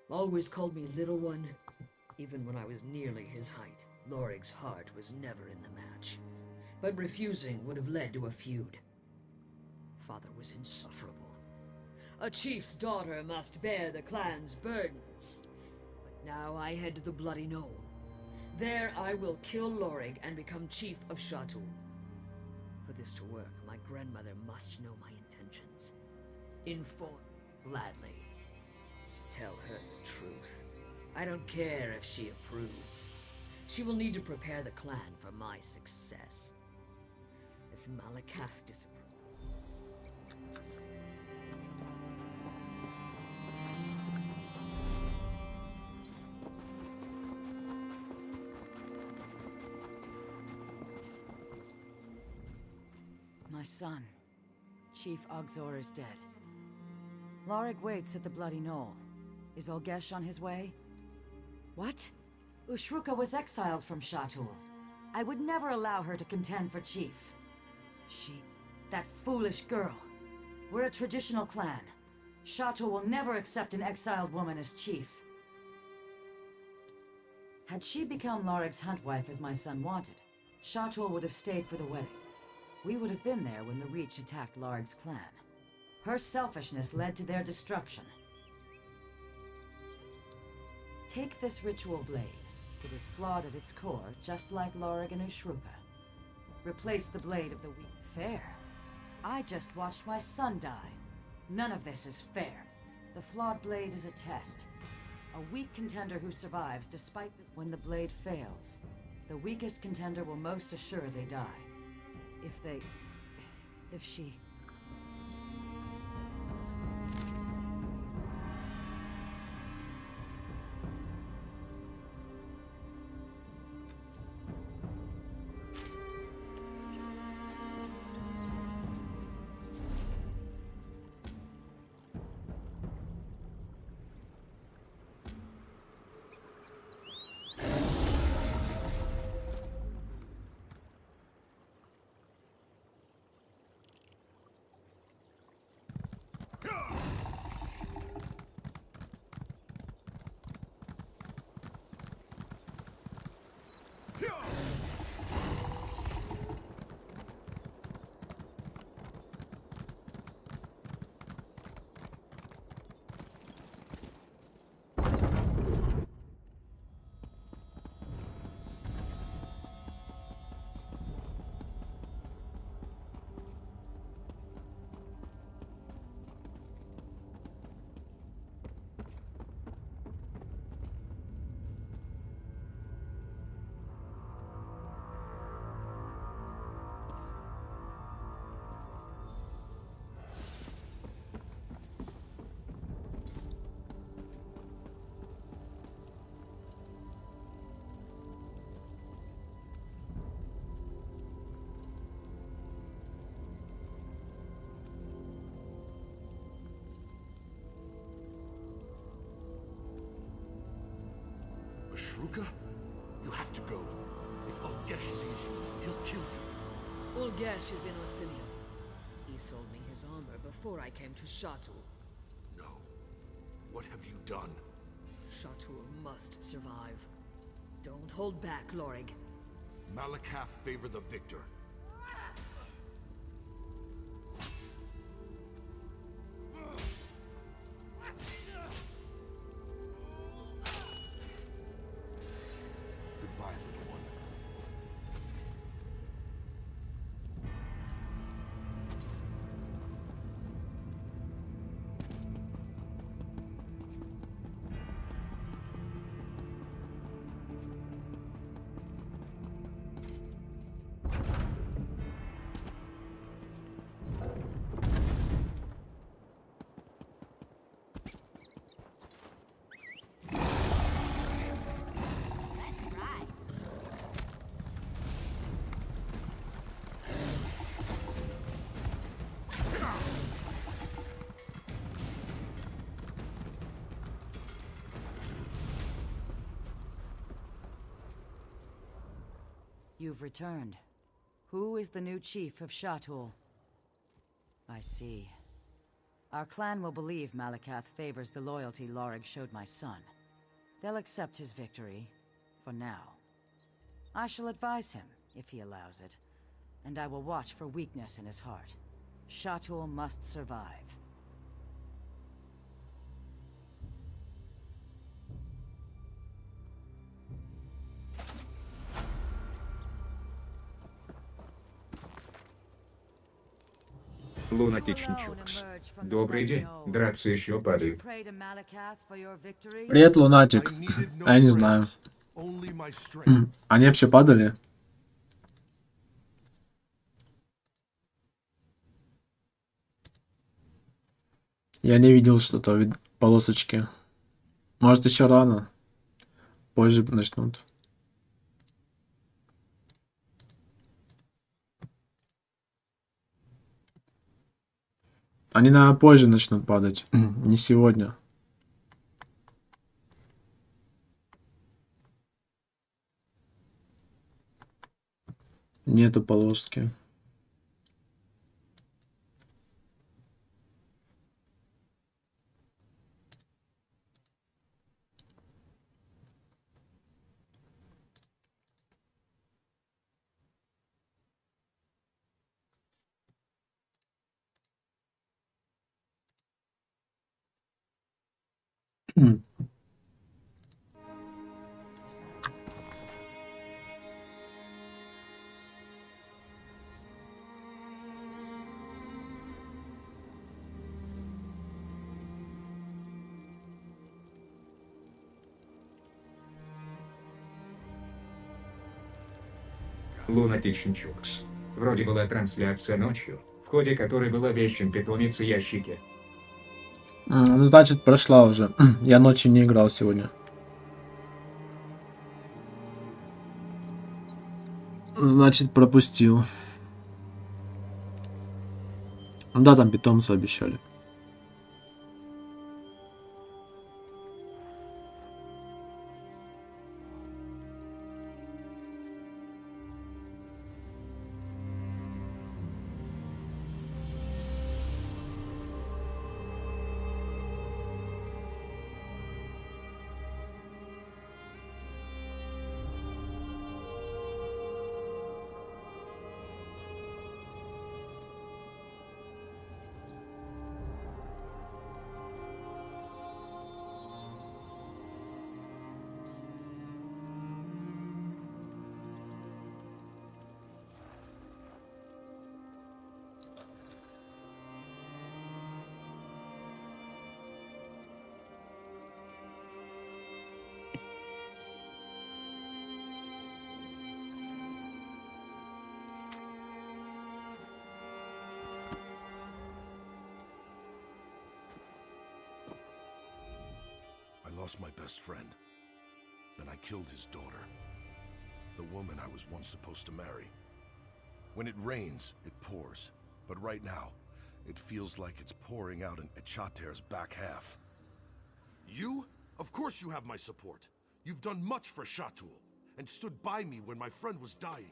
Always called me Little One, even when I was nearly his height. Lorig's heart was never in the match. But refusing would have led to a feud. Father was insufferable. A chief's daughter must bear the clan's burdens. But now I head to the Bloody Knoll. There I will kill Lorig and become chief of Shatul. For this to work, my grandmother must know my intentions. Inform gladly. Tell her the truth. I don't care if she approves. She will need to prepare the clan for my success. If Malakath disapproves... My son, Chief Ogzor is dead. Lorig waits at the Bloody Knoll. Is Olgesh on his way? What? Ushruka was exiled from Shatul. I would never allow her to contend for chief. That foolish girl. We're a traditional clan. Shatul will never accept an exiled woman as chief. Had she become Lorig's hunt wife as my son wanted, Shatul would have stayed for the wedding. We would have been there when the Reach attacked Lorig's clan. Her selfishness led to their destruction. Take this ritual blade. It is flawed at its core, just like Lorig and Ushruka. Replace the blade of the weak. Fair? I just watched my son die. None of this is fair. The flawed blade is a test. A weak contender who survives despite this. When the blade fails, the weakest contender will most assuredly die. If she... Shruka? You have to go. If Ulgesh sees you, he'll kill you. Ulgesh is in Orsinium. He sold me his armor before I came to Shatul. No. What have you done? Shatul must survive. Don't hold back, Lorig. Malakath favor the victor. Goodbye, little one. You've returned. Who is the new chief of Shatul? I see. Our clan will believe Malakath favors the loyalty Lorig showed my son. They'll accept his victory, for now. I shall advise him, if he allows it, and I will watch for weakness in his heart. Shatul must survive. Лунатичный Чукс. Добрый день. Драться еще падают. Привет, Лунатик. А я не знаю. Они вообще падали? Я не видел что-то, полосочки. Может, еще рано. Позже начнут. Они, наверное, позже начнут падать. Не сегодня. Нету полоски. Лунатичный Чукс. Вроде была трансляция ночью, в ходе которой был обещан питомец и ящики. Ну, значит, прошла уже. Я ночью не играл сегодня. Значит, пропустил. Ну да, там питомца обещали. I lost my best friend. Then I killed his daughter. The woman I was once supposed to marry. When it rains, it pours. But right now, it feels like it's pouring out in Echater's back half. You? Of course you have my support. You've done much for Shatul, and stood by me when my friend was dying.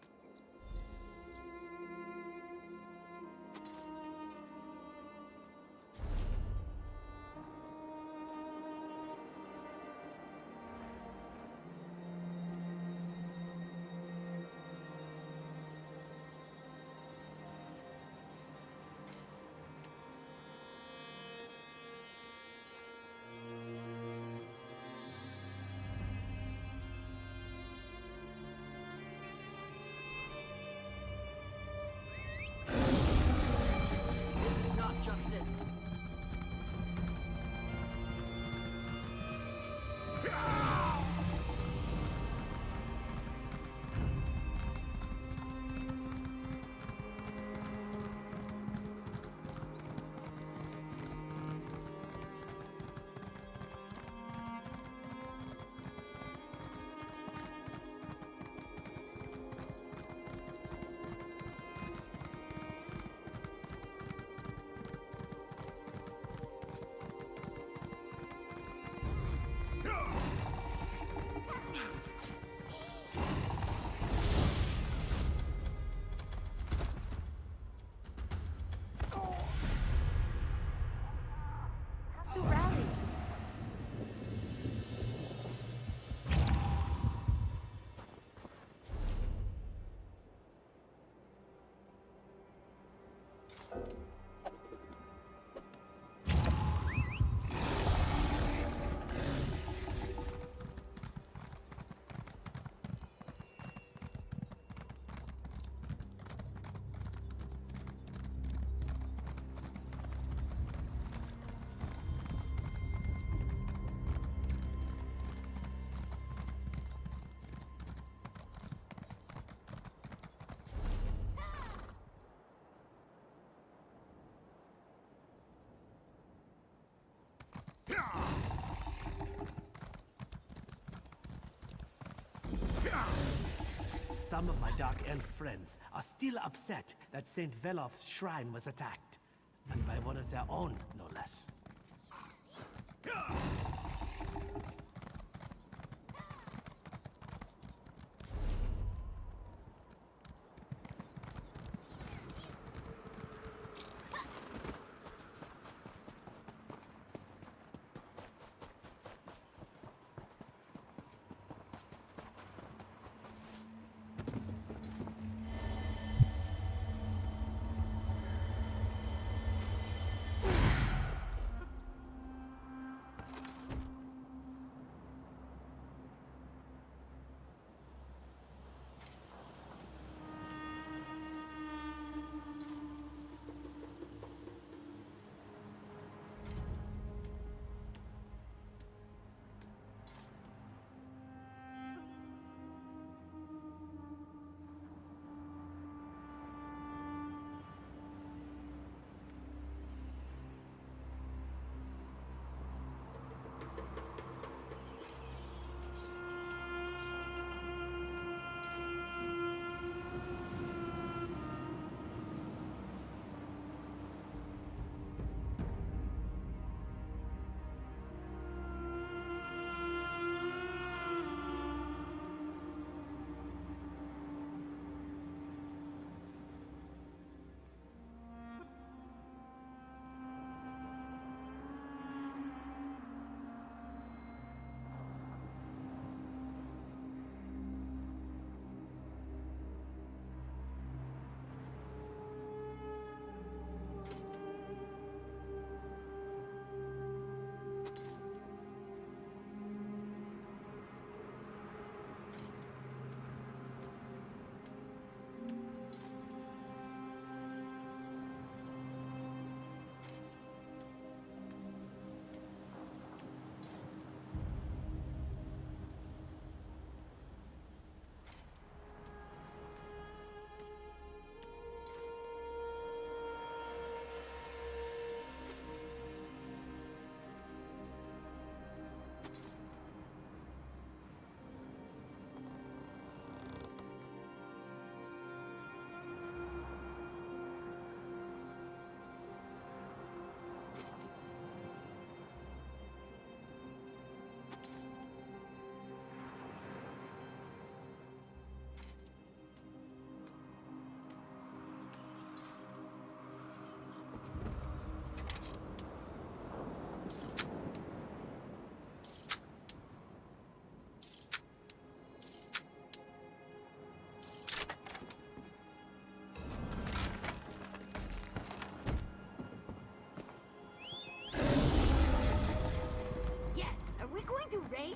Some of my Dark Elf friends are still upset that St. Velof's shrine was attacked. And by one of their own, no less. to race?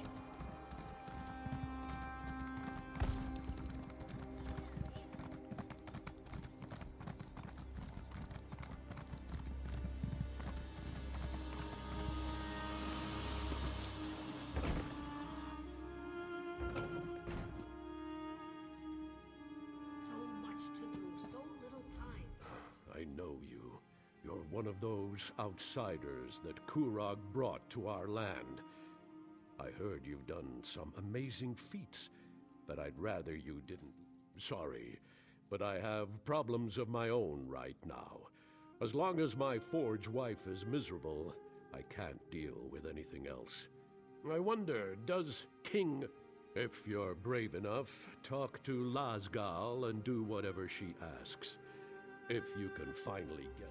So much to do, so little time. I know you. You're one of those outsiders that Kurog brought to our land. I heard you've done some amazing feats, but I'd rather you didn't. Sorry, but I have problems of my own right now. As long as my forge wife is miserable, I can't deal with anything else. I wonder, does King, if you're brave enough, talk to Lasgal and do whatever she asks? If you can finally get...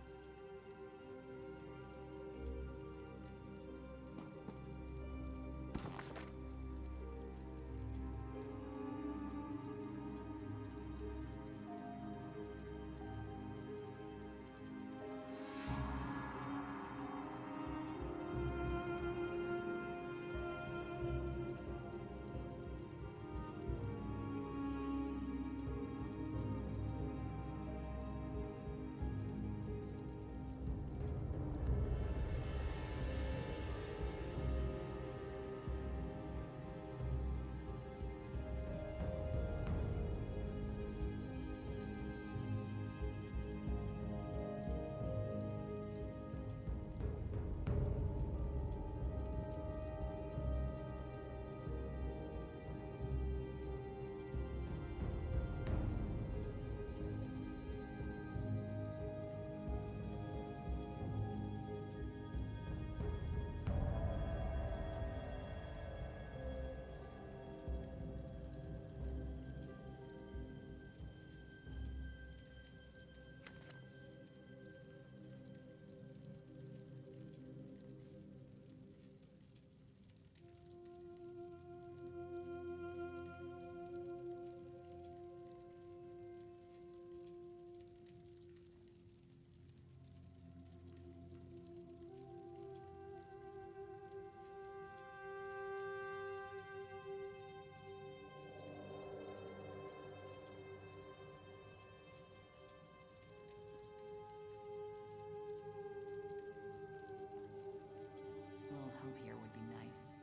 A little help here would be nice.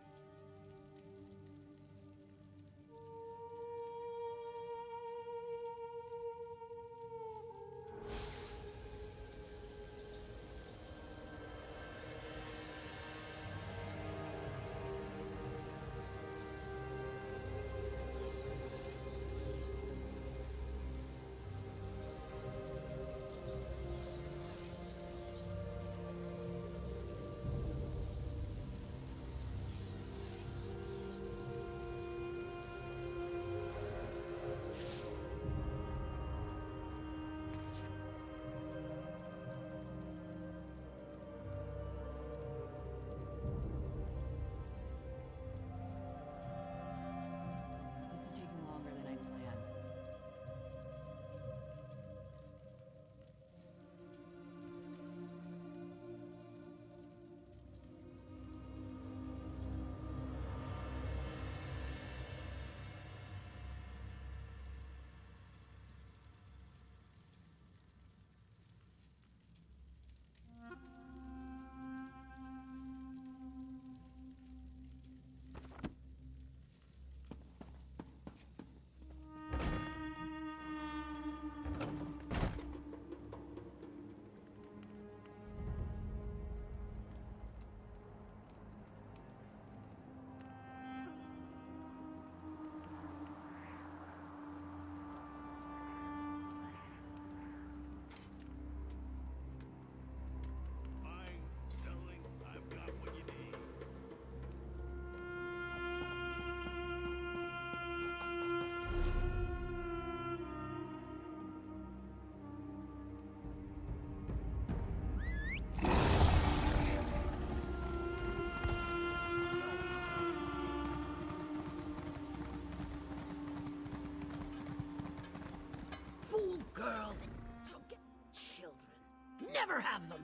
Girl that shall get children. Never have them!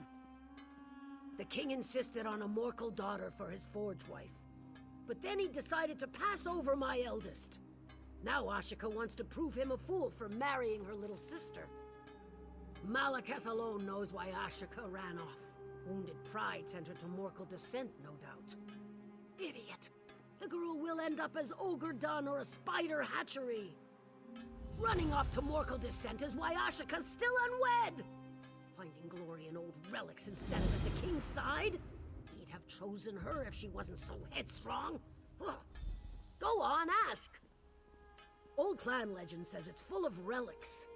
The king insisted on a mortal daughter for his forge wife. But then he decided to pass over my eldest. Now Ashika wants to prove him a fool for marrying her little sister. Malekith alone knows why Ashika ran off. Wounded pride sent her to mortal descent, no doubt. Idiot! The girl will end up as Ogre Dun or a spider hatchery. Running off to mortal descent is why Ashika's still unwed! Finding glory in old relics instead of at the king's side? He'd have chosen her if she wasn't so headstrong. Ugh. Go on, ask! Old clan legend says it's full of relics.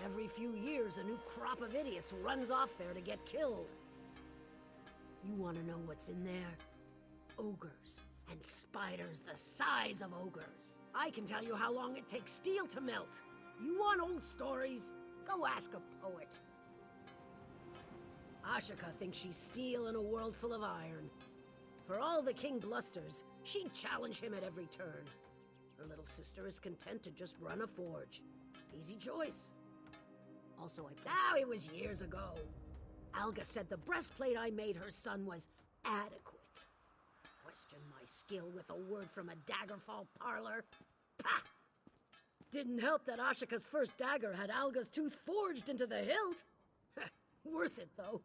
Every few years, a new crop of idiots runs off there to get killed. You want to know what's in there? Ogres, and spiders the size of ogres. I can tell you how long it takes steel to melt. You want old stories? Go ask a poet. Ashika thinks she's steel in a world full of iron. For all the king blusters, she'd challenge him at every turn. Her little sister is content to just run a forge. Easy choice. Also, now it was years ago. Alga said the breastplate I made her son was adequate. Question my skill with a word from a Daggerfall parlor? Pah! Didn't help that Ashika's first dagger had Alga's tooth forged into the hilt. Worth it, though.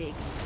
big mistake.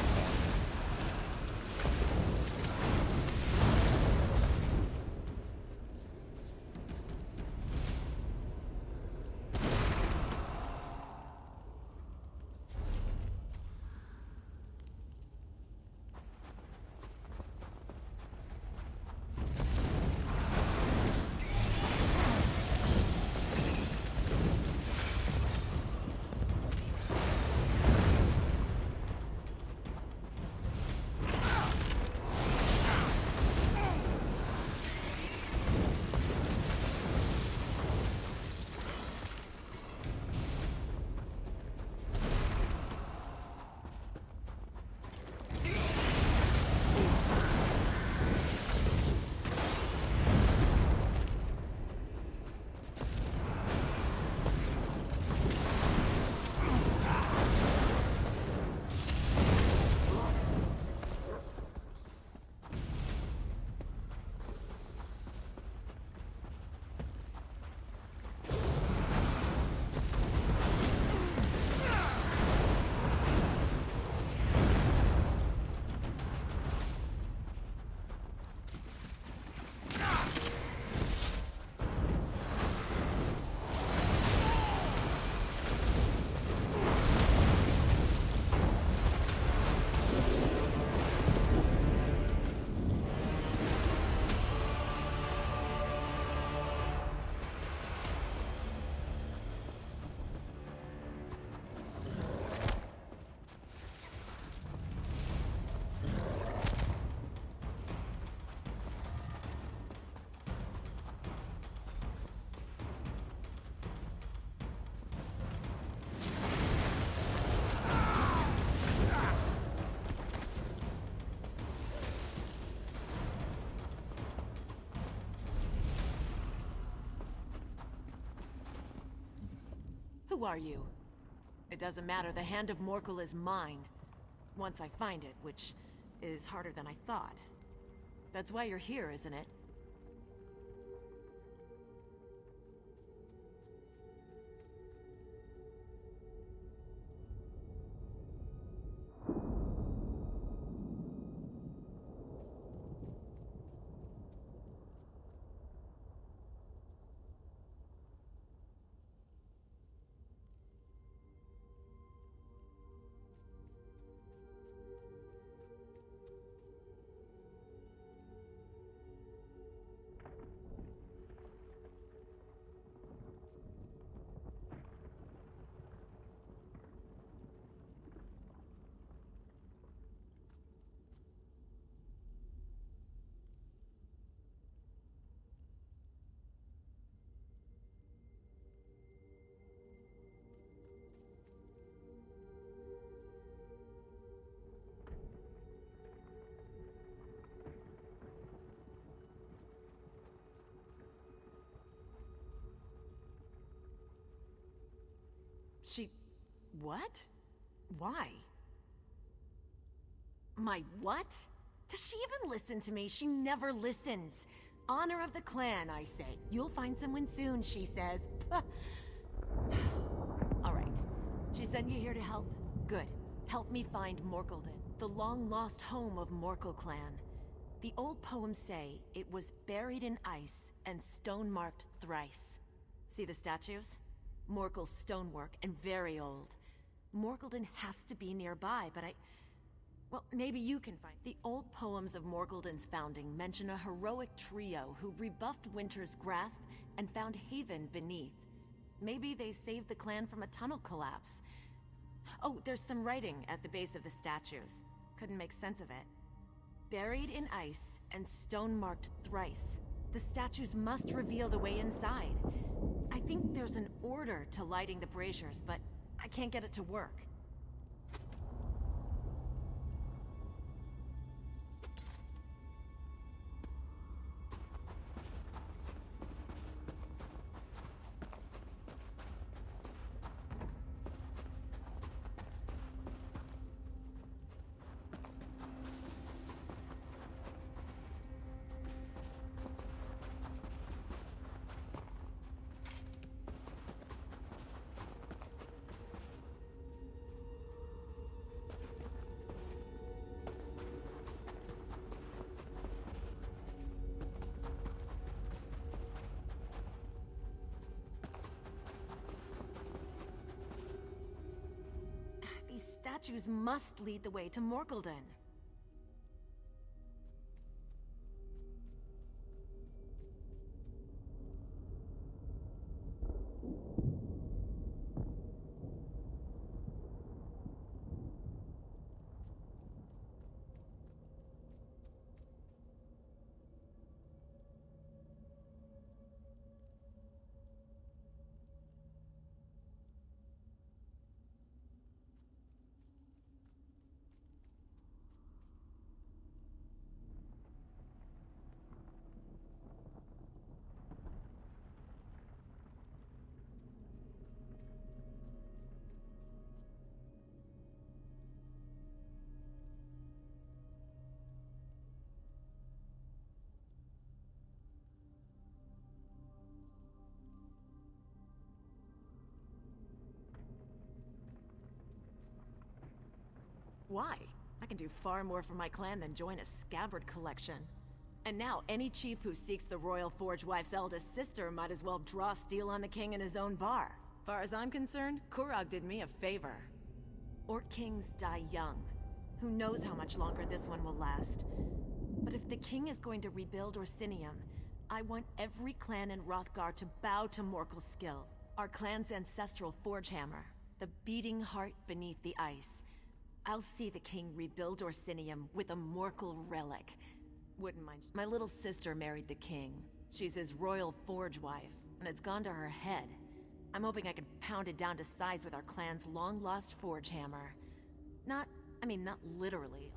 Who are you? It doesn't matter, the Hand of Morkel is mine. Once I find it, which is harder than I thought. That's why you're here, isn't it? She... what? Why? My what? Does she even listen to me? She never listens. Honor of the clan, I say. You'll find someone soon, she says. Alright. She sent you here to help? Good. Help me find Morkelden, the long-lost home of Morkel clan. The old poems say it was buried in ice and stone-marked thrice. See the statues? Morkel's stonework and very old. Morkelden has to be nearby, but well, maybe you can find... The old poems of Morkelden's founding mention a heroic trio who rebuffed Winter's grasp and found haven beneath. Maybe they saved the clan from a tunnel collapse. Oh, there's some writing at the base of the statues. Couldn't make sense of it. Buried in ice and stone-marked thrice. The statues must reveal the way inside. I think there's an order to lighting the braziers, but I can't get it to work. statues must lead the way to Morkelden. Why? I can do far more for my clan than join a scabbard collection. And now, any chief who seeks the royal forge wife's eldest sister might as well draw steel on the king in his own bar. Far as I'm concerned, Kurog did me a favor. Orc kings die young. Who knows how much longer this one will last. But if the king is going to rebuild Orsinium, I want every clan in Hrothgar to bow to Morkel's skill. Our clan's ancestral forge hammer. The beating heart beneath the ice. I'll see the king rebuild Orsinium with a Morkel relic. Wouldn't mind. My little sister married the king. She's his royal forge wife, and it's gone to her head. I'm hoping I can pound it down to size with our clan's long-lost forge hammer. Not literally.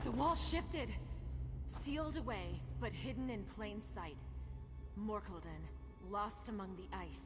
The wall shifted! Sealed away, but hidden in plain sight. Morkelden, lost among the ice.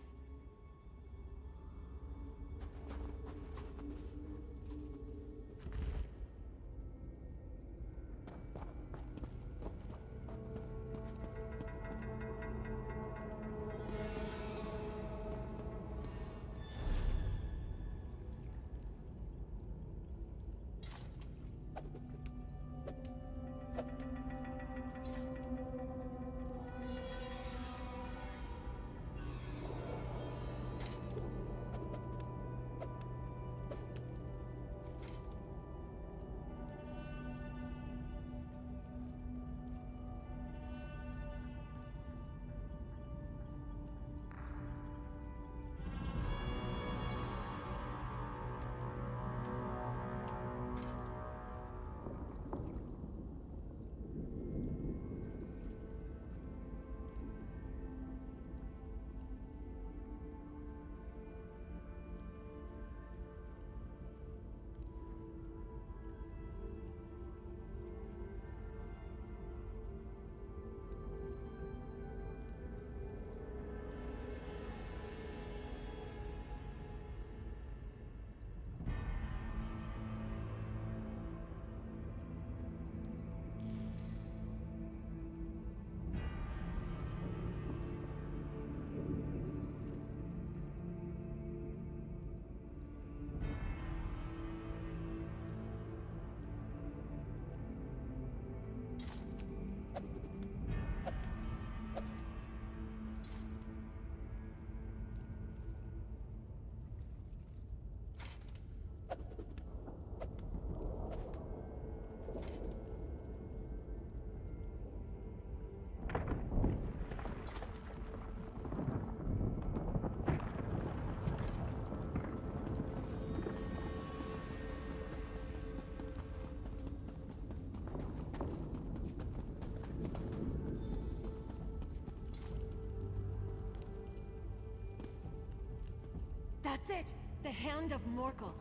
That's it! The Hand of Morkel.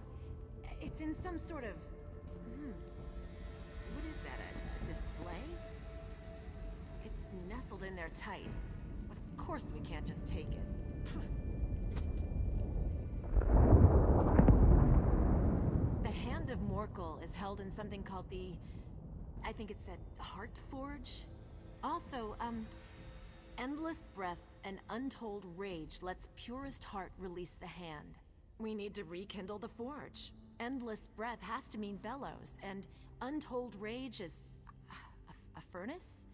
It's in some sort of... What is that, a display? It's nestled in there tight. Of course we can't just take it. The Hand of Morkel is held in something called the... I think it said Heart Forge? Also, endless breath and untold rage lets purest heart release the hand. We need to rekindle the forge. Endless breath has to mean bellows, and untold rage is... a furnace?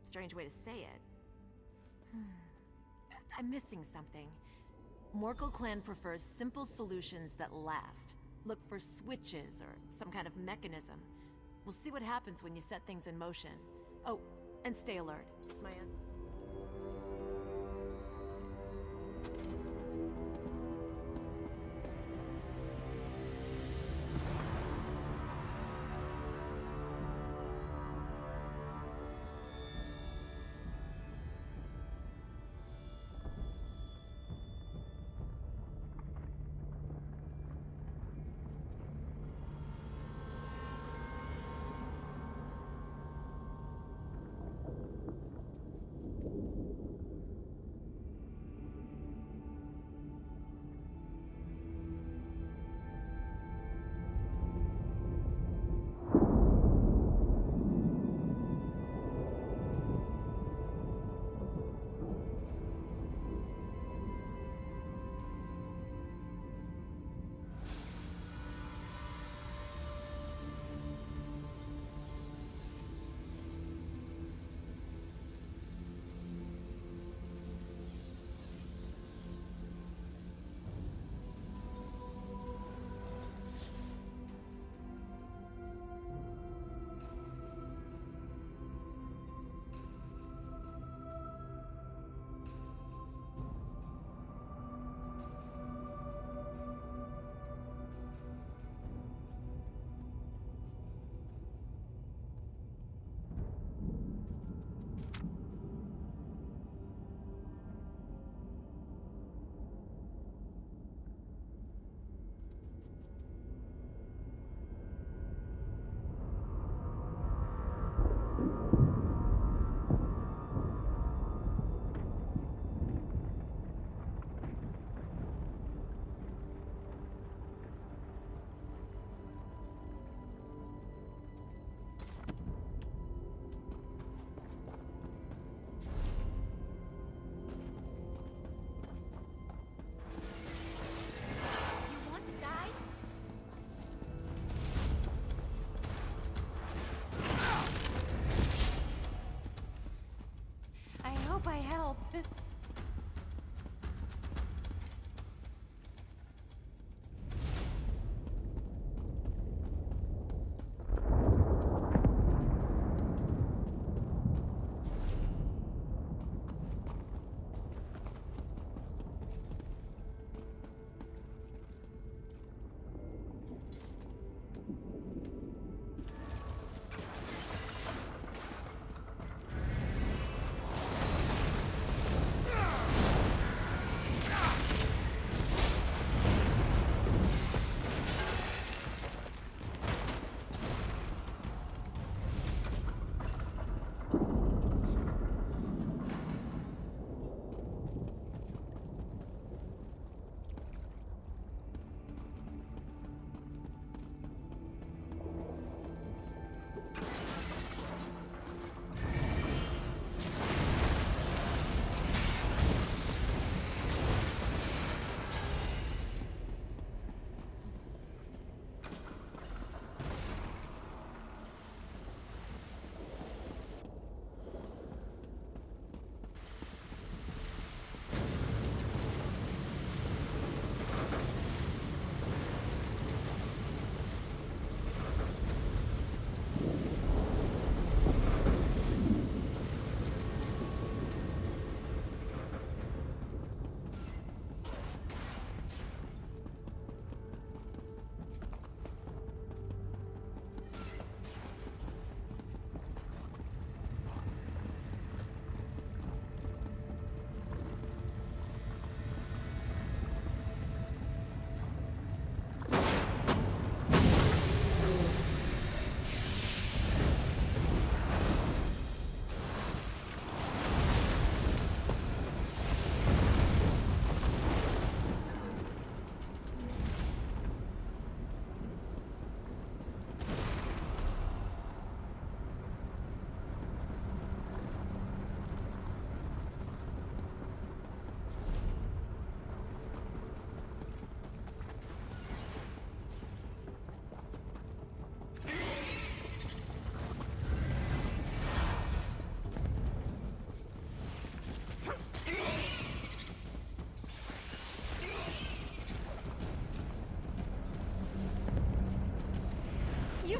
Strange way to say it. I'm missing something. Morkel Clan prefers simple solutions that last. Look for switches or some kind of mechanism. We'll see what happens when you set things in motion. Oh, and stay alert. My aunt.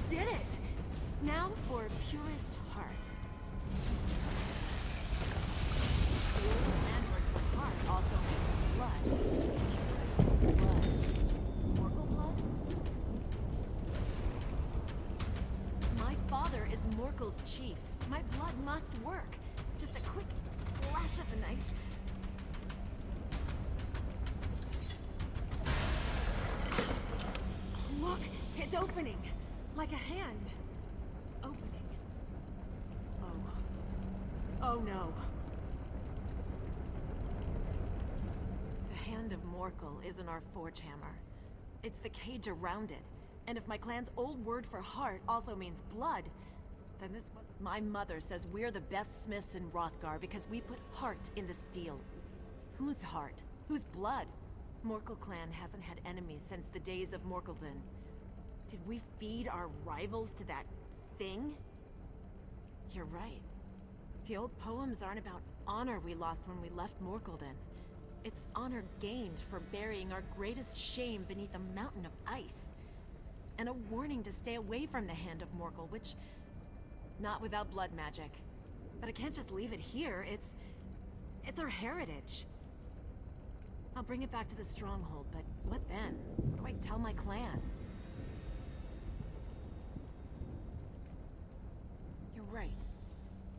did it! Now for purest heart. Landward for heart also means blood. Purest blood. Morgul blood? My father is Morgul's chief. My blood must work. Just a quick flash of the knife. Look, it's opening. Like a hand. Opening. Oh. Oh no. The hand of Morgul isn't our forge hammer. It's the cage around it. And if my clan's old word for heart also means blood, then this was... My mother says we're the best smiths in Hrothgar because we put heart in the steel. Whose heart? Whose blood? Morgul clan hasn't had enemies since the days of Morgulden. Did we feed our rivals to that thing? You're right. The old poems aren't about honor we lost when we left Morgulden. It's honor gained for burying our greatest shame beneath a mountain of ice. And a warning to stay away from the hand of Morgul, which... Not without blood magic. But I can't just leave it here. It's our heritage. I'll bring it back to the stronghold, but what then? What do I tell my clan? You're right.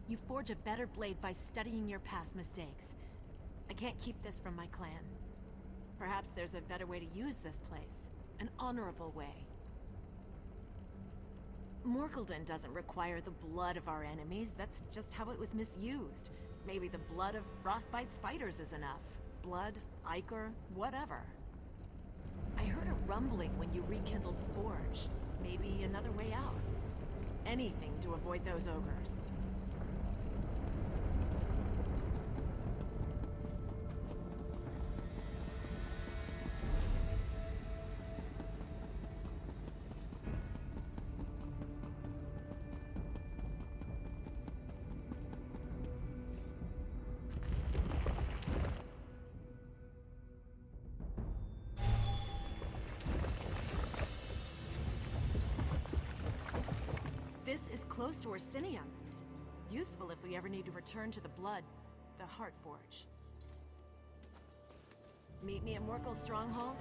You forge a better blade by studying your past mistakes. I can't keep this from my clan. Perhaps there's a better way to use this place. An honorable way. Morgulden doesn't require the blood of our enemies. That's just how it was misused. Maybe the blood of frostbite spiders is enough. Blood, ichor, whatever. I heard a rumbling when you rekindled the forge. Maybe another way out. Anything to avoid those ogres. This is close to Orsinium. Useful if we ever need to return to the blood, the Heart Forge. Meet me at Morgul's stronghold?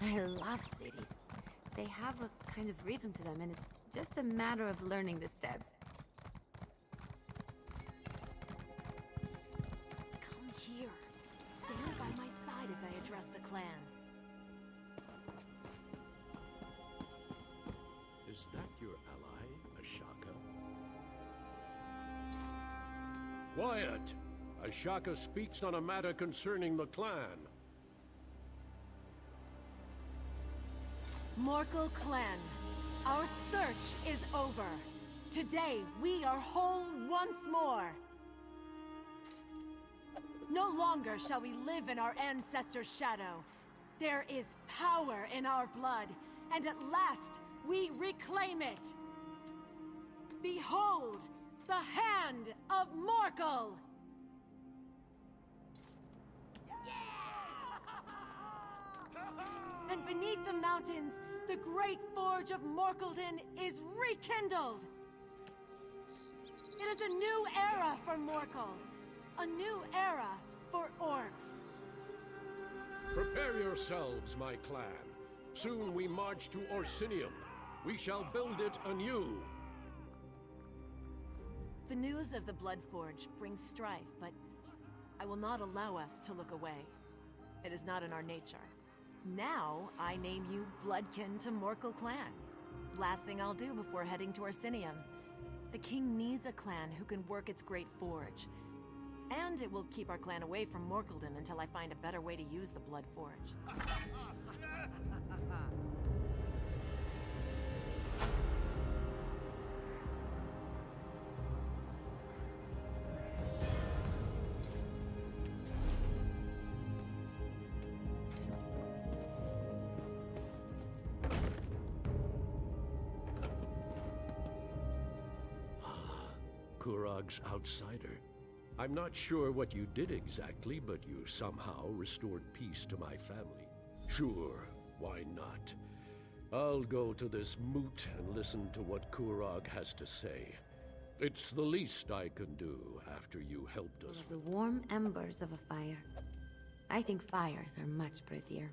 I love cities. They have a kind of rhythm to them, and it's just a matter of learning the steps. Come here. Stand by my side as I address the clan. Is that your ally, Ashaka? Quiet! Ashaka speaks on a matter concerning the clan. Morgul clan, our search is over. Today, we are whole once more. No longer shall we live in our ancestors' shadow. There is power in our blood, and at last, we reclaim it. Behold, the hand of Morgul! And beneath the mountains, the great forge of Morgulden is rekindled! It is a new era for Morgul, A new era for orcs. Prepare yourselves, my clan. Soon we march to Orsinium. We shall build it anew. The news of the Bloodforge brings strife, but I will not allow us to look away. It is not in our nature. Now, I name you Bloodkin to Morkel clan. Last thing I'll do before heading to Orsinium. The king needs a clan who can work its great forge. And it will keep our clan away from Morkelden until I find a better way to use the Bloodforge. Kurog's outsider. I'm not sure what you did exactly, but you somehow restored peace to my family. Sure, why not? I'll go to this moot and listen to what Kurog has to say. It's the least I can do after you helped us. The warm embers of a fire. I think fires are much prettier.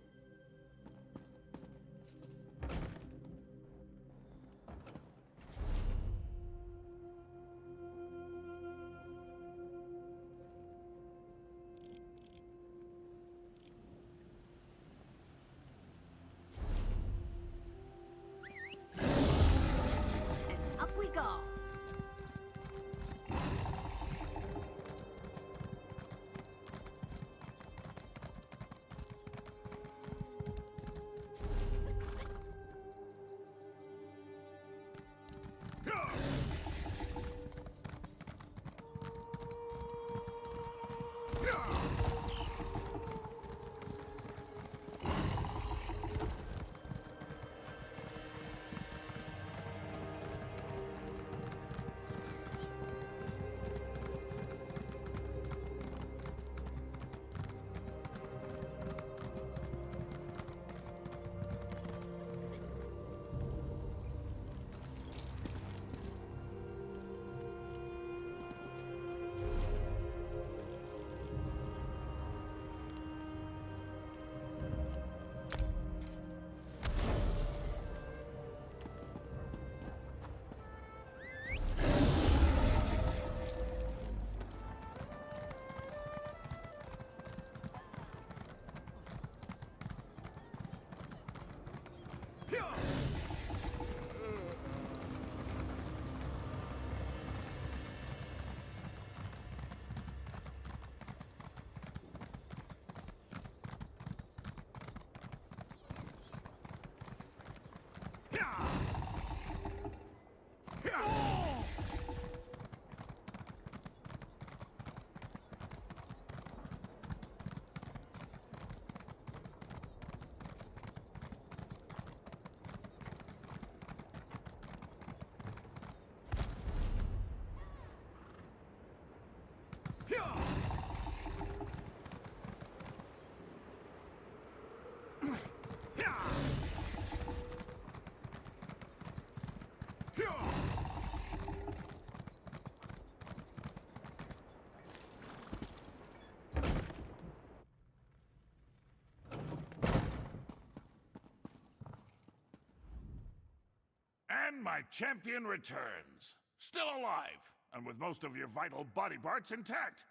And my champion returns. Still alive, and with most of your vital body parts intact.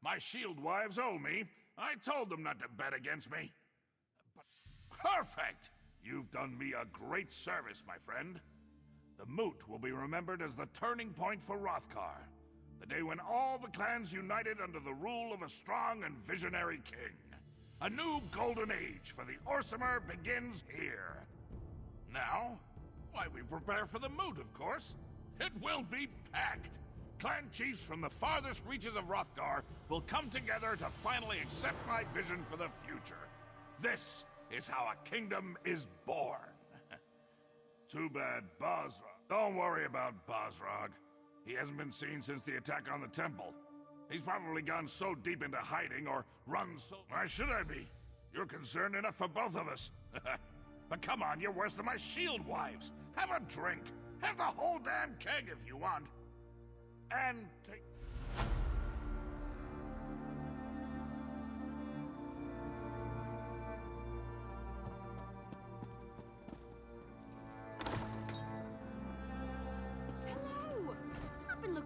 My shield wives owe me. I told them not to bet against me. But perfect! You've done me a great service, my friend. The moot will be remembered as the turning point for Hrothgar. The day when all the clans united under the rule of a strong and visionary king. A new golden age for the Orsimer begins here. Now, why, we prepare for the moot, of course. It will be packed. Clan chiefs from the farthest reaches of Hrothgar will come together to finally accept my vision for the future. This is how a kingdom is born. Too bad Bosrog. Don't worry about Bosrog. He hasn't been seen since the attack on the temple. He's probably gone so deep into hiding or run so... Why should I be? You're concerned enough for both of us. But come on, you're worse than my shield wives. Have a drink. Have the whole damn keg if you want. And take...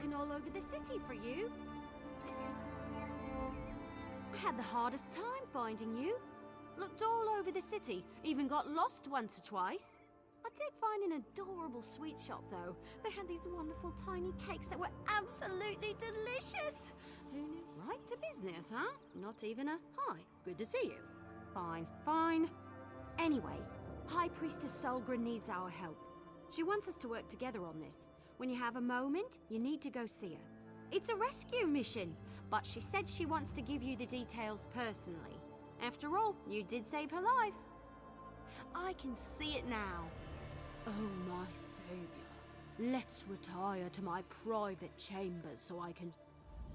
looking all over the city for you. I had the hardest time finding you. Looked all over the city, even got lost once or twice. I did find an adorable sweet shop, though. They had these wonderful tiny cakes that were absolutely delicious. Who knew? Right to business, huh? Not even a hi. Good to see you. Fine, fine. Anyway, High Priestess Solgra needs our help. She wants us to work together on this. When you have a moment, you need to go see her. It's a rescue mission, but she said she wants to give you the details personally. After all, you did save her life. I can see it now. Oh, my savior. Let's retire to my private chambers so I can...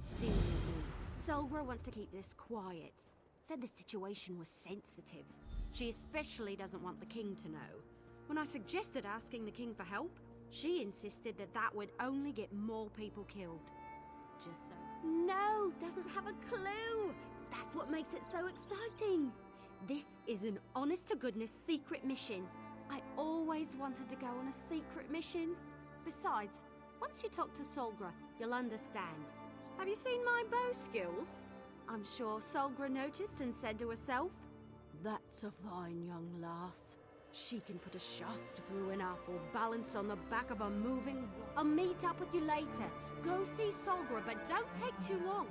Seriously, Solgra wants to keep this quiet. Said the situation was sensitive. She especially doesn't want the king to know. When I suggested asking the king for help, she insisted that that would only get more people killed. Just so... No, doesn't have a clue. That's what makes it so exciting. This is an honest-to-goodness secret mission. I always wanted to go on a secret mission. Besides, once you talk to Solgra, you'll understand. Have you seen my bow skills? I'm sure Solgra noticed and said to herself, "That's a fine young lass. She can put a shaft through an apple balanced on the back of a moving... I'll meet up with you later. Go see Solgra, but don't take too long."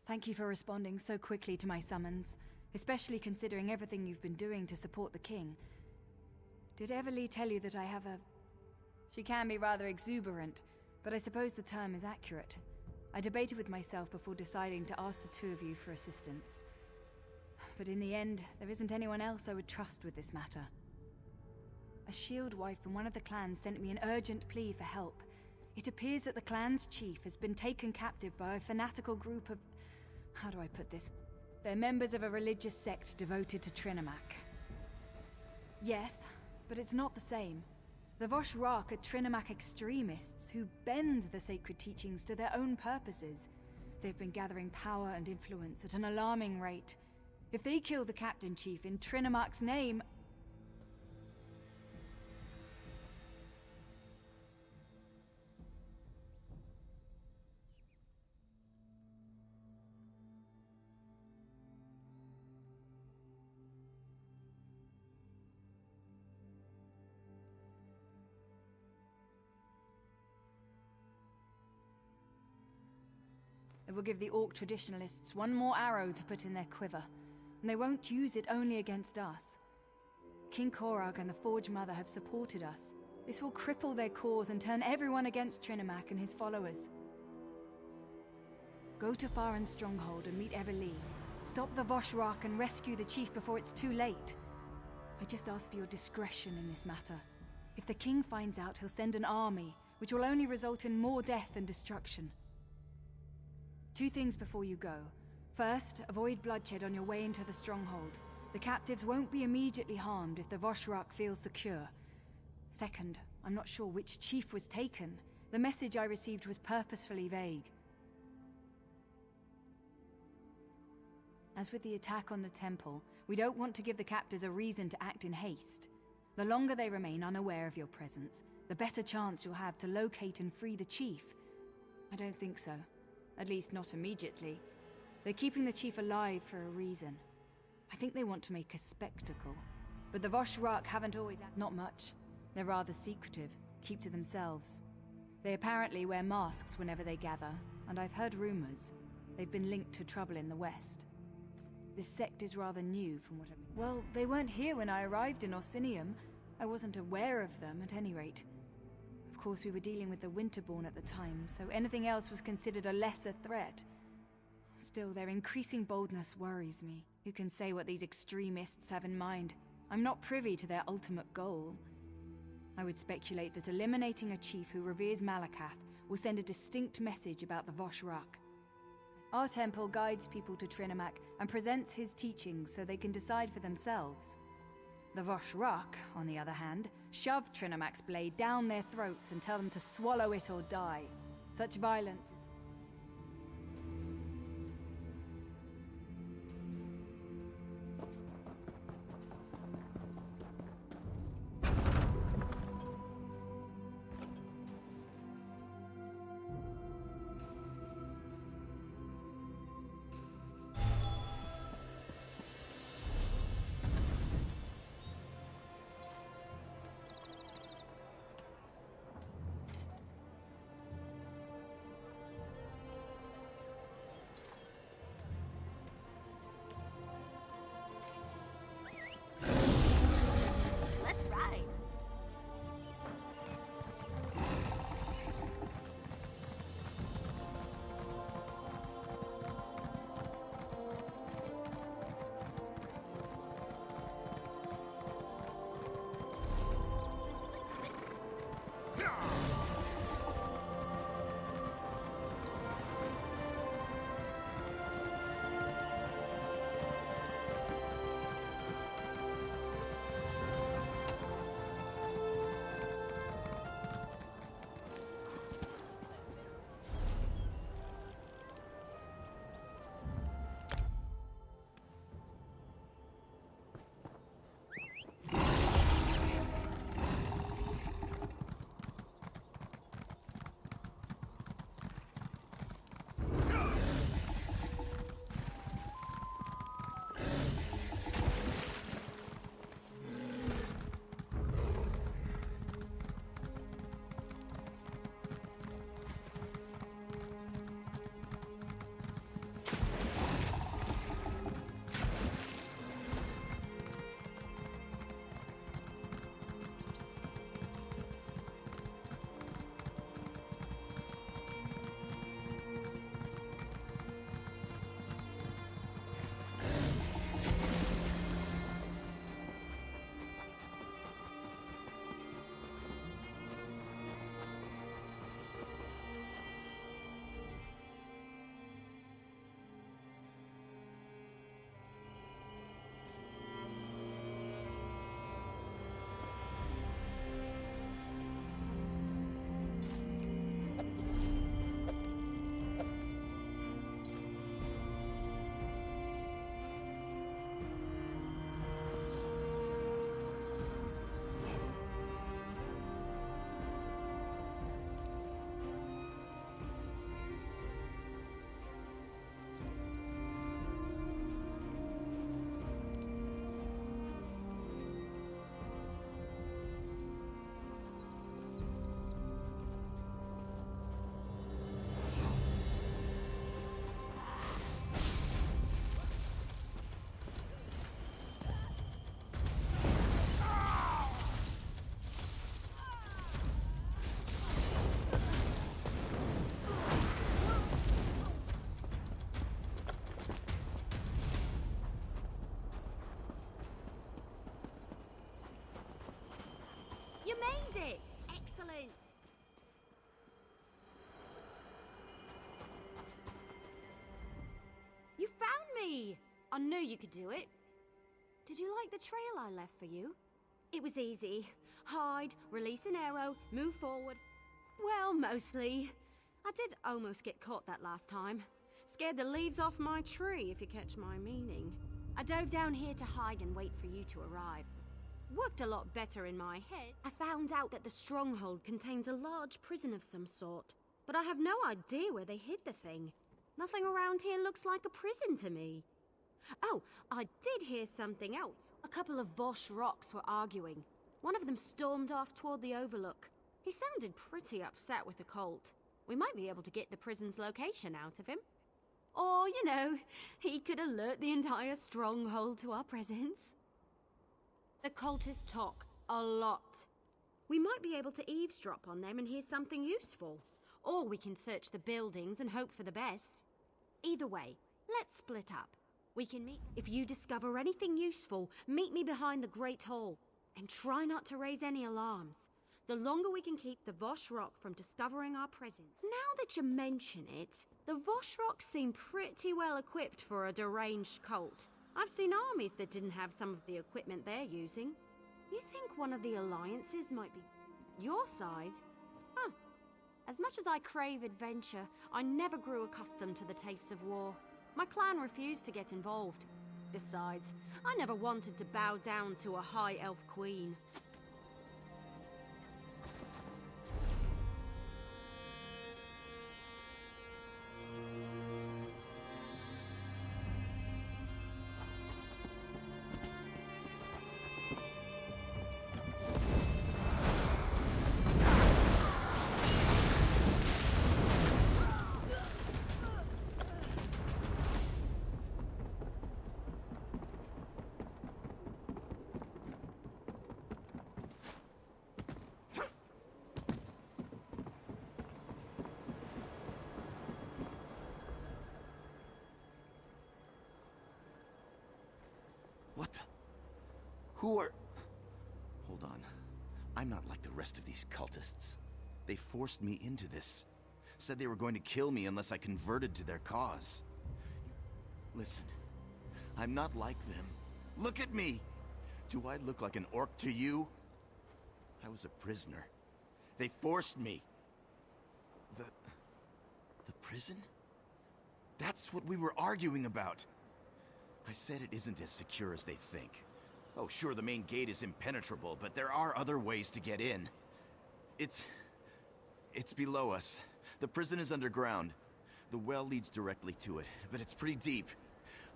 Thank you for responding so quickly to my summons, especially considering everything you've been doing to support the king. Did Everly tell you that I have a... She can be rather exuberant, but I suppose the term is accurate. I debated with myself before deciding to ask the two of you for assistance. But in the end, there isn't anyone else I would trust with this matter. A shield wife from one of the clans sent me an urgent plea for help. It appears that the clan's chief has been taken captive by a fanatical group of... How do I put this? They're members of a religious sect devoted to Trinimac. Yes, but it's not the same. The Voshrak are Trinimac extremists who bend the sacred teachings to their own purposes. They've been gathering power and influence at an alarming rate. If they kill the Captain Chief in Trinimac's name... It will give the Orc traditionalists one more arrow to put in their quiver, and they won't use it only against us. King Korog and the Forge Mother have supported us. This will cripple their cause and turn everyone against Trinimac and his followers. Go to Farin's stronghold and meet Everly. Stop the Voshrak and rescue the chief before it's too late. I just ask for your discretion in this matter. If the king finds out, he'll send an army, which will only result in more death and destruction. 2 things before you go. First, avoid bloodshed on your way into the stronghold. The captives won't be immediately harmed if the Voshrak feels secure. Second, I'm not sure which chief was taken. The message I received was purposefully vague. As with the attack on the temple, we don't want to give the captors a reason to act in haste. The longer they remain unaware of your presence, the better chance you'll have to locate and free the chief. I don't think so. At least not immediately. They're keeping the chief alive for a reason. I think they want to make a spectacle. But the Voshrak haven't always... Not much. They're rather secretive, keep to themselves. They apparently wear masks whenever they gather, and I've heard rumors. They've been linked to trouble in the West. This sect is rather new from what I've... Well, they weren't here when I arrived in Orsinium. I wasn't aware of them, at any rate. Of course, we were dealing with the Winterborn at the time, so anything else was considered a lesser threat. Still, their increasing boldness worries me. Who can say what these extremists have in mind? I'm not privy to their ultimate goal. I would speculate that eliminating a chief who reveres Malakath will send a distinct message about the Vosh-Rak. Our temple guides people to Trinimac and presents his teachings so they can decide for themselves. The Vosh-Rak, on the other hand, shove Trinimac's blade down their throats and tell them to swallow it or die. Such violence is... You made it! Excellent! You found me! I knew you could do it. Did you like the trail I left for you? It was easy. Hide, release an arrow, move forward. Well, mostly. I did almost get caught that last time. Scared the leaves off my tree, if you catch my meaning. I dove down here to hide and wait for you to arrive. Worked a lot better in my head. I found out that the stronghold contains a large prison of some sort, but I have no idea where they hid the thing. Nothing around here looks like a prison to me. Oh, I did hear something else. A couple of Vosh rocks were arguing. One of them stormed off toward the overlook. He sounded pretty upset with the cult. We might be able to get the prison's location out of him. Or, you know, he could alert the entire stronghold to our presence. The cultists talk a lot. We might be able to eavesdrop on them and hear something useful. Or we can search the buildings and hope for the best. Either way, let's split up. We can meet. If you discover anything useful, meet me behind the Great Hall. And try not to raise any alarms. The longer we can keep the Vosh Rock from discovering our presence. Now that you mention it, the Vosh Rock seem pretty well equipped for a deranged cult. I've seen armies that didn't have some of the equipment they're using. You think one of the alliances might be your side? Huh. As much as I crave adventure, I never grew accustomed to the taste of war. My clan refused to get involved. Besides, I never wanted to bow down to a high elf queen. What the? Who are... Hold on. I'm not like the rest of these cultists. They forced me into this. Said they were going to kill me unless I converted to their cause. Listen, I'm not like them. Look at me! Do I look like an orc to you? I was a prisoner. They forced me. The prison? That's what we were arguing about. I said it isn't as secure as they think. Oh, sure, the main gate is impenetrable, but there are other ways to get in. It's below us. The prison is underground. The well leads directly to it, but it's pretty deep.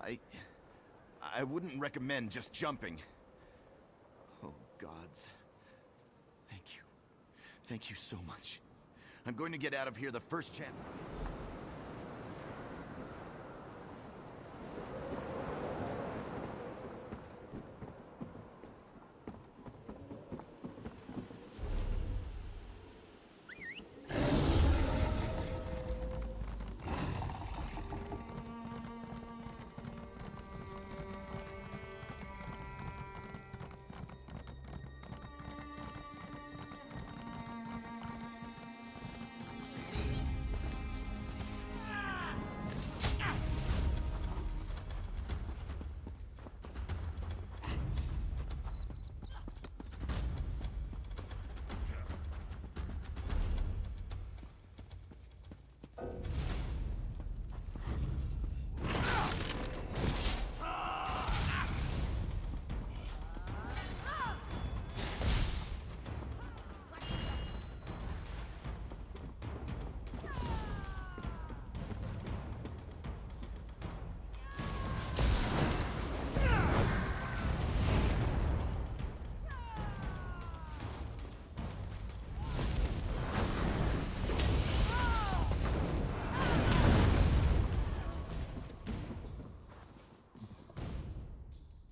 I wouldn't recommend just jumping. Oh, gods. Thank you. Thank you so much. I'm going to get out of here the first chance.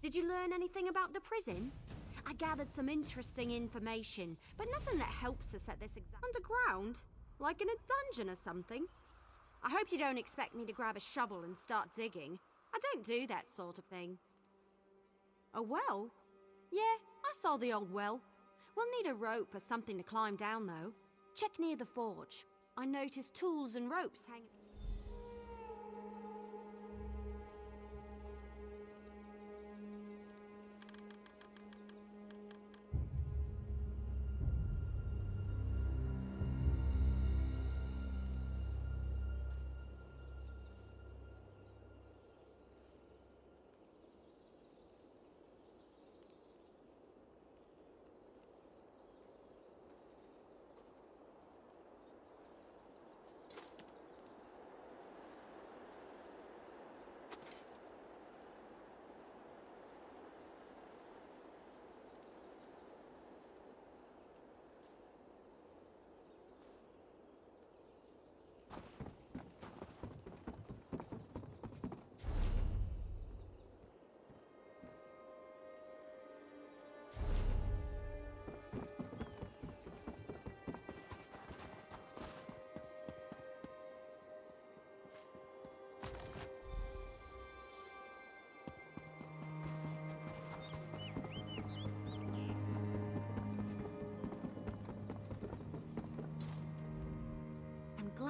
Did you learn anything about the prison? I gathered some interesting information, but nothing that helps us at this exam. Underground? Like in a dungeon or something? I hope you don't expect me to grab a shovel and start digging. I don't do that sort of thing. A well? Yeah, I saw the old well. We'll need a rope or something to climb down, though. Check near the forge. I noticed tools and ropes hanging.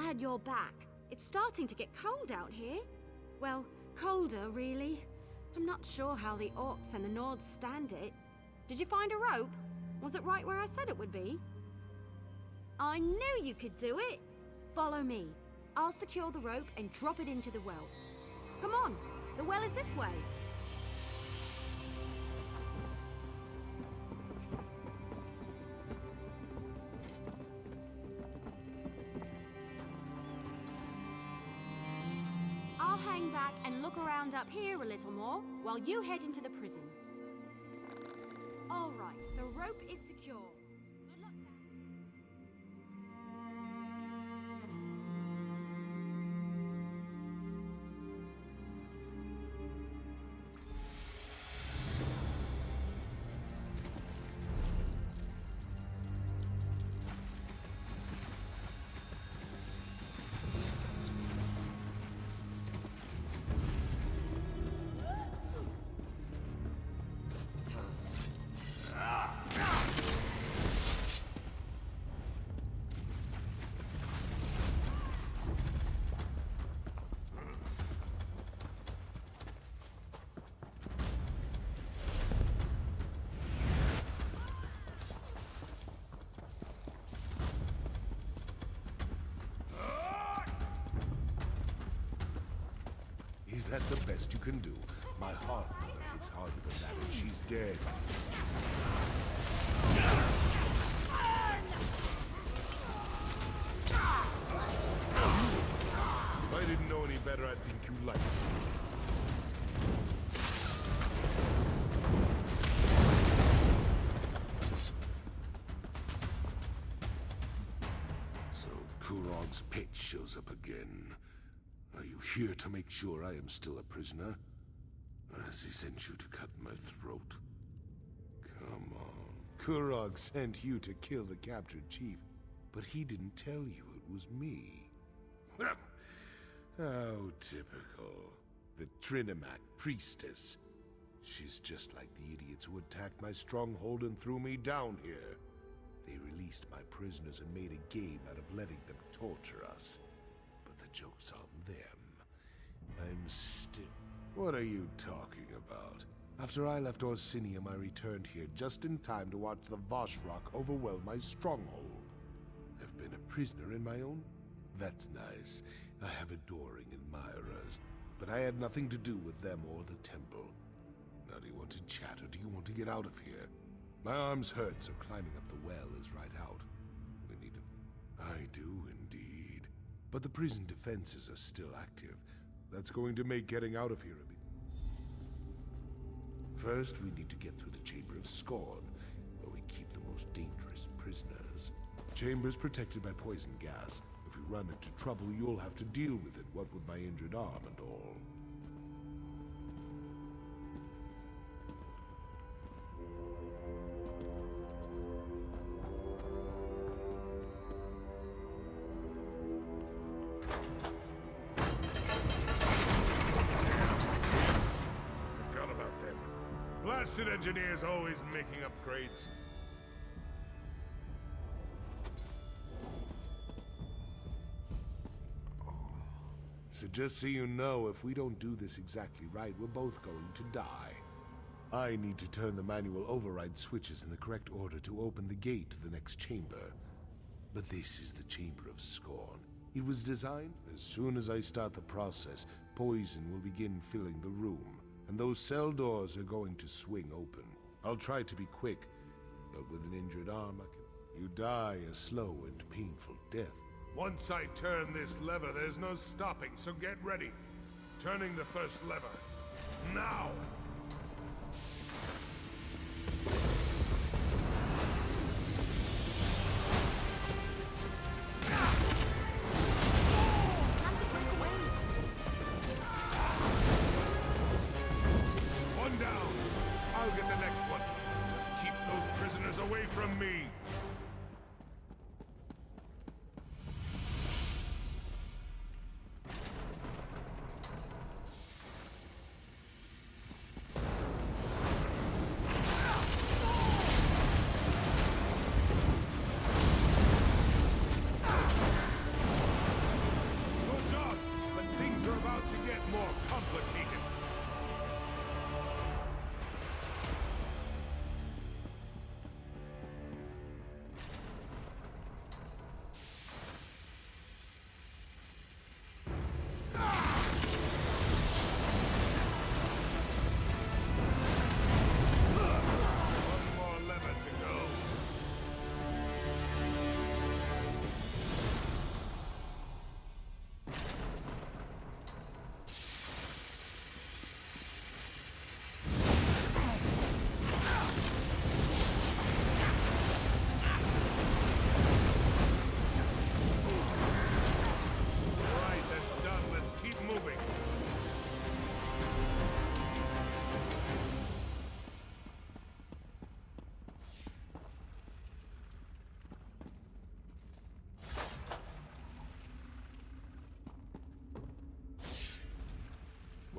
had your back. It's starting to get cold out here. Well, colder, really. I'm not sure how the orcs and the Nords stand it. Did you find a rope? Was it right where I said it would be? I knew you could do it! Follow me. I'll secure the rope and drop it into the well. Come on, the well is this way. I'll hang back and look around up here a little more while you head into the prison. All right, the rope is secure. Good luck. Is that the best you can do? My heart mother hits harder than that, and she's dead. If I didn't know any better, I'd think you liked it. So Kurog's pet shows up again. Are you here to make sure I am still a prisoner? Or has he sent you to cut my throat? Come on. Kurog sent you to kill the captured chief, but he didn't tell you it was me. How typical. The Trinimac priestess. She's just like the idiots who attacked my stronghold and threw me down here. They released my prisoners and made a game out of letting them torture us. The joke's on them. I'm still... What are you talking about? After I left Orsinium, I returned here just in time to watch the Voshrock overwhelm my stronghold. I've been a prisoner in my own... That's nice. I have adoring admirers. But I had nothing to do with them or the temple. Now do you want to chat or do you want to get out of here? My arms hurt, so climbing up the well is right out. We need to... I do indeed. But the prison defenses are still active. That's going to make getting out of here a bit... First, we need to get through the Chamber of Scorn, where we keep the most dangerous prisoners. Chamber's protected by poison gas. If we run into trouble, you'll have to deal with it, what with my injured arm and all. Blasted engineers always making upgrades. So just so you know, if we don't do this exactly right, we're both going to die. I need to turn the manual override switches in the correct order to open the gate to the next chamber. But this is the Chamber of Scorn. It was designed as soon as I start the process, poison will begin filling the room. And those cell doors are going to swing open. I'll try to be quick, but with an injured arm, you die a slow and painful death. Once I turn this lever, there's no stopping, so get ready. Turning the first lever. Now!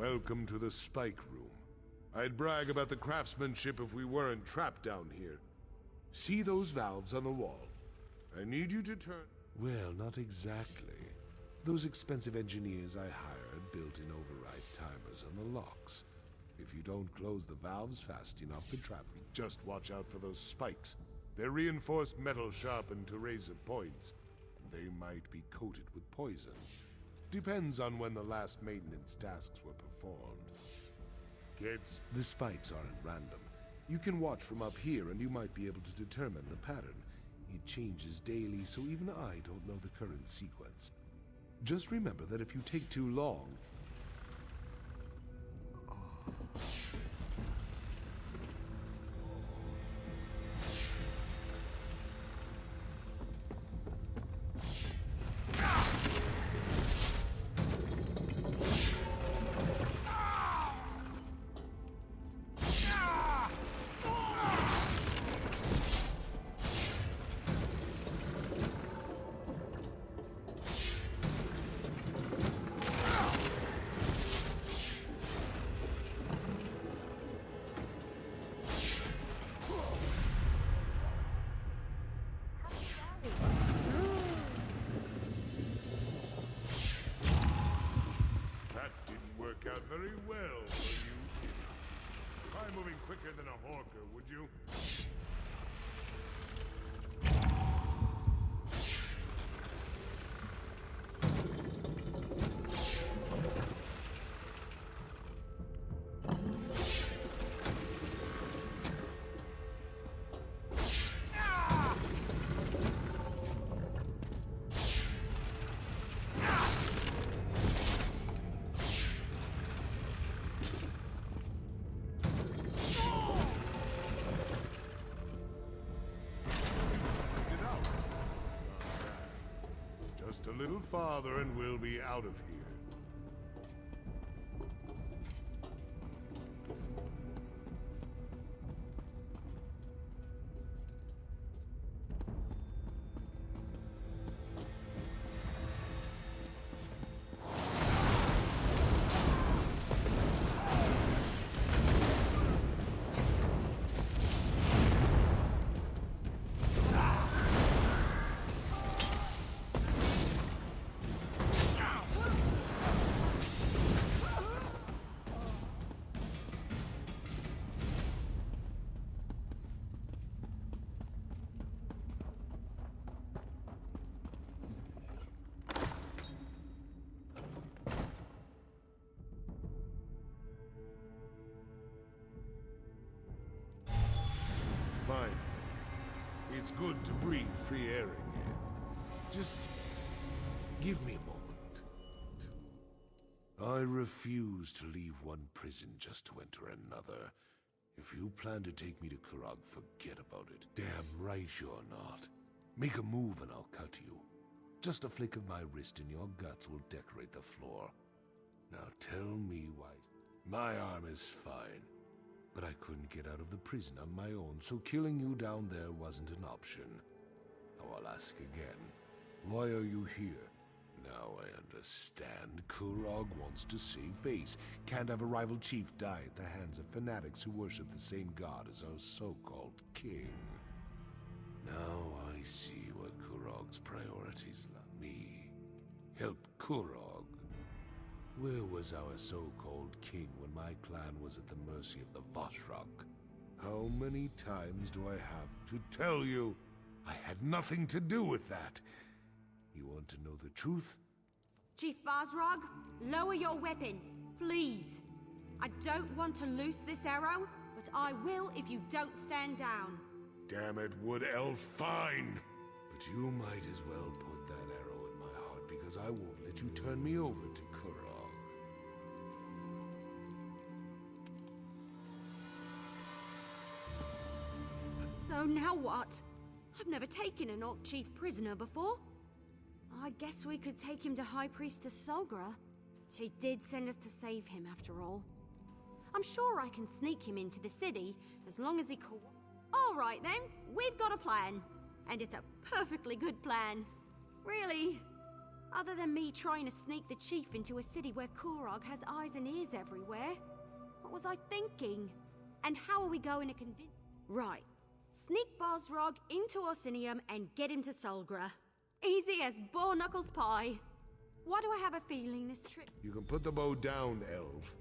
Welcome to the Spike Room. I'd brag about the craftsmanship if we weren't trapped down here. See those valves on the wall? I need you to turn... Well, not exactly. Those expensive engineers I hired built in override timers on the locks. If you don't close the valves fast enough, the trap... Just watch out for those spikes. They're reinforced metal sharpened to razor points. They might be coated with poison. Depends on when the last maintenance tasks were performed. Kids, the spikes aren't random. You can watch from up here and you might be able to determine the pattern. It changes daily, so even I don't know the current sequence. Just remember that if you take too long... out very well for you. Try moving quicker than a hawker, would you? Just a little farther and we'll be out of here. Fine. It's good to breathe free air again. Just give me a moment. I refuse to leave one prison just to enter another. If you plan to take me to Kurog, forget about it. Damn right you're not. Make a move and I'll cut you. Just a flick of my wrist and your guts will decorate the floor. Now tell me why. My arm is fine. But I couldn't get out of the prison on my own, so killing you down there wasn't an option. Now I'll ask again. Why are you here? Now I understand. Kurog wants to save face. Can't have a rival chief die at the hands of fanatics who worship the same god as our so-called king. Now I see what Kurog's priorities are. Me. Help Kurog. Where was our so-called king when my clan was at the mercy of the Vashrak? How many times do I have to tell you? I had nothing to do with that. You want to know the truth? Chief Vazrog, lower your weapon, please. I don't want to loose this arrow, but I will if you don't stand down. Damn it, Wood Elf, fine! But you might as well put that arrow in my heart because I won't let you turn me over to Kurog. So now what? I've never taken an Orc Chief prisoner before. I guess we could take him to High Priestess Solgra. She did send us to save him after all. I'm sure I can sneak him into the city as long as he All right then, we've got a plan. And it's a perfectly good plan. Really. Other than me trying to sneak the chief into a city where Kurog has eyes and ears everywhere. What was I thinking? And how are we going to convince... Right. Sneak Bosrog into Orsinium and get him to Solgra. Easy as bore knuckles pie. Why do I have a feeling this trip... You can put the bow down, Elf.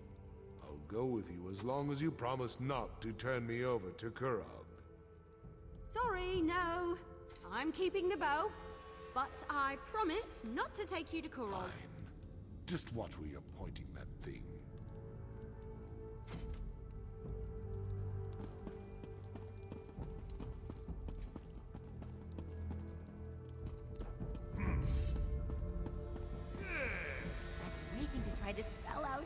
I'll go with you as long as you promise not to turn me over to Kurog. Sorry, no. I'm keeping the bow. But I promise not to take you to Kurog. Fine. Just watch where you're pointing that thing. Waiting to try to spell out.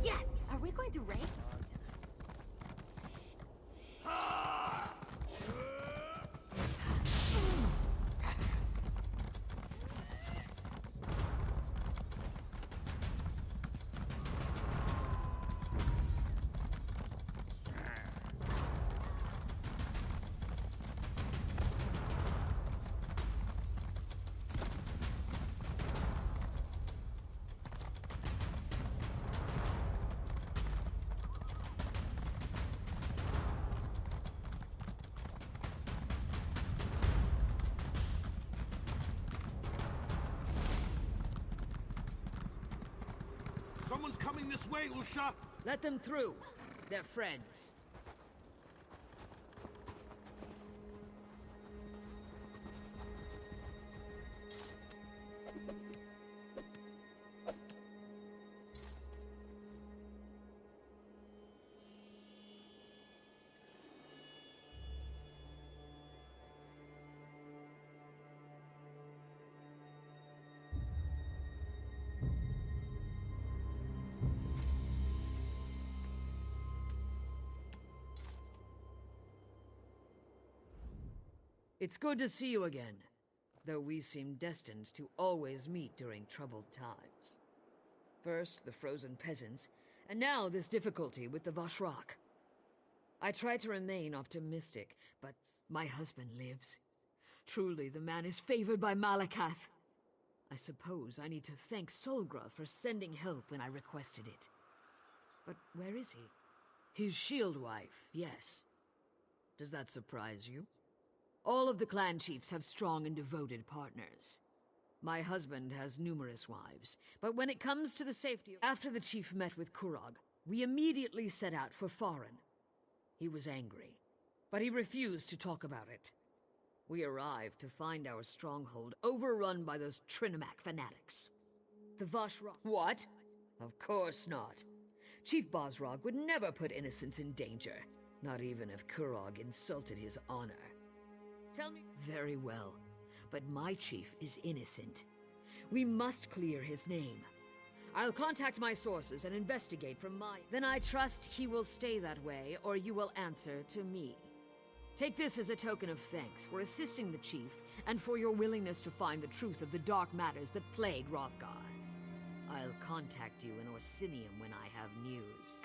Yes! Are we going to race? Someone's coming this way, Usha! Let them through. They're friends. It's good to see you again, though we seem destined to always meet during troubled times. First, the frozen peasants, and now this difficulty with the Vashrak. I try to remain optimistic, but my husband lives. Truly, the man is favored by Malakath. I suppose I need to thank Solgra for sending help when I requested it. But where is he? His shield wife, yes. Does that surprise you? All of the clan chiefs have strong and devoted partners. My husband has numerous wives, but when it comes to the safety... After the chief met with Kurog, we immediately set out for Farin. He was angry, but he refused to talk about it. We arrived to find our stronghold overrun by those Trinimac fanatics. The Vashrak... What? Of course not. Chief Bosrog would never put innocents in danger, not even if Kurog insulted his honor. Tell me... Very well, but my chief is innocent. We must clear his name. I'll contact my sources and investigate from my... Then I trust he will stay that way, or you will answer to me. Take this as a token of thanks for assisting the chief, and for your willingness to find the truth of the dark matters that plague Hrothgar. I'll contact you in Orsinium when I have news.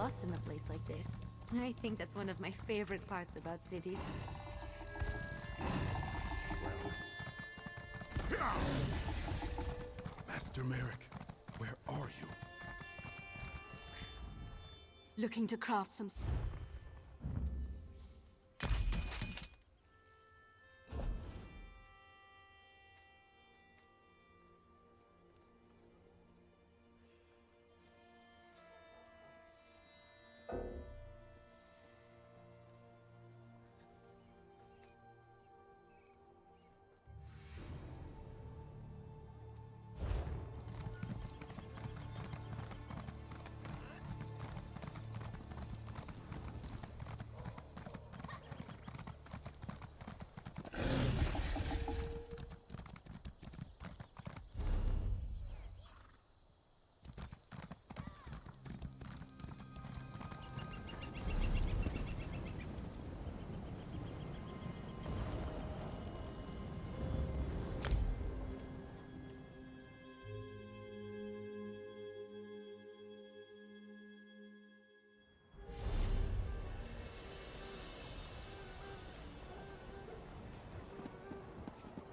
lost in a place like this. I think that's one of my favorite parts about cities. Master Merrick, where are you? Looking to craft some...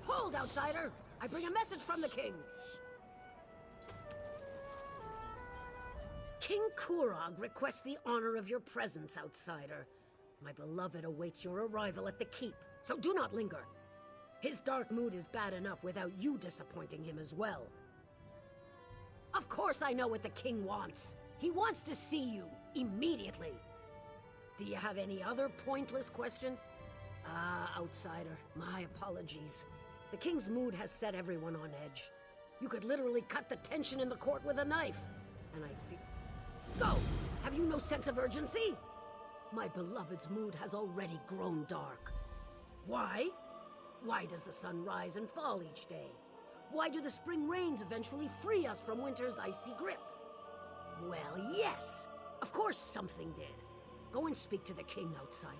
Hold, outsider! I bring a message from the king! King Kurog requests the honor of your presence, outsider. My beloved awaits your arrival at the keep, so do not linger. His dark mood is bad enough without you disappointing him as well. Of course I know what the king wants. He wants to see you, immediately. Do you have any other pointless questions? Ah, outsider, my apologies. The king's mood has set everyone on edge. You could literally cut the tension in the court with a knife. And I feel... Go! Have you no sense of urgency? My beloved's mood has already grown dark. Why? Why does the sun rise and fall each day? Why do the spring rains eventually free us from winter's icy grip? Well, yes! Of course something did. Go and speak to the king, outsider.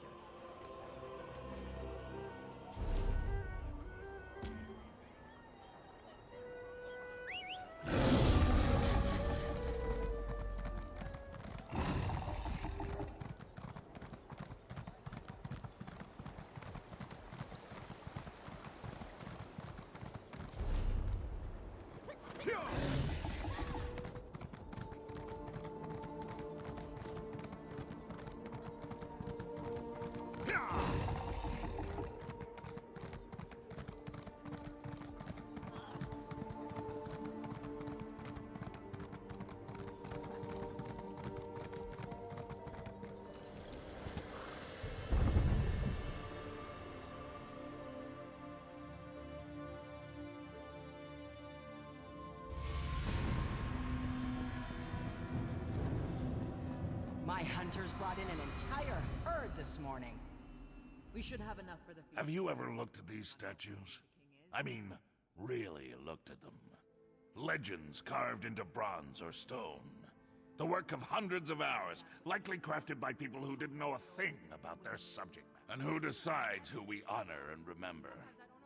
My hunters brought in an entire herd this morning. We should have enough for the feast. Have you ever looked at these statues? I mean, really looked at them. Legends carved into bronze or stone. The work of hundreds of hours, likely crafted by people who didn't know a thing about their subject. And who decides who we honor and remember?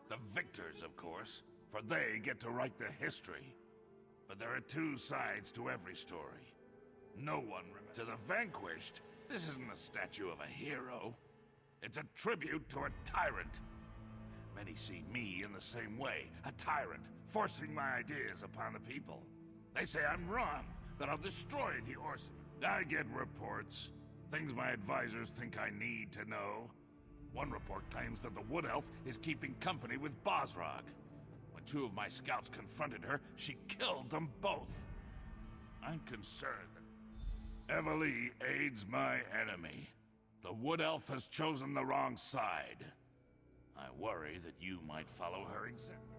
The victors, of course, for they get to write the history. But there are two sides to every story. No one to the vanquished, this isn't the statue of a hero. It's a tribute to a tyrant. Many see me in the same way, a tyrant, forcing my ideas upon the people. They say I'm wrong, that I'll destroy the Orson. I get reports, things my advisors think I need to know. One report claims that the Wood Elf is keeping company with Bosrog. When two of my scouts confronted her, she killed them both. I'm concerned that Evalie aids my enemy. The Wood Elf has chosen the wrong side. I worry that you might follow her example.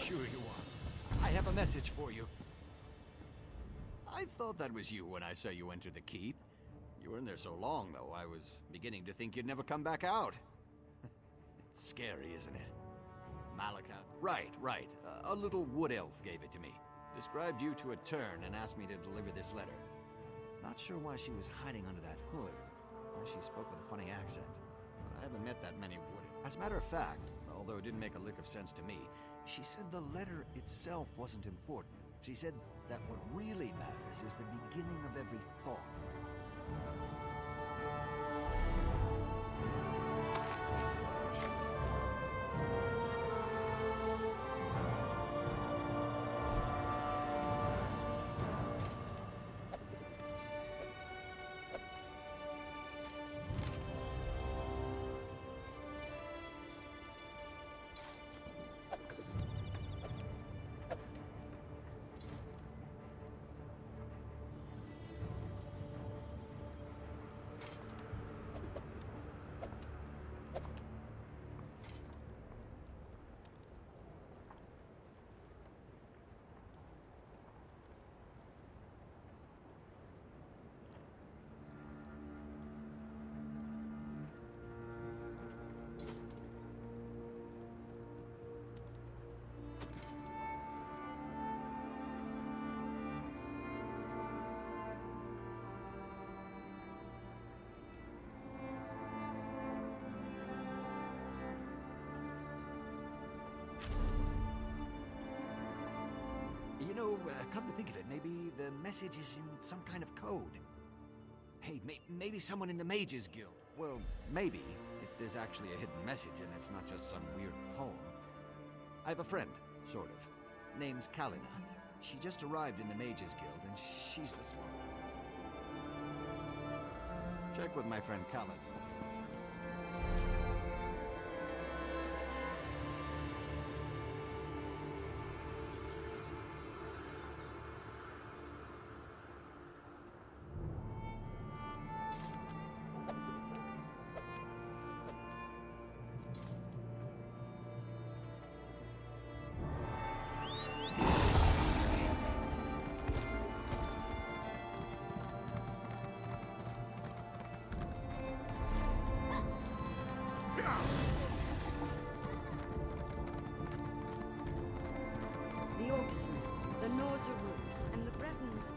Sure you are. I have a message for you. I thought that was you when I saw you enter the keep. You were in there so long, though, I was beginning to think you'd never come back out. It's scary, isn't it? Malika. Right. A little wood elf gave it to me. Described you to a turn and asked me to deliver this letter. Not sure why she was hiding under that hood, or why she spoke with a funny accent. I haven't met that many wood. As a matter of fact, although it didn't make a lick of sense to me, she said the letter itself wasn't important. She said that what really matters is the beginning of every thought. You know, come to think of it, maybe the message is in some kind of code. Hey, maybe someone in the Mages Guild. Well, maybe, if there's actually a hidden message and it's not just some weird poem. I have a friend, sort of. Name's Kalina. She just arrived in the Mages Guild, and she's the smart. Check with my friend Kalina. The Orcsmen, the Nords are rude, and the Bretons...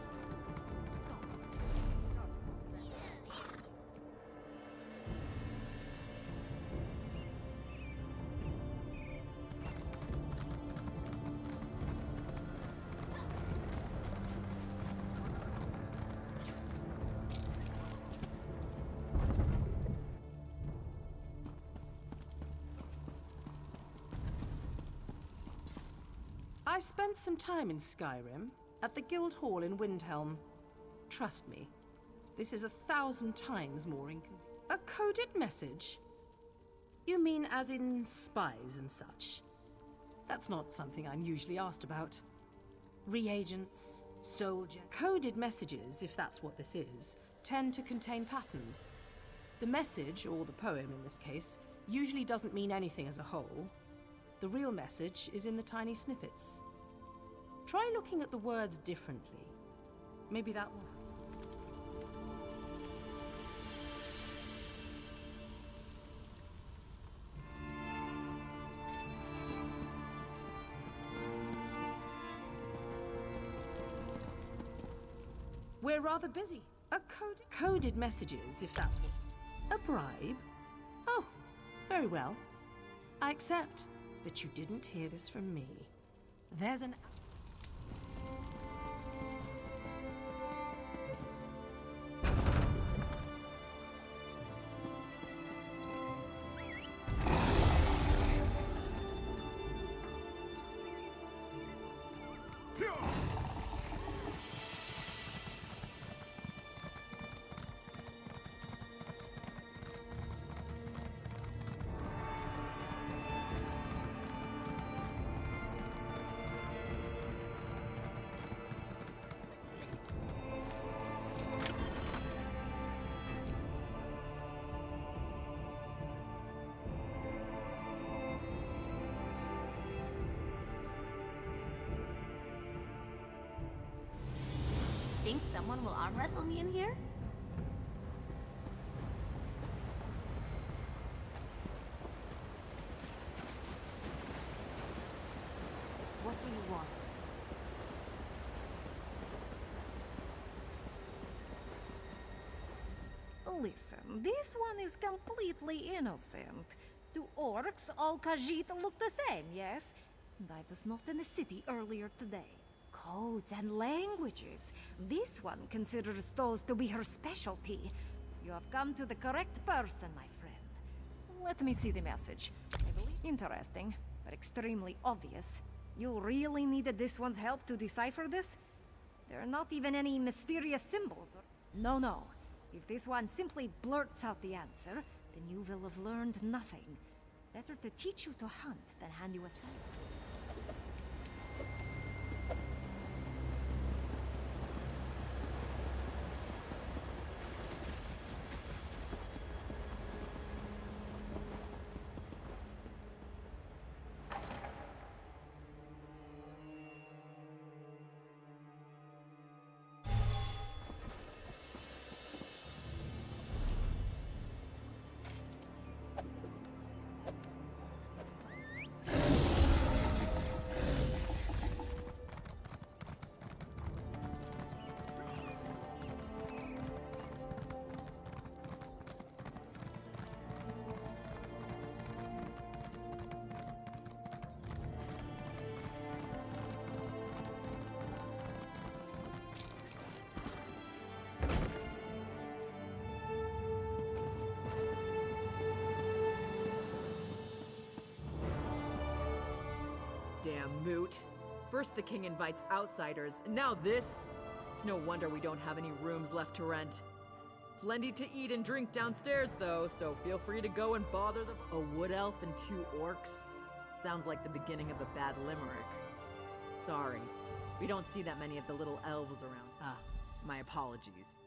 I spent some time in Skyrim, at the Guild Hall in Windhelm. Trust me, this is 1,000 times more inconvenient. A coded message? You mean as in spies and such? That's not something I'm usually asked about. Reagents, soldier... Coded messages, if that's what this is, tend to contain patterns. The message, or the poem in this case, usually doesn't mean anything as a whole. The real message is in the tiny snippets. Try looking at the words differently. Maybe that will... We're rather busy. Coded messages, if that's what... A bribe? Oh, very well. I accept. But you didn't hear this from me. There's an... think someone will arm wrestle me in here? What do you want? Listen, this one is completely innocent. Do orcs all Khajiit look the same, yes? And I was not in the city earlier today. Codes and languages. This one considers those to be her specialty. You have come to the correct person, my friend. Let me see the message. Interesting, but extremely obvious. You really needed this one's help to decipher this? There are not even any mysterious symbols. No. If this one simply blurts out the answer, then you will have learned nothing. Better to teach you to hunt than hand you a symbol. Damn moot. First the king invites outsiders, and now this? It's no wonder we don't have any rooms left to rent. Plenty to eat and drink downstairs though, so feel free to go and bother them. A wood elf and 2 orcs? Sounds like the beginning of a bad limerick. Sorry, we don't see that many of the little elves around. My apologies.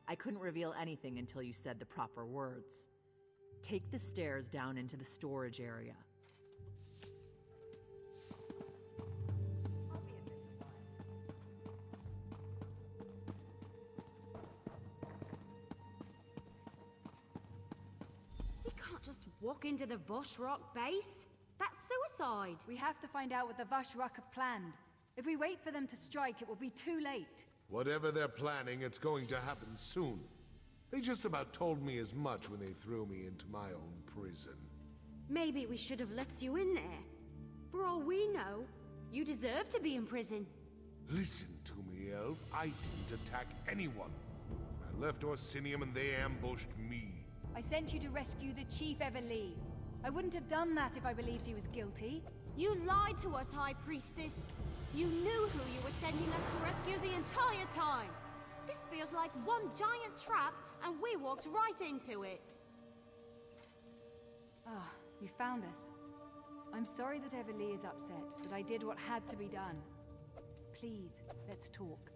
I couldn't reveal anything until you said the proper words. Take the stairs down into the storage area. Just walk into the Voshrock base? That's suicide! We have to find out what the Voshrock have planned. If we wait for them to strike, it will be too late. Whatever they're planning, it's going to happen soon. They just about told me as much when they threw me into my own prison. Maybe we should have left you in there. For all we know, you deserve to be in prison. Listen to me, Elf. I didn't attack anyone. I left Orsinium and they ambushed me. I sent you to rescue the Chief Everlee. I wouldn't have done that if I believed he was guilty. You lied to us, High Priestess. You knew who you were sending us to rescue the entire time. This feels like one giant trap, and we walked right into it. Ah, you found us. I'm sorry that Everlee is upset, but I did what had to be done. Please, let's talk.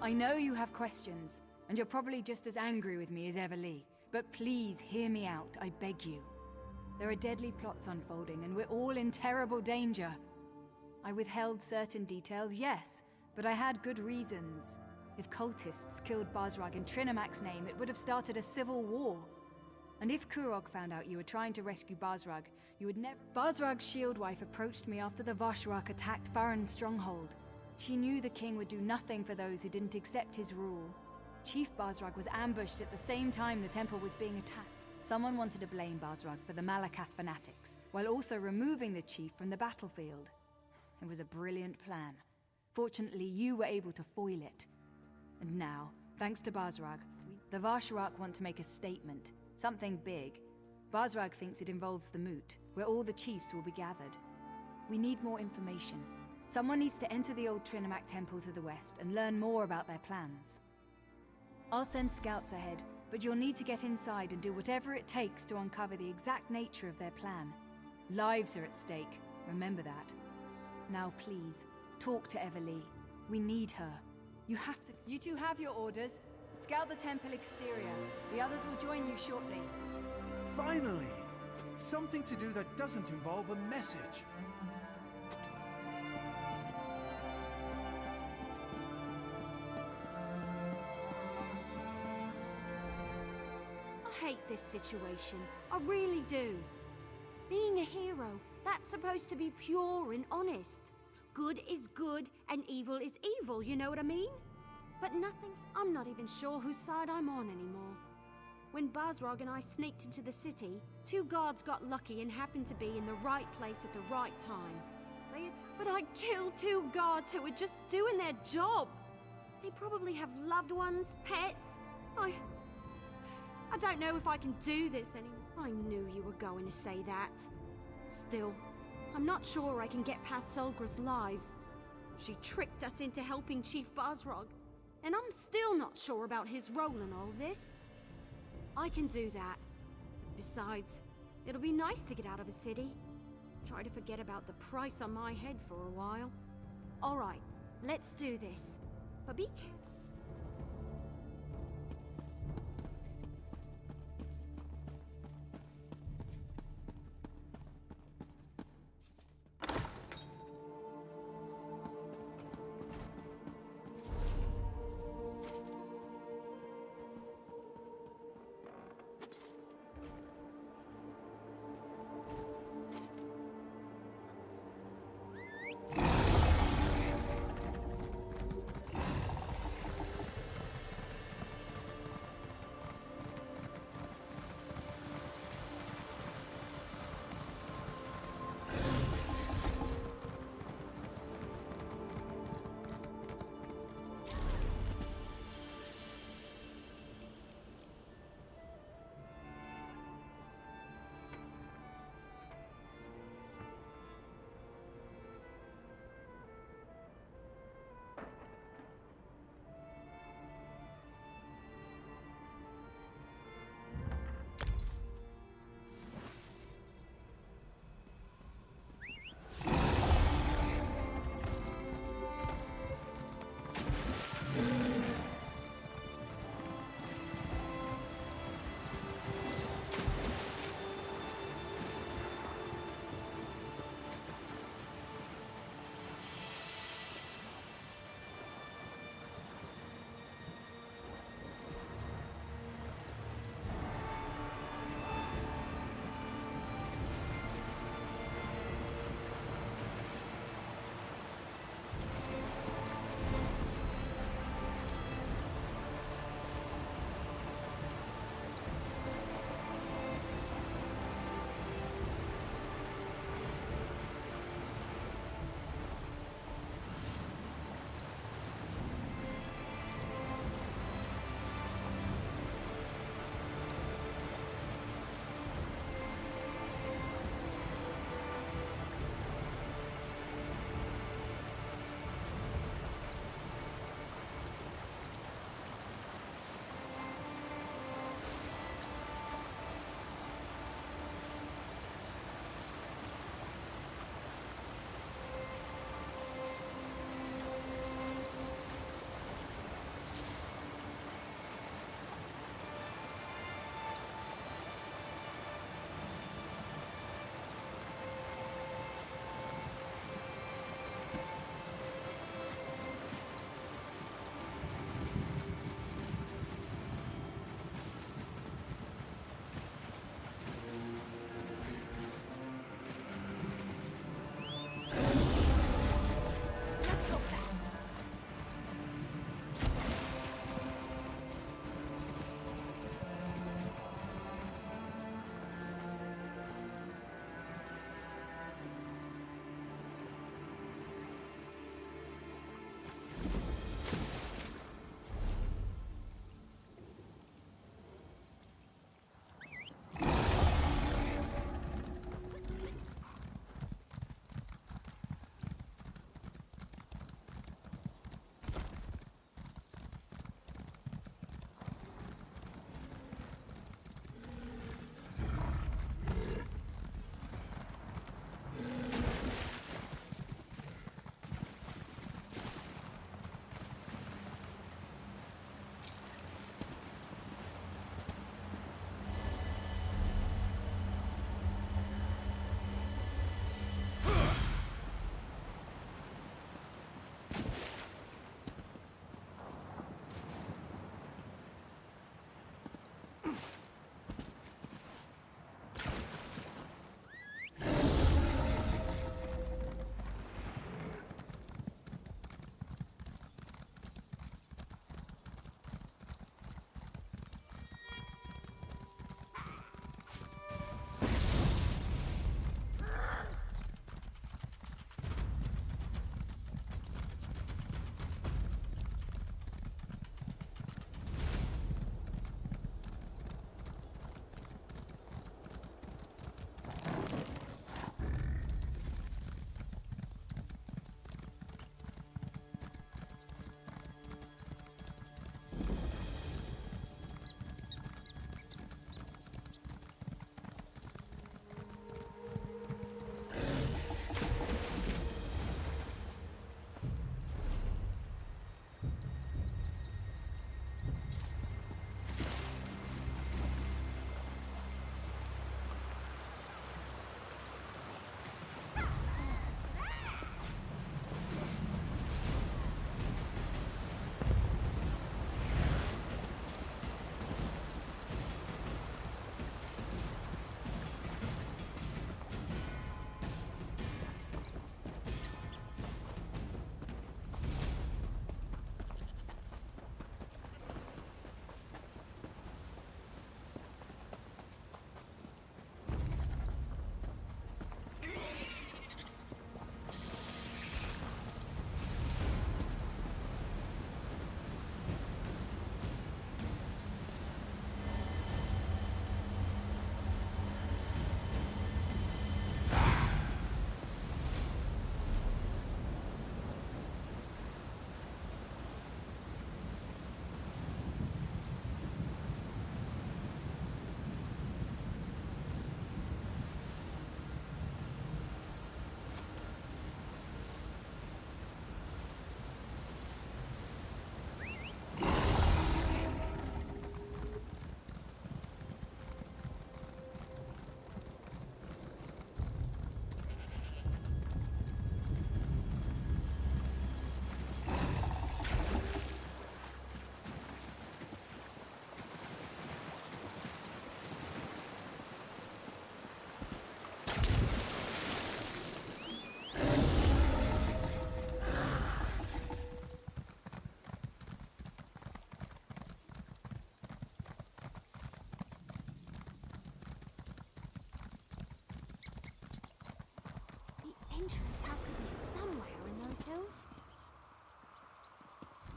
I know you have questions, and you're probably just as angry with me as Everlee. But please hear me out, I beg you. There are deadly plots unfolding, and we're all in terrible danger. I withheld certain details, yes, but I had good reasons. If cultists killed Basrag in Trinimak's name, it would have started a civil war. And if Kurog found out you were trying to rescue Basrag, you would never— Basrag's shield wife approached me after the Voshrak attacked Farron's stronghold. She knew the king would do nothing for those who didn't accept his rule. Chief Basrag was ambushed at the same time the temple was being attacked. Someone wanted to blame Basrag for the Malakath fanatics, while also removing the chief from the battlefield. It was a brilliant plan. Fortunately, you were able to foil it. And now, thanks to Basrag, the Voshrak want to make a statement. Something big. Basrag thinks it involves the Moot, where all the chiefs will be gathered. We need more information. Someone needs to enter the old Trinimac temple to the west and learn more about their plans. I'll send scouts ahead, but you'll need to get inside and do whatever it takes to uncover the exact nature of their plan. Lives are at stake, remember that. Now please, talk to Everlee. We need her. You have to... You two have your orders. Scout the temple exterior. The others will join you shortly. Finally! Something to do that doesn't involve a message. I hate this situation. I really do. Being a hero, that's supposed to be pure and honest. Good is good and evil is evil, you know what I mean? But nothing, I'm not even sure whose side I'm on anymore. When Bazrog and I sneaked into the city, 2 guards got lucky and happened to be in the right place at the right time. But I killed 2 guards who were just doing their job. They probably have loved ones, pets. I don't know if I can do this anymore. I knew you were going to say that. Still, I'm not sure I can get past Solgra's lies. She tricked us into helping Chief Bazrog, and I'm still not sure about his role in all this. I can do that. Besides, it'll be nice to get out of a city. Try to forget about the price on my head for a while. All right, let's do this. But be careful.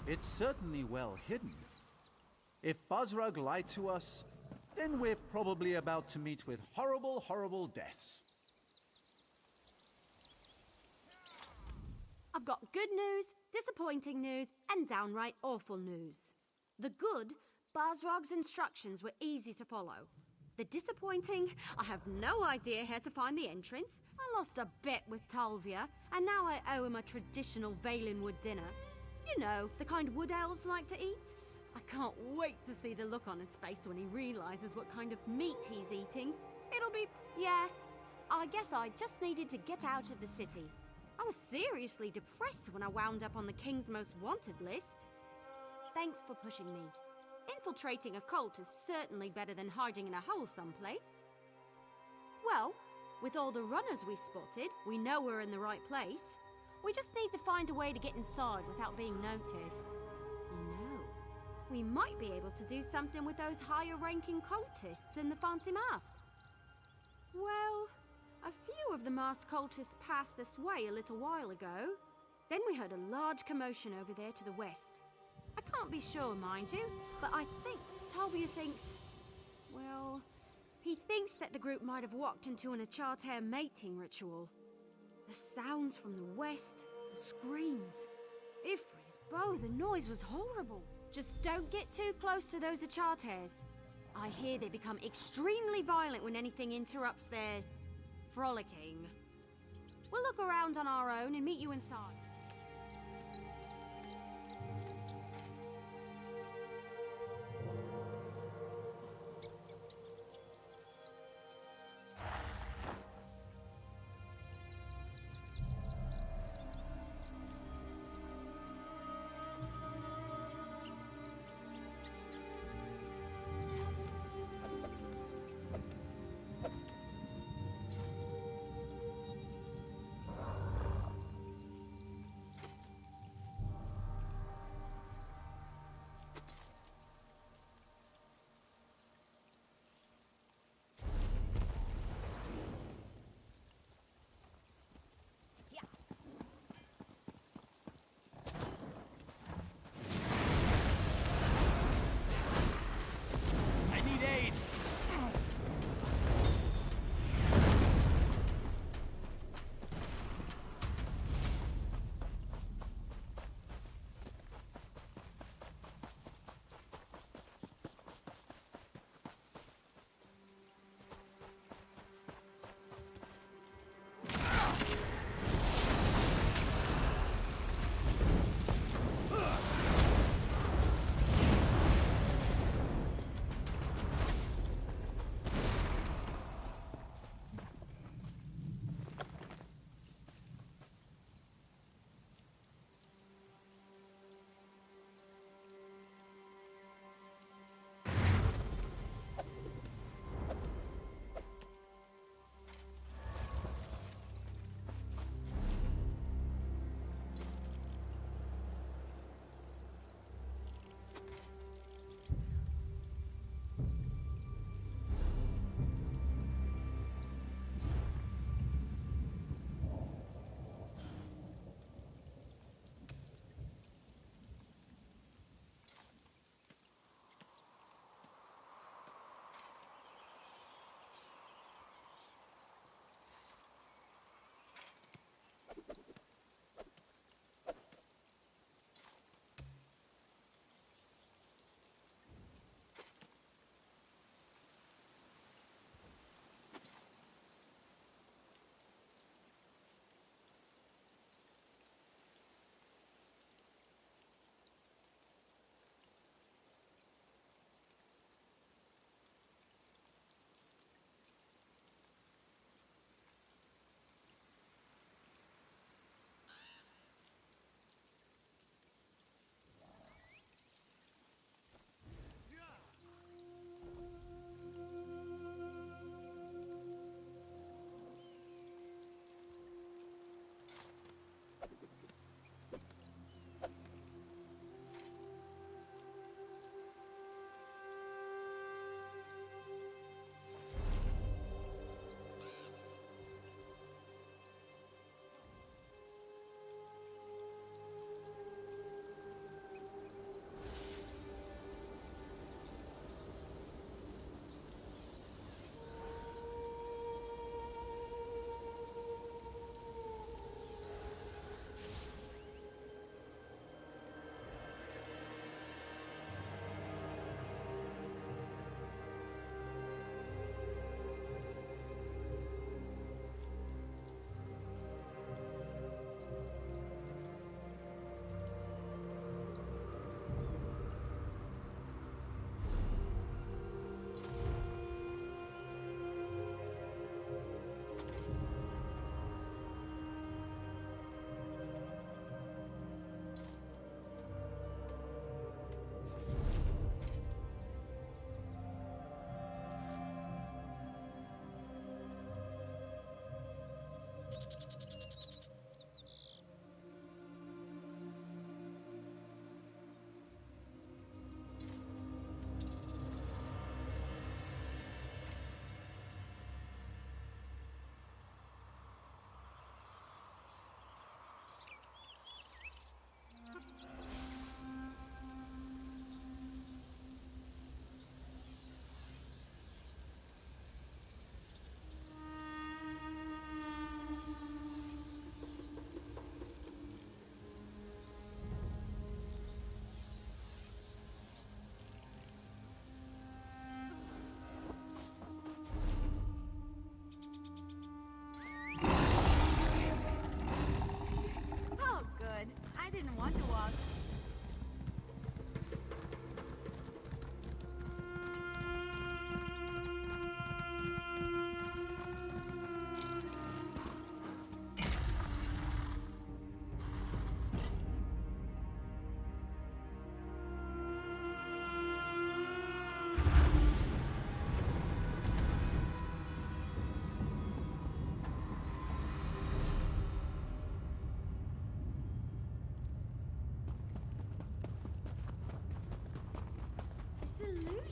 It's certainly well hidden. If Bazrug lied to us, then we're probably about to meet with horrible, horrible deaths. I've got good news, disappointing news, and downright awful news. The good, Bazrog's instructions were easy to follow. The disappointing, I have no idea how to find the entrance. I lost a bet with Talvia, and now I owe him a traditional Valenwood dinner. You know, the kind wood elves like to eat. I can't wait to see the look on his face when he realizes what kind of meat he's eating. It'll be... yeah, I guess I just needed to get out of the city. I was seriously depressed when I wound up on the King's Most Wanted list. Thanks for pushing me. Infiltrating a cult is certainly better than hiding in a hole someplace. Well, with all the runners we spotted, we know we're in the right place. We just need to find a way to get inside without being noticed. You know, we might be able to do something with those higher-ranking cultists in the fancy masks. Well, a few of the masked cultists passed this way a little while ago. Then we heard a large commotion over there to the west. I can't be sure, mind you, but I think Talvia thinks... well, he thinks that the group might have walked into an Achartair mating ritual. The sounds from the west, the screams. Ifri's bow, the noise was horrible. Just don't get too close to those Achartairs. I hear they become extremely violent when anything interrupts their... frolicking. We'll look around on our own and meet you inside.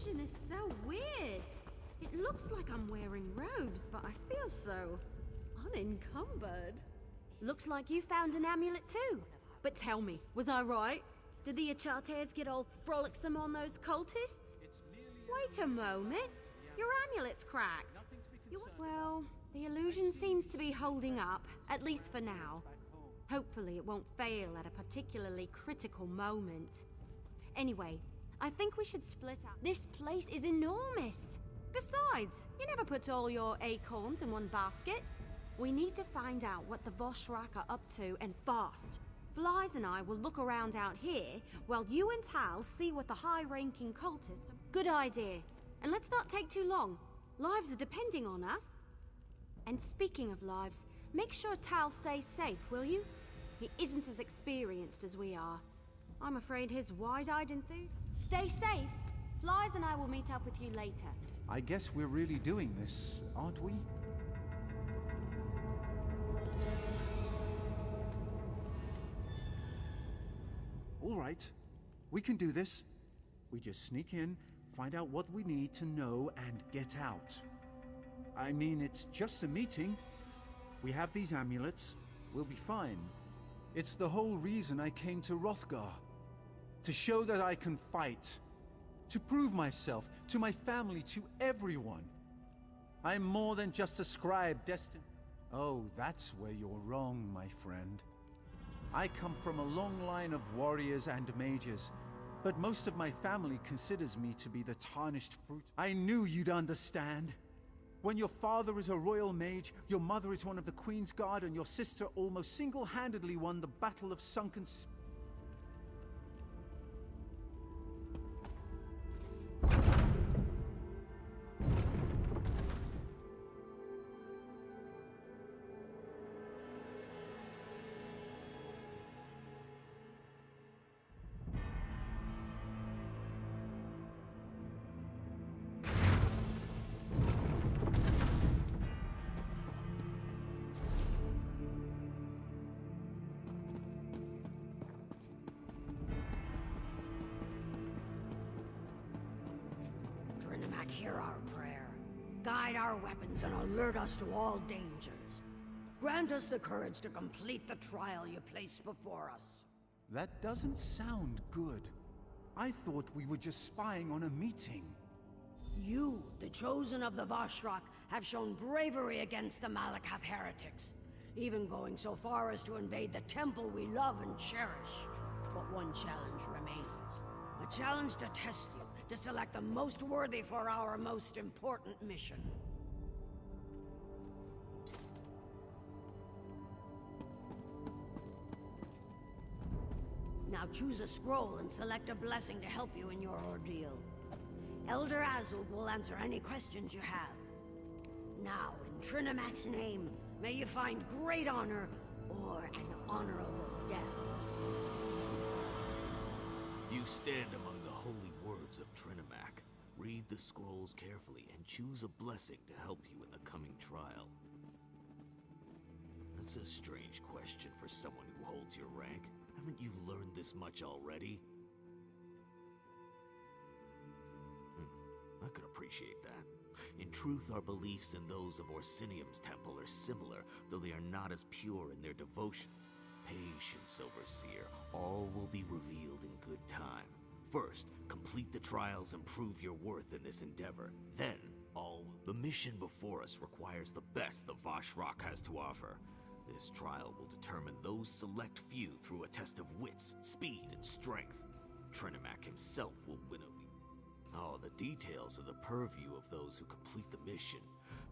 illusion is so weird. It looks like I'm wearing robes, but I feel so unencumbered. Looks like you found an amulet too. But tell me, was I right? Did the Achates get all frolicsome on those cultists? Wait a moment. Your amulet's cracked. Well, the illusion seems to be holding up, at least for now. Hopefully it won't fail at a particularly critical moment. Anyway, I think we should split up. This place is enormous. Besides, you never put all your acorns in one basket. We need to find out what the Voshrak are up to, and fast. Flies and I will look around out here, while you and Tal see what the high-ranking cultists are. Good idea. And let's not take too long. Lives are depending on us. And speaking of lives, make sure Tal stays safe, will you? He isn't as experienced as we are. I'm afraid his wide-eyed enthusiasm. Stay safe. Flies and I will meet up with you later. I guess we're really doing this, aren't we? All right, we can do this. We just sneak in, find out what we need to know, and get out. I mean, it's just a meeting. We have these amulets. We'll be fine. It's the whole reason I came to Hrothgar. To show that I can fight. To prove myself, to my family, to everyone. I'm more than just a scribe destined... Oh, that's where you're wrong, my friend. I come from a long line of warriors and mages, but most of my family considers me to be the tarnished fruit. I knew you'd understand. When your father is a royal mage, your mother is one of the Queen's Guard, and your sister almost single-handedly won the Battle of Sunken... Hear our prayer. Guide our weapons and alert us to all dangers. Grant us the courage to complete the trial you place before us. That doesn't sound good. I thought we were just spying on a meeting. You, the chosen of the Voshrak, have shown bravery against the Malakath heretics, even going so far as to invade the temple we love and cherish. But one challenge remains. A challenge to test you, to select the most worthy for our most important mission. Now choose a scroll and select a blessing to help you in your ordeal. Elder Azul will answer any questions you have. Now, in Trinamac's name, may you find great honor or an honorable death. You stand among the holy words of Trinamac. Read the scrolls carefully and choose a blessing to help you in the coming trial. That's a strange question for someone who holds your rank. Haven't you learned this much already? I could appreciate that. In truth, our beliefs and those of Orsinium's temple are similar, though they are not as pure in their devotion. Patience, Overseer. All will be revealed in good time. First, complete the trials and prove your worth in this endeavor. Then, the mission before us requires the best the Voshrak has to offer. This trial will determine those select few through a test of wits, speed, and strength. Trinamac himself will win the details are the purview of those who complete the mission.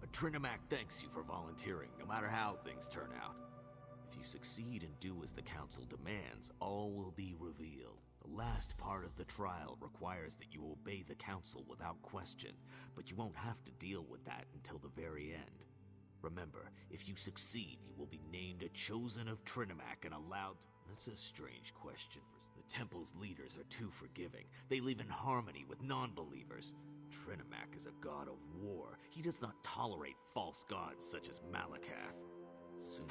But Trinamac thanks you for volunteering, no matter how things turn out. If you succeed and do as the Council demands, all will be revealed. The last part of the trial requires that you obey the Council without question, but you won't have to deal with that until the very end. Remember, if you succeed, you will be named a Chosen of Trinamac and allowed... That's a strange question. The Temple's leaders are too forgiving. They live in harmony with non-believers. Trinamac is a god of war. He does not tolerate false gods such as Malakath. Soon...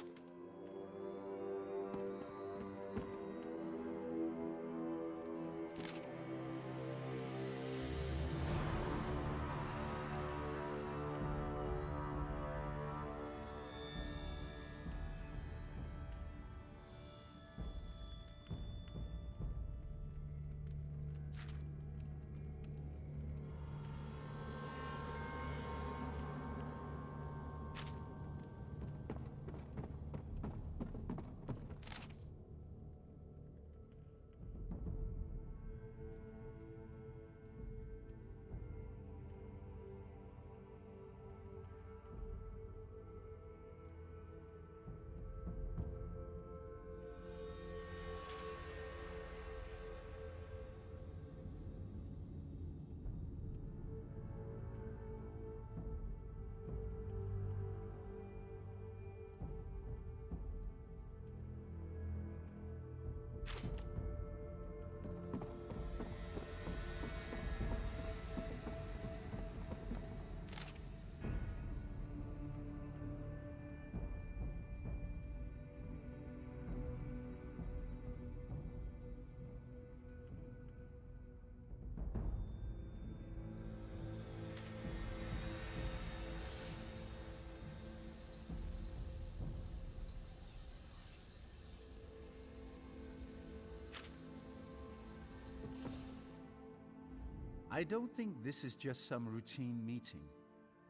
I don't think this is just some routine meeting.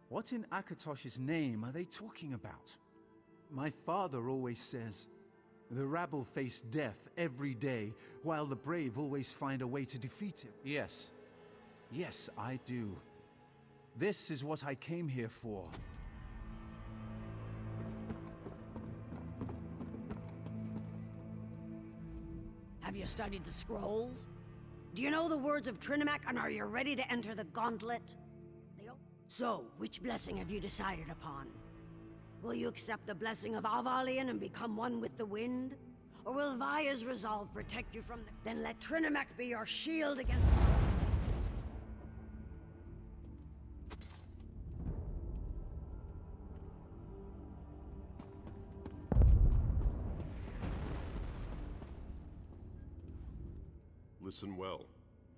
What in Akatosh's name are they talking about? My father always says, the rabble face death every day, while the brave always find a way to defeat it. Yes. Yes, I do. This is what I came here for. Have you studied the scrolls? Do you know the words of Trinimac, and are you ready to enter the gauntlet? So, which blessing have you decided upon? Will you accept the blessing of Avalion and become one with the wind? Or will Vaya's resolve protect you from the... Then let Trinimac be your shield against... Listen well,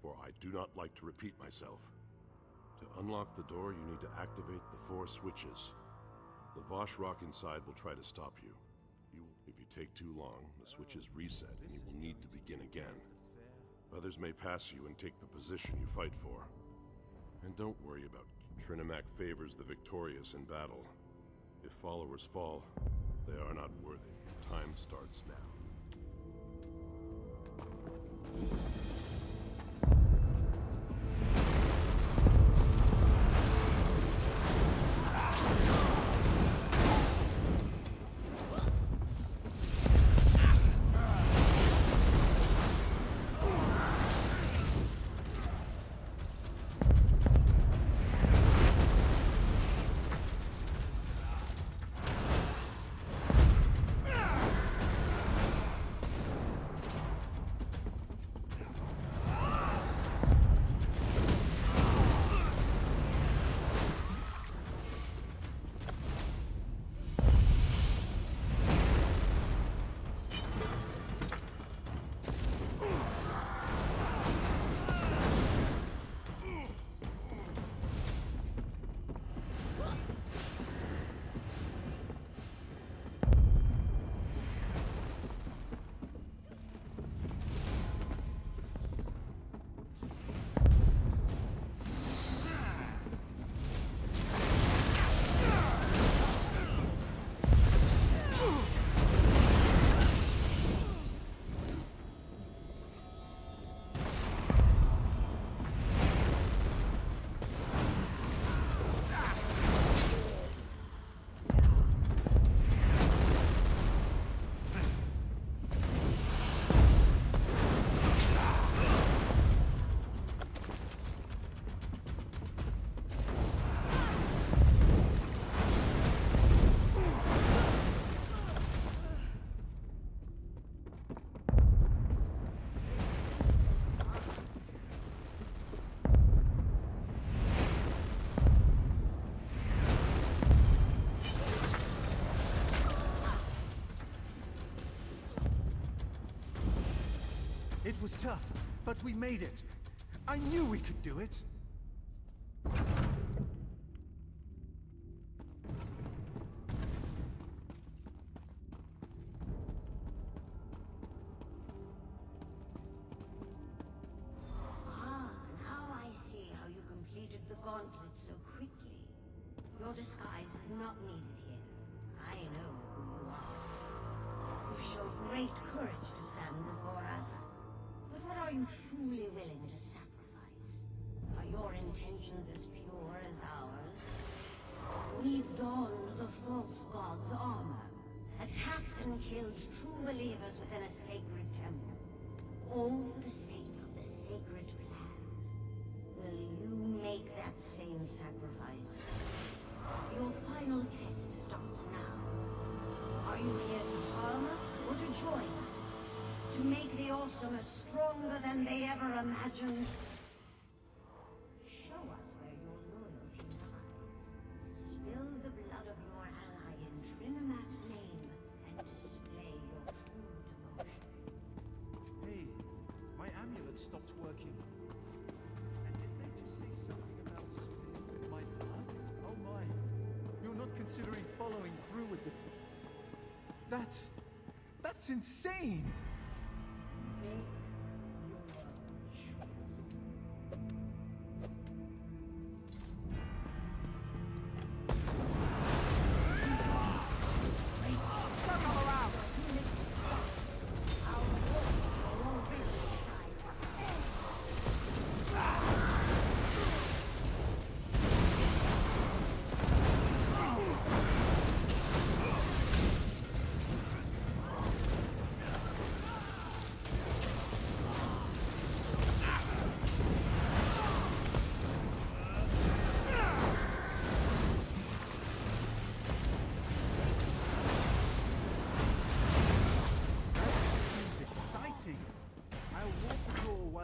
for I do not like to repeat myself. To unlock the door, you need to activate the 4 switches. The Vosh rock inside will try to stop you. If you take too long, the switches reset and you will need to begin again. Others may pass you and take the position you fight for. And don't worry about Trinimac favors the victorious in battle. If followers fall, they are not worthy. Time starts now. It was tough, but we made it. I knew we could do it. Now I see how you completed the gauntlet so quickly. Your disguise is not needed here. I know who you are. You show great courage to stand before us. But what are you truly willing to sacrifice? Are your intentions as pure as ours? We've donned the false god's armor, attacked and killed true believers within a sacred temple, all for the sake of the sacred plan. Will you make that same sacrifice? Your final test starts now. Are you here to harm us or to join us? To make the Awesomers stronger than they ever imagined? Show us where your loyalty lies. Spill the blood of your ally in Trinimac's name and display your true devotion. Hey, my amulet stopped working. And did they just say something about spilling my blood? Oh my. You're not considering following through with the... That's insane! Make your choice.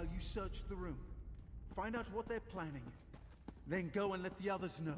while you search the room. Find out what they're planning. Then go and let the others know.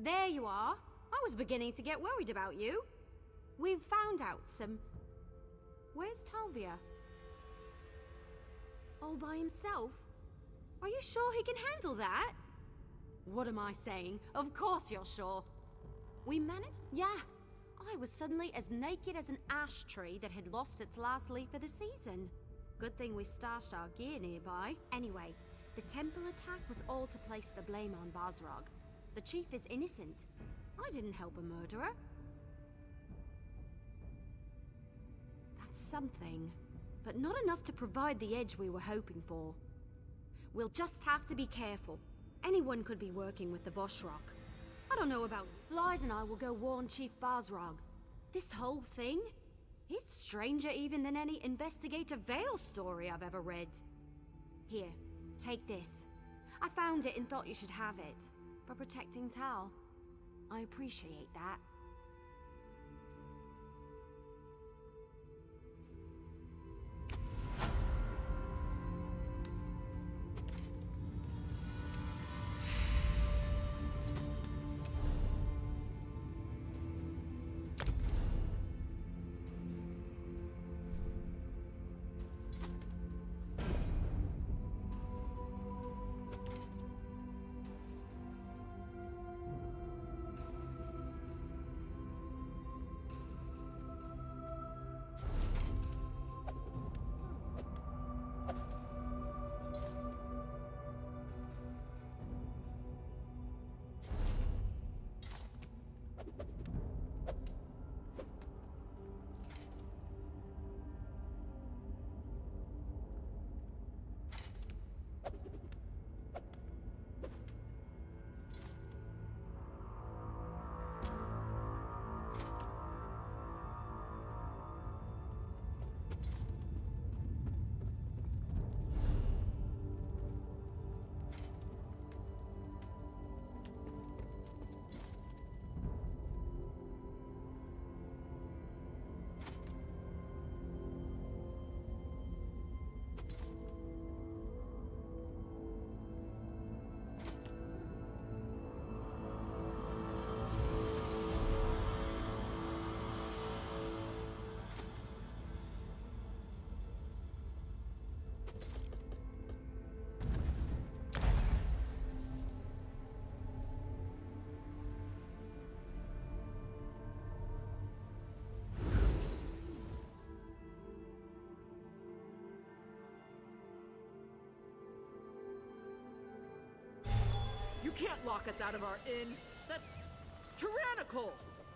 There you are. I was beginning to get worried about you. We've found out some... Where's Talvia? All by himself? Are you sure he can handle that? What am I saying? Of course you're sure. We managed? Yeah. I was suddenly as naked as an ash tree that had lost its last leaf of the season. Good thing we stashed our gear nearby. Anyway, the temple attack was all to place the blame on Basrog. The chief is innocent. I didn't help a murderer. That's something, but not enough to provide the edge we were hoping for. We'll just have to be careful. Anyone could be working with the Voshrock. I don't know about... Lies and I will go warn Chief Basrog. This whole thing? It's stranger even than any Investigator Vale story I've ever read. Here, take this. I found it and thought you should have it. For protecting Tal. I appreciate that. can't lock us out of our inn. That's tyrannical.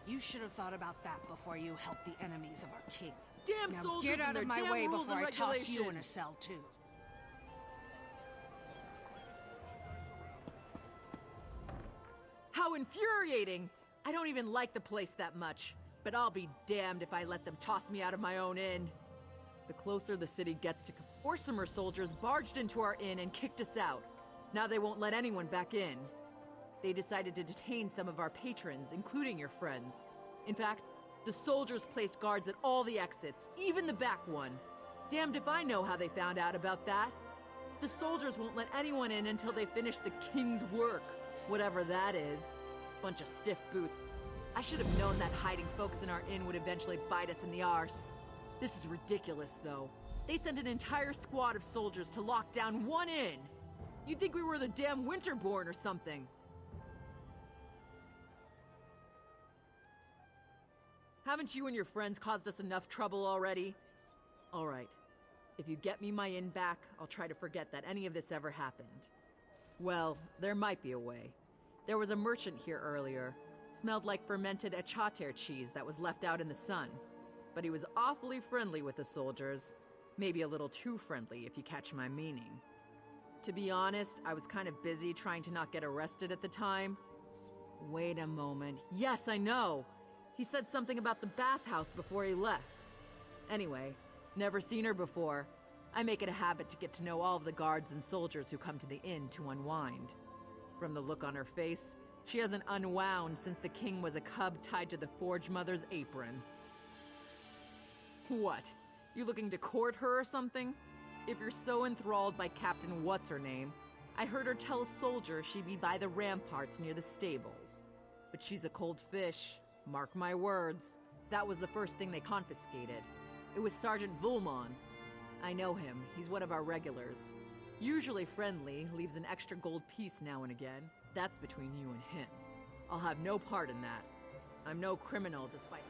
You should have thought about that before you helped the enemies of our king. Damn Now soldiers get out and their of my damn way rules before and I toss you in a regulations. cell too. How infuriating! I don't even like the place that much, but I'll be damned if I let them toss me out of my own inn. The closer the city gets to Orsimer soldiers barged into our inn and kicked us out. Now they won't let anyone back in. They decided to detain some of our patrons, including your friends. In fact, the soldiers placed guards at all the exits, even the back one. Damned if I know how they found out about that. The soldiers won't let anyone in until they finish the king's work, whatever that is. Bunch of stiff boots. I should have known that hiding folks in our inn would eventually bite us in the arse. This is ridiculous, though. They sent an entire squad of soldiers to lock down one inn. You'd think we were the damn Winterborn or something. Haven't you and your friends caused us enough trouble already? All right. If you get me my inn back, I'll try to forget that any of this ever happened. Well, there might be a way. There was a merchant here earlier. Smelled like fermented achater cheese that was left out in the sun. But he was awfully friendly with the soldiers. Maybe a little too friendly, if you catch my meaning. To be honest, I was kind of busy trying to not get arrested at the time. Wait a moment. Yes, I know! He said something about the bathhouse before he left. Anyway, never seen her before. I make it a habit to get to know all of the guards and soldiers who come to the inn to unwind. From the look on her face, she hasn't unwound since the king was a cub tied to the Forge Mother's apron. What? You looking to court her or something? If you're so enthralled by Captain What's-Her-Name, I heard her tell a soldier she'd be by the ramparts near the stables. But she's a cold fish, mark my words. That was the first thing they confiscated. It was Sergeant Vulmon. I know him, he's one of our regulars. Usually friendly, leaves an extra gold piece now and again. That's between you and him. I'll have no part in that. I'm no criminal despite...